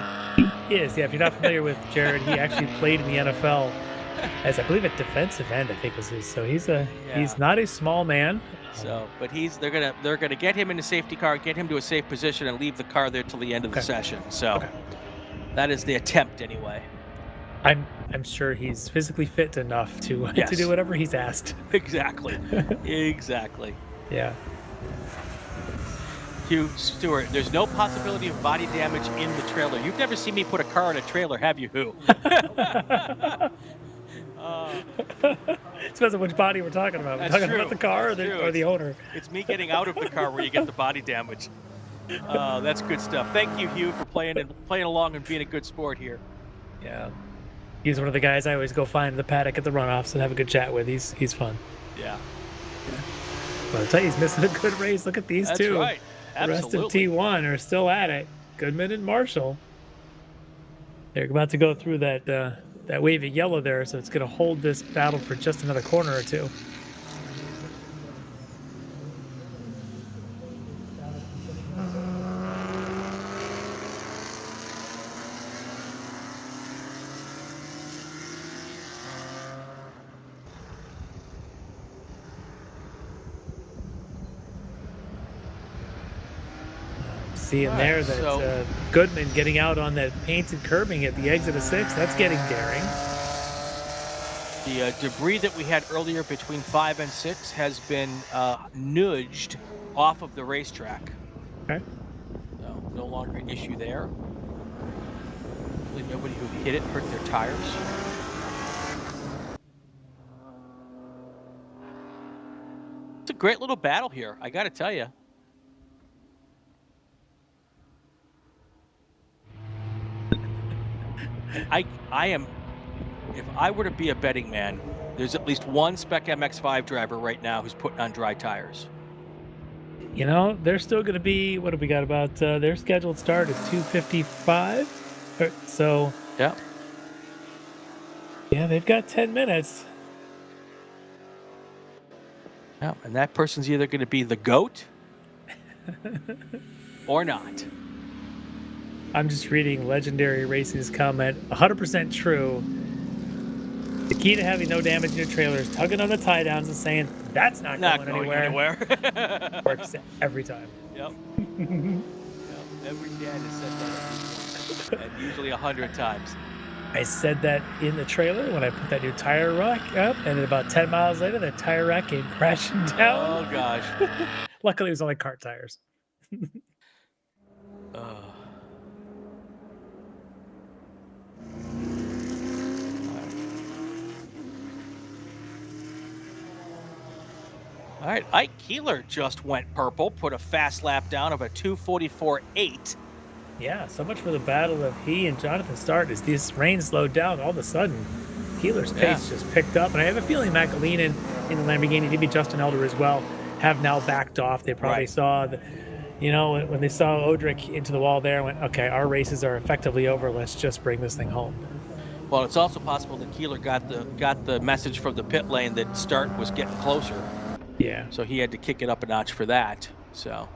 He is, yeah. If you're not familiar with Jared, he actually played in the NFL as, I believe, a defensive end, I think was his. So he's not a small man. So, but they're gonna get him in the safety car, get him to a safe position, and leave the car there till the end of the session. So that is the attempt, anyway. I'm sure he's physically fit enough to do whatever he's asked. Exactly. Exactly. Yeah. Hugh Stewart, there's no possibility of body damage in the trailer. You've never seen me put a car in a trailer, have you, Who? Depends on which body we're talking about. We're talking about the car or the owner. It's me getting out of the car where you get the body damage. That's good stuff. Thank you, Hugh, for playing along and being a good sport here. Yeah. He's one of the guys I always go find in the paddock at the runoffs and have a good chat with. He's fun. Yeah. But I'll tell you, he's missing a good race. Look at these two. That's right. Absolutely. The rest of T1 are still at it. Goodman and Marshall. They're about to go through that wave of yellow there, so it's going to hold this battle for just another corner or two. Seeing there that Goodman getting out on that painted curbing at the exit of 6, that's getting daring. The debris that we had earlier between 5 and 6 has been nudged off of the racetrack. Okay. So no longer an issue there. Hopefully nobody who hit it hurt their tires. It's a great little battle here, I got to tell you. I am, if I were to be a betting man, there's at least one Spec MX-5 driver right now who's putting on dry tires. You know, they're still going to be, what have we got about, their scheduled start is 2:55. So, yeah, they've got 10 minutes. Yeah, and that person's either going to be the GOAT or not. I'm just reading Legendary Racing's comment. 100% true. The key to having no damage in your trailer is tugging on the tie downs and saying, that's not going anywhere. Works every time. Yep. Every dad has said that. And usually 100 times. I said that in the trailer when I put that new tire rack up, and then about 10 miles later, that tire rack came crashing down. Oh, gosh. Luckily, it was only kart tires. All right, Ike Keeler just went purple, put a fast lap down of a 2:44.8. Yeah, so much for the battle of he and Jonathan Start. As this rain slowed down, all of a sudden, Keeler's pace just picked up. And I have a feeling McAleenan in the Lamborghini, maybe Justin Elder as well, have now backed off. They probably saw, when they saw Odrick into the wall there, and went, okay, our races are effectively over. Let's just bring this thing home. Well, it's also possible that Keeler got the message from the pit lane that Start was getting closer. Yeah. So he had to kick it up a notch for that. So.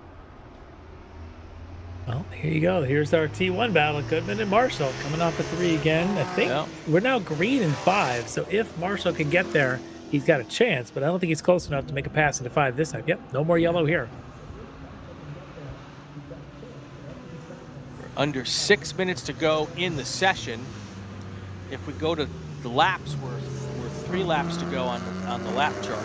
Well, here you go. Here's our T1 battle. Goodman and Marshall coming off at 3 again. I think we're now green in 5. So if Marshall can get there, he's got a chance. But I don't think he's close enough to make a pass into 5 this time. Yep, no more yellow here. Under 6 minutes to go in the session. If we go to the laps, we're 3 laps to go on the lap chart.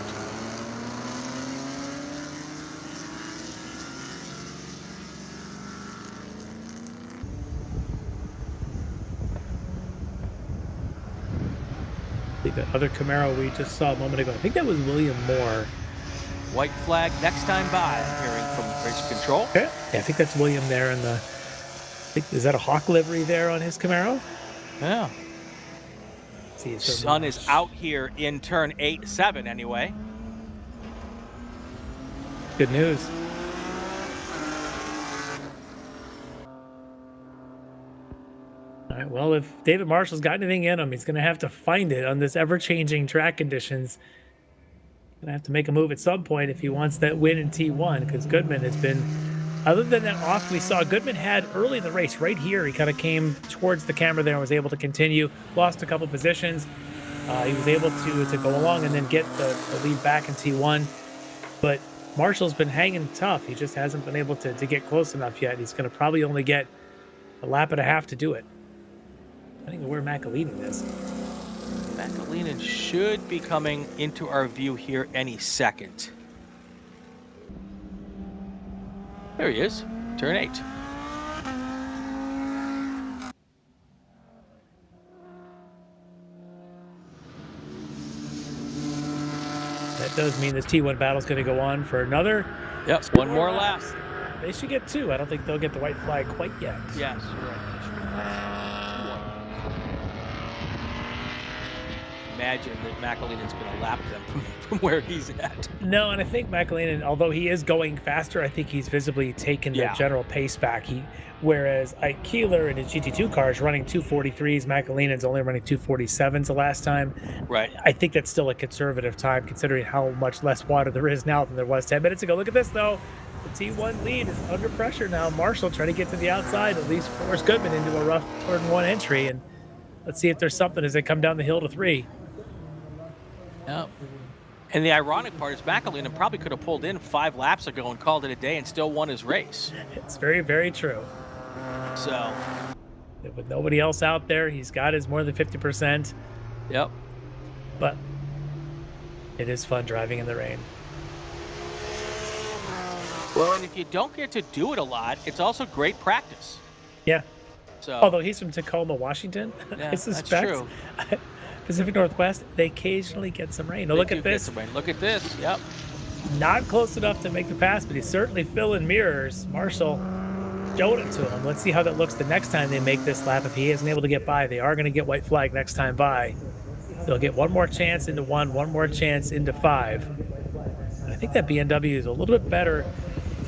The other Camaro we just saw a moment ago, I think that was William Moore. White flag next time by, I'm hearing from race control. Okay. Yeah, I think that's William there in the, is that a Hawk livery there on his Camaro? Yeah. See, Sun is out here in turn 7 anyway. Good news. All right, well, if David Marshall's got anything in him, he's going to have to find it on this ever-changing track conditions. Going to have to make a move at some point if he wants that win in T1, because Goodman has been, other than that off we saw, Goodman had early in the race right here. He kind of came towards the camera there and was able to continue, lost a couple positions. He was able to go along and then get the lead back in T1. But Marshall's been hanging tough. He just hasn't been able to get close enough yet. He's going to probably only get a lap and a half to do it. I think where McAleenan is. McAleenan should be coming into our view here any second. There he is, turn 8. That does mean this T1 battle is going to go on for another. Yep, one more lap. They should get 2. I don't think they'll get the white flag quite yet. Yes, you're right. Imagine that McAleenan's going to lap them from where he's at. No, and I think McAleenan, although he is going faster, I think he's visibly taken the general pace back. Whereas Ike Keeler in his GT2 car is running 243s, McAleenan's only running 247s the last time. Right. I think that's still a conservative time considering how much less water there is now than there was 10 minutes ago. Look at this, though. The T1 lead is under pressure now. Marshall trying to get to the outside, at least force Goodman into a rough turn 1 entry. And let's see if there's something as they come down the hill to 3. Yep. And the ironic part is McAleenan probably could have pulled in 5 laps ago and called it a day and still won his race. It's very, very true. So, with nobody else out there, he's got his more than 50%. Yep. But it is fun driving in the rain. Well, and if you don't get to do it a lot, it's also great practice. Yeah. So, although he's from Tacoma, Washington, yeah, I suspect. that's true. Pacific Northwest, they occasionally get some rain. Now look at this. Look at this. Yep. Not close enough to make the pass, but he's certainly filling mirrors. Marshall showed it to him. Let's see how that looks the next time they make this lap. If he isn't able to get by, they are going to get white flag next time by. They'll get one more chance into 1, one more chance into 5. And I think that BMW is a little bit better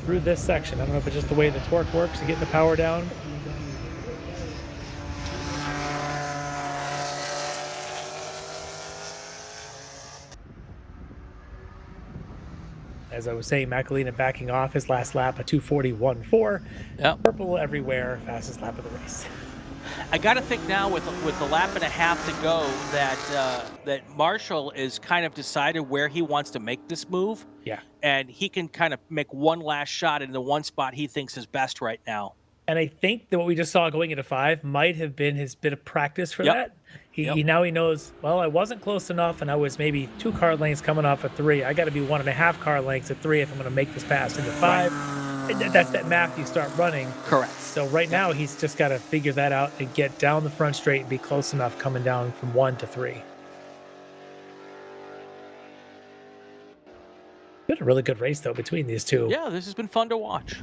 through this section. I don't know if it's just the way the torque works to get the power down. As I was saying, McAleenan backing off his last lap, a 241.4. Yep. Purple everywhere, fastest lap of the race. I got to think now with a lap and a half to go that Marshall is kind of decided where he wants to make this move. Yeah. And he can kind of make one last shot in the one spot he thinks is best right now. And I think that what we just saw going into 5 might have been his bit of practice for that. He now he knows, well, I wasn't close enough and I was maybe 2 car lengths coming off at 3. I got to be 1.5 car lengths at 3 if I'm going to make this pass into 5. Right. That's that math you start running. Correct. So right now he's just got to figure that out and get down the front straight and be close enough coming down from 1 to 3. Been a really good race though between these two. Yeah, this has been fun to watch.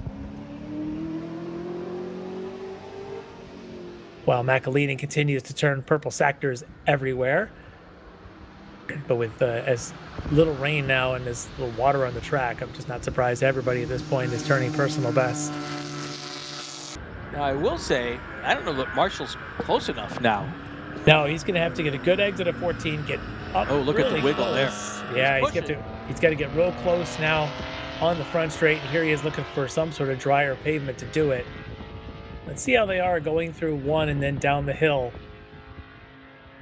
While McAleenan continues to turn purple sectors everywhere. But with as little rain now and as little water on the track, I'm just not surprised everybody at this point is turning personal bests. Now, I will say, I don't know that Marshall's close enough now. No, he's going to have to get a good exit at 14, get up. Oh, look really at the wiggle close. there. Yeah, he's got to get real close now on the front straight. And here he is looking for some sort of drier pavement to do it. Let's see how they are going through 1 and then down the hill.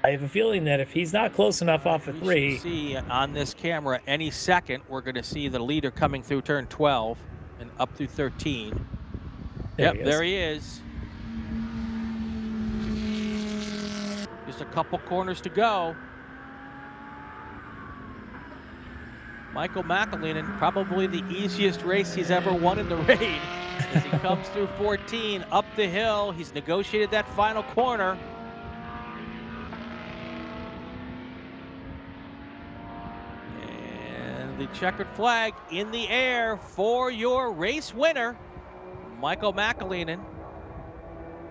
I have a feeling that if he's not close enough off of 3... We see on this camera any second, we're going to see the leader coming through turn 12 and up through 13. There he is. Just a couple corners to go. Michael McAleenan, probably the easiest race he's ever won in the rain. As he comes through 14, up the hill, he's negotiated that final corner. And the checkered flag in the air for your race winner, Michael McAleenan.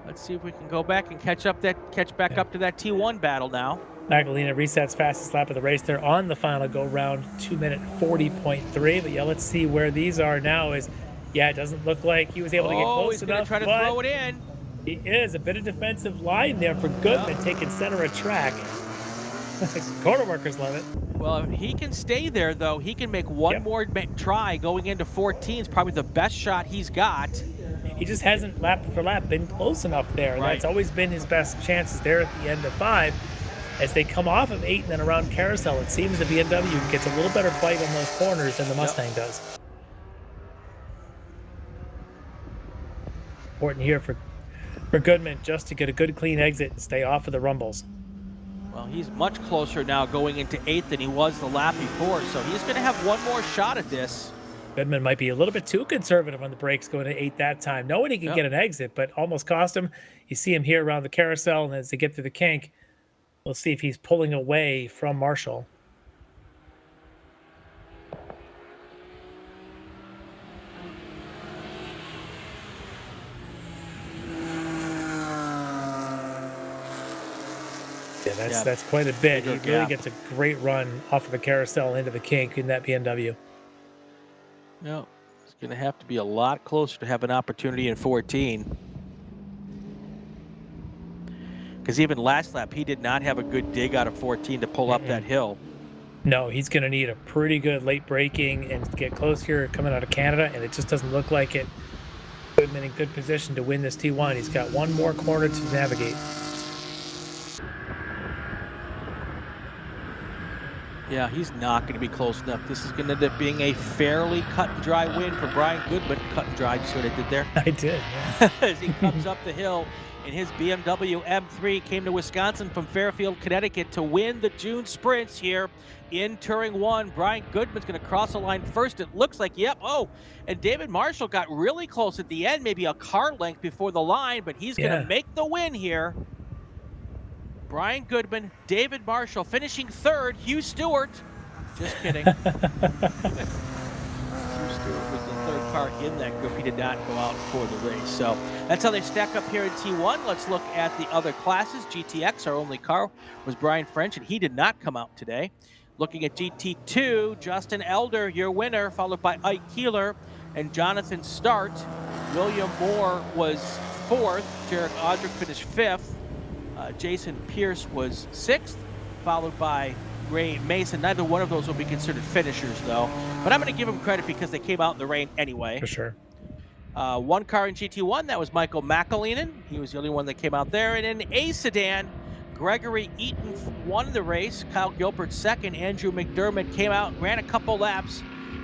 Let's see if we can go back and catch back up to that T1 battle now. McAleenan resets fastest lap of the race. They're on the final go round, 2-minute 40.3. But yeah, let's see where these are now. It doesn't look like he was able to get close he's enough. He's going to try to throw it in. He is. A bit of defensive line there for Goodman, taking center of track. Corner workers love it. Well, if he can stay there, though, he can make one more try going into 14. It's probably the best shot he's got. He just hasn't lap for lap been close enough there. Right. That's always been his best chances there at the end of 5. As they come off of 8 and then around Carousel, it seems the BMW gets a little better bite on those corners than the Mustang does. Important here for Goodman just to get a good clean exit and stay off of the rumbles. Well, he's much closer now going into 8th than he was the lap before, so he's going to have one more shot at this. Goodman might be a little bit too conservative on the brakes going to 8 that time, knowing he can get an exit, but almost cost him. You see him here around the carousel, and as they get through the kink, we'll see if he's pulling away from Marshall. Yeah, that's quite a bit. He really gets a great run off of the carousel into the kink in that BMW. No, it's going to have to be a lot closer to have an opportunity in 14. Because even last lap, he did not have a good dig out of 14 to pull up that hill. No, he's going to need a pretty good late braking and get close here coming out of Canada, and it just doesn't look like it. Goodman in good position to win this T1. He's got one more corner to navigate. Yeah, he's not going to be close enough. This is going to end up being a fairly cut and dry win for Brian Goodman. Cut and dry, just what I did there. I did, yeah. As he comes up the hill in his BMW M3, came to Wisconsin from Fairfield, Connecticut to win the June sprints here in Touring 1. Brian Goodman's going to cross the line first. It looks like, and David Marshall got really close at the end, maybe a car length before the line, but he's going to make the win here. Brian Goodman, David Marshall finishing 3rd. Hugh Stewart, just kidding. Hugh Stewart was the 3rd car in that group. He did not go out for the race. So that's how they stack up here in T1. Let's look at the other classes. GTX, our only car, was Brian French, and he did not come out today. Looking at GT2, Justin Elder, your winner, followed by Ike Keeler and Jonathan Start. William Moore was 4th. Jarek Audrick finished 5th. Jason Pierce was 6th, followed by Ray Mason. Neither one of those will be considered finishers, though. But I'm going to give them credit because they came out in the rain anyway. For sure. One car in GT1, that was Michael McAleenan. He was the only one that came out there. And in A sedan, Gregory Eaton won the race. Kyle Gilbert 2nd. Andrew McDermott came out, ran a couple laps,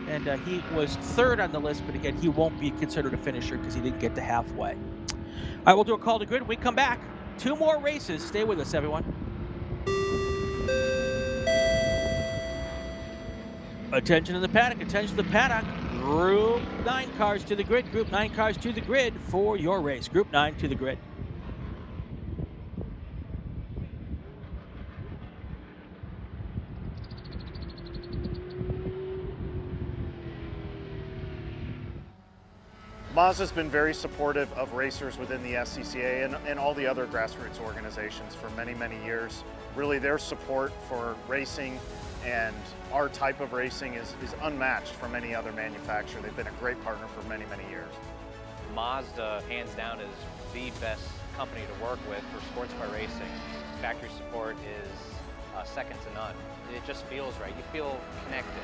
and he was 3rd on the list. But again, he won't be considered a finisher because he didn't get to halfway. All right, we'll do a call to grid when we come back. 2 more races. Stay with us, everyone. Attention to the paddock. Attention to the paddock. Group 9 cars to the grid. Group 9 cars to the grid for your race. Group 9 to the grid. Mazda's been very supportive of racers within the SCCA and all the other grassroots organizations for many, many years. Really, their support for racing and our type of racing is unmatched from any other manufacturer. They've been a great partner for many, many years. Mazda, hands down, is the best company to work with for sports car racing. Factory support is second to none. It just feels right. You feel connected.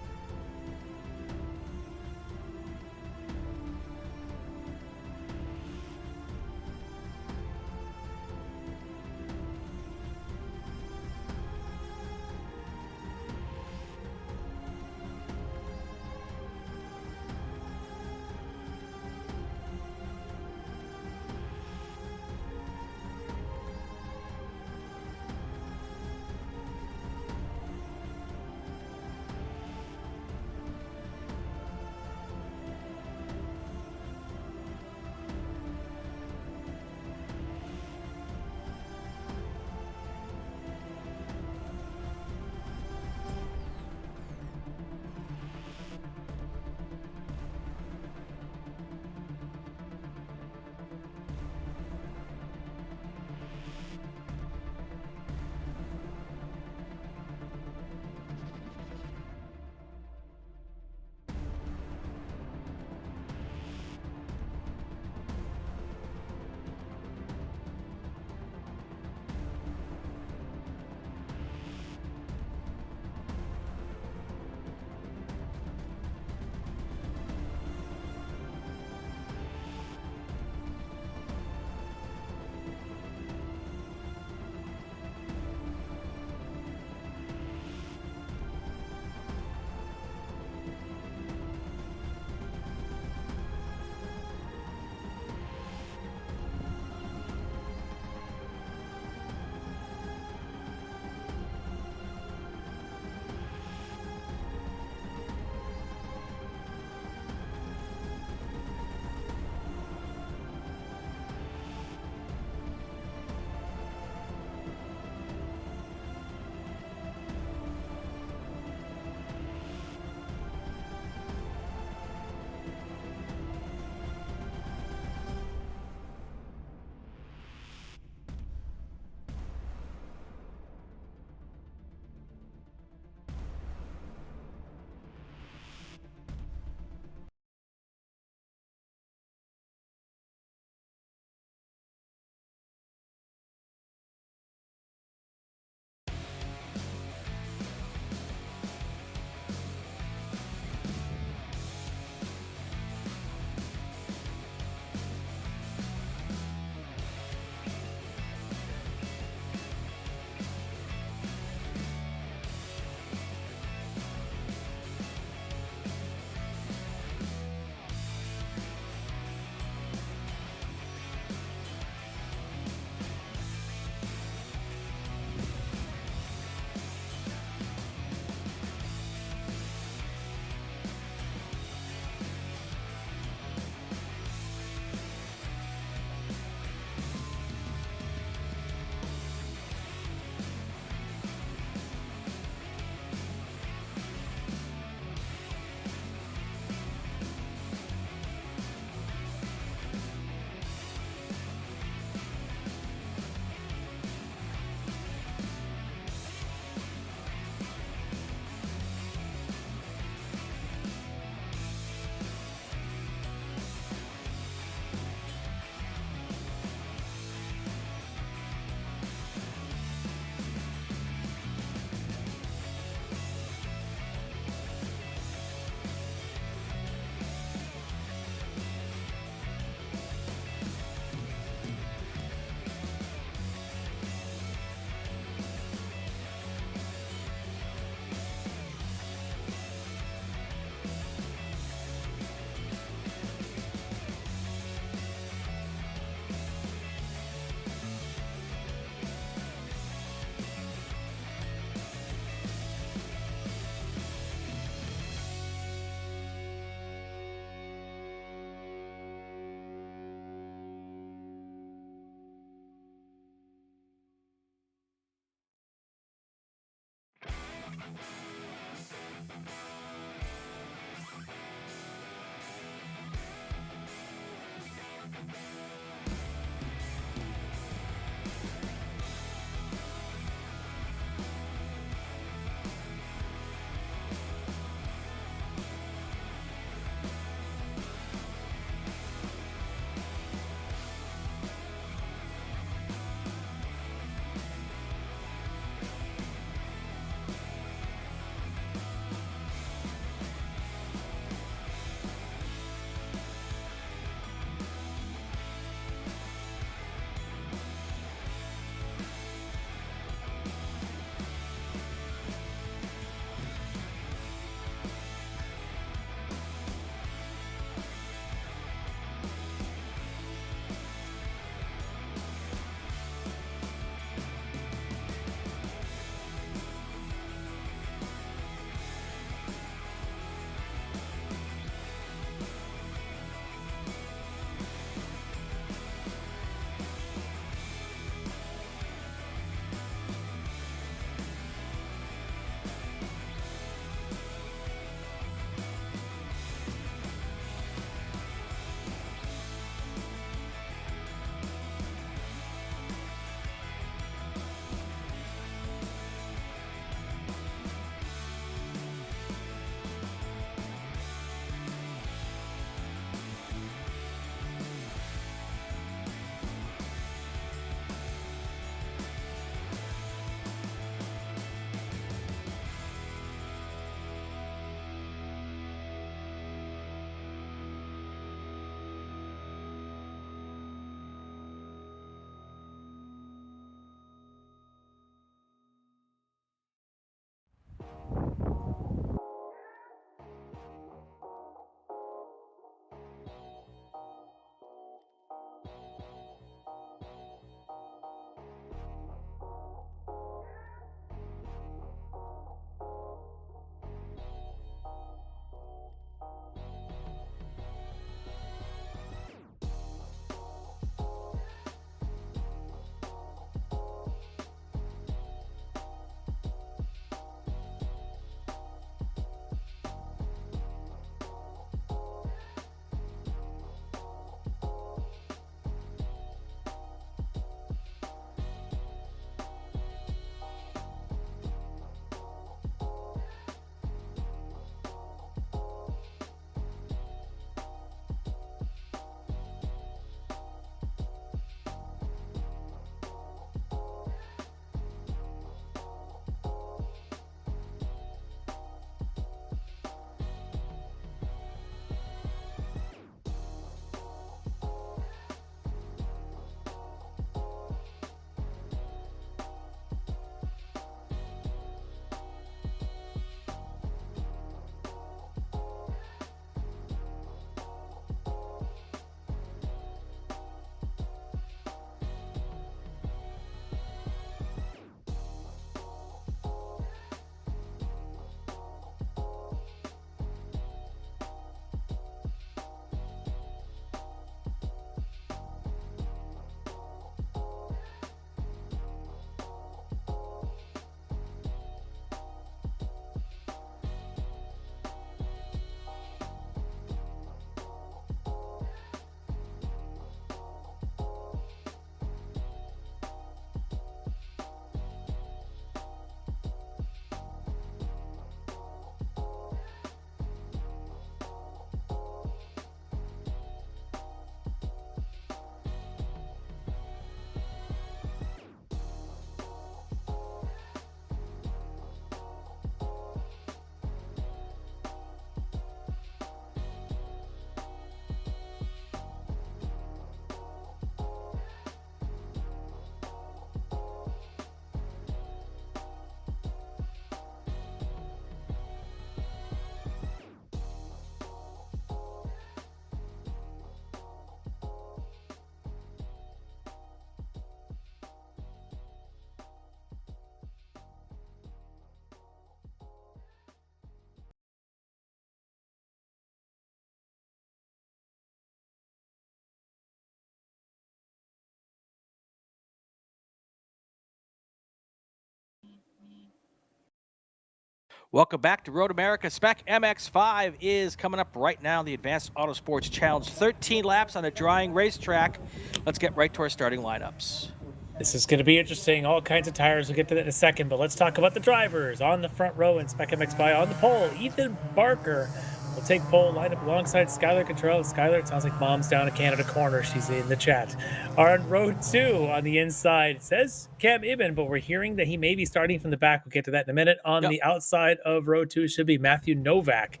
Welcome back to Road America. Spec MX5 is coming up right now, the Advanced Auto Sports Challenge. 13 laps on a drying racetrack. Let's get right to our starting lineups. This is going to be interesting. All kinds of tires. We'll get to that in a second, but let's talk about the drivers. On the front row in Spec MX5 on the pole, Ethan Barker will take pole, line up alongside Skylar Cottrell. Skylar, it sounds like mom's down at Canada Corner. She's in the chat. On row 2 on the inside, it says Cam Ibben, but we're hearing that he may be starting from the back. We'll get to that in a minute. On the outside of row 2 should be Matthew Novak.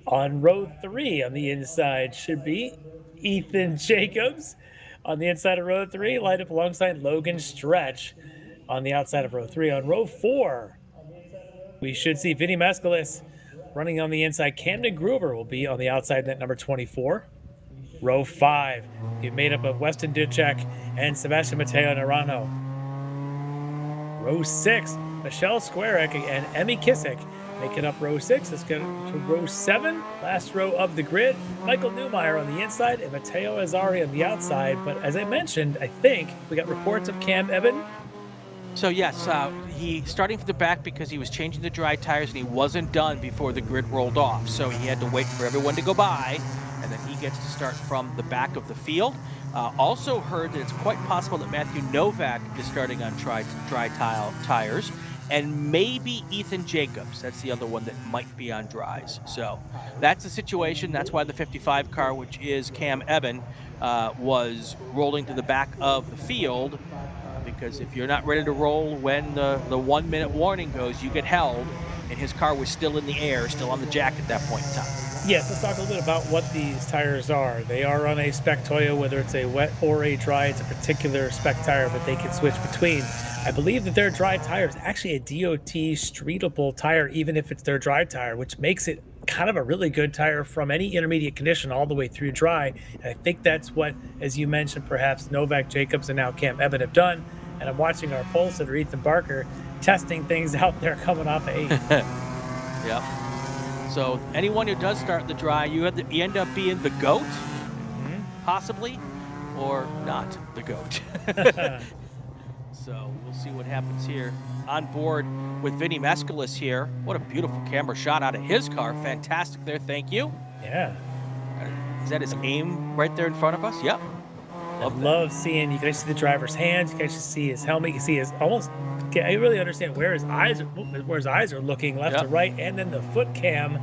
On row 3 on the inside should be Ethan Jacobs. On the inside of row 3, line up alongside Logan Stretch. On the outside of row 3. On row 4, we should see Vinny Mescalis running on the inside. Camden Gruber will be on the outside, net number 24. Row 5, you've made up of Weston Duchek and Sebastian Mateo Naranjo. Row 6, Michelle Squarick and Emmy Kissick making up row 6. Let's go to row 7, last row of the grid. Michael Newmeyer on the inside and Matteo Azzari on the outside. But as I mentioned, I think we got reports of Cam Ibben. So yes, he starting from the back because he was changing the dry tires and he wasn't done before the grid rolled off. So he had to wait for everyone to go by, and then he gets to start from the back of the field. Also heard that it's quite possible that Matthew Novak is starting on dry tires, and maybe Ethan Jacobs. That's the other one that might be on dries. So that's the situation. That's why the 55 car, which is Cam Ibben, was rolling to the back of the field. Because if you're not ready to roll when the 1 minute warning goes, you get held, and his car was still in the air, still on the jack at that point in time. Yes, let's talk a little bit about what these tires are. They are on a spec Toyo, whether it's a wet or a dry. It's a particular spec tire that they can switch between. I believe that their dry tire is actually a DOT streetable tire, even if it's their dry tire, which makes it kind of a really good tire from any intermediate condition all the way through dry. And I think that's what, as you mentioned, perhaps Novak Jacobs and now Cam Ibben have done. And I'm watching our pole sitter, Ethan Barker, testing things out there coming off of 8. Yep. So anyone who does start the dry, you end up being the GOAT, possibly, or not the GOAT. So we'll see what happens here. On board with Vinny Mescalis here. What a beautiful camera shot out of his car. Fantastic there, thank you. Yeah. Is that his aim right there in front of us? Yep. I love seeing, you can actually see the driver's hands, you can actually see his helmet, you can see his almost, I really understand where his eyes are looking left to right, and then the foot cam,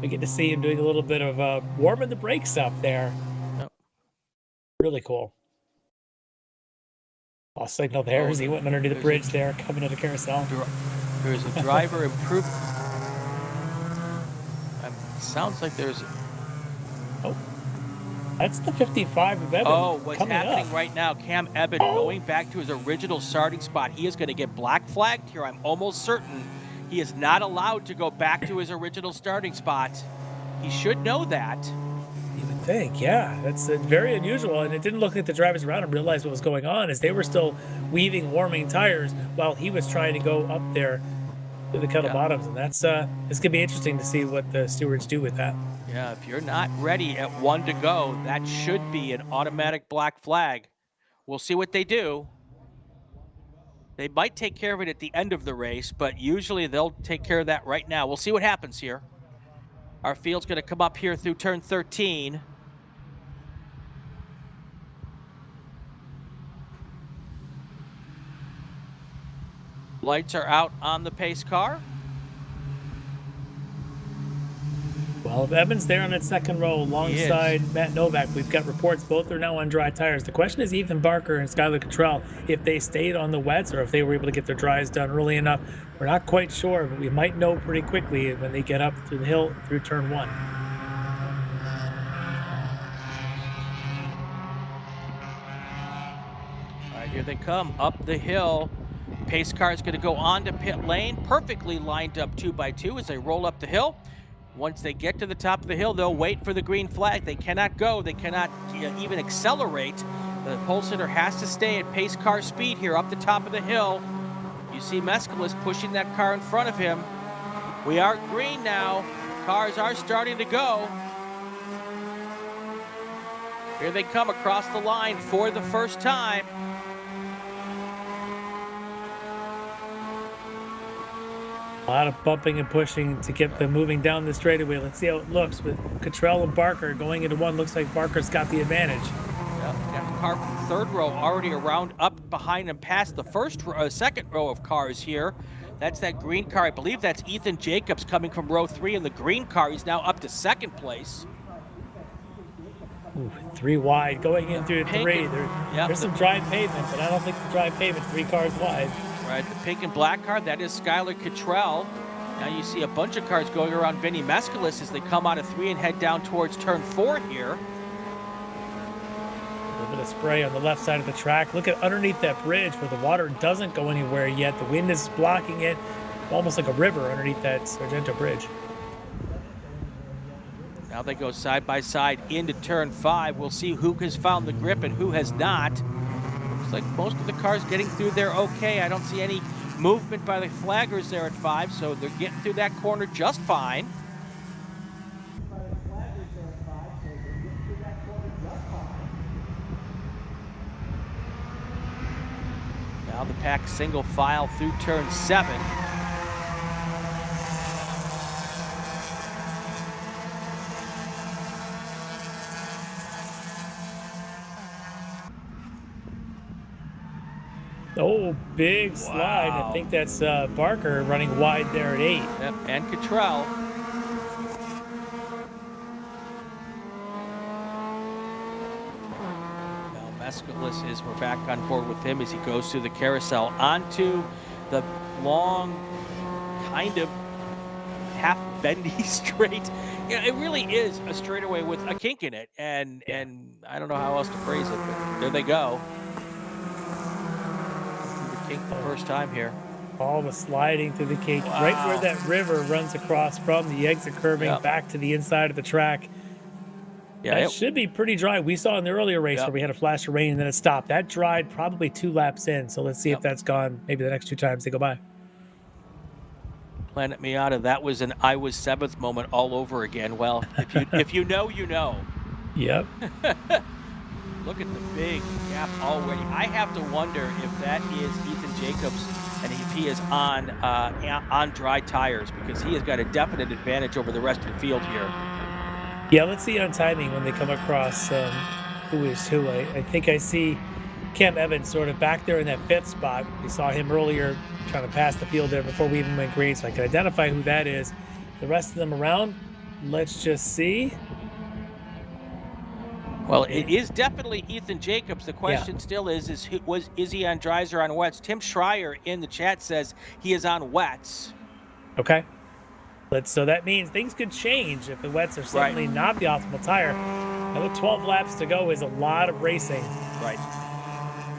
we get to see him doing a little bit of warming the brakes up there. Yep. Really cool. Lost signal there as he went underneath the bridge there, coming into carousel. There's a driver improvement. Sounds like there's... That's the 55 of Ibben. Oh, what's happening right now, Cam Ibben going back to his original starting spot. He is going to get black flagged here. I'm almost certain he is not allowed to go back to his original starting spot. He should know that. You would think, yeah. That's very unusual, and it didn't look like the drivers around him realized what was going on, as they were still weaving, warming tires while he was trying to go up there to the kettle bottoms. And that's it's going to be interesting to see what the stewards do with that. Yeah, if you're not ready at 1 to go, that should be an automatic black flag. We'll see what they do. They might take care of it at the end of the race, but usually they'll take care of that right now. We'll see what happens here. Our field's going to come up here through turn 13. Lights are out on the pace car. Well, if Ibben's there on that second row alongside Matt Novak, we've got reports both are now on dry tires. The question is Ethan Barker and Skylar Cottrell, if they stayed on the wets or if they were able to get their dries done early enough. We're not quite sure, but we might know pretty quickly when they get up through the hill through turn 1. All right, here they come up the hill. Pace car is going to go on to pit lane, perfectly lined up 2 by 2 as they roll up the hill. Once they get to the top of the hill, they'll wait for the green flag. They cannot go. They cannot even accelerate. The pole sitter has to stay at pace car speed here up the top of the hill. You see Mescalis pushing that car in front of him. We are green now. Cars are starting to go. Here they come across the line for the first time. A lot of bumping and pushing to get them moving down the straightaway. Let's see how it looks with Cottrell and Barker going into one. Looks like Barker's got the advantage. Yep, got the car from the third row already around up behind and past the second row of cars here. That's that green car. I believe that's Ethan Jacobs coming from row 3 in the green car. He's now up to second place. Ooh, 3 wide going in through 3. There's some dry pavement, but I don't think the dry pavement 3 cars wide. Right, the pink and black car, that is Skylar Cottrell. Now you see a bunch of cars going around Vinny Mescalis as they come out of 3 and head down towards turn 4 here. A little bit of spray on the left side of the track. Look at underneath that bridge where the water doesn't go anywhere yet. The wind is blocking it, almost like a river underneath that Sargento Bridge. Now they go side by side into turn 5. We'll see who has found the grip and who has not. Looks like most of the cars getting through there okay. I don't see any movement by the flaggers there at 5, so they're getting through that corner just fine. Now the pack single file through turn 7. Oh, big slide. I think that's Barker running wide there at 8. Yep, and Cottrell. Now Mescalis is, we're back on board with him as he goes through the carousel onto the long, kind of half bendy straight. Yeah, it really is a straightaway with a kink in it, and I don't know how else to phrase it, but there they go. The first time here. All the sliding through the kink, right where that river runs across from the exit curving back to the inside of the track. Yeah, that should be pretty dry. We saw in the earlier race where we had a flash of rain and then it stopped. That dried probably 2 laps in, so let's see if that's gone maybe the next 2 times they go by. Planet Miata, that was an I was 7th moment all over again. Well, if you know, you know. Yep. Look at the big gap already. I have to wonder if that is Ethan Jacobs and if he is on dry tires, because he has got a definite advantage over the rest of the field here. Yeah, let's see on timing when they come across who is who. I think I see Cam Evans sort of back there in that 5th spot. We saw him earlier trying to pass the field there before we even went green, so I can identify who that is. The rest of them around, let's just see. Well, it is definitely Ethan Jacobs. The question still is he on dries or on wets? Tim Schreier in the chat says he is on wets. Okay. So that means things could change if the wets are suddenly not the optimal tire. Now, with 12 laps to go is a lot of racing. Right.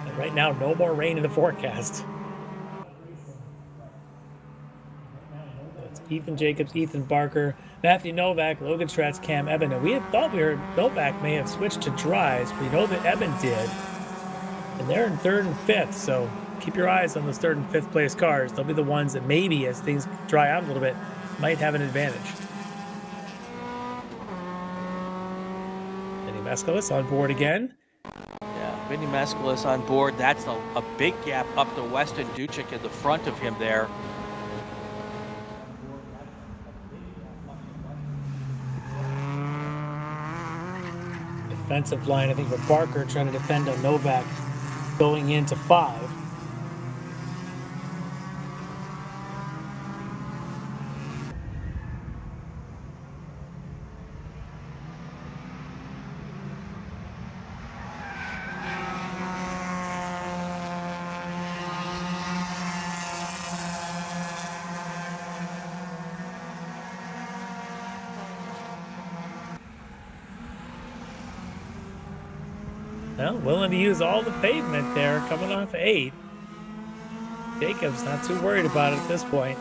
And right now, no more rain in the forecast. It's Ethan Jacobs, Ethan Barker, Matthew Novak, Logan Stratz, Cam Eben. And we had thought Novak may have switched to dries. We know that Eben did. And they're in 3rd and 5th, so keep your eyes on those 3rd and 5th place cars. They'll be the ones that maybe, as things dry out a little bit, might have an advantage. Vinny Mescalis on board again. Yeah, Vinny Mescalis on board. That's a big gap up to Weston Duchik in the front of him there. Defensive line, I think, for Barker trying to defend on Novak going into 5. Well, willing to use all the pavement there coming off 8. Jacobs not too worried about it at this point.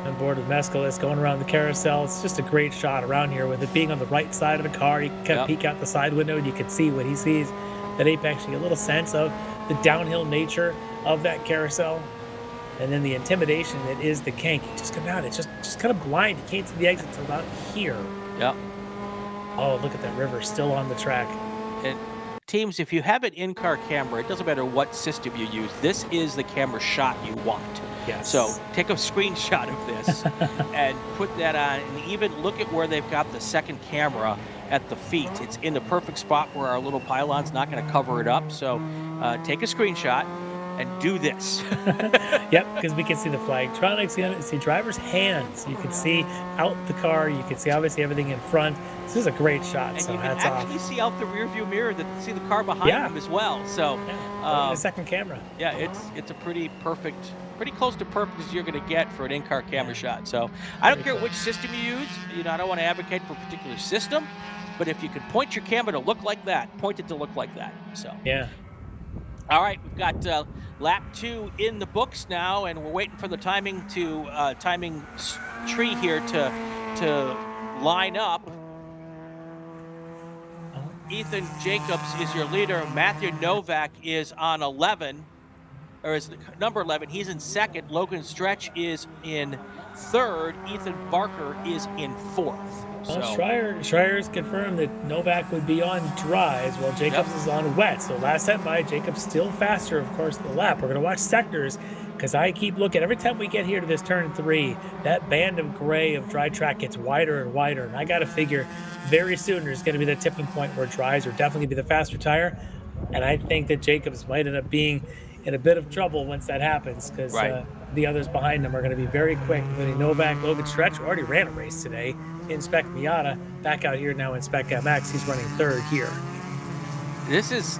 On board with Mescalis going around the carousel. It's just a great shot around here with it being on the right side of the car. You can kind of peek out the side window and you can see what he sees. That apex, you get a little sense of the downhill nature of that carousel, and then the intimidation that is the kink. You just come out, it's just kind of blind. You can't see the exit until about here. Yep. Oh, look at that river still on the track. And teams, if you have an in-car camera, it doesn't matter what system you use. This is the camera shot you want. Yes. So take a screenshot of this and put that on, and even look at where they've got the second camera at the feet. It's in the perfect spot where our little pylon's not going to cover it up. So take a screenshot and do this. Yep, because we can see the flagtronics, you can see driver's hands, you can see out the car, you can see obviously everything in front. This is a great shot, And so you can hats off. actually see out the rear view mirror to see the car behind him as well. So the second camera. Yeah, it's a pretty close to perfect as you're going to get for an in-car camera shot. So I don't care which system you use. You know, I don't want to advocate for a particular system, but if you could point your camera to look like that, point it to look like that. So yeah. All right, we've got lap 2 in the books now, and we're waiting for the timing tree here to line up. Ethan Jacobs is your leader. Matthew Novak is on 11, or is number 11. He's in second. Logan Stretch is in third. Ethan Barker is in fourth. Well, Schreier's confirmed that Novak would be on dries while Jacobs is on wet. So last time by, Jacobs still faster, of course, the lap. We're going to watch sectors because I keep looking. Every time we get here to this turn 3, that band of gray of dry track gets wider and wider. And I got to figure very soon there's going to be the tipping point where dries are definitely be the faster tire. And I think that Jacobs might end up being in a bit of trouble once that happens because the others behind him are going to be very quick, including Novak, Logan Stretch, who already ran a race today in Spec Miata, back out here now in Spec MX. He's running third here. This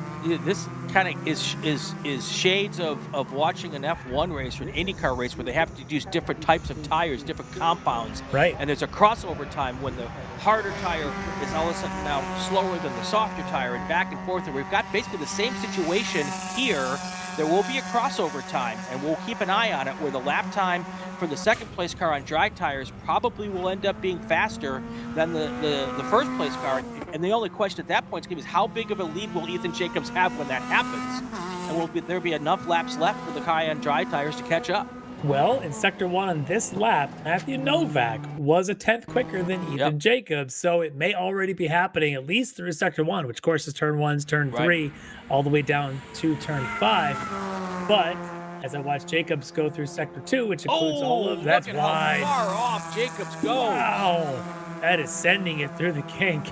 kind of is shades of watching an F1 race or an IndyCar race where they have to use different types of tires, different compounds. Right. And there's a crossover time when the harder tire is all of a sudden now slower than the softer tire, and back and forth. And we've got basically the same situation here. There will be a crossover time, and we'll keep an eye on it, where the lap time for the second place car on dry tires probably will end up being faster than the first place car. And the only question at that point is how big of a lead will Ethan Jacobs have when that happens? And will there be enough laps left for the car on dry tires to catch up? Well, in Sector 1 on this lap, Matthew Novak was a 10th quicker than Ethan Jacobs, so it may already be happening at least through Sector 1, which of course is turn 1's turn 3, all the way down to turn 5. But as I watch Jacobs go through Sector 2, which includes all of that's look at wide. How far off Jacobs goes. Wow, that is sending it through the kink.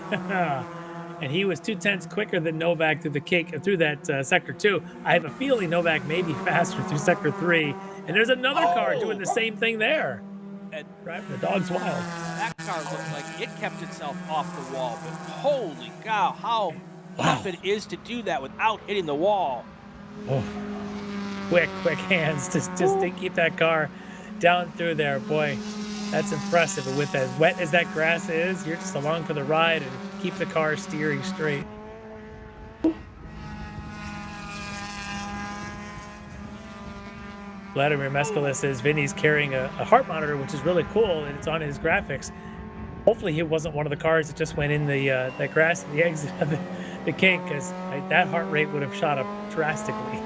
And he was 2/10 quicker than Novak through the kink through that Sector 2. I have a feeling Novak may be faster through Sector 3. And there's another car doing the same thing there. And driving the dog's wild. That car looked like it kept itself off the wall, but holy cow, how tough it is to do that without hitting the wall. Oh. Quick hands to keep that car down through there. Boy, that's impressive. And with as wet as that grass is, you're just along for the ride and keep the car steering straight. Vladimir Meskalis says Vinny's carrying a heart monitor, which is really cool, and it's on his graphics. Hopefully he wasn't one of the cars that just went in the grass at the exit of the kink, because that heart rate would have shot up drastically.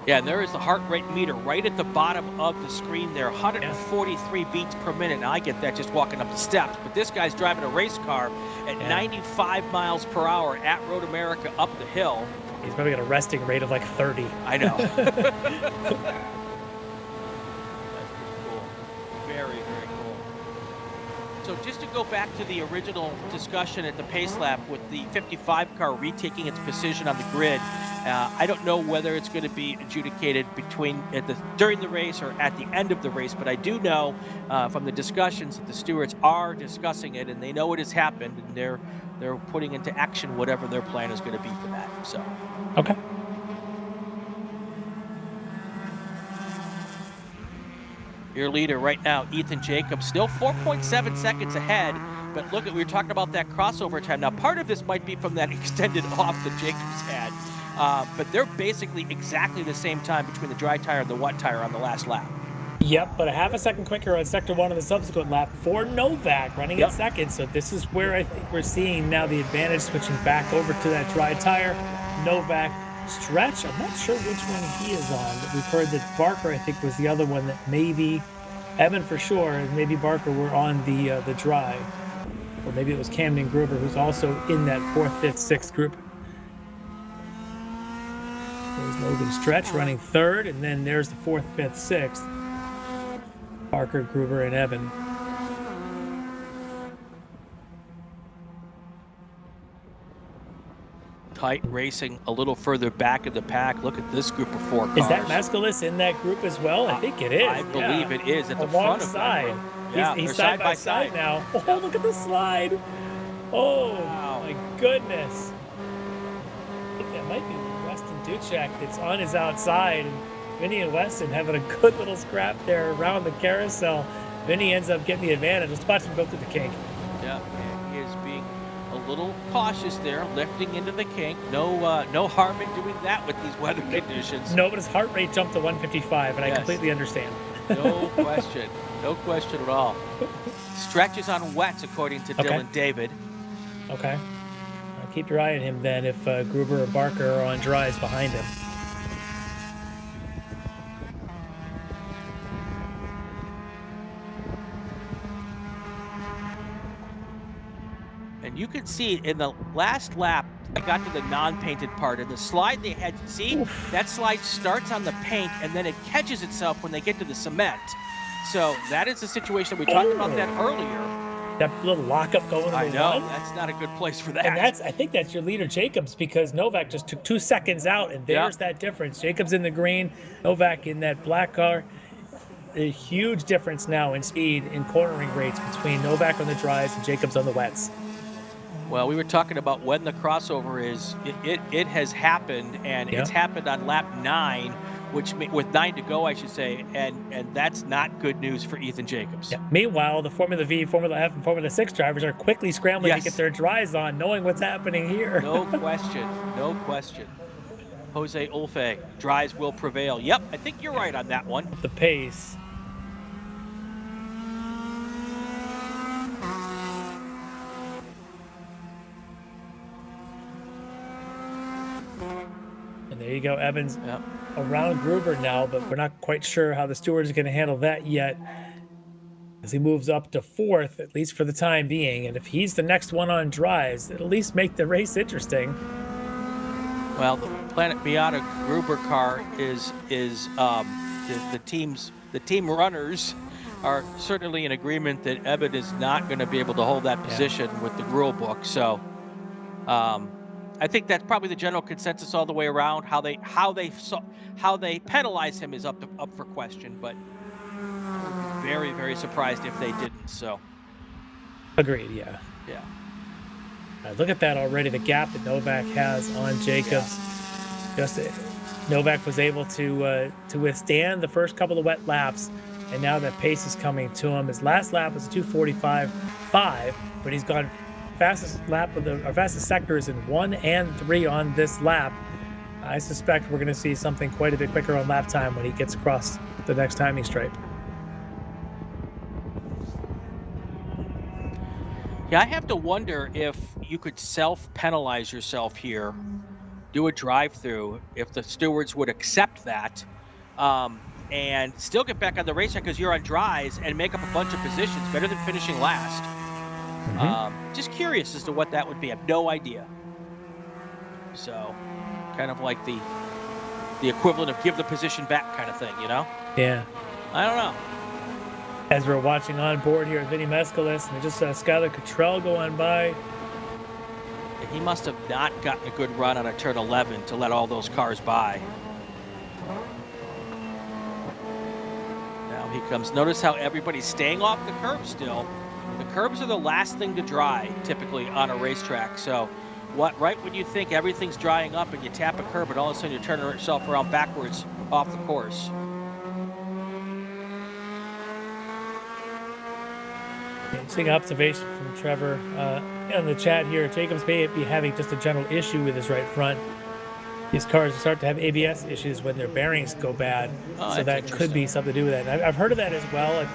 Yeah, and there is the heart rate meter right at the bottom of the screen there, 143 beats per minute. Now, I get that just walking up the steps, but this guy's driving a race car at 95 miles per hour at Road America up the hill. He's probably got a resting rate of like 30. I know. That's pretty cool. Very, very cool. So just to go back to the original discussion at the pace lap with the 55 car retaking its position on the grid, I don't know whether it's going to be adjudicated during the race or at the end of the race, but I do know from the discussions that the stewards are discussing it, and they know it has happened, and they're putting into action whatever their plan is going to be for that. So. Okay. Your leader right now, Ethan Jacobs, still 4.7 seconds ahead. But look, we were talking about that crossover time. Now, part of this might be from that extended off that Jacobs had. But they're basically exactly the same time between the dry tire and the wet tire on the last lap. Yep, but a half a second quicker on Sector 1 on the subsequent lap for Novak running in second. So this is where I think we're seeing now the advantage switching back over to that dry tire. Novak Stretch, I'm not sure which one he is on, but we've heard that Barker, I think, was the other one that maybe, Evan for sure, and maybe Barker were on the dry. Or maybe it was Camden Gruber, who's also in that 4th, 5th, 6th group. There's Logan Stretch running 3rd, and then there's the 4th, 5th, 6th. Parker, Gruber, and Evan. Tight racing a little further back in the pack. Look at this group of 4 cars. Is that Mescalis in that group as well? I think it is. I believe it is at the front of that group. Yeah, he's they're side by side now. Oh, look at the slide. Oh, wow. My goodness. I think that might be Weston Duchek that's on his outside. And Vinny and Weston having a good little scrap there around the carousel. Vinny ends up getting the advantage. Let's watch him go through the kink. Yeah, and he is being a little cautious there, lifting into the kink. No harm in doing that with these weather conditions. No, but his heart rate jumped to 155, and I completely understand. No question. No question at all. Stretches on wets, according to Dylan David. Okay. Keep your eye on him then if Gruber or Barker are on dries behind him. And you can see in the last lap, I got to the non-painted part, and the slide they had, see, that slide starts on the paint, and then it catches itself when they get to the cement. So that is the situation. We talked about that earlier. That little lockup going. I know, that's not a good place for that. And I think that's your leader, Jacobs, because Novak just took 2 seconds out, and there's that difference. Jacobs in the green, Novak in that black car. A huge difference now in speed in cornering rates between Novak on the dries and Jacobs on the wets. Well, we were talking about when the crossover is. It has happened, and it's happened on lap 9, which with 9 to go, I should say, and that's not good news for Ethan Jacobs. Yeah. Meanwhile, the Formula V, Formula F, and Formula 6 drivers are quickly scrambling to get their dries on, knowing what's happening here. No question. No question. Jose Ulfe, dries will prevail. Yep, I think you're right on that one. The pace. And there you go, Evans around Gruber now, but we're not quite sure how the stewards are going to handle that yet as he moves up to 4th, at least for the time being. And if he's the next one on dries, it'll at least make the race interesting. Well, the Planet Miata Gruber car is the team runners are certainly in agreement that Ebbett is not going to be able to hold that position with the rule book. So I think that's probably the general consensus all the way around. How they penalize him is up for question, but very, very surprised if they didn't. So agreed. Yeah. Look at that already. The gap that Novak has on Jacobs. Novak was able to withstand the first couple of wet laps, and now that pace is coming to him. His last lap was a 2:45.5, but he's gone fastest lap of our fastest sector is in 1 and 3 on this lap. I suspect we're going to see something quite a bit quicker on lap time when he gets across the next timing stripe. Yeah, I have to wonder if you could self-penalize yourself here, do a drive-through, if the stewards would accept that, and still get back on the racetrack because you're on dries and make up a bunch of positions, better than finishing last. Just curious as to what that would be. I have no idea. So, kind of like the equivalent of give the position back kind of thing, you know? Yeah. I don't know. As we're watching on board here, Vinny Mescalis, and we just saw Skylar Cottrell go on by. He must have not gotten a good run on a turn 11 to let all those cars by. Now he comes. Notice how everybody's staying off the curb still. The curbs are the last thing to dry, typically, on a racetrack. So, right when you think everything's drying up and you tap a curb, and all of a sudden you're turning yourself around backwards off the course. Interesting observation from Trevor in the chat here. Jacobs may be having just a general issue with his right front. These cars start to have ABS issues when their bearings go bad, so that could be something to do with that. And I've heard of that as well. I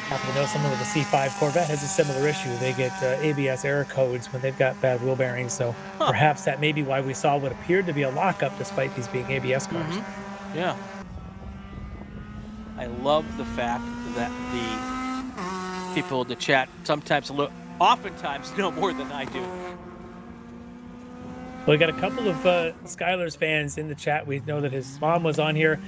happen to know someone with a C5 Corvette has a similar issue. They get ABS error codes when they've got bad wheel bearings, so perhaps that may be why we saw what appeared to be a lockup despite these being ABS cars. Yeah. I love the fact that the people in the chat sometimes oftentimes know more than I do. Well, we got a couple of Skylar's fans in the chat. We know that his mom was on here.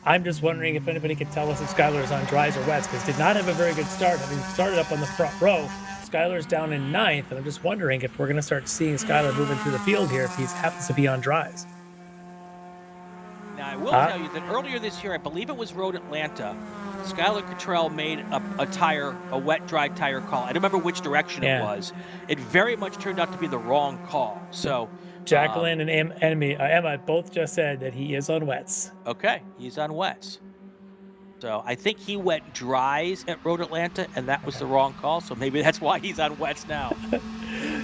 I'm just wondering if anybody could tell us if Skylar's on dries or wets, because did not have a very good start. Having started up on the front row, Skylar's down in 9th, and I'm just wondering if we're going to start seeing Skylar moving through the field here if he happens to be on dries. Now, I will tell you that earlier this year, I believe it was Road Atlanta, Skylar Cottrell made a wet, dry tire call. I don't remember which direction it was. It very much turned out to be the wrong call. So Jacqueline and Emma both just said that he is on wets. Okay, he's on wets. So I think he went dries at Road Atlanta, and that was the wrong call. So maybe that's why he's on wets now.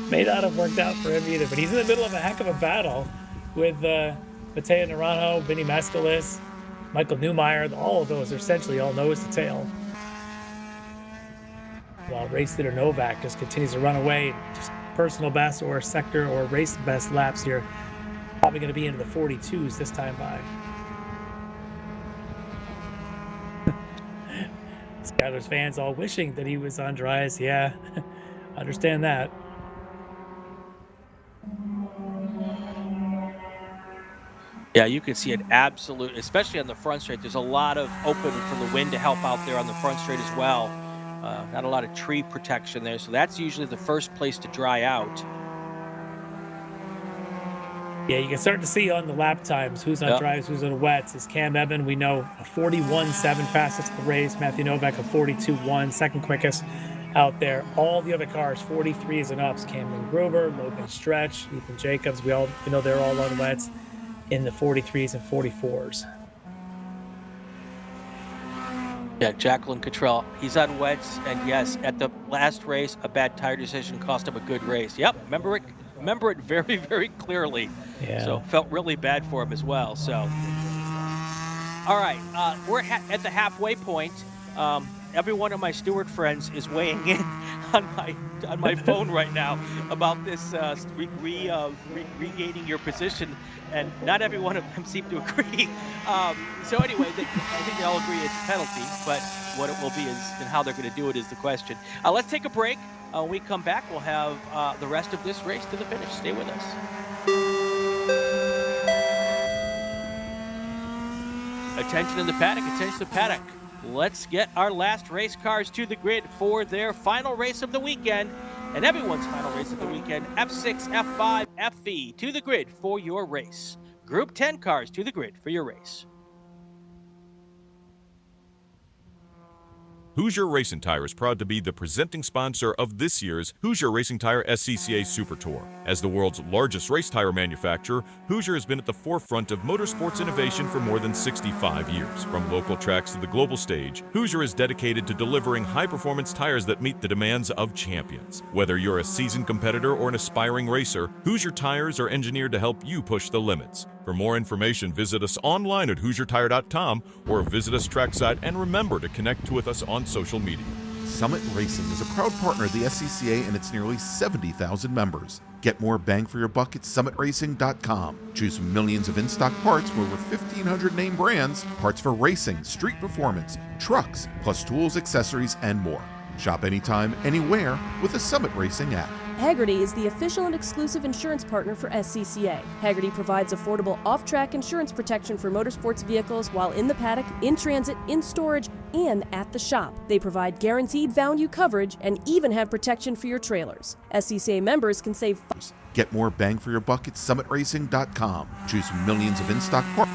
May not have worked out for him either, but he's in the middle of a heck of a battle with Mateo Naranjo, Vinny Mascalis, Michael Newmeyer. All of those are essentially all nose to tail. While race leader Novak just continues to run away, just personal best or sector or race best laps here. Probably going to be into the 42s this time by. Skylar's fans all wishing that he was on dries. Yeah, understand that. Yeah, you can see it absolutely, especially on the front straight. There's a lot of open from the wind to help out there on the front straight as well. Not a lot of tree protection there, so that's usually the first place to dry out. Yeah, you can start to see on the lap times who's on dries, who's on wets. Is Cam Evan, we know, a 41.7 fastest of the race. Matthew Novak, a 42.1, second quickest out there. All the other cars, 43s and ups. Cameron Gruber, Logan Stretch, Ethan Jacobs, we know they're all on wets in the 43s and 44s. Yeah, Jacqueline Cottrell, he's on wets, and yes, at the last race, a bad tire decision cost him a good race. Yep, remember it very, very clearly. Yeah. So felt really bad for him as well. So, all right, we're at the halfway point. Every one of my steward friends is weighing in on my phone right now about this regaining your position, and not every one of them seem to agree. So anyway, I think they all agree it's a penalty, but what it will be and how they're going to do it is the question. Let's take a break. When we come back, we'll have the rest of this race to the finish. Stay with us. Attention in the paddock, attention to the paddock. Let's get our last race cars to the grid for their final race of the weekend, and everyone's final race of the weekend, F6, F5, FV, to the grid for your race. Group 10 cars to the grid for your race. Hoosier Racing Tire is proud to be the presenting sponsor of this year's Hoosier Racing Tire SCCA Super Tour. As the world's largest race tire manufacturer, Hoosier has been at the forefront of motorsports innovation for more than 65 years. From local tracks to the global stage, Hoosier is dedicated to delivering high-performance tires that meet the demands of champions. Whether you're a seasoned competitor or an aspiring racer, Hoosier tires are engineered to help you push the limits. For more information, visit us online at HoosierTire.com or visit us trackside, and remember to connect with us on social media. Summit Racing is a proud partner of the SCCA and its nearly 70,000 members. Get more bang for your buck at summitracing.com. Choose from millions of in-stock parts from over 1,500 name brands, parts for racing, street performance, trucks, plus tools, accessories, and more. Shop anytime, anywhere with the Summit Racing app. Hagerty is the official and exclusive insurance partner for SCCA. Hagerty provides affordable off-track insurance protection for motorsports vehicles while in the paddock, in transit, in storage, and at the shop. They provide guaranteed value coverage and even have protection for your trailers. SCCA members can save. Get more bang for your buck at summitracing.com. Choose from millions of in-stock parts.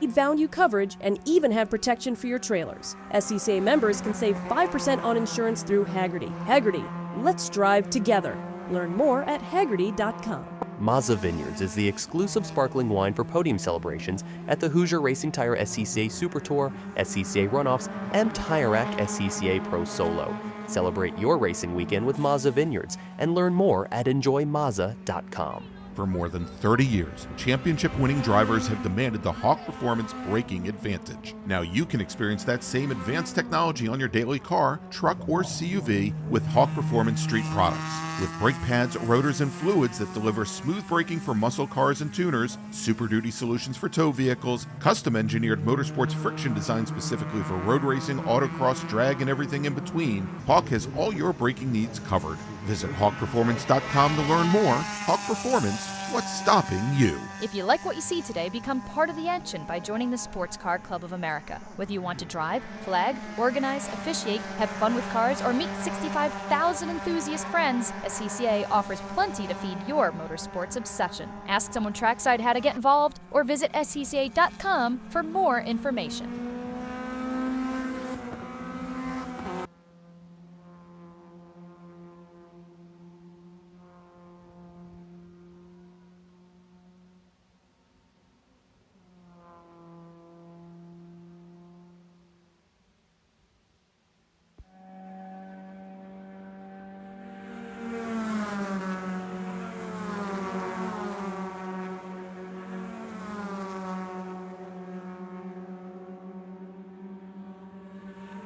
Value coverage and even have protection for your trailers. SCCA members can save 5% on insurance through Hagerty. Hagerty, let's drive together. Learn more at Hagerty.com. Mazza Vineyards is the exclusive sparkling wine for podium celebrations at the Hoosier Racing Tire SCCA Super Tour, SCCA Runoffs, and Tire Rack SCCA Pro Solo. Celebrate your racing weekend with Mazza Vineyards and learn more at enjoymazza.com. For more than 30 years, championship-winning drivers have demanded the Hawk Performance braking advantage. Now you can experience that same advanced technology on your daily car, truck, or CUV with Hawk Performance Street products. With brake pads, rotors, and fluids that deliver smooth braking for muscle cars and tuners, Super Duty solutions for tow vehicles, custom-engineered motorsports friction designed specifically for road racing, autocross, drag, and everything in between, Hawk has all your braking needs covered. Visit hawkperformance.com to learn more. Hawk Performance, what's stopping you? If you like what you see today, become part of the action by joining the Sports Car Club of America. Whether you want to drive, flag, organize, officiate, have fun with cars, or meet 65,000 enthusiast friends, SCCA offers plenty to feed your motorsports obsession. Ask someone trackside how to get involved, or visit scca.com for more information.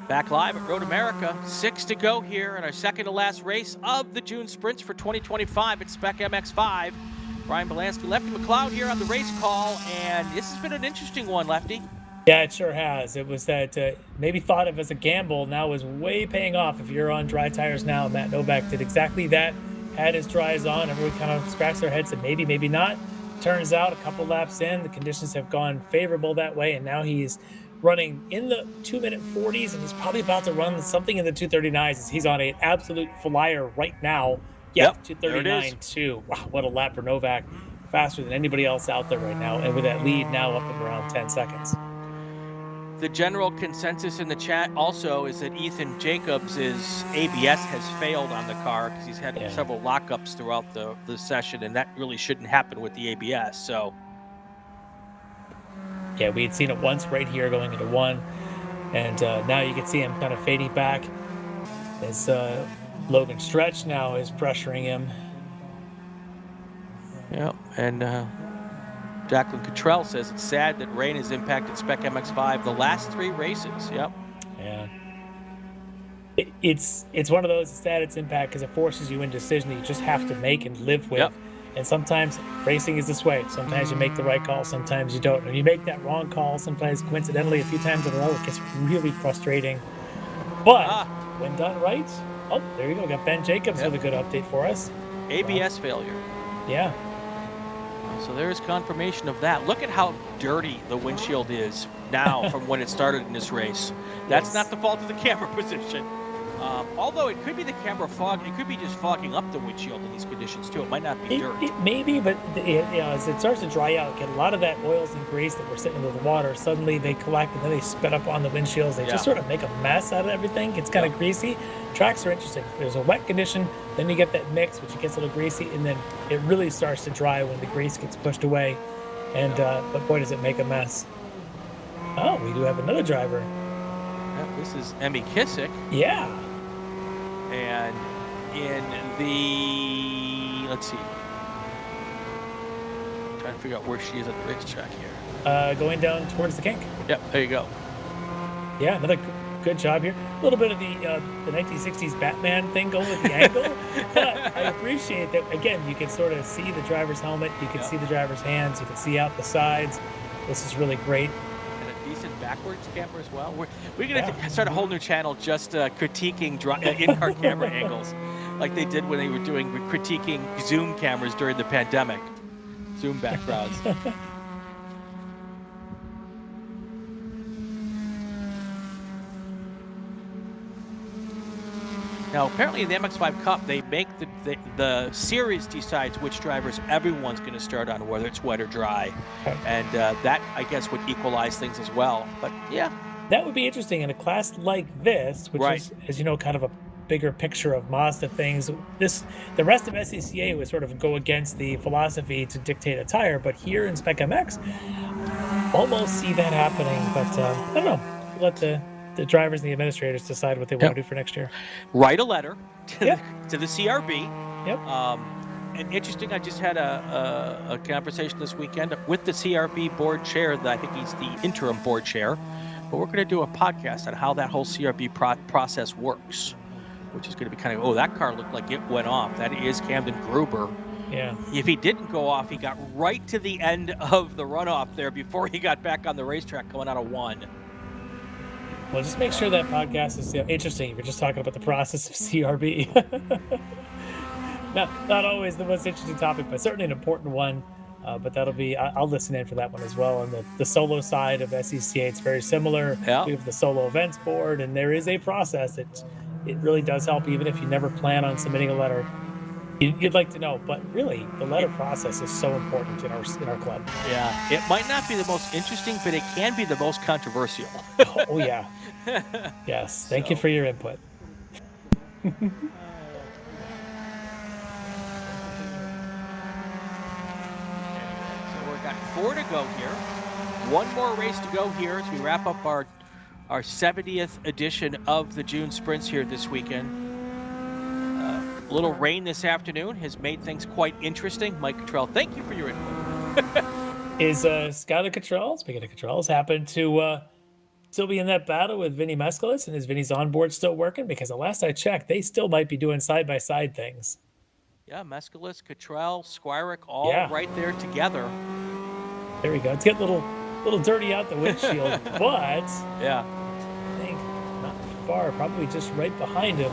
Back live at Road America, 6 to go here in our second to last race of the June sprints for 2025 at Spec MX5. Brian Bielanski, Lefty McLeod here on the race call, and this has been an interesting one, Lefty. Yeah, it sure has. It was that maybe thought of as a gamble, now is way paying off. If you're on dry tires now, Matt Novak did exactly that, had his dries on, everyone kind of scratched their heads and maybe, maybe not. Turns out a couple laps in, the conditions have gone favorable that way, and now he's running in the 2-minute 40s, and he's probably about to run something in the 2:39s as he's on an absolute flyer right now. Yep, 2:39 too. Wow, what a lap for Novak. Faster than anybody else out there right now, and with that lead now up at around 10 seconds. The general consensus in the chat also is that Ethan Jacobs' ABS has failed on the car because he's had several lockups throughout the session, and that really shouldn't happen with the ABS. So yeah, we had seen it once right here going into one, and now you can see him kind of fading back as Logan Stretch now is pressuring him. Yeah, and Jacqueline Cottrell says it's sad that rain has impacted Spec MX5 the last 3 races. Yep. Yeah. It's one of those, it's sad its impact because it forces you into a decision that you just have to make and live with. Yep. And sometimes racing is this way. Sometimes you make the right call, sometimes you don't. And you make that wrong call, sometimes coincidentally a few times in a row, it gets really frustrating. But when done right, oh, there you go. Got Ben Jacobs with a good update for us. ABS failure. Yeah. So there's confirmation of that. Look at how dirty the windshield is now from when it started in this race. That's not the fault of the camera position. Although it could be the camera fog, it could be just fogging up the windshield in these conditions too. It might not be dirt. It may be, but as it starts to dry out, get a lot of that oils and grease that were sitting in the water, suddenly they collect and then they spit up on the windshields. They just sort of make a mess out of everything. It's kind of greasy. Tracks are interesting. There's a wet condition, then you get that mix, which gets a little greasy, and then it really starts to dry when the grease gets pushed away. And but boy, does it make a mess. Oh, we do have another driver. Yeah, this is Emmy Kissick. Yeah. And in the, let's see, trying to figure out where she is at the racetrack here. Going down towards the kink. Yep, there you go. Yeah, another good job here. A little bit of the 1960s Batman thing going with the angle, but I appreciate that. Again, you can sort of see the driver's helmet, you can see the driver's hands, you can see out the sides. This is really great. Decent backwards camera as well. We're going to start a whole new channel just critiquing in-car camera angles like they did when they were critiquing Zoom cameras during the pandemic. Zoom backgrounds. Now, apparently in the MX5 Cup, they make the series decides which drivers everyone's going to start on, whether it's wet or dry. And that, I guess, would equalize things as well. But, yeah. That would be interesting in a class like this, which is, as you know, kind of a bigger picture of Mazda things. The rest of SCCA would sort of go against the philosophy to dictate a tire. But here in Spec MX, almost see that happening. But I don't know. Let the drivers and the administrators decide what they want to do for next year. Write a letter to the CRB. Yep. And interesting, I just had a conversation this weekend with the CRB board chair. I think he's the interim board chair. But we're going to do a podcast on how that whole CRB process works, which is going to be kind of, oh, that car looked like it went off. That is Camden Gruber. Yeah. If he didn't go off, he got right to the end of the runoff there before he got back on the racetrack coming out of 1. Well, just make sure that podcast is interesting if you're just talking about the process of CRB. Not always the most interesting topic, but certainly an important one. But that'll be, I'll listen in for that one as well. On the solo side of SCCA, it's very similar. Yeah. We have the solo events board, and there is a process. It really does help, even if you never plan on submitting a letter. You'd like to know, but really, the letter process is so important in our club. Yeah, it might not be the most interesting, but it can be the most controversial. Oh yeah. Yes. Thank you for your input. So we've got 4 to go here. One more race to go here as we wrap up our 70th edition of the June Sprints here this weekend. A little rain this afternoon has made things quite interesting. Mike Cottrell, thank you for your input. Is Skylar Cottrell, speaking of Cottrells, happen to still be in that battle with Vinny Mescalis, and is Vinny's onboard still working? Because the last I checked, they still might be doing side-by-side things. Yeah, Mescalis, Cottrell, Squirick, all right there together. There we go. It's getting a little dirty out the windshield, but yeah, I think not far, probably just right behind him.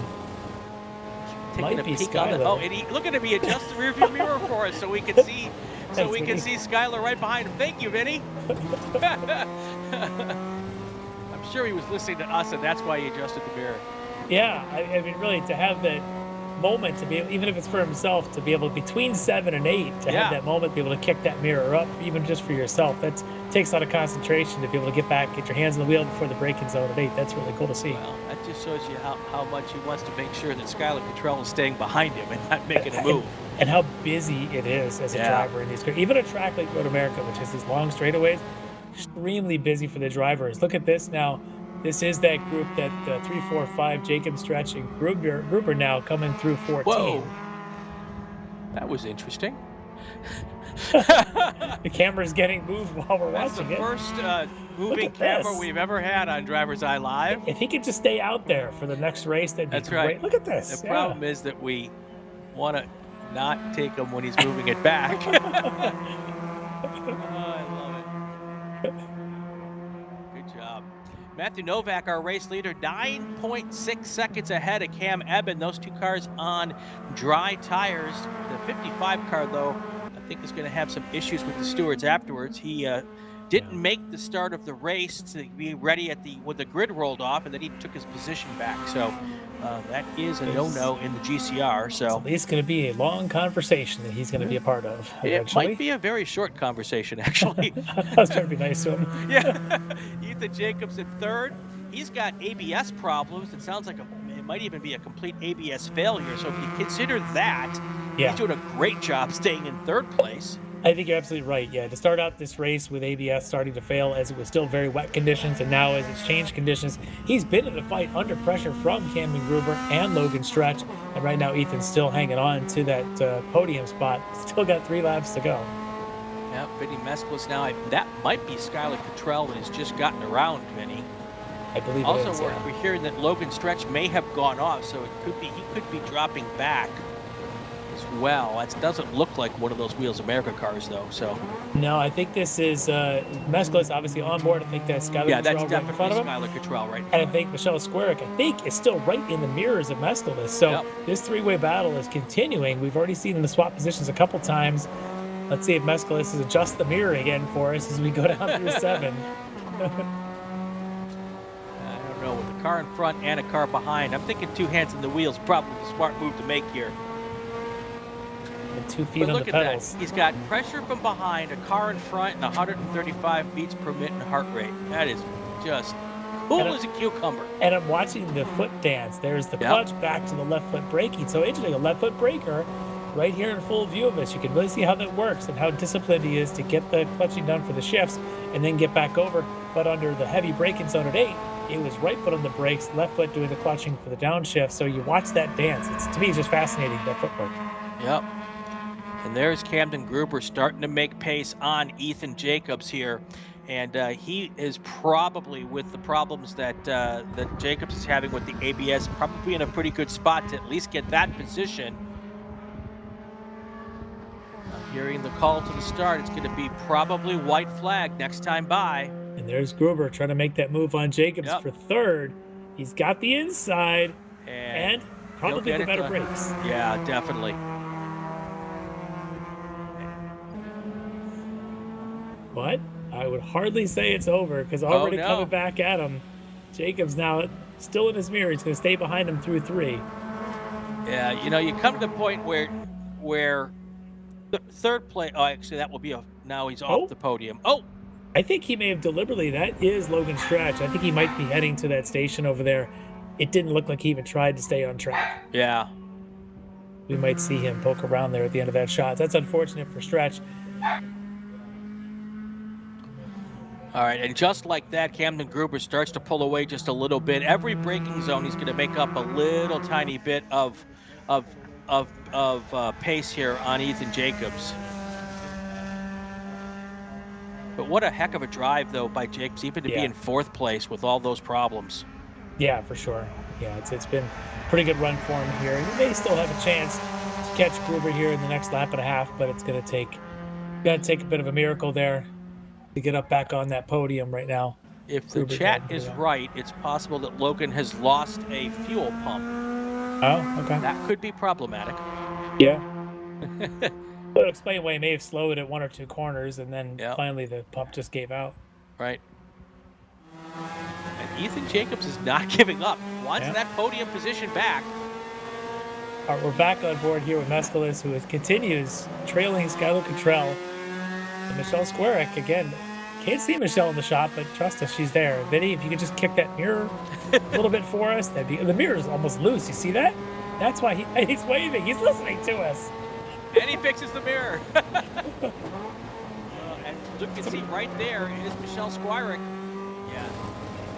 Taking Might be a peek on Skylar. the, look at him, he adjusts the rearview mirror for us so we can see Skylar right behind him. Thank you, Vinny. I'm sure he was listening to us, and that's why he adjusted the mirror. Yeah, I mean, really, to have that moment, to be able, even if it's for himself, to be able, between 7 and 8, to have that moment, be able to kick that mirror up, even just for yourself, that takes a lot of concentration to be able to get back, get your hands on the wheel before the braking zone at 8. That's really cool to see. Well, that just shows you how much he wants to make sure that Skylar Cottrell is staying behind him and not making a move. And how busy it is as a driver in these cars. Even a track like Road America, which has these long straightaways, extremely busy for the drivers. Look at this now. This is that group, that 3, 4, 5, Jacob Stretch and Gruber now coming through 14. Whoa. That was interesting. The camera's getting moved while we're watching it. That's the first moving camera we've ever had on DriversEye Live. If he could just stay out there for the next race, that'd be great. Right. Look at this. The problem is that we want to not take him when he's moving it back. Oh, I love it. Good job. Matthew Novak, our race leader, 9.6 seconds ahead of Cam Eben. Those two cars on dry tires. The 55 car, though, I think is going to have some issues with the stewards afterwards. He didn't make the start of the race to be ready when the grid rolled off, and then he took his position back. So that is a no-no in the GCR. So at least going to be a long conversation that he's going to be a part of. It might be a very short conversation, actually. I was trying to be nice to him. Yeah. Ethan Jacobs in third. He's got ABS problems. It sounds like it might even be a complete ABS failure. So if you consider that, he's doing a great job staying in third place. I think you're absolutely right. Yeah, to start out this race with ABS starting to fail as it was still very wet conditions, and now as it's changed conditions, he's been in a fight under pressure from Camden Gruber and Logan Stretch, and right now Ethan's still hanging on to that podium spot. Still got 3 laps to go. Yeah, Vinny Mescalis now. That might be Skylar Cottrell that has just gotten around Vinny. I believe also, it is. we're hearing that Logan Stretch may have gone off, so it could be he could be dropping back as well. That doesn't look like one of those Wheels America cars, though. So no, I think this is Mescalis obviously on board. I think that's Skylar Cottrell that's right definitely in front of him. Skylar Cottrell right in front. And I think Michelle Squirick, is still right in the mirrors of Mescalis. So this 3-way battle is continuing. We've already seen them swap positions a couple times. Let's see if Mescalis is adjust the mirror again for us as we go down through 7. I don't know, with a car in front and a car behind, I'm thinking 2 hands on the wheels, probably the smart move to make here. And 2 feet on the pedals. That. He's got pressure from behind, a car in front, and 135 beats per minute in heart rate. That is just cool as a cucumber. And I'm watching the foot dance. There's the clutch back to the left foot braking. So interesting, a left foot braker right here in full view of us. You can really see how that works and how disciplined he is to get the clutching done for the shifts and then get back over. But under the heavy braking zone at 8, it was right foot on the brakes, left foot doing the clutching for the downshift. So you watch that dance. To me, it's just fascinating, that footwork. Yep. And there's Camden Gruber starting to make pace on Ethan Jacobs here. And he is probably, with the problems that that Jacobs is having with the ABS, probably in a pretty good spot to at least get that position. I'm hearing the call to the start. It's going to be probably white flag next time by. And there's Gruber trying to make that move on Jacobs for third. He's got the inside and probably the better brakes. Yeah, definitely. But I would hardly say it's over, because already coming back at him, Jacobs now still in his mirror. He's going to stay behind him through 3. Yeah, you know, you come to the point where the third place. Oh, actually, that will be now he's off the podium. Oh, I think he may have deliberately. That is Logan Stretch. I think he might be heading to that station over there. It didn't look like he even tried to stay on track. Yeah. We might see him poke around there at the end of that shot. That's unfortunate for Stretch. All right, and just like that, Camden Gruber starts to pull away just a little bit. Every braking zone, he's going to make up a little tiny bit of pace here on Ethan Jacobs. But what a heck of a drive, though, by Jacobs, even to be in 4th place with all those problems. Yeah, for sure. Yeah, it's been a pretty good run for him here. He may still have a chance to catch Gruber here in the next lap and a half, but it's going to take a bit of a miracle there to get up back on that podium right now. If the chat is right, it's possible that Logan has lost a fuel pump. Oh, okay. That could be problematic. Yeah. That'll explain why he may have slowed at 1 or 2 corners, and then finally the pump just gave out. Right. And Ethan Jacobs is not giving up. Wants that podium position back. All right, we're back on board here with Mescalis, who continues trailing Skylar Cottrell. And Michelle Squarick, again, can't see Michelle in the shot, but trust us, she's there. Vinny, if you could just kick that mirror a little bit for us, that'd be. The mirror is almost loose. You see that? That's why he's waving. He's listening to us. And he fixes the mirror. And look, you can see right there is Michelle Squarick. Yeah.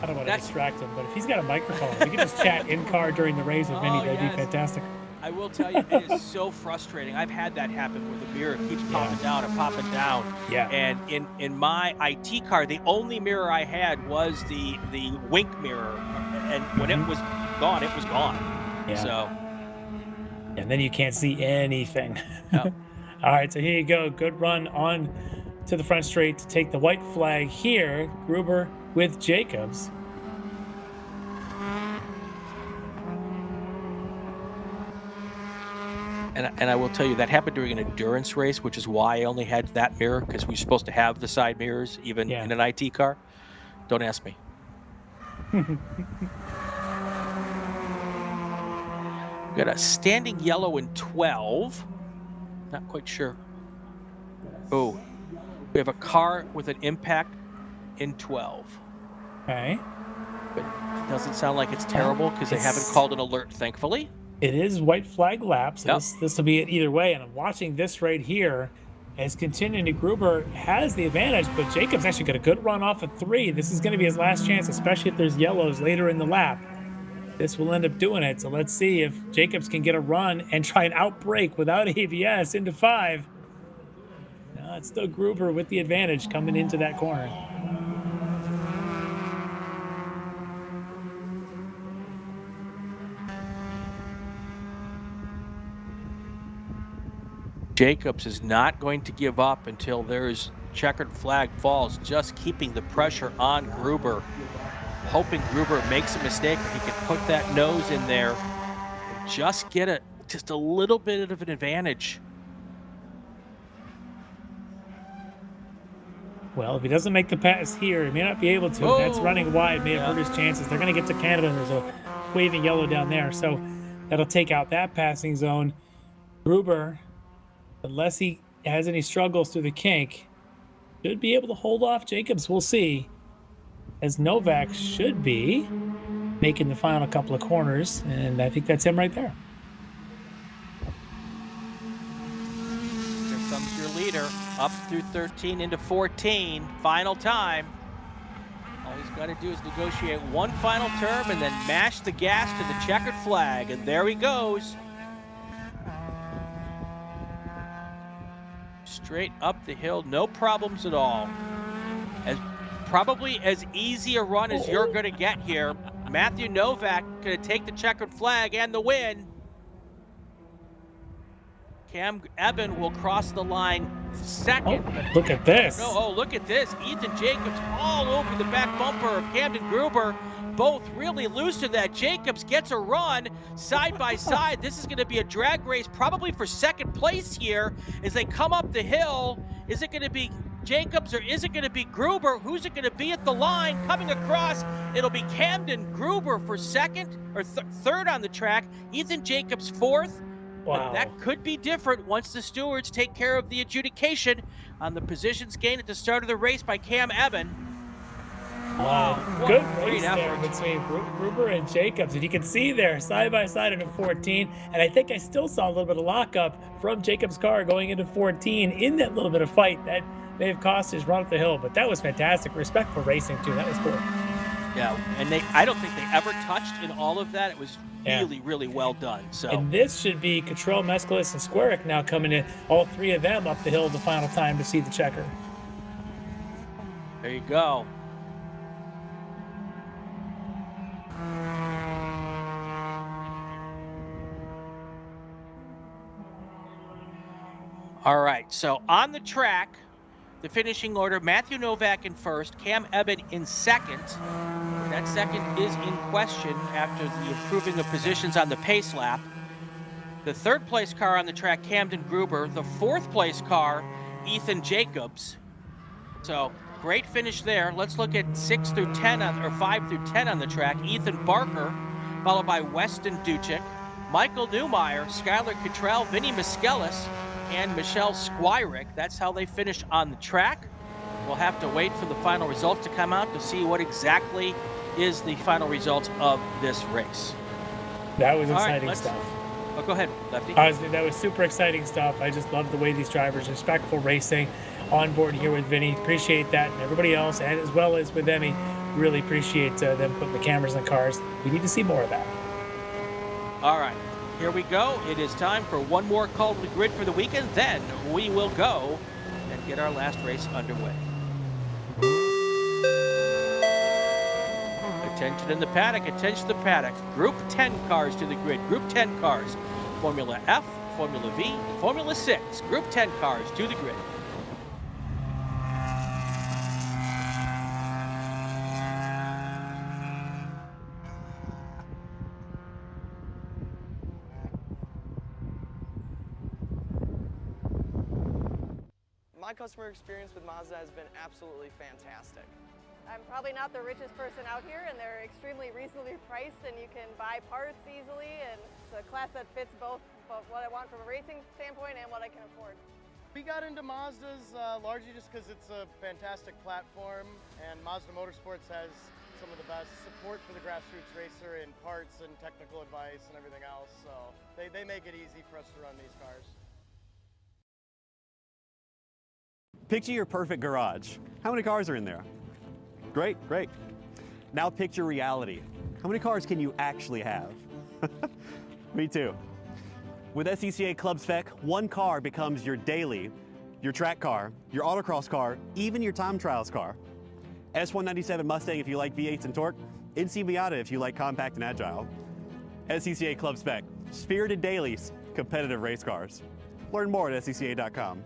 I don't want to distract him, but if he's got a microphone, we can just chat in car during the race with Vinny. That'd be fantastic. I will tell you, it is so frustrating. I've had that happen where the mirror keeps popping down and popping down. Yeah. And in my IT car, the only mirror I had was the wink mirror, and when it was gone, it was gone. Yeah. So. And then you can't see anything. All right, so here you go. Good run on to the front straight to take the white flag here. Gruber with Jacobs. And I will tell you, that happened during an endurance race, which is why I only had that mirror, because we're supposed to have the side mirrors, even in an IT car. Don't ask me. We've got a standing yellow in 12. Not quite sure. Oh, we have a car with an impact in 12. Okay. But it doesn't sound like it's terrible, because they haven't called an alert, thankfully. It is white flag lap, so this will be it either way. And I'm watching this right here as continuing to Gruber has the advantage, but Jacobs actually got a good run off of 3. This is going to be his last chance, especially if there's yellows later in the lap. This will end up doing it. So let's see if Jacobs can get a run and try and outbrake without ABS into 5. No, it's still Gruber with the advantage coming into that corner. Jacobs is not going to give up until there's checkered flag falls, just keeping the pressure on Gruber, hoping Gruber makes a mistake. He can put that nose in there and just get just a little bit of an advantage. Well, if he doesn't make the pass here, he may not be able to. That's running wide, may have hurt his chances. They're going to get to Canada, and there's a waving yellow down there, so that'll take out that passing zone. Gruber, unless he has any struggles through the kink, should be able to hold off Jacobs. We'll see, as Novak should be making the final couple of corners, and I think that's him right there. Here comes your leader, up through 13 into 14, final time. All he's got to do is negotiate one final term and then mash the gas to the checkered flag, and there he goes. straight up the hill, no problems at all. Probably as easy a run as you're going to get here. Matthew Novak going to take the checkered flag and the win. Cam Eben will cross the line second. Look at this. Look at this. Ethan Jacobs all over the back bumper of Camden Gruber. Both really loose to that. Jacobs gets a run side by side. This is going to be a drag race probably for second place here as they come up the hill. Is it going to be Jacobs or is it going to be Gruber? Who's it going to be at the line coming across? It'll be Camden Gruber for second or third on the track. Ethan Jacobs fourth. Wow. But that could be different once the stewards take care of the adjudication on the positions gained at the start of the race by Cam Eben. Wow, good race there between Gruber and Jacobs. And you can see there side by side into 14. And I think I still saw a little bit of lockup from Jacobs' car going into 14 in that little bit of fight that may have cost his run up the hill. But that was fantastic. Respectful racing, too. That was cool. Yeah, and I don't think they ever touched in all of that. It was really, really well done. So. And this should be Cottrell, Mescalis, and Squarick now coming in, all three of them up the hill the final time to see the checker. There you go. All right, so on the track, the finishing order, Matthew Novak in first, Cam Eben in second. That second is in question after the improving of positions on the pace lap. The third place car on the track, Camden Gruber. The fourth place car, Ethan Jacobs. So great finish there. Let's look at 6 through 10 or 5 through 10 on the track. Ethan Barker, followed by Weston Duchik, Michael Newmeyer, Skylar Cottrell, Vinny Miskelis, and Michelle Squirick. That's how they finished on the track. We'll have to wait for the final results to come out to see what exactly is the final results of this race. That was exciting stuff. Oh, go ahead, Lefty. That was super exciting stuff. I just love the way these drivers, respectful racing, on board here with Vinny. Appreciate that, and everybody else, and as well as with Emmy, really appreciate them putting the cameras in the cars. We need to see more of that. All right. Here we go. It is time for one more call to the grid for the weekend. Then we will go and get our last race underway. Attention in the paddock, attention to the paddock. Group 10 cars to the grid. Group 10 cars. Formula F, Formula V, and Formula 6. Group 10 cars to the grid. My customer experience with Mazda has been absolutely fantastic. I'm probably not the richest person out here, and they're extremely reasonably priced, and you can buy parts easily, and it's a class that fits both what I want from a racing standpoint and what I can afford. We got into Mazdas largely just because it's a fantastic platform, and Mazda Motorsports has some of the best support for the grassroots racer in parts and technical advice and everything else, so they make it easy for us to run these cars. Picture your perfect garage. How many cars are in there? Great, great. Now picture reality. How many cars can you actually have? Me too. With SCCA Club Spec, one car becomes your daily, your track car, your autocross car, even your time trials car. S197 Mustang if you like V8s and torque, NC Miata if you like compact and agile. SCCA Club Spec, spirited dailies, competitive race cars. Learn more at scca.com.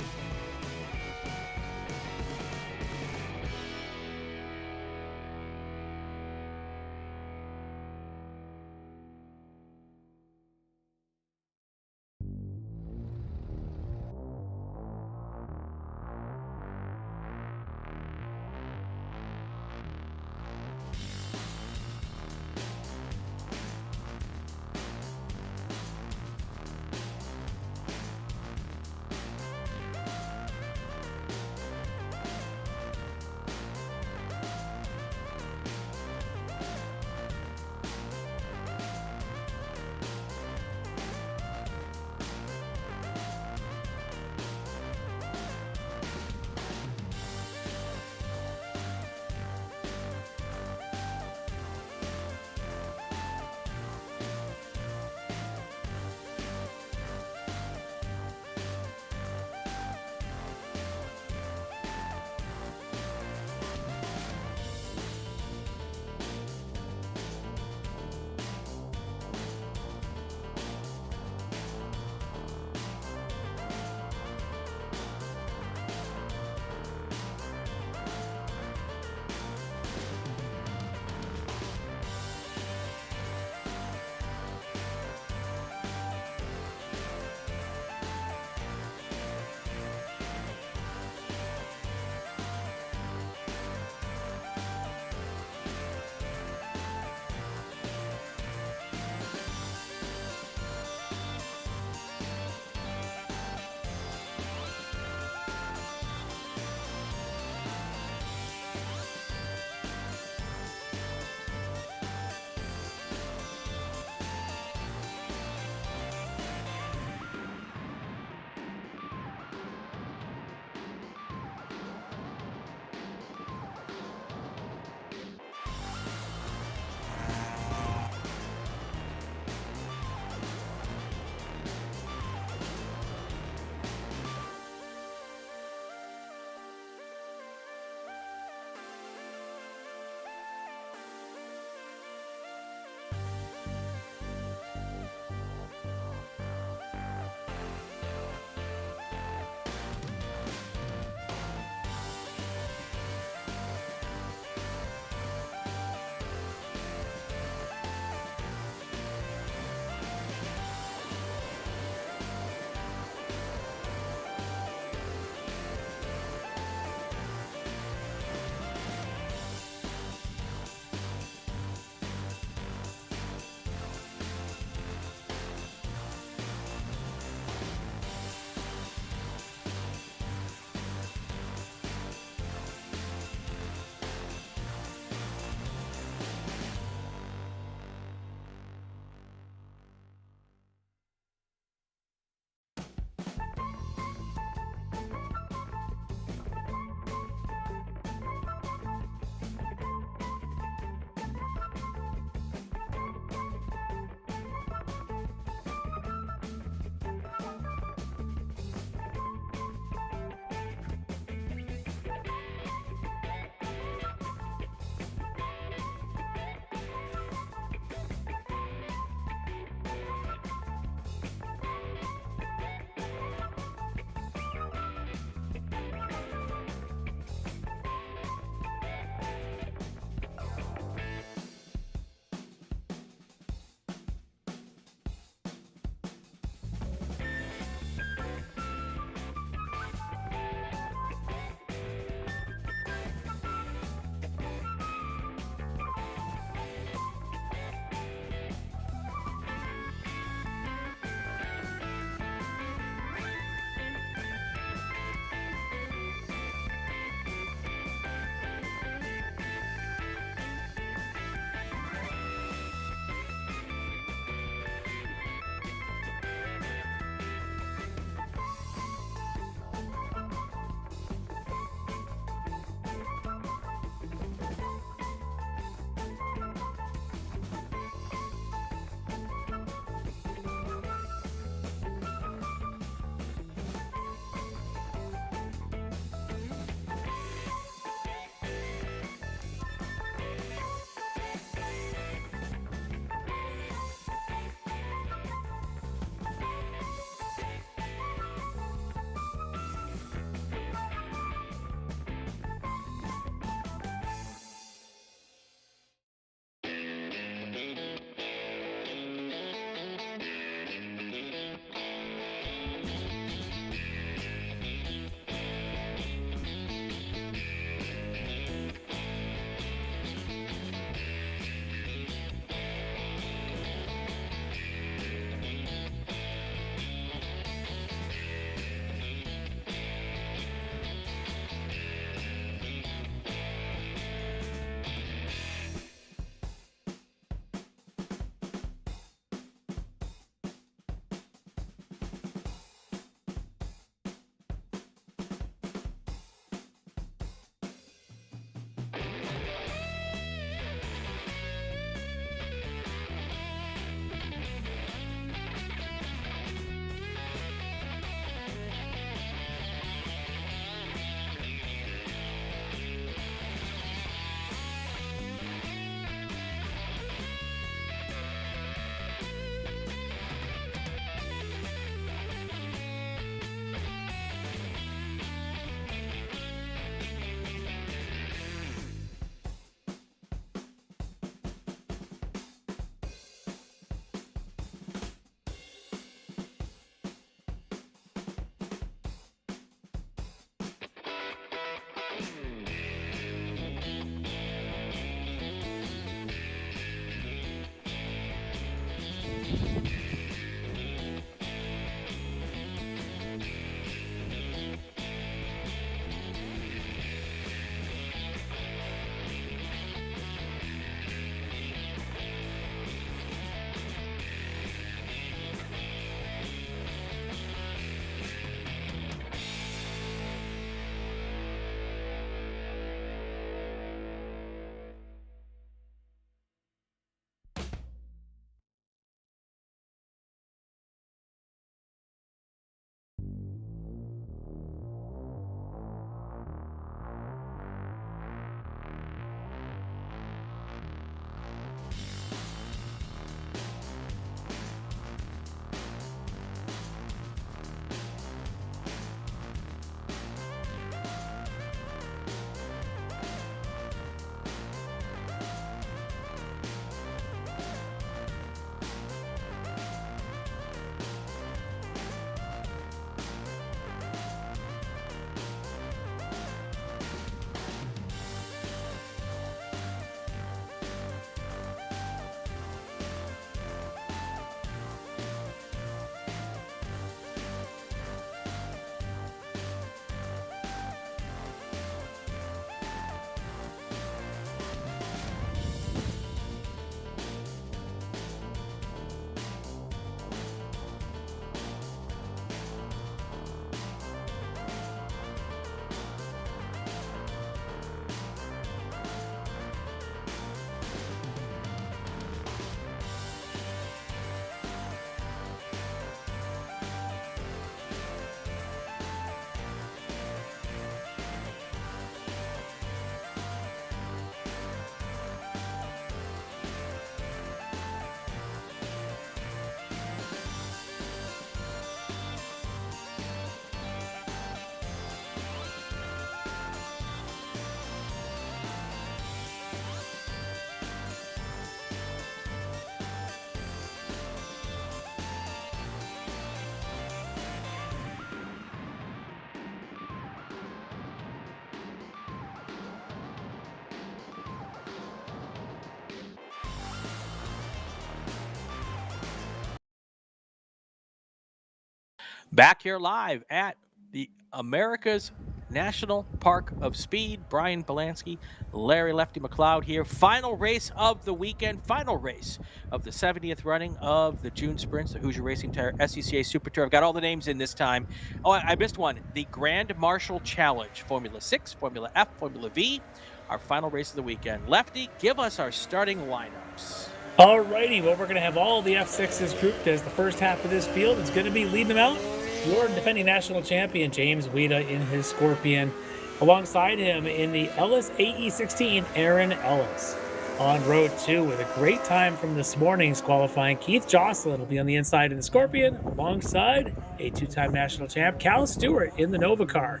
Back here live at the America's National Park of Speed. Brian Bielanski, Larry Lefty McLeod here. Final race of the weekend. Final race of the 70th running of the June Sprints, the Hoosier Racing Tire SCCA Super Tour. I've got all the names in this time. Oh, I missed one. The Grand Marshal Challenge. Formula 6, Formula F, Formula V. Our final race of the weekend. Lefty, give us our starting lineups. Alrighty, well, we're going to have all the F6s grouped as the first half of this field. It's going to be leading them out your defending national champion, James Weida, in his Scorpion. Alongside him in the Ellis AE16, Aaron Ellis. On row 2 with a great time from this morning's qualifying, Keith Jocelyn will be on the inside in the Scorpion, alongside a 2-time national champ, Cal Stewart, in the Nova car.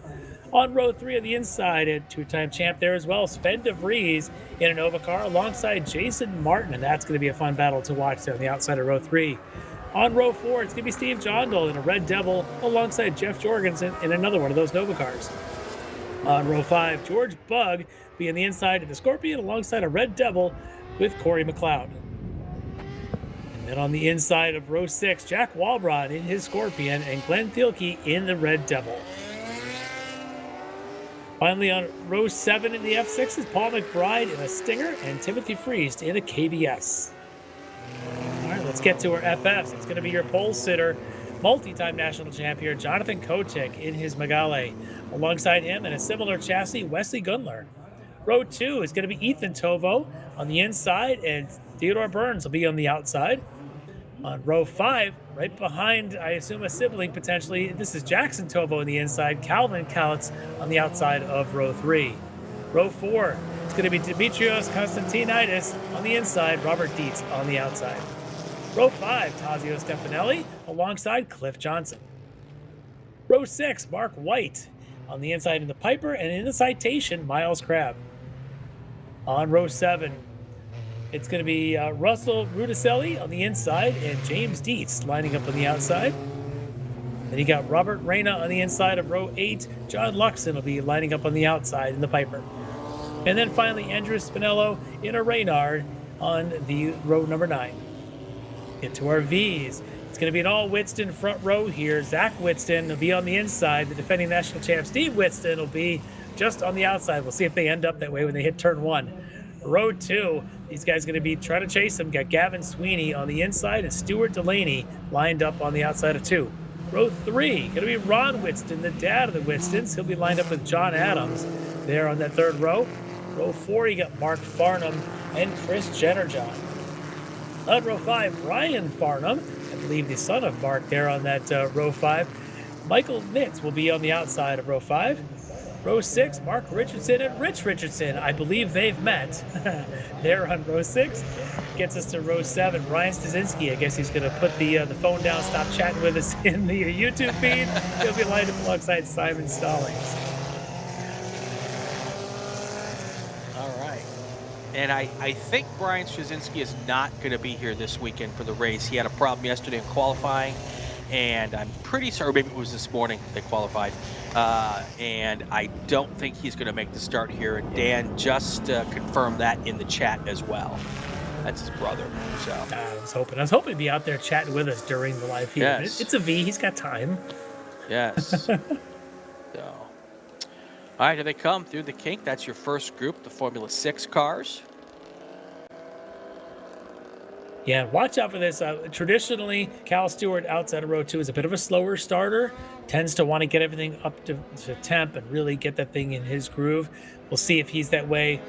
On row 3 on the inside, a 2-time champ there as well, Sven de Vries in a Nova car alongside Jason Martin, and that's going to be a fun battle to watch there on the outside of row 3. On row 4, it's going to be Steve Jondal in a Red Devil alongside Jeff Jorgensen in another one of those Nova cars. On row 5, George Bugg be on the inside of the Scorpion alongside a Red Devil with Corey McLeod. And then on the inside of row 6, Jack Walbrod in his Scorpion and Glenn Thielke in the Red Devil. Finally, on row 7 in the F6 is Paul McBride in a Stinger and Timothy Friest in a KBS. All right, let's get to our FFs. It's going to be your pole sitter, multi-time national champion Jonathan Kotick in his Megale. Alongside him in a similar chassis, Wesley Gundler. Row 2 is going to be Ethan Tovo on the inside, and Theodore Burns will be on the outside. On row 5, right behind, I assume, a sibling potentially, this is Jackson Tovo on the inside, Calvin Kalitz on the outside of row 3. Row 4, it's going to be Dimitrios Konstantinidis on the inside, Robert Dietz on the outside. Row 5, Tazio Stefanelli alongside Cliff Johnson. Row 6, Mark White on the inside in the Piper, and in the Citation, Miles Crabb. On row 7, it's going to be Russell Rudicelli on the inside and James Dietz lining up on the outside. Then you got Robert Reyna on the inside of row 8. John Luxon will be lining up on the outside in the Piper. And then finally, Andrew Spinello in a Reynard on the row number 9. Get to our V's. It's going to be an all Whitston front row here. Zach Whitston will be on the inside. The defending national champ, Steve Whitston, will be just on the outside. We'll see if they end up that way when they hit turn 1. Row 2, these guys going to be trying to chase them. Got Gavin Sweeney on the inside and Stuart Delaney lined up on the outside of 2. Row 3, going to be Ron Whitston, the dad of the Whitstons. He'll be lined up with John Adams there on that 3rd row. Row 4, you got Mark Farnham and Chris Jennerjohn. On row 5, Brian Farnham, I believe the son of Mark there on that row 5. Michael Nitz will be on the outside of row 5. Row 6, Mark Richardson and Rich Richardson. I believe they've met there on row 6. Gets us to row 7. Brian Stasinski, I guess he's going to put the phone down, stop chatting with us in the YouTube feed. He'll be lined up alongside Simon Stallings. All right. And I think Brian Stasinski is not going to be here this weekend for the race. He had a problem yesterday in qualifying, and I'm pretty sorry, maybe it was this morning they qualified. And I don't think he's going to make the start here. And Dan just confirmed that in the chat as well. That's his brother. So I was hoping to be out there chatting with us during the live feed. Yes. It's a V. He's got time. Yes. So, all right, here they come through the kink. That's your first group, the Formula 6 cars. Yeah, watch out for this. Traditionally, Cal Stewart outside of row 2 is a bit of a slower starter. Tends to want to get everything up to temp and really get that thing in his groove. We'll see if he's that way.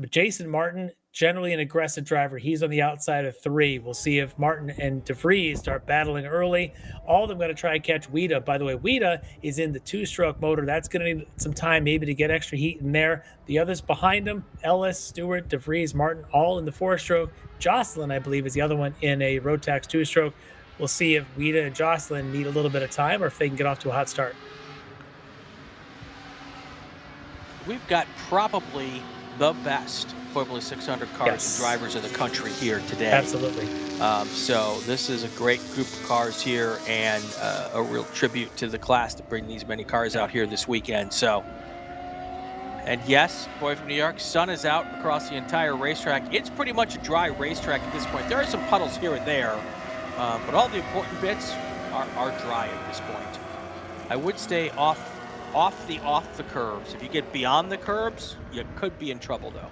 Jason Martin, generally an aggressive driver. He's on the outside of 3. We'll see if Martin and DeVries start battling early. All of them going to try and catch Weida. By the way, Weida is in the 2-stroke motor. That's going to need some time maybe to get extra heat in there. The others behind him, Ellis, Stewart, DeVries, Martin, all in the 4-stroke. Jocelyn, I believe, is the other one in a Rotax 2-stroke. We'll see if Weida and Jocelyn need a little bit of time or if they can get off to a hot start. We've got probably the best Formula 600 cars and drivers in the country here today. Absolutely. So this is a great group of cars here and a real tribute to the class to bring these many cars out here this weekend. So, and yes, boy from New York, sun is out across the entire racetrack. It's pretty much a dry racetrack at this point. There are some puddles here and there, but all the important bits are dry at this point. I would stay off the curbs. If you get beyond the curbs, you could be in trouble though.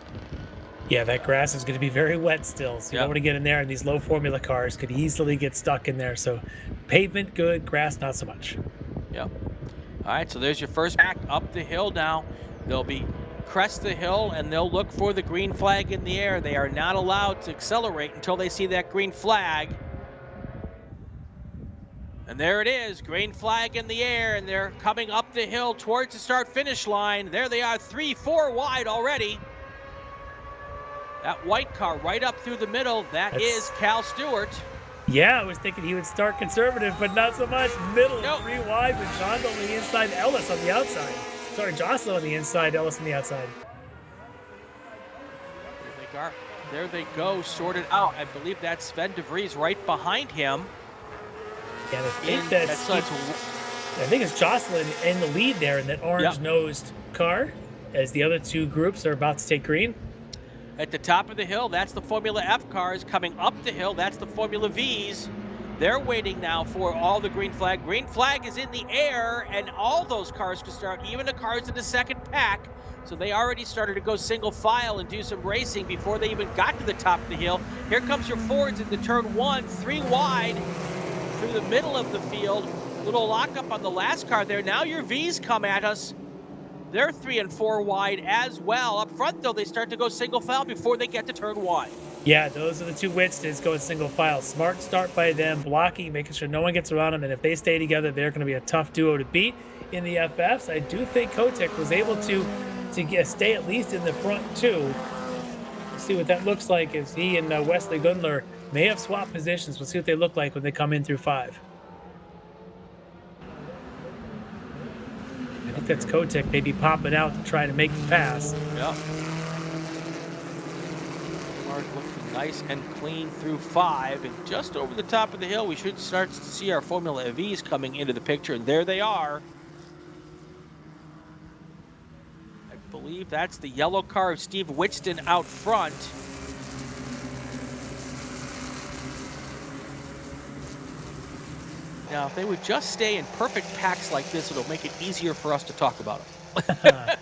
Yeah, that grass is going to be very wet still, so you don't want to get in there, and these low formula cars could easily get stuck in there. So pavement good, grass not so much. Yep. All right, so there's your first pack up the hill now. They'll be crest the hill, and they'll look for the green flag in the air. They are not allowed to accelerate until they see that green flag. And there it is, green flag in the air, and they're coming up the hill towards the start-finish line. There they are, 3-4 wide already. That white car right up through the middle, is Cal Stewart. Yeah, I was thinking he would start conservative, but not so much. Middle, 3 wide with John on the inside, Ellis on the outside. Sorry, Jocelyn on the inside, Ellis on the outside. There they go, sorted out. I believe that's Sven de Vries right behind him. Yeah, I think it's Jocelyn in the lead there in that orange-nosed car, as the other two groups are about to take green. At the top of the hill, that's the Formula F cars. Coming up the hill, that's the Formula Vs. They're waiting now for all the green flag. Green flag is in the air, and all those cars can start, even the cars in the second pack. So they already started to go single file and do some racing before they even got to the top of the hill. Here comes your Fords into turn 1, 3 wide through the middle of the field. Little lockup on the last car there. Now your Vs come at us. They're 3 and 4 wide as well. Up front, though, they start to go single file before they get to turn 1. Yeah, those are the two Winston's going single file. Smart start by them, blocking, making sure no one gets around them. And if they stay together, they're going to be a tough duo to beat. In the FFs, I do think Kotick was able to stay at least in the front two. Let's see what that looks like as he and Wesley Gundler may have swapped positions. We'll see what they look like when they come in through 5. I think that's Kotick maybe popping out to try to make the pass. Yeah. Cars looking nice and clean through 5, and just over the top of the hill, we should start to see our Formula Vs coming into the picture, and there they are. I believe that's the yellow car of Steve Whitston out front. Now, if they would just stay in perfect packs like this, it'll make it easier for us to talk about them.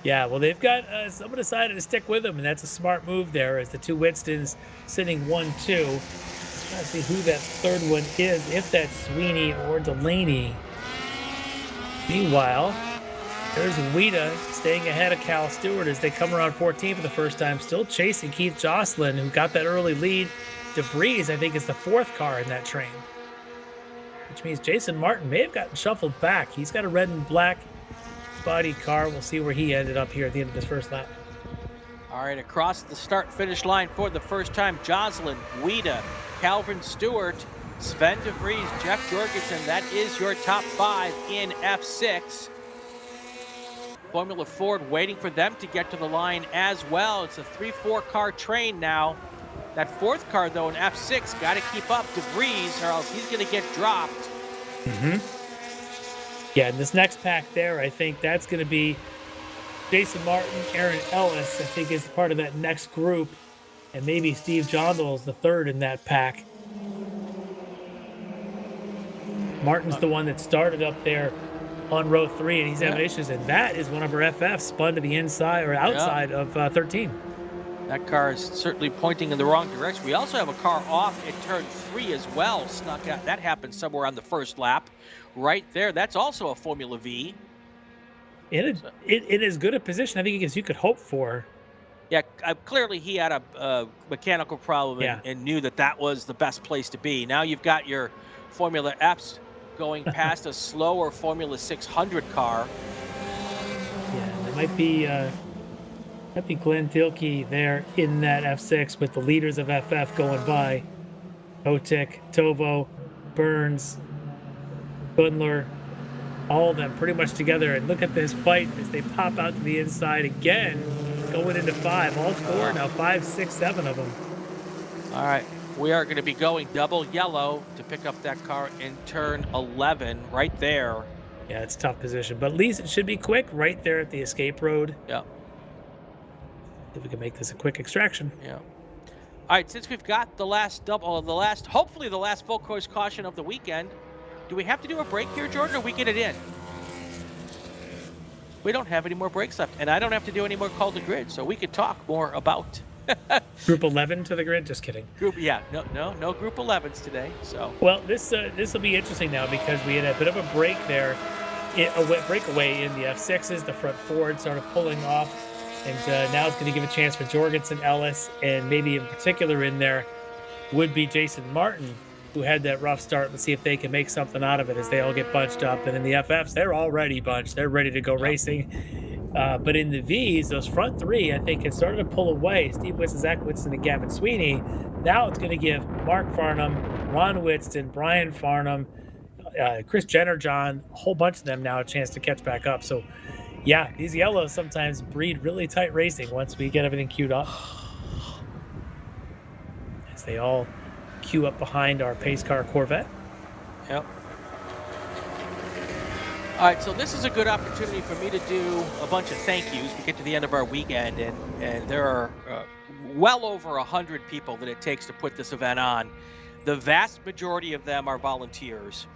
Yeah, well, they've got someone decided to stick with them, and that's a smart move there as the two Whitstons sitting 1-2. Let's try to see who that third one is, if that's Sweeney or Delaney. Meanwhile, there's Weta staying ahead of Cal Stewart as they come around 14 for the first time, still chasing Keith Jocelyn, who got that early lead. De Vries, I think, is the 4th car in that train, which means Jason Martin may have gotten shuffled back. He's got a red and black body car. We'll see where he ended up here at the end of this first lap. All right, across the start-finish line for the first time, Jocelyn, Weta, Calvin Stewart, Sven de Vries, Jeff Jorgensen. That is your top 5 in F6. Formula Ford waiting for them to get to the line as well. It's a 3-4 car train now. That 4th car, though, in F6, got to keep up De Vries, or else he's going to get dropped. Yeah, and this next pack there, I think that's going to be Jason Martin, Aaron Ellis, I think, is part of that next group. And maybe Steve Jondal is the 3rd in that pack. Martin's the one that started up there on row 3, and he's having issues. And that is one of our FFs spun to the inside or outside of 13. That car is certainly pointing in the wrong direction. We also have a car off at turn 3 as well, snuck out. That happened somewhere on the first lap. Right there, that's also a Formula V. In as good a position, I think, as you could hope for. Yeah, clearly he had a mechanical problem and knew that was the best place to be. Now you've got your Formula Fs going past a slower Formula 600 car. Yeah, there might be Glenn Thielke there in that F6 with the leaders of FF going by. Kotick, Tovo, Burns, Gundler, all of them pretty much together. And look at this fight as they pop out to the inside again, going into 5. All 4 now, 5, 6, 7 of them. All right, we are going to be going double yellow to pick up that car in turn 11 right there. Yeah, it's a tough position, but at least it should be quick right there at the escape road. Yeah. If we can make this a quick extraction. Yeah. All right, since we've got hopefully the last full course caution of the weekend, do we have to do a break here, Jordan, or we get it in? we don't have any more breaks left, and I don't have to do any more call to grid, so we could talk more about Group 11 to the grid. Just kidding. No Group 11s today. So well, this will be interesting now because we had a bit of a break there, a breakaway in the F6s. The front Ford started pulling off, and now it's going to give a chance for Jorgensen, Ellis, and maybe in particular in there would be Jason Martin, who had that rough start. Let's see if they can make something out of it as they all get bunched up. And in the FFs, they're already bunched. They're ready to go racing. But in the Vs, those front three, I think, have started to pull away. Steve Whitson, Zach Whitson, and Gavin Sweeney. Now it's going to give Mark Farnham, Ron Whitston, Brian Farnham, Chris Jenner-John, a whole bunch of them now a chance to catch back up. So, yeah, these yellows sometimes breed really tight racing once we get everything queued up. As they all queue up behind our pace car Corvette. Yep. All right, so this is a good opportunity for me to do a bunch of thank yous. We get to the end of our weekend, and there are well over 100 people that it takes to put this event on. The vast majority of them are volunteers.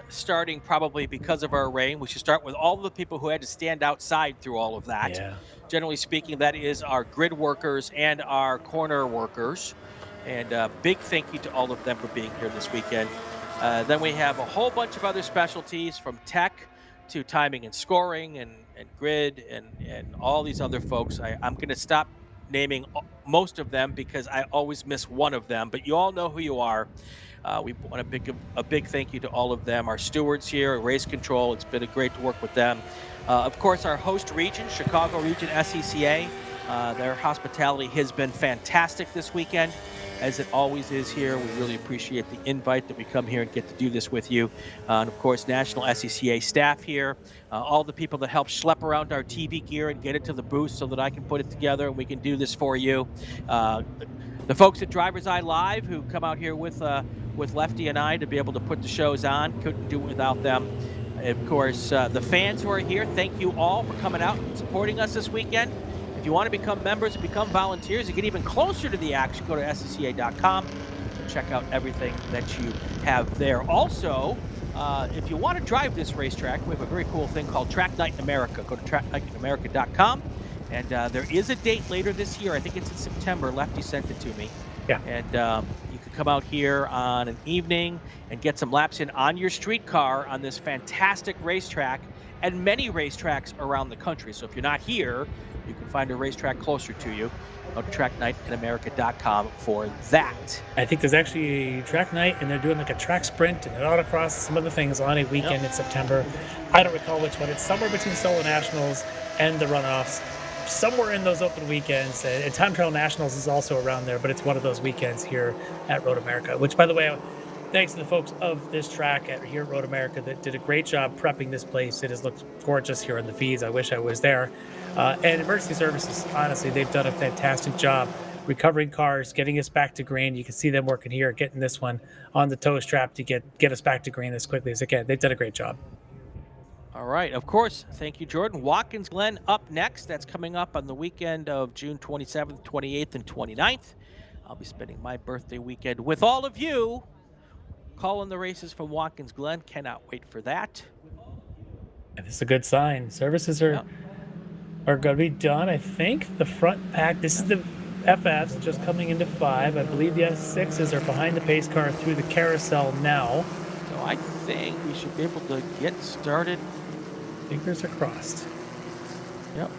Starting probably because of our rain, we should start with all of the people who had to stand outside through all of that. Yeah. Generally speaking, that is our grid workers and our corner workers. And big thank you to all of them for being here this weekend. Then we have a whole bunch of other specialties, from tech to timing and scoring and grid and all these other folks. I'm going to stop naming most of them because I always miss one of them, but you all know who you are. We want a big thank you to all of them. Our stewards here, Race Control, it's been great to work with them. Of course, our host region, Chicago region, SCCA, their hospitality has been fantastic this weekend, as it always is here. We really appreciate the invite that we come here and get to do this with you. And of course, National SCCA staff here, all the people that help schlep around our TV gear and get it to the booth so that I can put it together and we can do this for you. The folks at DriversEye Live who come out here with Lefty and I to be able to put the shows on, couldn't do it without them. Of course, the fans who are here, thank you all for coming out and supporting us this weekend. If you want to become members and become volunteers and get even closer to the action, go to scca.com and check out everything that you have there. Also, if you want to drive this racetrack, we have a very cool thing called Track Night in America. Go to tracknightinamerica.com, and there is a date later this year. I think it's in September. Lefty sent it to me. Yeah. And you can come out here on an evening and get some laps in on your streetcar on this fantastic racetrack and many racetracks around the country. So if you're not here, you can find a racetrack closer to you. Go to tracknightinamerica.com for that. I think there's actually a track night, and they're doing like a track sprint and an autocross and some other things on a weekend in September. I don't recall which one. It's somewhere between Solo Nationals and the Runoffs. Somewhere in those open weekends. And Time Trial Nationals is also around there, but it's one of those weekends here at Road America, which, by the way, thanks to the folks of this track here at Road America that did a great job prepping this place. It has looked gorgeous here in the feeds. I wish I was there. And emergency services, honestly, they've done a fantastic job recovering cars, getting us back to green. You can see them working here, getting this one on the tow strap to get us back to green as quickly as they can. They've done a great job. All right, of course. Thank you, Jordan. Watkins Glen up next. That's coming up on the weekend of June 27th, 28th, and 29th. I'll be spending my birthday weekend with all of you, calling the races from Watkins Glen. Cannot wait for that. And this is a good sign. Services are going to be done, I think. The front pack, this is the FFs just coming into 5. I believe the S6s are behind the pace car through the carousel now. So I think we should be able to get started. Fingers are crossed. Yep.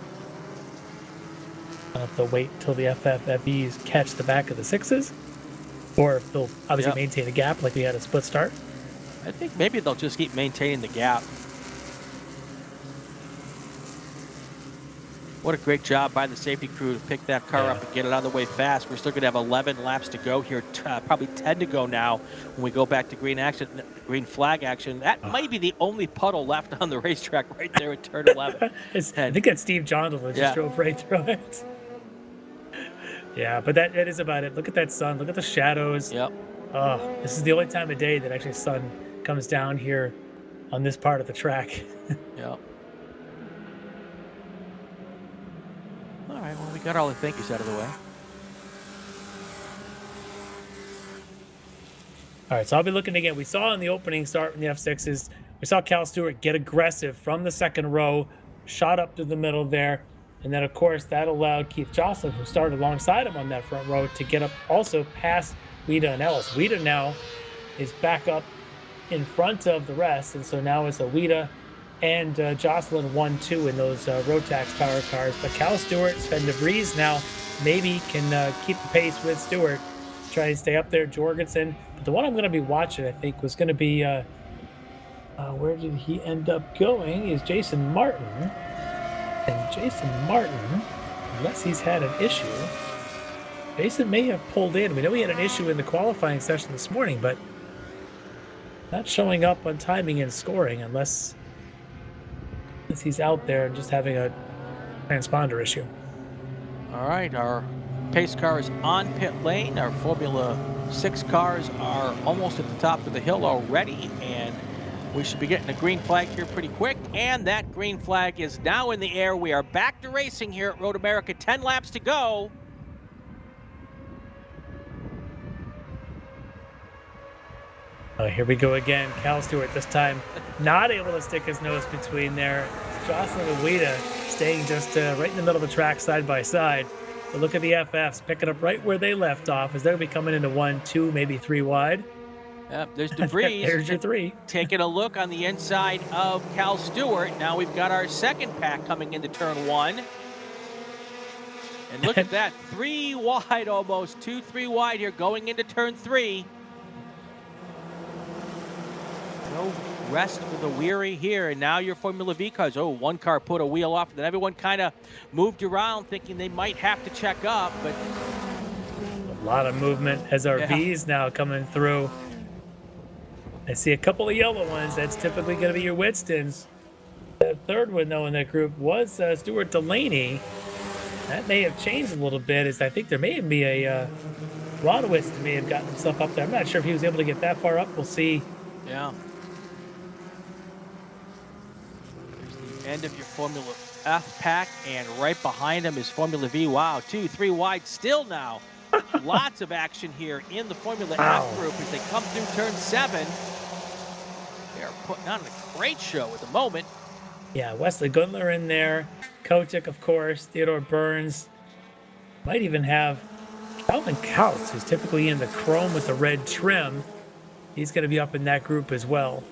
I don't know if they'll wait till the FFs catch the back of the 6s, or if they'll obviously maintain a gap like we had a split start. I think maybe they'll just keep maintaining the gap. What a great job by the safety crew to pick that car up and get it out of the way fast. We're still going to have 11 laps to go here, probably 10 to go now when we go back to green flag action. That might be the only puddle left on the racetrack right there at turn 11. I think that's Steve Jondal that just drove right through it. Yeah, but that is about it. Look at that sun. Look at the shadows. Yep. This is the only time of day that actually sun comes down here on this part of the track. Yep. All right, well, we got all the thank yous out of the way. All right, so I'll be looking again. We saw in the opening start in the F6s, we saw Cal Stewart get aggressive from the second row, shot up to the middle there. And then, of course, that allowed Keith Jocelyn, who started alongside him on that front row, to get up also past Weeda and Ellis. Weeda now is back up in front of the rest. And so now it's a Weeda and Jocelyn 1-2 in those Rotax power cars. But Cal Stewart, Sven de Vries now maybe can keep the pace with Stewart, try to stay up there. Jorgensen. But the one I'm going to be watching, I think, was going to be, where did he end up going, is Jason Martin. And Jason Martin, unless he's had an issue, Jason may have pulled in. We know he had an issue in the qualifying session this morning, but not showing up on timing and scoring unless he's out there and just having a transponder issue. All right, our pace car is on pit lane. Our Formula 6 cars are almost at the top of the hill already, and we should be getting a green flag here pretty quick, and that green flag is now in the air. We are back to racing here at Road America. 10 laps to go. Here we go again. Cal Stewart this time not able to stick his nose between there. Jocelyn and Weeda staying just right in the middle of the track side by side. But look at the FFs picking up right where they left off as they'll be coming into 1, 2, maybe 3 wide. Yep, there's de Vries. There's your 3. Taking a look on the inside of Cal Stewart. Now we've got our second pack coming into turn 1. And look at that, 3 wide almost, 2, 3 wide here going into turn 3. No rest for the weary here. And now your Formula V cars. Oh, one car put a wheel off. Then everyone kind of moved around thinking they might have to check up. But a lot of movement as our V's now coming through. I see a couple of yellow ones. That's typically going to be your Whitstons. The third one, though, in that group was Stuart Delaney. That may have changed a little bit, as I think there may even be a Ron Whitston may have gotten himself up there. I'm not sure if he was able to get that far up. We'll see. Yeah. There's the end of your Formula F pack, and right behind him is Formula V. Wow, 2, 3 wide still now. Lots of action here in the Formula F group as they come through turn 7. They're putting on a great show at the moment. Yeah, Wesley Gundler in there. Kotick, of course. Theodore Burns. Might even have Calvin Kautz, who's typically in the chrome with the red trim. He's going to be up in that group as well.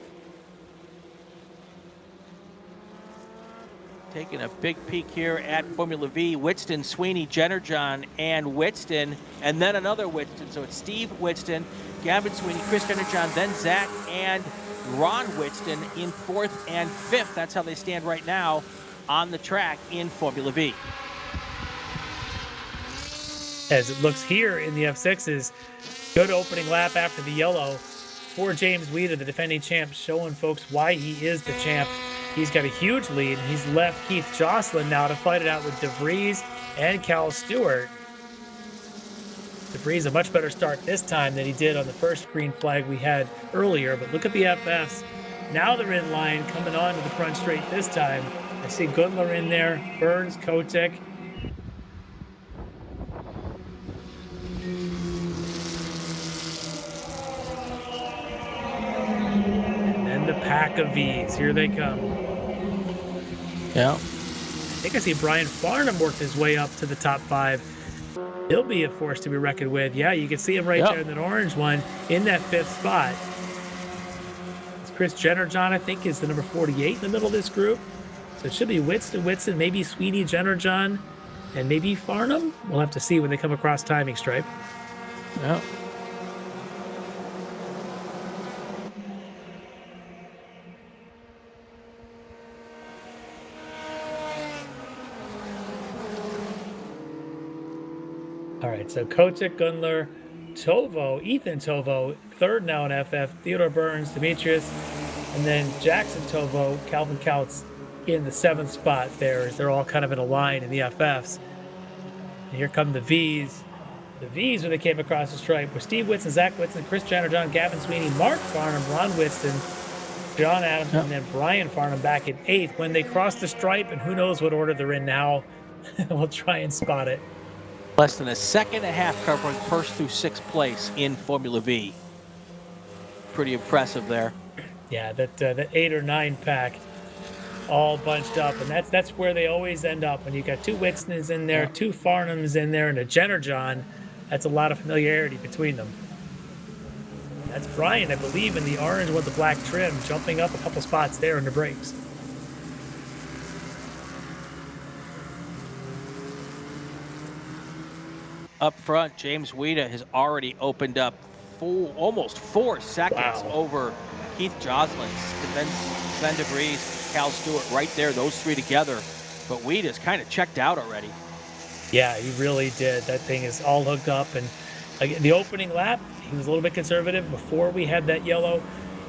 Taking a big peek here at Formula V. Whitston, Sweeney, Jennerjohn, and Whitston, and then another Whitston. So it's Steve Whitston, Gavin Sweeney, Chris Jennerjohn, then Zach and Ron Whitston in 4th and 5th. That's how they stand right now on the track in Formula V. As it looks here in the F6s, good opening lap after the yellow for James Weeda, the defending champ, showing folks why he is the champ. He's got a huge lead. He's left Keith Jocelyn now to fight it out with de Vries and Cal Stewart. De Vries a much better start this time than he did on the first green flag we had earlier. But look at the FFs. Now they're in line, coming on to the front straight this time. I see Gundler in there, Burns, Kotick. And then the pack of V's. Here they come. Yeah. I think I see Brian Farnham worked his way up to the top 5. He'll be a force to be reckoned with. Yeah, you can see him right there in that orange one in that 5th spot. It's Chris Jennerjohn, I think, is the number 48 in the middle of this group. So it should be Whitston, maybe Sweeney, Jennerjohn, and maybe Farnham. We'll have to see when they come across timing stripe. Yeah. All right, so Kotick, Gundler, Tovo, Ethan Tovo, 3rd now in FF, Theodore Burns, Demetrius, and then Jackson Tovo, Calvin Kautz in the 7th spot there, as they're all kind of in a line in the FFs. And here come the V's. The V's, when they came across the stripe, were Steve Whitson, Zach Whitson, Chris Jennerjohn, Gavin Sweeney, Mark Farnham, Ron Whitston, John Adams, and then Brian Farnham back in 8th. When they crossed the stripe, and who knows what order they're in now, we'll try and spot it. Less than a second and a half covering 1st through 6th place in Formula V. Pretty impressive there. Yeah, that 8 or 9 pack all bunched up, and that's where they always end up. When you got 2 Whitstons in there, 2 Farnhams in there, and a Jenner John, that's a lot of familiarity between them. That's Brian, I believe, in the orange with the black trim, jumping up a couple spots there in the brakes. Up front, James Weida has already opened up almost 4 seconds over Keith Joslin, Sven DeVries, Cal Stewart right there, those 3 together. But Weida's kind of checked out already. Yeah, he really did. That thing is all hooked up. And again, the opening lap, he was a little bit conservative before we had that yellow.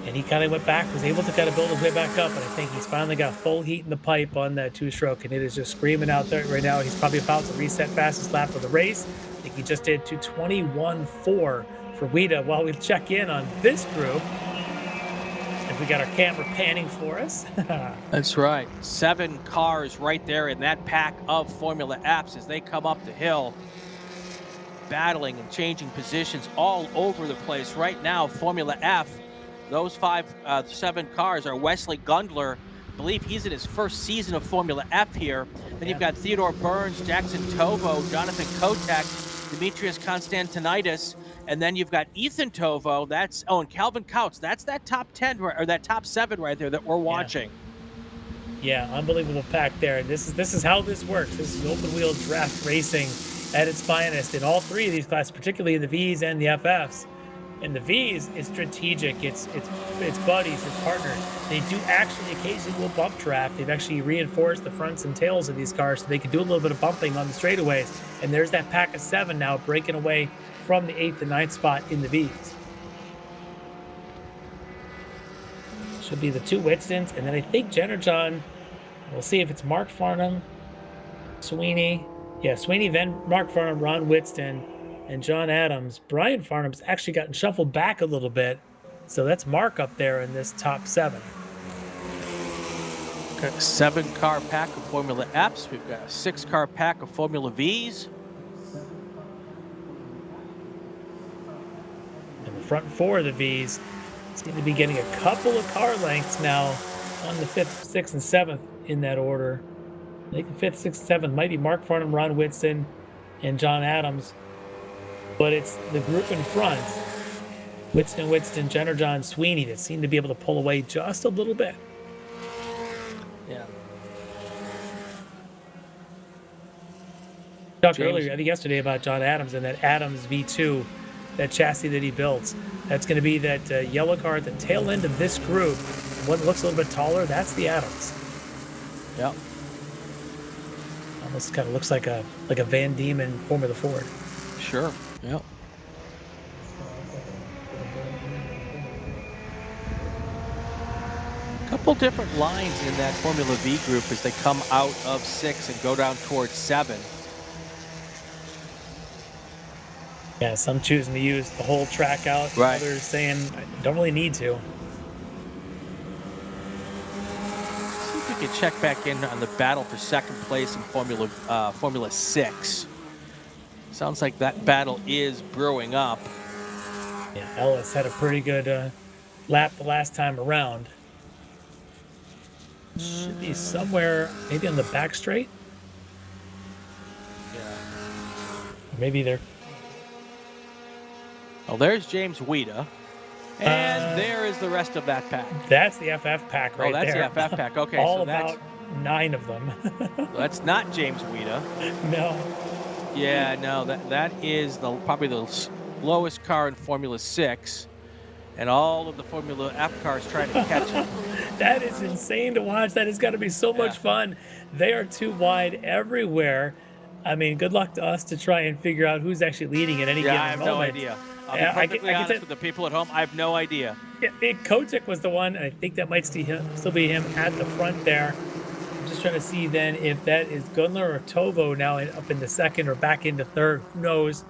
And he kind of went back, was able to kind of build his way back up. And I think he's finally got full heat in the pipe on that 2-stroke. And it is just screaming out there right now. He's probably about to reset fastest lap of the race. I think he just did 2:21.4 for Weida. While we check in on this group, if we got our camera panning for us. That's right. 7 cars right there in that pack of Formula Fs as they come up the hill, battling and changing positions all over the place. Right now, Formula F, those 7 cars are Wesley Gundler. I believe he's in his first season of Formula F here. Then you've got Theodore Burns, Jackson Tovo, Jonathan Kotek, Demetrius Constantinitis, and then you've got Ethan Tovo. And Calvin Couch. That's that top 10 or that top 7 right there that we're watching. Yeah, unbelievable pack there. And this is how this works. This is open wheel draft racing at its finest in all 3 of these classes, particularly in the V's and the FFs. In the V's, it's strategic. It's buddies, it's partners. They do actually occasionally will bump draft. They've actually reinforced the fronts and tails of these cars so they can do a little bit of bumping on the straightaways. And there's that pack of 7 now breaking away from the 8th and 9th spot in the V's. Should be the 2 Whitstons, and then I think Jenner John. We'll see if it's Mark Farnham, Sweeney. Yeah, Sweeney, then Mark Farnham, Ron Whitston, and John Adams. Brian Farnham's actually gotten shuffled back a little bit, so that's Mark up there in this top 7. Got a 7-car pack of Formula Fs. We've got a 6-car pack of Formula Vs. And the front 4 of the Vs seem to be getting a couple of car lengths now on the 5th, 6th, and 7th in that order. I think the 5th, 6th, 7th might be Mark Farnham, Ron Whitston, and John Adams. But it's the group in front, Whitston, Jenner John, Sweeney, that seem to be able to pull away just a little bit. Yeah. Talked earlier, I think yesterday, about John Adams and that Adams V2, that chassis that he built. That's going to be that yellow car at the tail end of this group. One that looks a little bit taller, that's the Adams. Yep. Almost kind of looks like a Van Diemen Formula Ford. Sure. Yep. Couple different lines in that Formula V group as they come out of 6 and go down towards 7. Yeah, some choosing to use the whole track out. Right. Others saying, I don't really need to. See if we can check back in on the battle for 2nd place in Formula 6. Sounds like that battle is brewing up. Yeah, Ellis had a pretty good lap the last time around. Should be somewhere, maybe on the back straight. Yeah. Maybe they're. Well, there's James Weida. And there is the rest of that pack. That's the FF pack right there. Oh, that's the FF pack. Okay, all so about 9 of them. That's not James Weida. No. Yeah, no, that is probably the lowest car in Formula 6. And all of the Formula F cars trying to catch him. That is insane to watch. That has got to be so much fun. They are too wide everywhere. I mean, good luck to us to try and figure out who's actually leading at any given moment. I have no idea. I'll be perfectly honest with the people at home. I have no idea. Yeah, Kotick was the one, and I think that might still be him at the front there. I'm just trying to see then if that is Gundler or Tovo now up into 2nd or back into 3rd. Who knows?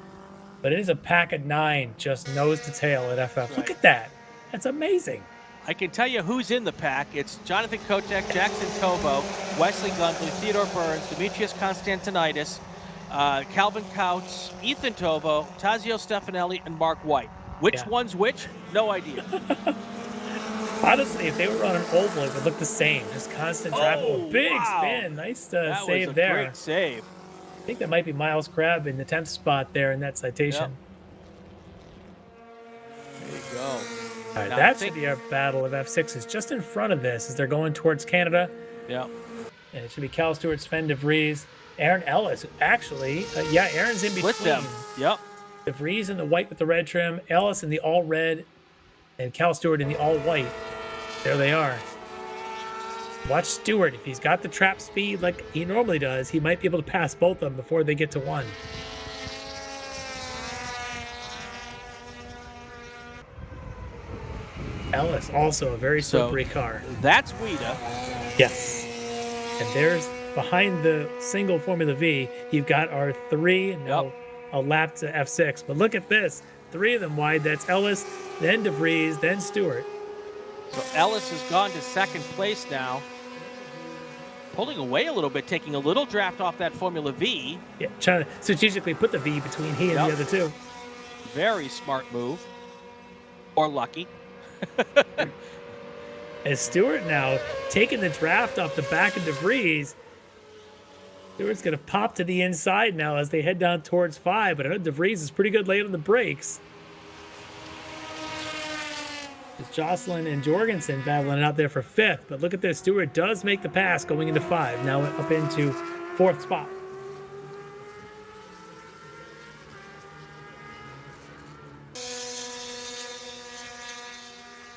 But it is a pack of 9, just nose to tail at FF. Right. Look at that. That's amazing. I can tell you who's in the pack. It's Jonathan Kotek, Jackson Tovo, Wesley Gundler, Theodore Burns, Demetrius Constantinitis, Calvin Couch, Ethan Tovo, Tazio Stefanelli, and Mark White. Which one's which? No idea. Honestly, if they were on an oval, it would look the same. Just constant traffic. Oh, big spin. Nice save there. Great save. I think that might be Miles Crabb in the 10th spot there in that citation. There you go. All right, that should be our battle of F6s just in front of this as they're going towards Canada. Yeah. And it should be Cal Stewart, Sven DeVries, Aaron Ellis. Actually, Aaron's in between. Split them. Yep. DeVries in the white with the red trim, Ellis in the all red, and Cal Stewart in the all white. There they are. Watch Stewart. If he's got the trap speed like he normally does, he might be able to pass both of them before they get to one. Ellis, also a very slippery car. That's Weeda. Yes. And there's behind the single Formula V, you've got our three, now a lap to F6. But look at this. Three of them wide. That's Ellis, then DeVries, then Stewart. So Ellis has gone to second place now. Pulling away a little bit, taking a little draft off that Formula V. Yeah, trying to strategically put the V between he and the other two. Very smart move. Or lucky. As Stewart now taking the draft off the back of DeVries. Stewart's going to pop to the inside now as they head down towards 5, but I know DeVries is pretty good late on the brakes. It's Jocelyn and Jorgensen battling it out there for 5th, but look at this. Stewart does make the pass going into 5, now up into 4th spot.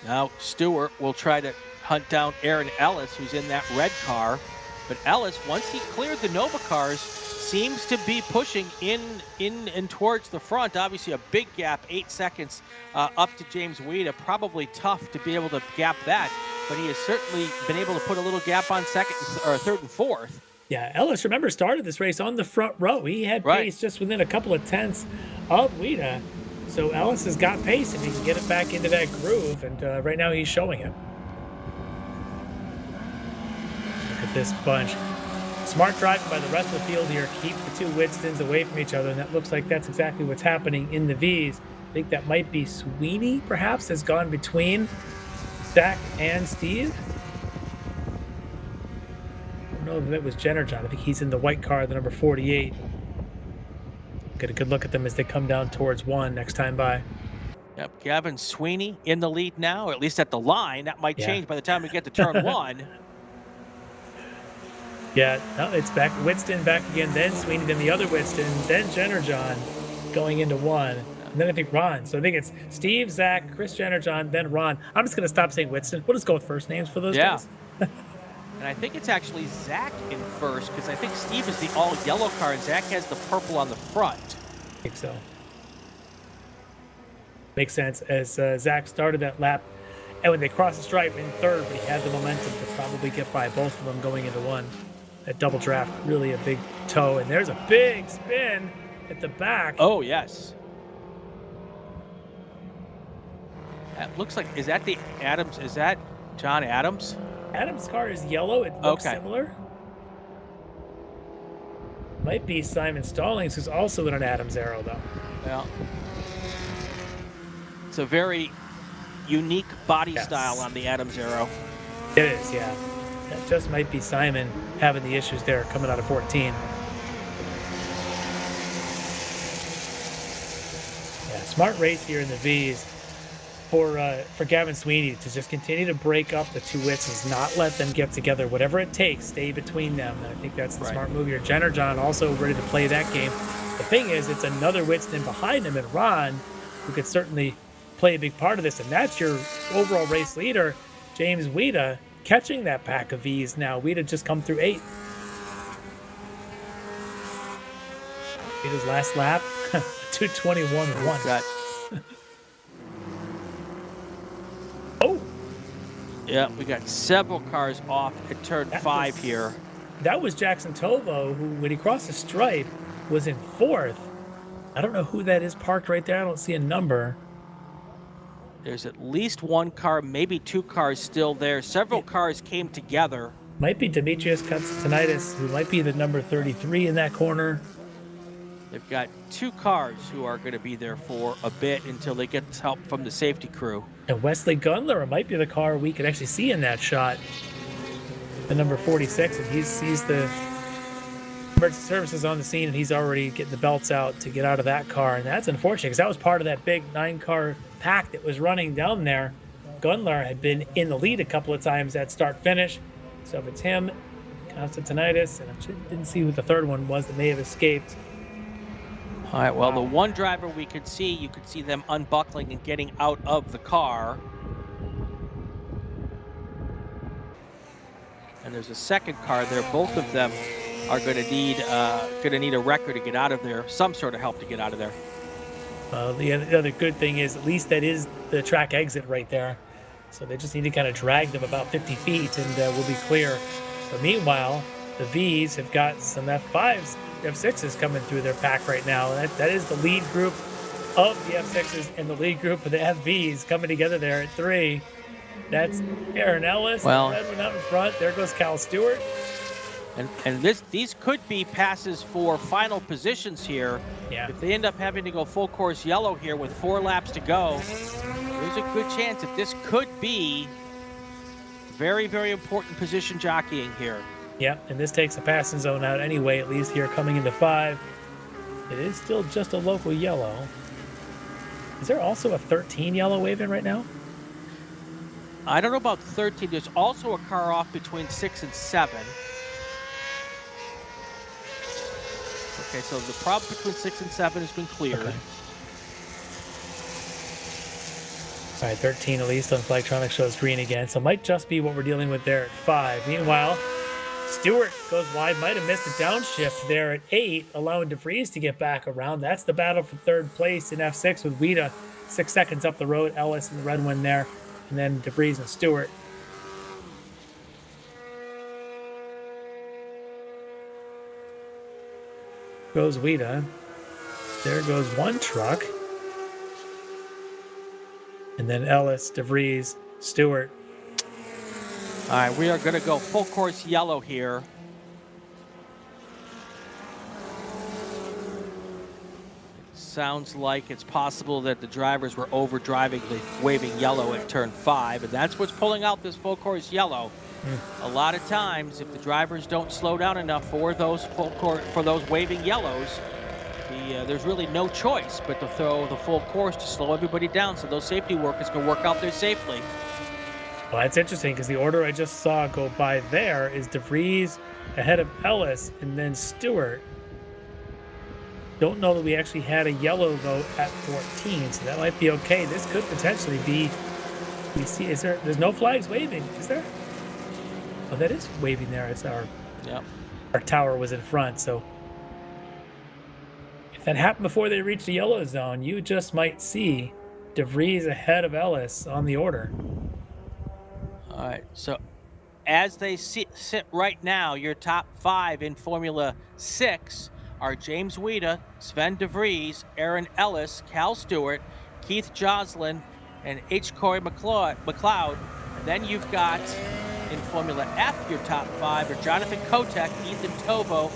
Now Stewart will try to hunt down Aaron Ellis, who's in that red car. But Ellis, once he cleared the Nova cars, seems to be pushing in and towards the front. Obviously a big gap, 8 seconds up to James Weeda. Probably tough to be able to gap that, but he has certainly been able to put a little gap on second or 3rd and 4th. Yeah, Ellis, remember, started this race on the front row. He had pace just within a couple of tenths of Weeda. So Ellis has got pace if he can get it back into that groove, and right now he's showing it. Look at this bunch. Smart driving by the rest of the field here. Keep the two Widstons away from each other, and that looks like that's exactly what's happening in the Vs. I think that might be Sweeney, perhaps, has gone between Zach and Steve. I don't know if it was Jenner John. I think he's in the white car, the number 48. Get a good look at them as they come down towards 1 next time by. Yep, Gavin Sweeney in the lead now, or at least at the line. That might change by the time we get to turn 1. Yeah, no, it's back. Winston back again, then Sweeney, then the other Winston, then Jenner John going into 1. And then I think Ron. So I think it's Steve, Zach, Chris Jenner John, then Ron. I'm just going to stop saying Winston. We'll just go with first names for those guys. And I think it's actually Zach in first, because I think Steve is the all yellow car and Zach has the purple on the front. I think so. Makes sense, as Zach started that lap. And when they crossed the stripe in 3rd, but he had the momentum to probably get by both of them going into 1. That double draft, really a big toe. And there's a big spin at the back. Oh, yes. That looks like, is that the Adams? Is that John Adams? Adams' car is yellow. It looks similar. Might be Simon Stallings, who's also in an Adams Arrow, though. Yeah. It's a very unique body style on the Adams Arrow. It is, yeah. That just might be Simon having the issues there coming out of 14. Yeah, smart race here in the Vs for Gavin Sweeney to just continue to break up the two Whitsons, not let them get together. Whatever it takes, stay between them. And I think that's the smart move here. Jenner John also ready to play that game. The thing is, it's another Whitston behind him, and Ron, who could certainly play a big part of this. And that's your overall race leader, James Weeda, catching that pack of Vs now. Weeda just come through 8. Weeda's last lap, 2:21.1. Oh! Yeah, we got several cars off at turn 5 here. That was Jackson Tovo, who, when he crossed the stripe, was in 4th. I don't know who that is parked right there. I don't see a number. There's at least 1 car, maybe 2 cars still there. Several cars came together. Might be Demetrius Katsitanitis, who might be the number 33 in that corner. They've got 2 cars who are going to be there for a bit until they get help from the safety crew. And Wesley Gundler might be the car we could actually see in that shot. The number 46, and he sees the emergency services on the scene, and he's already getting the belts out to get out of that car. And that's unfortunate because that was part of that big 9-car pack that was running down there. Gundler had been in the lead a couple of times at start-finish. So if it's him, Constantinitis, and I didn't see who the third one was that may have escaped. All right, well, the one driver we could see, you could see them unbuckling and getting out of the car. And there's a second car there. Both of them are going to need a wrecker to get out of there, some sort of help to get out of there. The other good thing is at least that is the track exit right there. So they just need to kind of drag them about 50 feet and we'll be clear. But meanwhile, the Vs have got some F5s, F6s coming through their pack right now. That is the lead group of the F6s and the lead group of the FVs coming together there at 3. That's Aaron Ellis, the red one out in front. There goes Cal Stewart. And these could be passes for final positions here. Yeah. If they end up having to go full course yellow here with 4 laps to go, there's a good chance that this could be very, very important position jockeying here. Yeah, and this takes a passing zone out anyway, at least here coming into 5. It is still just a local yellow. Is there also a 13 yellow waving right now? I don't know about 13. There's also a car off between 6 and 7. Okay, so the problem between 6 and 7 has been cleared. Okay. All right, 13 at least on Flagtronic shows green again, so might just be what we're dealing with there at 5. Meanwhile, Stewart goes wide, might have missed a downshift there at 8, allowing DeVries to get back around. That's the battle for 3rd place in F6 with Wida 6 seconds up the road, Ellis and the red one there, and then DeVries and Stewart. Goes Wida. There goes one truck. And then Ellis, DeVries, Stewart. All right, we are going to go full course yellow here. It sounds like it's possible that the drivers were overdriving the waving yellow at turn 5, and that's what's pulling out this full course yellow. A lot of times, if the drivers don't slow down enough for those waving yellows, there's really no choice but to throw the full course to slow everybody down so those safety workers can work out there safely. Well, that's interesting because the order I just saw go by there is DeVries ahead of Ellis and then Stewart. Don't know that we actually had a yellow though at 14, so that might be okay. This could potentially be. We see, there's no flags waving, is there? Oh, that is waving there. It's our tower was in front, so if that happened before they reached the yellow zone, you just might see DeVries ahead of Ellis on the order. All right, so as they sit right now, your top 5 in Formula 6 are James Wida, Sven DeVries, Aaron Ellis, Cal Stewart, Keith Joslin, and H. Corey McLeod. And then you've got in Formula F, your top 5 are Jonathan Kotek, Ethan Tovo,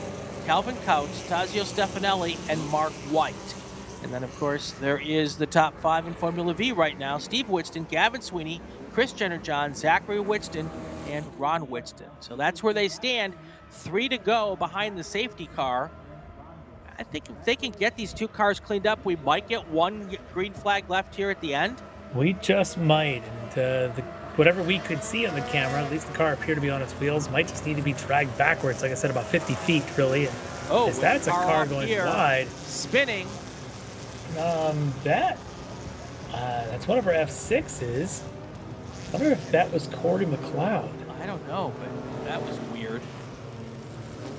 Calvin Couch, Tazio Stefanelli, and Mark White. And then, of course, there is the top 5 in Formula V right now. Steve Whitston, Gavin Sweeney, Chris Jenner-John, Zachary Whitston, and Ron Whitston. So that's where they stand. 3 to go behind the safety car. I think if they can get these 2 cars cleaned up, we might get 1 green flag left here at the end. We just might. And whatever we could see on the camera, at least the car appeared to be on its wheels, might just need to be dragged backwards, like I said, about 50 feet, really. And that's a car going wide. Spinning. That's one of our F6s. I wonder if that was Corey McLeod. I don't know, but that was weird.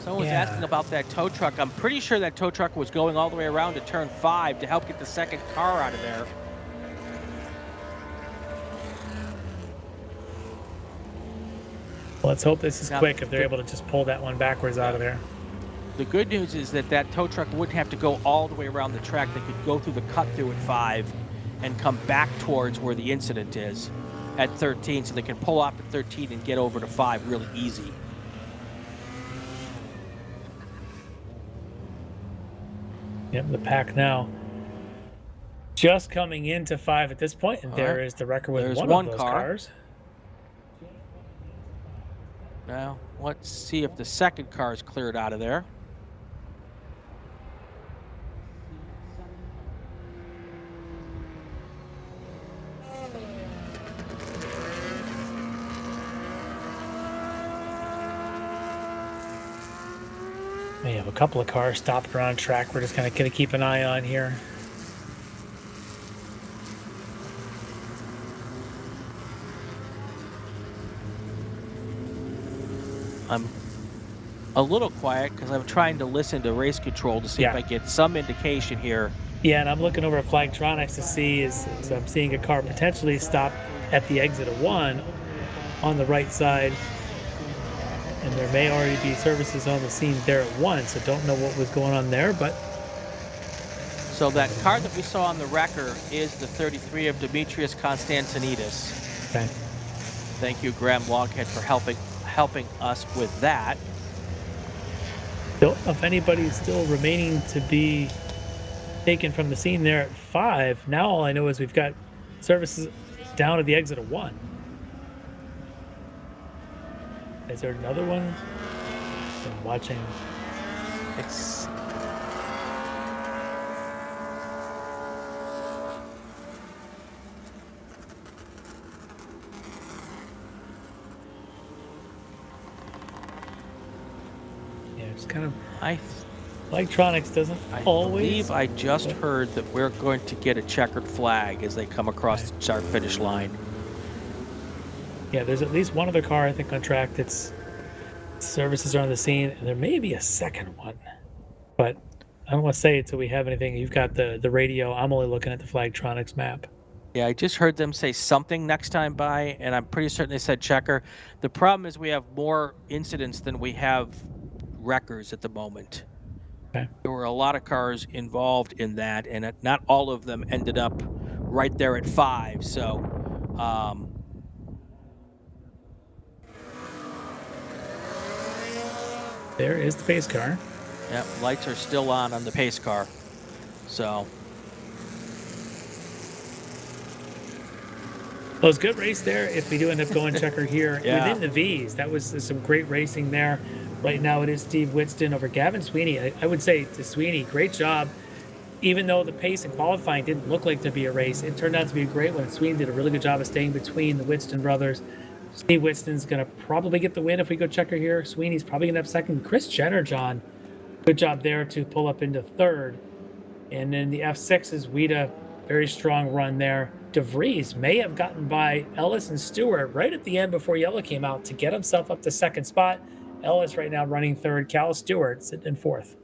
Someone was asking about that tow truck. I'm pretty sure that tow truck was going all the way around to turn 5 to help get the second car out of there. Let's hope this is quick if they're able to just pull that one backwards out of there. The good news is that tow truck wouldn't have to go all the way around the track. They could go through the cut through at 5 and come back towards where the incident is at 13, so they can pull off at 13 and get over to 5 really easy. Yep, the pack now just coming into 5 at this point, and there is the record with one of those cars. Now, let's see if the second car is cleared out of there. We have a couple of cars stopped around track. We're just kind of going to keep an eye on here. I'm a little quiet because I'm trying to listen to race control to see if I get some indication here. Yeah, and I'm looking over at Flagtronics to see so I'm seeing a car potentially stop at the exit of 1 on the right side. And there may already be services on the scene there at 1, so don't know what was going on there, but... So that car that we saw on the wrecker is the 33 of Demetrius Konstantinidis. Okay. Thank you, Graham Loghead, for helping us with that. Don't know if anybody's still remaining to be taken from the scene there at 5. Now all I know is we've got services down at the exit of 1. Is there another one? I'm watching. It's... Yeah, it's kind of... Electronics doesn't I always... believe I just heard that we're going to get a checkered flag as they come across the start-finish line. Yeah, there's at least one other car, I think, on track that's services are on the scene, and there may be a second one. But I don't want to say it until we have anything. You've got the radio. I'm only looking at the Flagtronics map. Yeah, I just heard them say something next time by, and I'm pretty certain they said checker. The problem is we have more incidents than we have wreckers at the moment. Okay. There were a lot of cars involved in that, and not all of them ended up right there at 5. So, there is the pace car. yeah, lights are still on the pace car. So. Well, it was a good race there if we do end up going checker here. Yeah. Within the V's, that was some great racing there. Right now it is Steve Witston over Gavin Sweeney. I would say to Sweeney, great job. Even though the pace and qualifying didn't look like to be a race, it turned out to be a great one. Sweeney did a really good job of staying between the Witston brothers. Steve Witston's going to probably get the win if we go checker here. Sweeney's probably going to have second. Chris Jenner, John, good job there to pull up into 3rd. And then the F6's Wida, very strong run there. DeVries may have gotten by Ellis and Stewart right at the end before yellow came out to get himself up to 2nd spot. Ellis right now running 3rd. Cal Stewart sitting in 4th.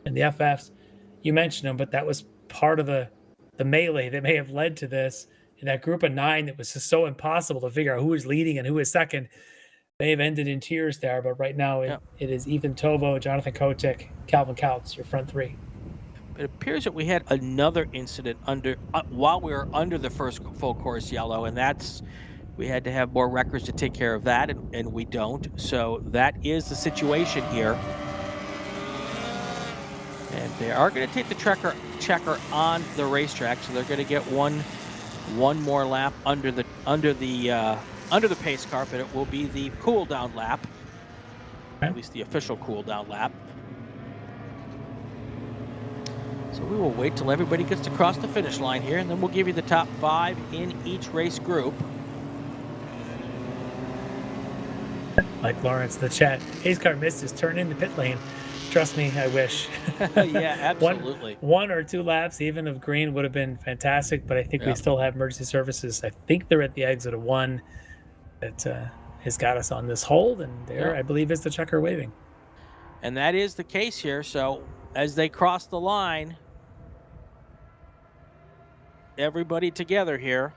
And the FFs, you mentioned them, but that was part of the melee that may have led to this. In that group of 9 that was just so impossible to figure out who was leading and who was second, may have ended in tears there. But right now it is Ethan Tovo, Jonathan Kotick, Calvin Couts, your front 3. It appears that we had another incident while we were under the first full course yellow, and we had to have more wreckers to take care of that, and we don't. So that is the situation here. And they are going to take the checker on the racetrack, so they're going to get one more lap under the pace car, but it will be the cool down lap, at least the official cool down lap. So we will wait till everybody gets to cross the finish line here, and then we'll give you the top 5 in each race group. Like Lawrence in the chat, pace car missed his turn into pit lane. Trust me, I wish. Yeah, absolutely. One or 2 laps, even of green, would have been fantastic, but I think we still have emergency services. I think they're at the exit of 1 that has got us on this hold, and there, I believe, is the checker waving. And that is the case here. So as they cross the line, everybody together here,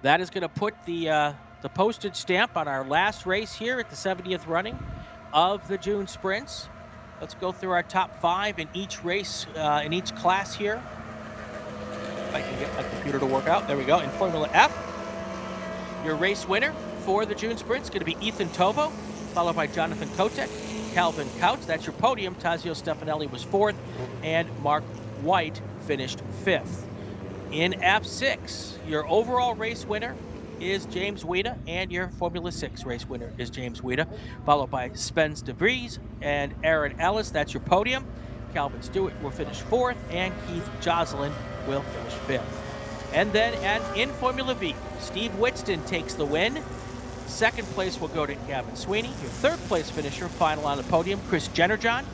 that is going to put the postage stamp on our last race here at the 70th running of the June Sprints. Let's go through our top 5 in each race, in each class here. If I can get my computer to work out. There we go. In Formula F, your race winner for the June Sprints is going to be Ethan Tovo, followed by Jonathan Kotick. Calvin Couch. That's your podium. Tazio Stefanelli was 4th, and Mark White finished 5th. In F6, your overall race winner is James Weida, and your Formula 6 race winner is James Weida, followed by Spence de Vries and Aaron Ellis. That's your podium. Calvin Stewart will finish 4th, and Keith Joslin will finish 5th. And then in Formula V, Steve Whitston takes the win. 2nd place will go to Gavin Sweeney. Your 3rd place finisher, final on the podium, Chris Jennerjohn,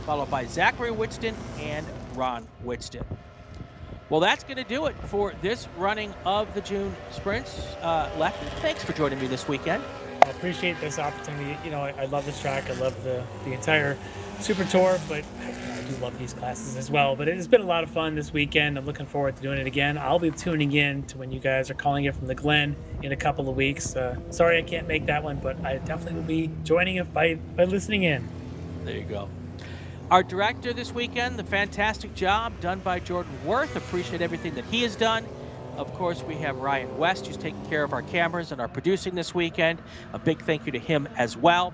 followed by Zachary Whitston and Ron Whitston. Well, that's going to do it for this running of the June sprints. Lefty, thanks for joining me this weekend. I appreciate this opportunity. You know, I love this track. I love the entire Super Tour, but I do love these classes as well. But it has been a lot of fun this weekend. I'm looking forward to doing it again. I'll be tuning in to when you guys are calling it from the Glen in a couple of weeks. Sorry I can't make that one, but I definitely will be joining it by listening in. There you go. Our director this weekend, the fantastic job done by Jordan Worth. Appreciate everything that he has done. Of course, we have Ryan West, who's taking care of our cameras and our producing this weekend. A big thank you to him as well.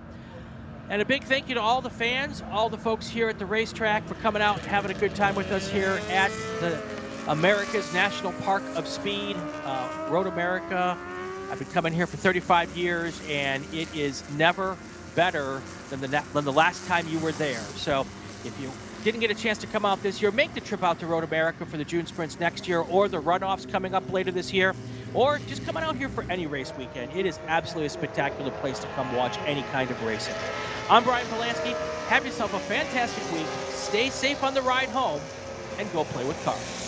And a big thank you to all the fans, all the folks here at the racetrack for coming out and having a good time with us here at the America's National Park of Speed, Road America. I've been coming here for 35 years, and it is never better than the last time you were there. So if you didn't get a chance to come out this year, make the trip out to Road America for the June sprints next year, or the runoffs coming up later this year, or just coming out here for any race weekend. It is absolutely a spectacular place to come watch any kind of racing. I'm Brian Bielanski. Have yourself a fantastic week. Stay safe on the ride home, and go play with cars.